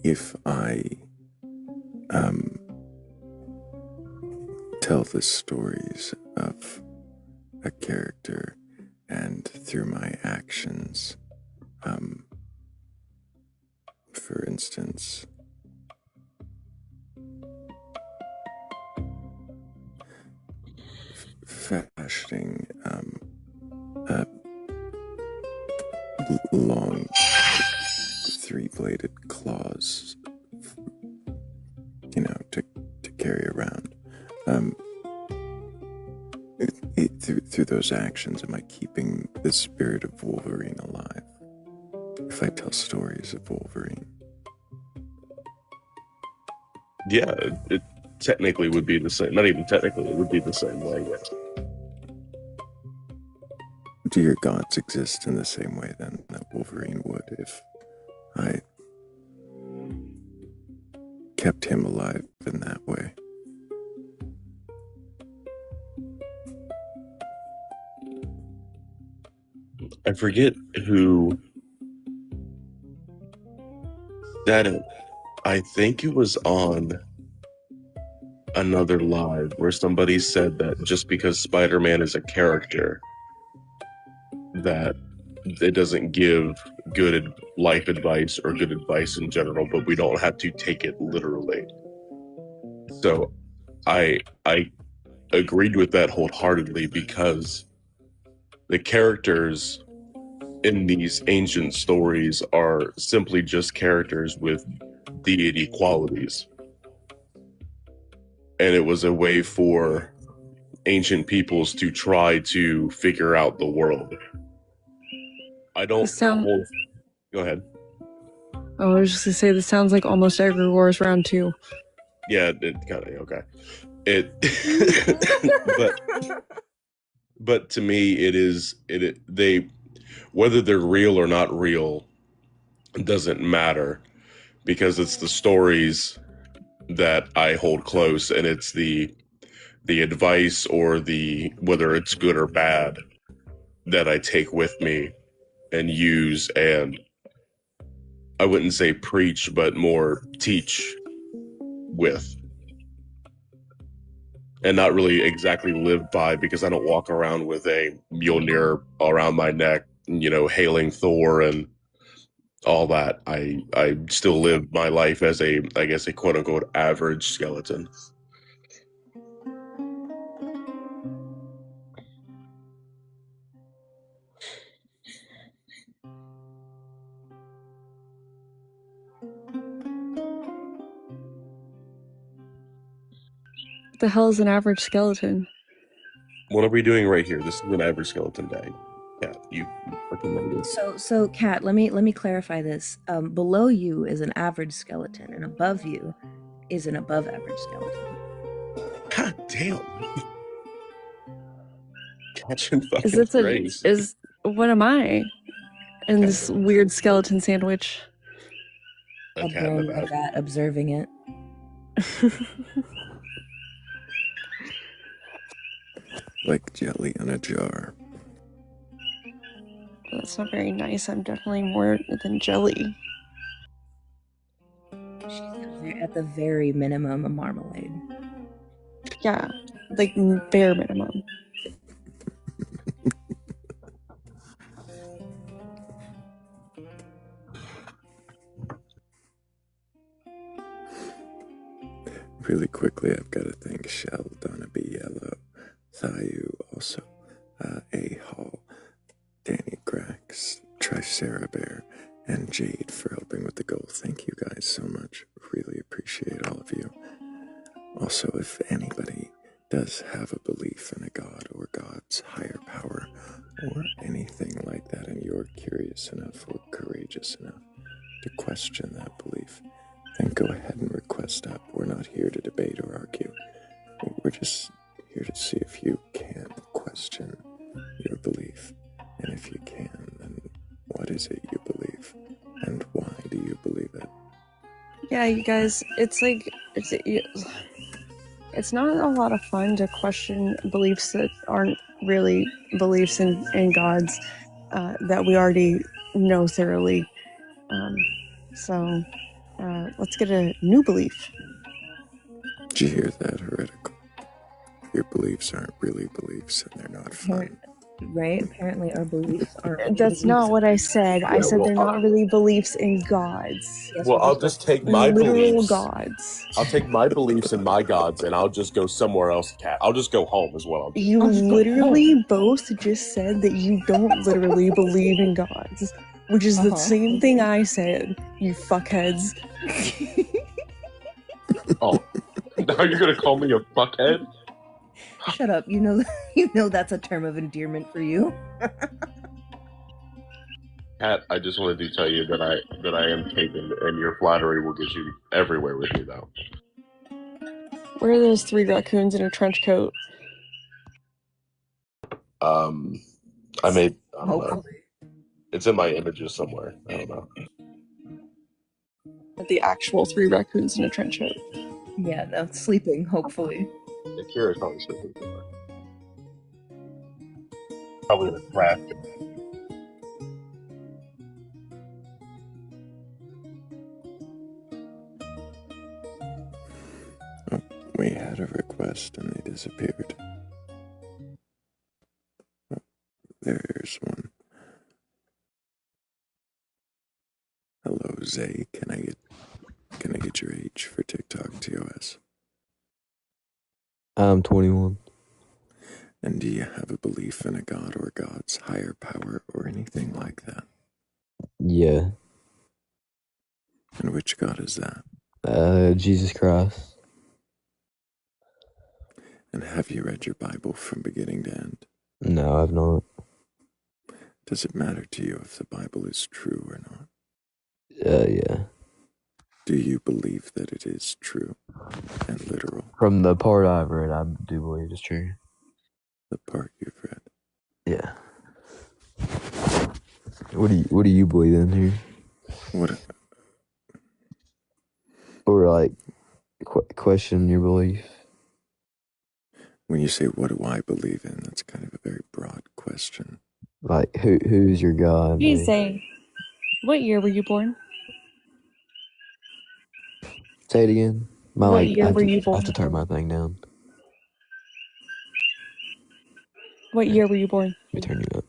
if I tell the stories of a character and through my actions, for instance, fashioning long three-bladed claws, to carry around. Through those actions, am I keeping the spirit of Wolverine alive? If I tell stories of Wolverine. Yeah, it technically would be the same. Not even technically, it would be the same way, yeah. Do your gods exist in the same way then that Wolverine would if I kept him alive in that way? I forget who said it. I think it was on another live where somebody said that just because Spider-Man is a character, that it doesn't give good life advice or good advice in general, but we don't have to take it literally. So I agreed with that wholeheartedly, because the characters in these ancient stories are simply just characters with deity qualities. And it was a way for ancient peoples to try to figure out the world. I don't... Go ahead. I was just gonna say, this sounds like almost Egregores round 2. Yeah, it kind of... Okay. But to me, they, whether they're real or not real, doesn't matter, because it's the stories that I hold close, and it's the advice or the, whether it's good or bad, that I take with me and use, and I wouldn't say preach, but more teach with, and not really exactly live by, because I don't walk around with a Mjolnir around my neck, hailing Thor and all that. I still live my life as a quote unquote average skeleton. The hell is an average skeleton? What are we doing right here? This is an average skeleton day. Yeah, you fucking know this. So, Kat, let me clarify this. Below you is an average skeleton, and above you is an above average skeleton. God damn. Catching Is fucking this strays. what am I? In this weird skeleton sandwich. A cat in the back. Rat observing it. Like jelly in a jar. That's not very nice. I'm definitely more than jelly. At the very minimum, a marmalade. Yeah, like bare minimum. Really quickly, I've got to thank Shell, Donna B. Yellow, Thayu, also, A. Hall, Danny Grax, Tricera Bear, and Jade for helping with the goal. Thank you guys so much. Really appreciate all of you. Also, if anybody does have a belief in a god or God's higher power or anything like that, and you're curious enough or courageous enough to question that belief, then go ahead and request up. We're not here to debate or argue. We're just here to see if you can question your belief. And if you can, then what is it you believe? And why do you believe it? Yeah, you guys, it's not a lot of fun to question beliefs that aren't really beliefs in gods that we already know thoroughly. So let's get a new belief. Did you hear that, heretical? Your beliefs aren't really beliefs, and they're not fun. Right? Apparently our beliefs aren't. That's not what I said. I said they're not really beliefs in gods. Well, I'll just take my literal beliefs. gods. I'll take my beliefs and my gods, and I'll just go somewhere else. Cat. I'll just go home as well. You literally both just said that you don't literally believe in gods, which is the same thing I said. You fuckheads. Oh, now you're gonna call me a fuckhead? Shut up. You know that's a term of endearment for you. Kat, I just wanted to tell you that I am taken, and your flattery will get you everywhere with me, though. Where are those 3 raccoons in a trench coat? I don't know. It's in my images somewhere. I don't know. The actual 3 raccoons in a trench coat. Yeah, no, sleeping, hopefully. The Kira's probably sleeping somewhere. Probably in a craft. Oh, we had a request and they disappeared. Oh, there's one. Hello, Zay. Can I get your age for TikTok TOS? I'm 21. And do you have a belief in a god or God's higher power or anything like that? Yeah. And which God is that? Jesus Christ. And have you read your Bible from beginning to end? No, I've not. Does it matter to you if the Bible is true or not? Yeah. Do you believe that it is true and literal? From the part I've read, I do believe it's true. The part you've read? Yeah. What do you believe in here? What? Or like question your belief? When you say what do I believe in, that's kind of a very broad question. Like who's your God? Hey, Zay, what year were you born? Say it again. What year were you born? I have to turn my thing down. What year were you born? Let me turn you up.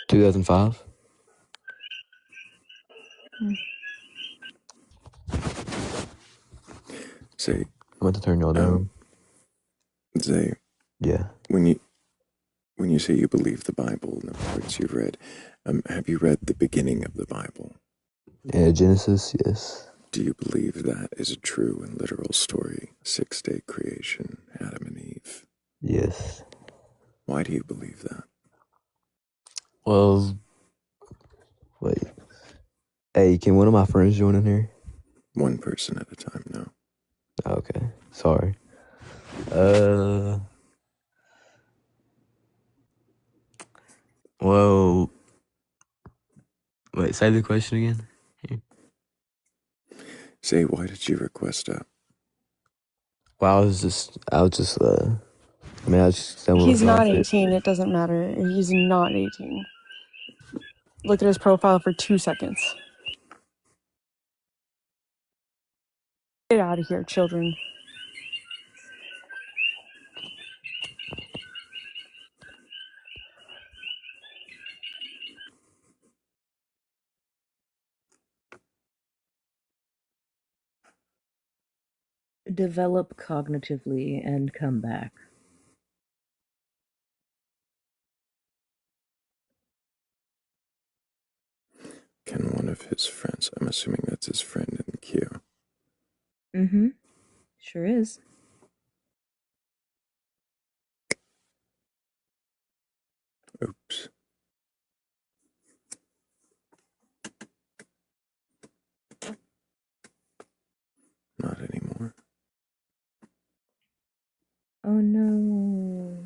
2005. Zay, I'm about to turn y'all down. Zay. Yeah. When you say you believe the Bible and the parts you've read, have you read the beginning of the Bible? Yeah, Genesis, yes. Do you believe that is a true and literal story? 6-day creation, Adam and Eve. Yes. Why do you believe that? Well, wait. Hey, can one of my friends join in here? One person at a time, no. Okay. Sorry. Well, wait, say the question again. Say, why did you request out? Well, I was just, I mean, I was just stumbled He's not across it. 18. It doesn't matter. He's not 18. Look at his profile for 2 seconds. Get out of here, children. Develop cognitively and come back. Can one of his friends, I'm assuming that's his friend in the queue. Mm-hmm. Sure is. Oops. Not anymore. Oh no.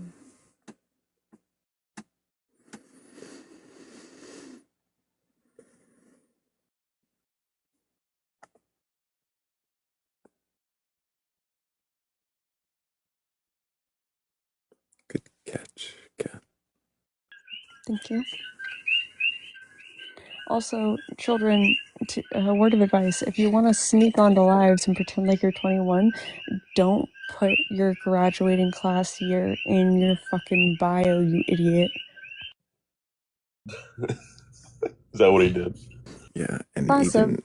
Good catch, Cat. Thank you. Also, children, a word of advice. If you want to sneak onto lives and pretend like you're 21, don't put your graduating class year in your fucking bio, you idiot. Is that what he did? Yeah, and Class of even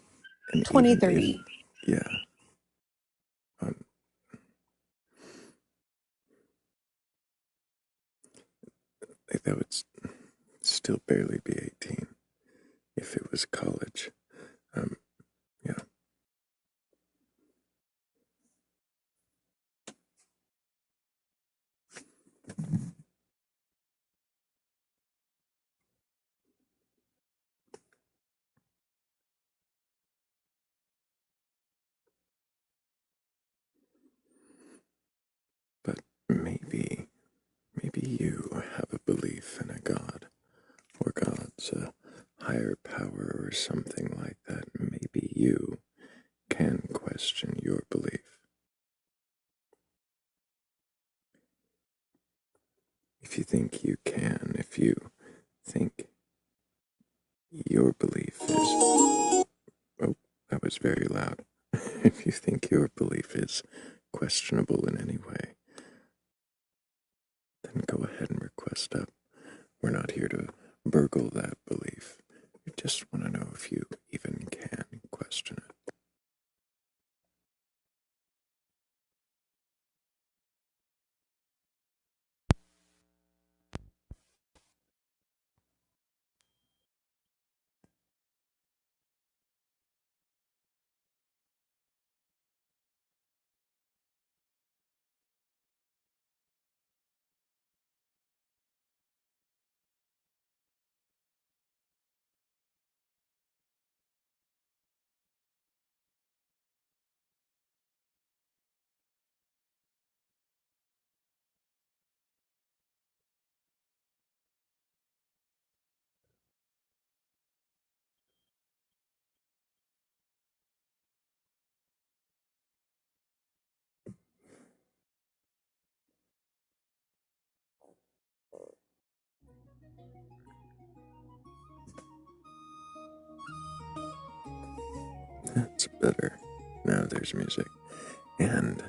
if 2030. yeah, um, that would still barely be 18 if it was college. Yeah. But maybe you have a belief in a god, or gods, a higher power, or something like that. Maybe you can question your belief. If you think you can, if you think your belief is, oh, that was very loud. If you think your belief is questionable in any way, then go ahead and request up. We're not here to burgle that belief. We just want to know if you even can question it. That's better. Now there's music. And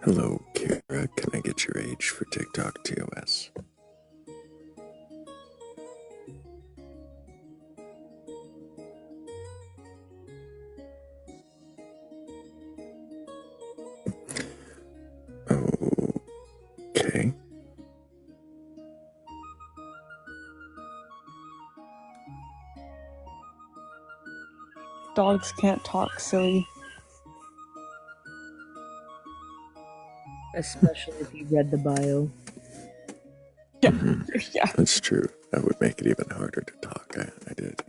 hello, Kira. Can I get your age for TikTok TOS? Okay. dogs can't talk, silly. Especially if you read the bio. Yeah. Yeah. That's true. That would make it even harder to talk. I did.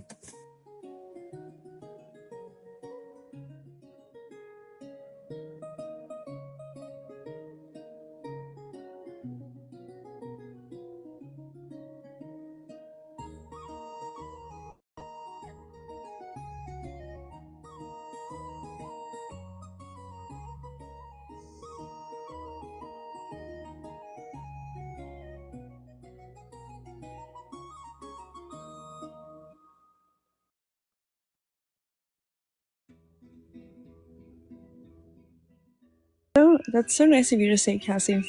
Oh, that's so nice of you to say, Cassie.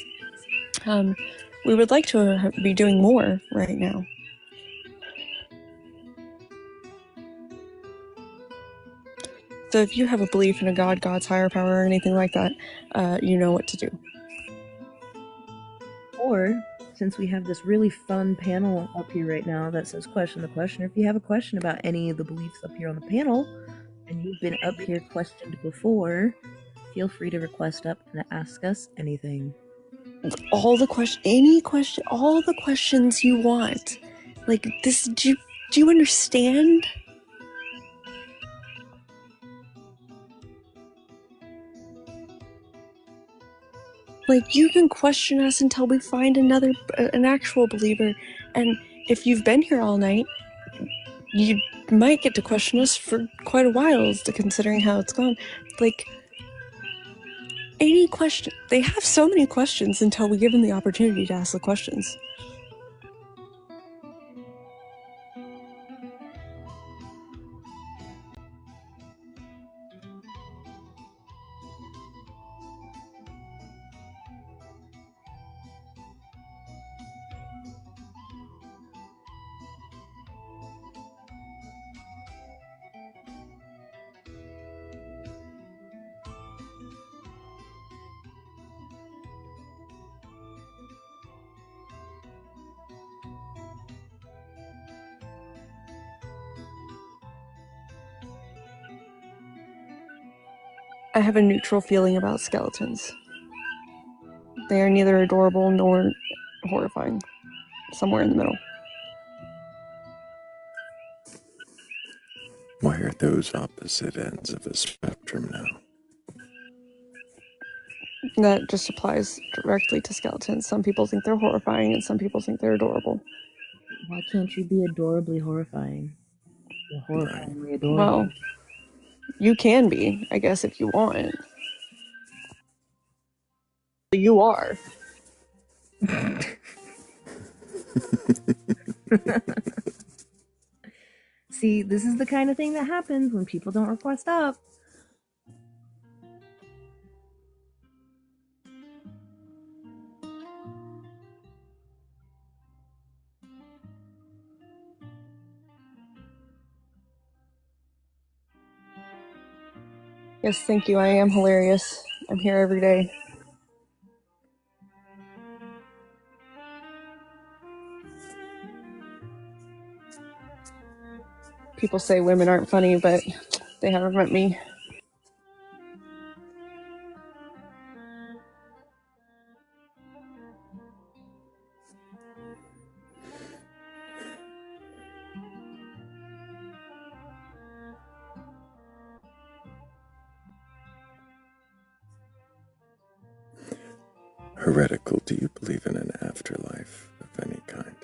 We would like to be doing more right now. So if you have a belief in a god, God's higher power, or anything like that, you know what to do. Or, since we have this really fun panel up here right now that says question the questioner, if you have a question about any of the beliefs up here on the panel, and you've been up here questioned before, feel free to request up and ask us anything. All the questions you want. Like this, do you understand? Like, you can question us until we find an actual believer, and if you've been here all night, you might get to question us for quite a while, considering how it's gone. Like, any question. They have so many questions until we give them the opportunity to ask the questions. I have a neutral feeling about skeletons. They are neither adorable nor horrifying. Somewhere in the middle. Why are those opposite ends of a spectrum now? That just applies directly to skeletons. Some people think they're horrifying, and some people think they're adorable. Why can't you be adorably horrifying? You're horrifyingly adorable. Well, you can be, I guess, if you want. You are. See, this is the kind of thing that happens when people don't request up. Yes, thank you. I am hilarious. I'm here every day. People say women aren't funny, but they haven't met me. Heretical, do you believe in an afterlife of any kind?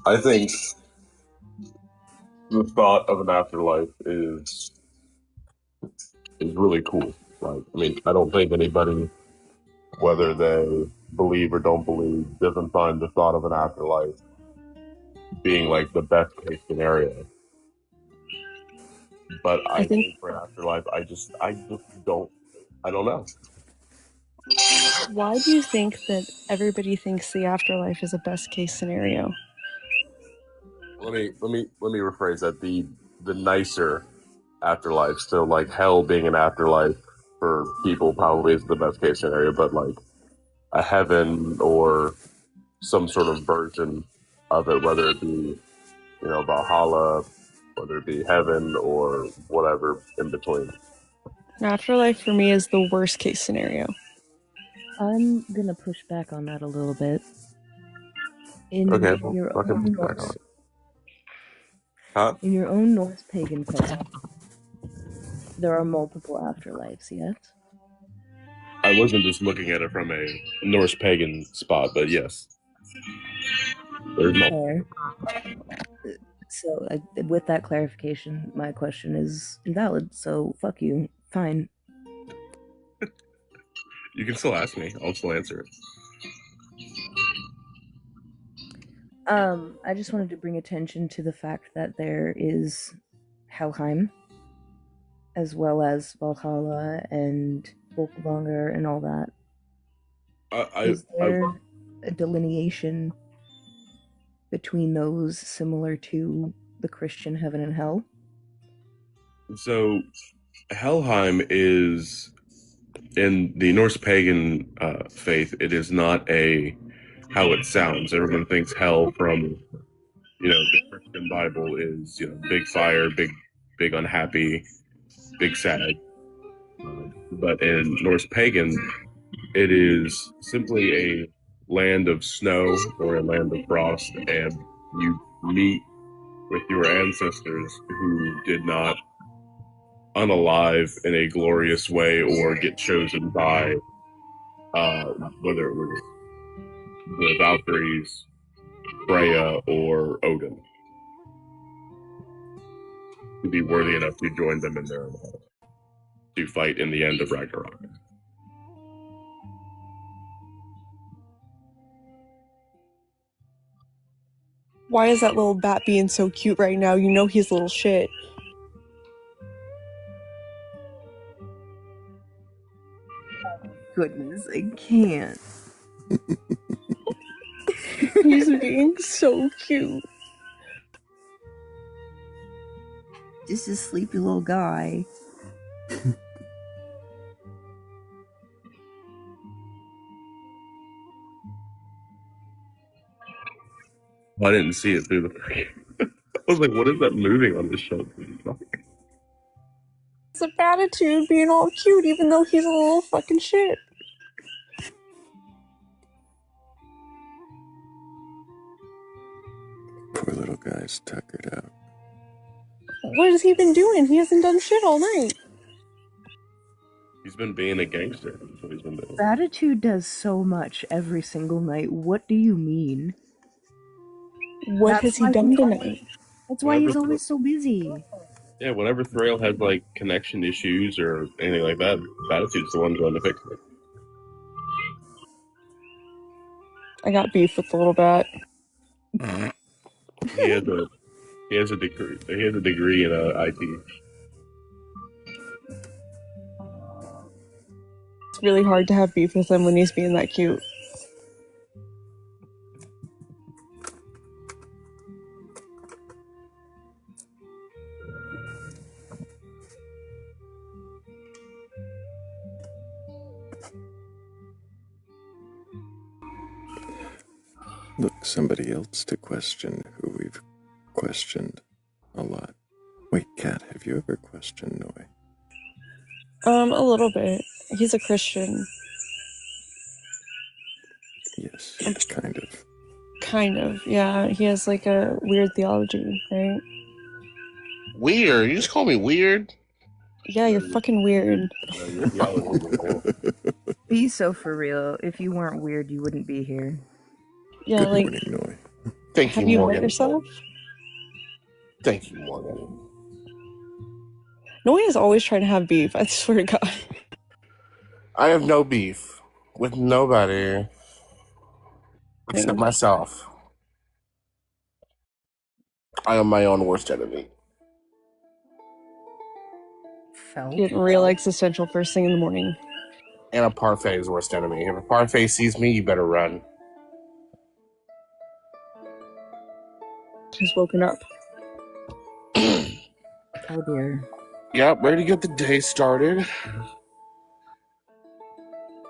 I think the thought of an afterlife is really cool. Like, I mean, I don't think anybody, whether they believe or don't believe, doesn't find the thought of an afterlife being like the best case scenario. But I think for an afterlife, I just don't know. Why do you think that everybody thinks the afterlife is a best case scenario? Let me rephrase that. The nicer afterlife. So like hell being an afterlife for people probably is the best case scenario, but like a heaven or some sort of version of it, whether it be, Valhalla, whether it be heaven or whatever in between. Afterlife for me is the worst case scenario. I'm gonna push back on that a little bit. In Okay, your I can own push back on Norse, it. Huh? in your own Norse pagan culture, there are multiple afterlives. Yes. I wasn't just looking at it from a Norse pagan spot, but yes, there's multiple. Fair. So, with that clarification, my question is invalid. So, fuck you. Fine. You can still ask me. I'll still answer it. I just wanted to bring attention to the fact that there is Helheim, as well as Valhalla and Volkvanger and all that. Is there a delineation between those similar to the Christian heaven and hell? So, Helheim is in the Norse pagan faith. It is not how it sounds. Everyone thinks hell from the Christian Bible is big fire, big unhappy, big sad. But in Norse pagan, it is simply a land of snow or a land of frost, and you meet with your ancestors who did not unalive in a glorious way or get chosen by whether it was the Valkyries, Freya, or Odin to be worthy enough to join them in their to fight in the end of Ragnarok. Why is that little bat being so cute right now? You know he's a little shit. Goodness, I can't. He's being so cute. Just a sleepy little guy. I didn't see it through the frame. I was like, what is that moving on this show? It's a Batitude being all cute even though he's a little fucking shit. Poor little guy's tuckered out. What has he been doing? He hasn't done shit all night. He's been being a gangster. That's what he's been doing. Gratitude does so much every single night. What do you mean? What has he done tonight? That's why he's always so busy. Yeah, whenever Thrayle has like connection issues or anything like that, Batitude's the one going to fix it. I got beef with the little bat. He has a degree. He has a degree in IT. It's really hard to have beef with him when he's being that cute. Look, somebody else to question who we've questioned a lot. Wait, Kat, have you ever questioned Noi? A little bit. He's a Christian. Yes, kind of. Kind of, yeah. He has like a weird theology, right? Weird? You just call me weird? Yeah, you're fucking weird. Be so for real. If you weren't weird, you wouldn't be here. Yeah, Good like, morning, Noi. Thank have you, you Morgan. met yourself? Thank you, Morgan. Noi is always trying to have beef, I swear to God. I have no beef with nobody except myself. I am my own worst enemy. Getting real existential first thing in the morning. And a parfait's worst enemy. If a parfait sees me, you better run. He's woken up. Oh dear. Yep, ready to get the day started.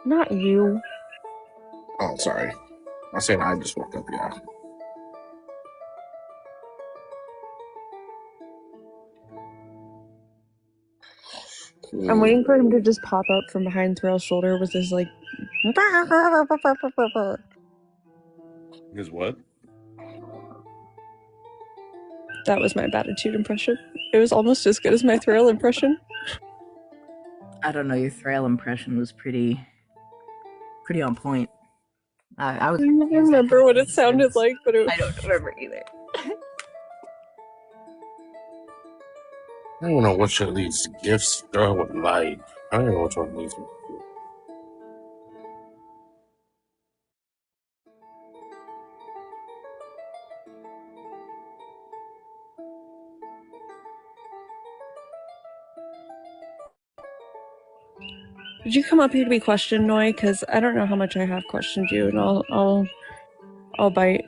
Not you. Oh, sorry. I said I just woke up, yeah. I'm waiting for him to just pop up from behind Thrale's shoulder with his like. His what? That was my Batitude impression. It was almost as good as my Thrayle impression. I don't know. Your Thrayle impression was pretty on point. I was. I don't remember what it sounded like, but I don't remember either. I don't know which of these gifts Thrayle would like. I don't know which one of these. Did you come up here to be questioned, Noi? Because I don't know how much I have questioned you, and I'll bite.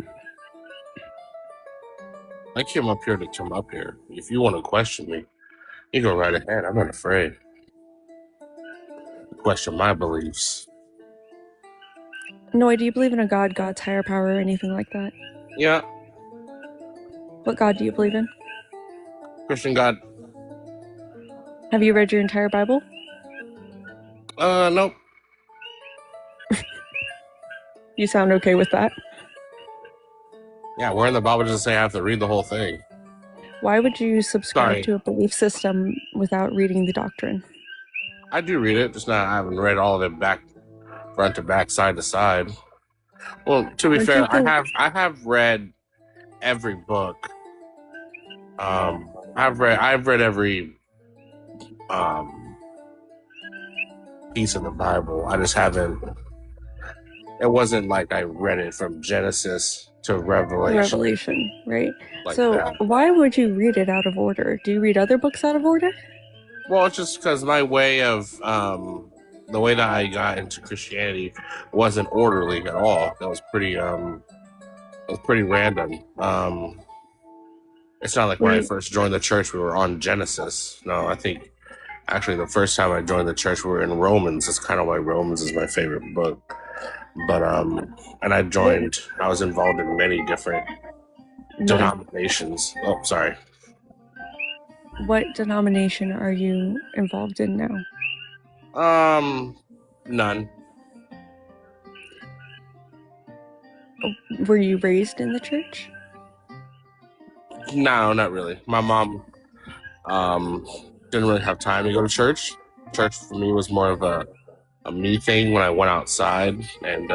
I came up here to come up here. If you want to question me, you go right ahead. I'm not afraid. Question my beliefs. Noi, do you believe in a God, God's higher power, or anything like that? Yeah. What God do you believe in? Christian God. Have you read your entire Bible? Nope. You sound okay with that? Yeah, where in the Bible does it say I have to read the whole thing? Why would you subscribe Sorry. to a belief system without reading the doctrine? I do read it, just not. I haven't read all of it back, front to back, side to side. Well, to be fair, I have read every book. I've read every piece of the Bible. I just haven't. It wasn't like I read it from Genesis to Revelation. Right? Like so that. Why would you read it out of order? Do you read other books out of order? Well, it's just because my way of the way that I got into Christianity wasn't orderly at all. It was pretty random. It's not like when I first joined the church we were on Genesis. No, I think actually the first time I joined the church we were in Romans. That's kind of why Romans is my favorite book. But and I was involved in many different denominations. Oh, sorry. What denomination are you involved in now? None. Were you raised in the church? No, not really. My mom didn't really have time to go to church. Church for me was more of a me thing when I went outside and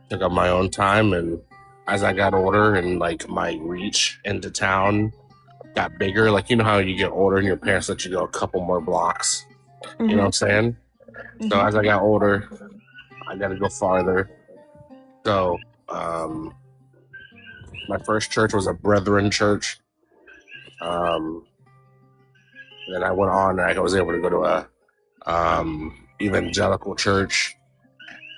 took up my own time. And as I got older and like my reach into town got bigger, like you know how you get older and your parents let you go a couple more blocks. You know what I'm saying? Mm-hmm. So as I got older, I got to go farther. So my first church was a Brethren church. Then I went on and I was able to go to a evangelical church,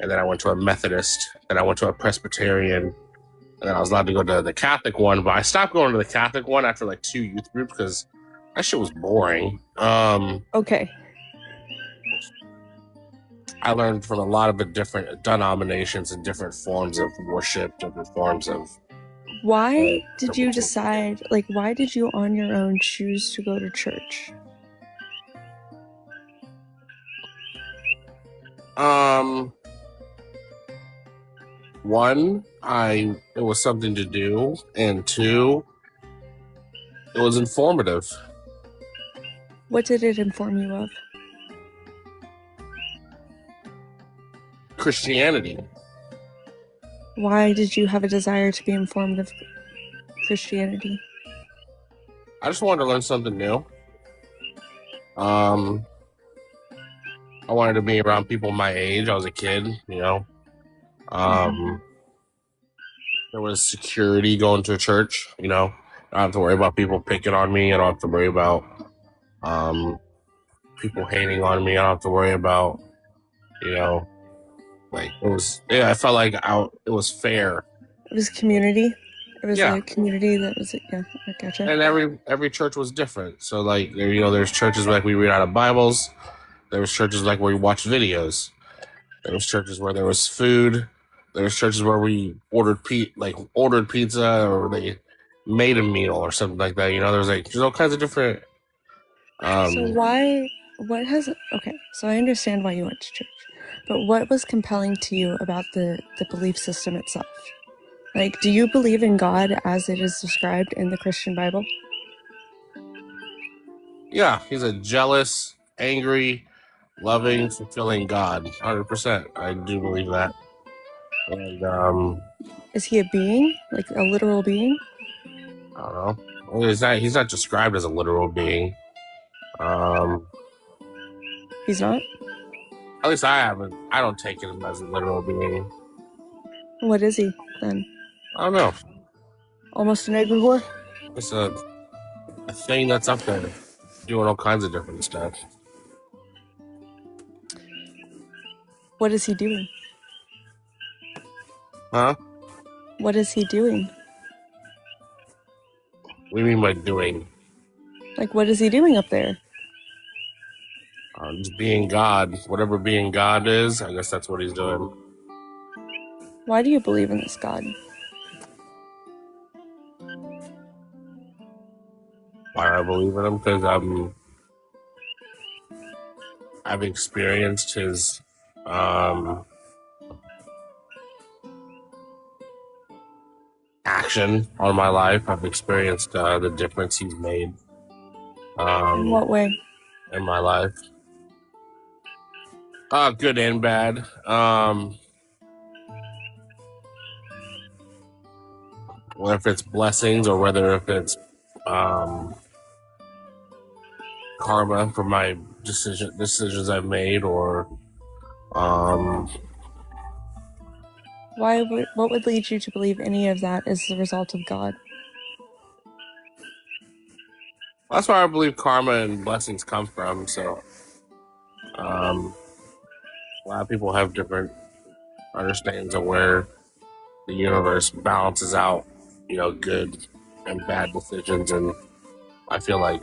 and then I went to a Methodist, then I went to a Presbyterian, and then I was allowed to go to the Catholic one, but I stopped going to the Catholic one after like 2 youth groups because that shit was boring. Okay. I learned from a lot of the different denominations and different forms of worship, different forms of... Why did you decide, like, why did you on your own choose to go to church? One, it was something to do, and two, it was informative. What did it inform you of? Christianity. Why did you have a desire to be informed of Christianity? I just wanted to learn something new. I wanted to be around people my age. I was a kid, you know. There was security going to a church, you know. I don't have to worry about people picking on me. I don't have to worry about people hating on me. I don't have to worry about, you know, like it was. Yeah, I felt like it was fair. It was community. It was a community that was. Yeah, I gotcha. And every church was different. So like there's churches where like we read out of Bibles. There was churches like where we watched videos. There was churches where there was food. There's churches where we ordered pizza, or they made a meal or something like that. There's all kinds of different. So okay, so I understand why you went to church, but what was compelling to you about the belief system itself? Like, do you believe in God as it is described in the Christian Bible? Yeah, he's a jealous, angry, loving, fulfilling God. 100%. I do believe that. And Is he a being? Like a literal being? I don't know. Well, he's not described as a literal being. He's not? At least I don't take him as a literal being. What is he, then? I don't know. Almost an egregore? It's a thing that's up there doing all kinds of different stuff. What is he doing? Huh? What is he doing? What do you mean by doing? Like, what is he doing up there? Just being God. Whatever being God is, I guess that's what he's doing. Why do you believe in this God? Why do I believe in him? Because I've experienced his action on my life. I've experienced the difference he's made. In what way? In my life. Good and bad. Whether if it's blessings or whether if it's karma for my decisions I've made, or what would lead you to believe any of that is the result of God? that's where I believe karma and blessings come from. So a lot of people have different understandings of where the universe balances out, good and bad decisions, and I feel like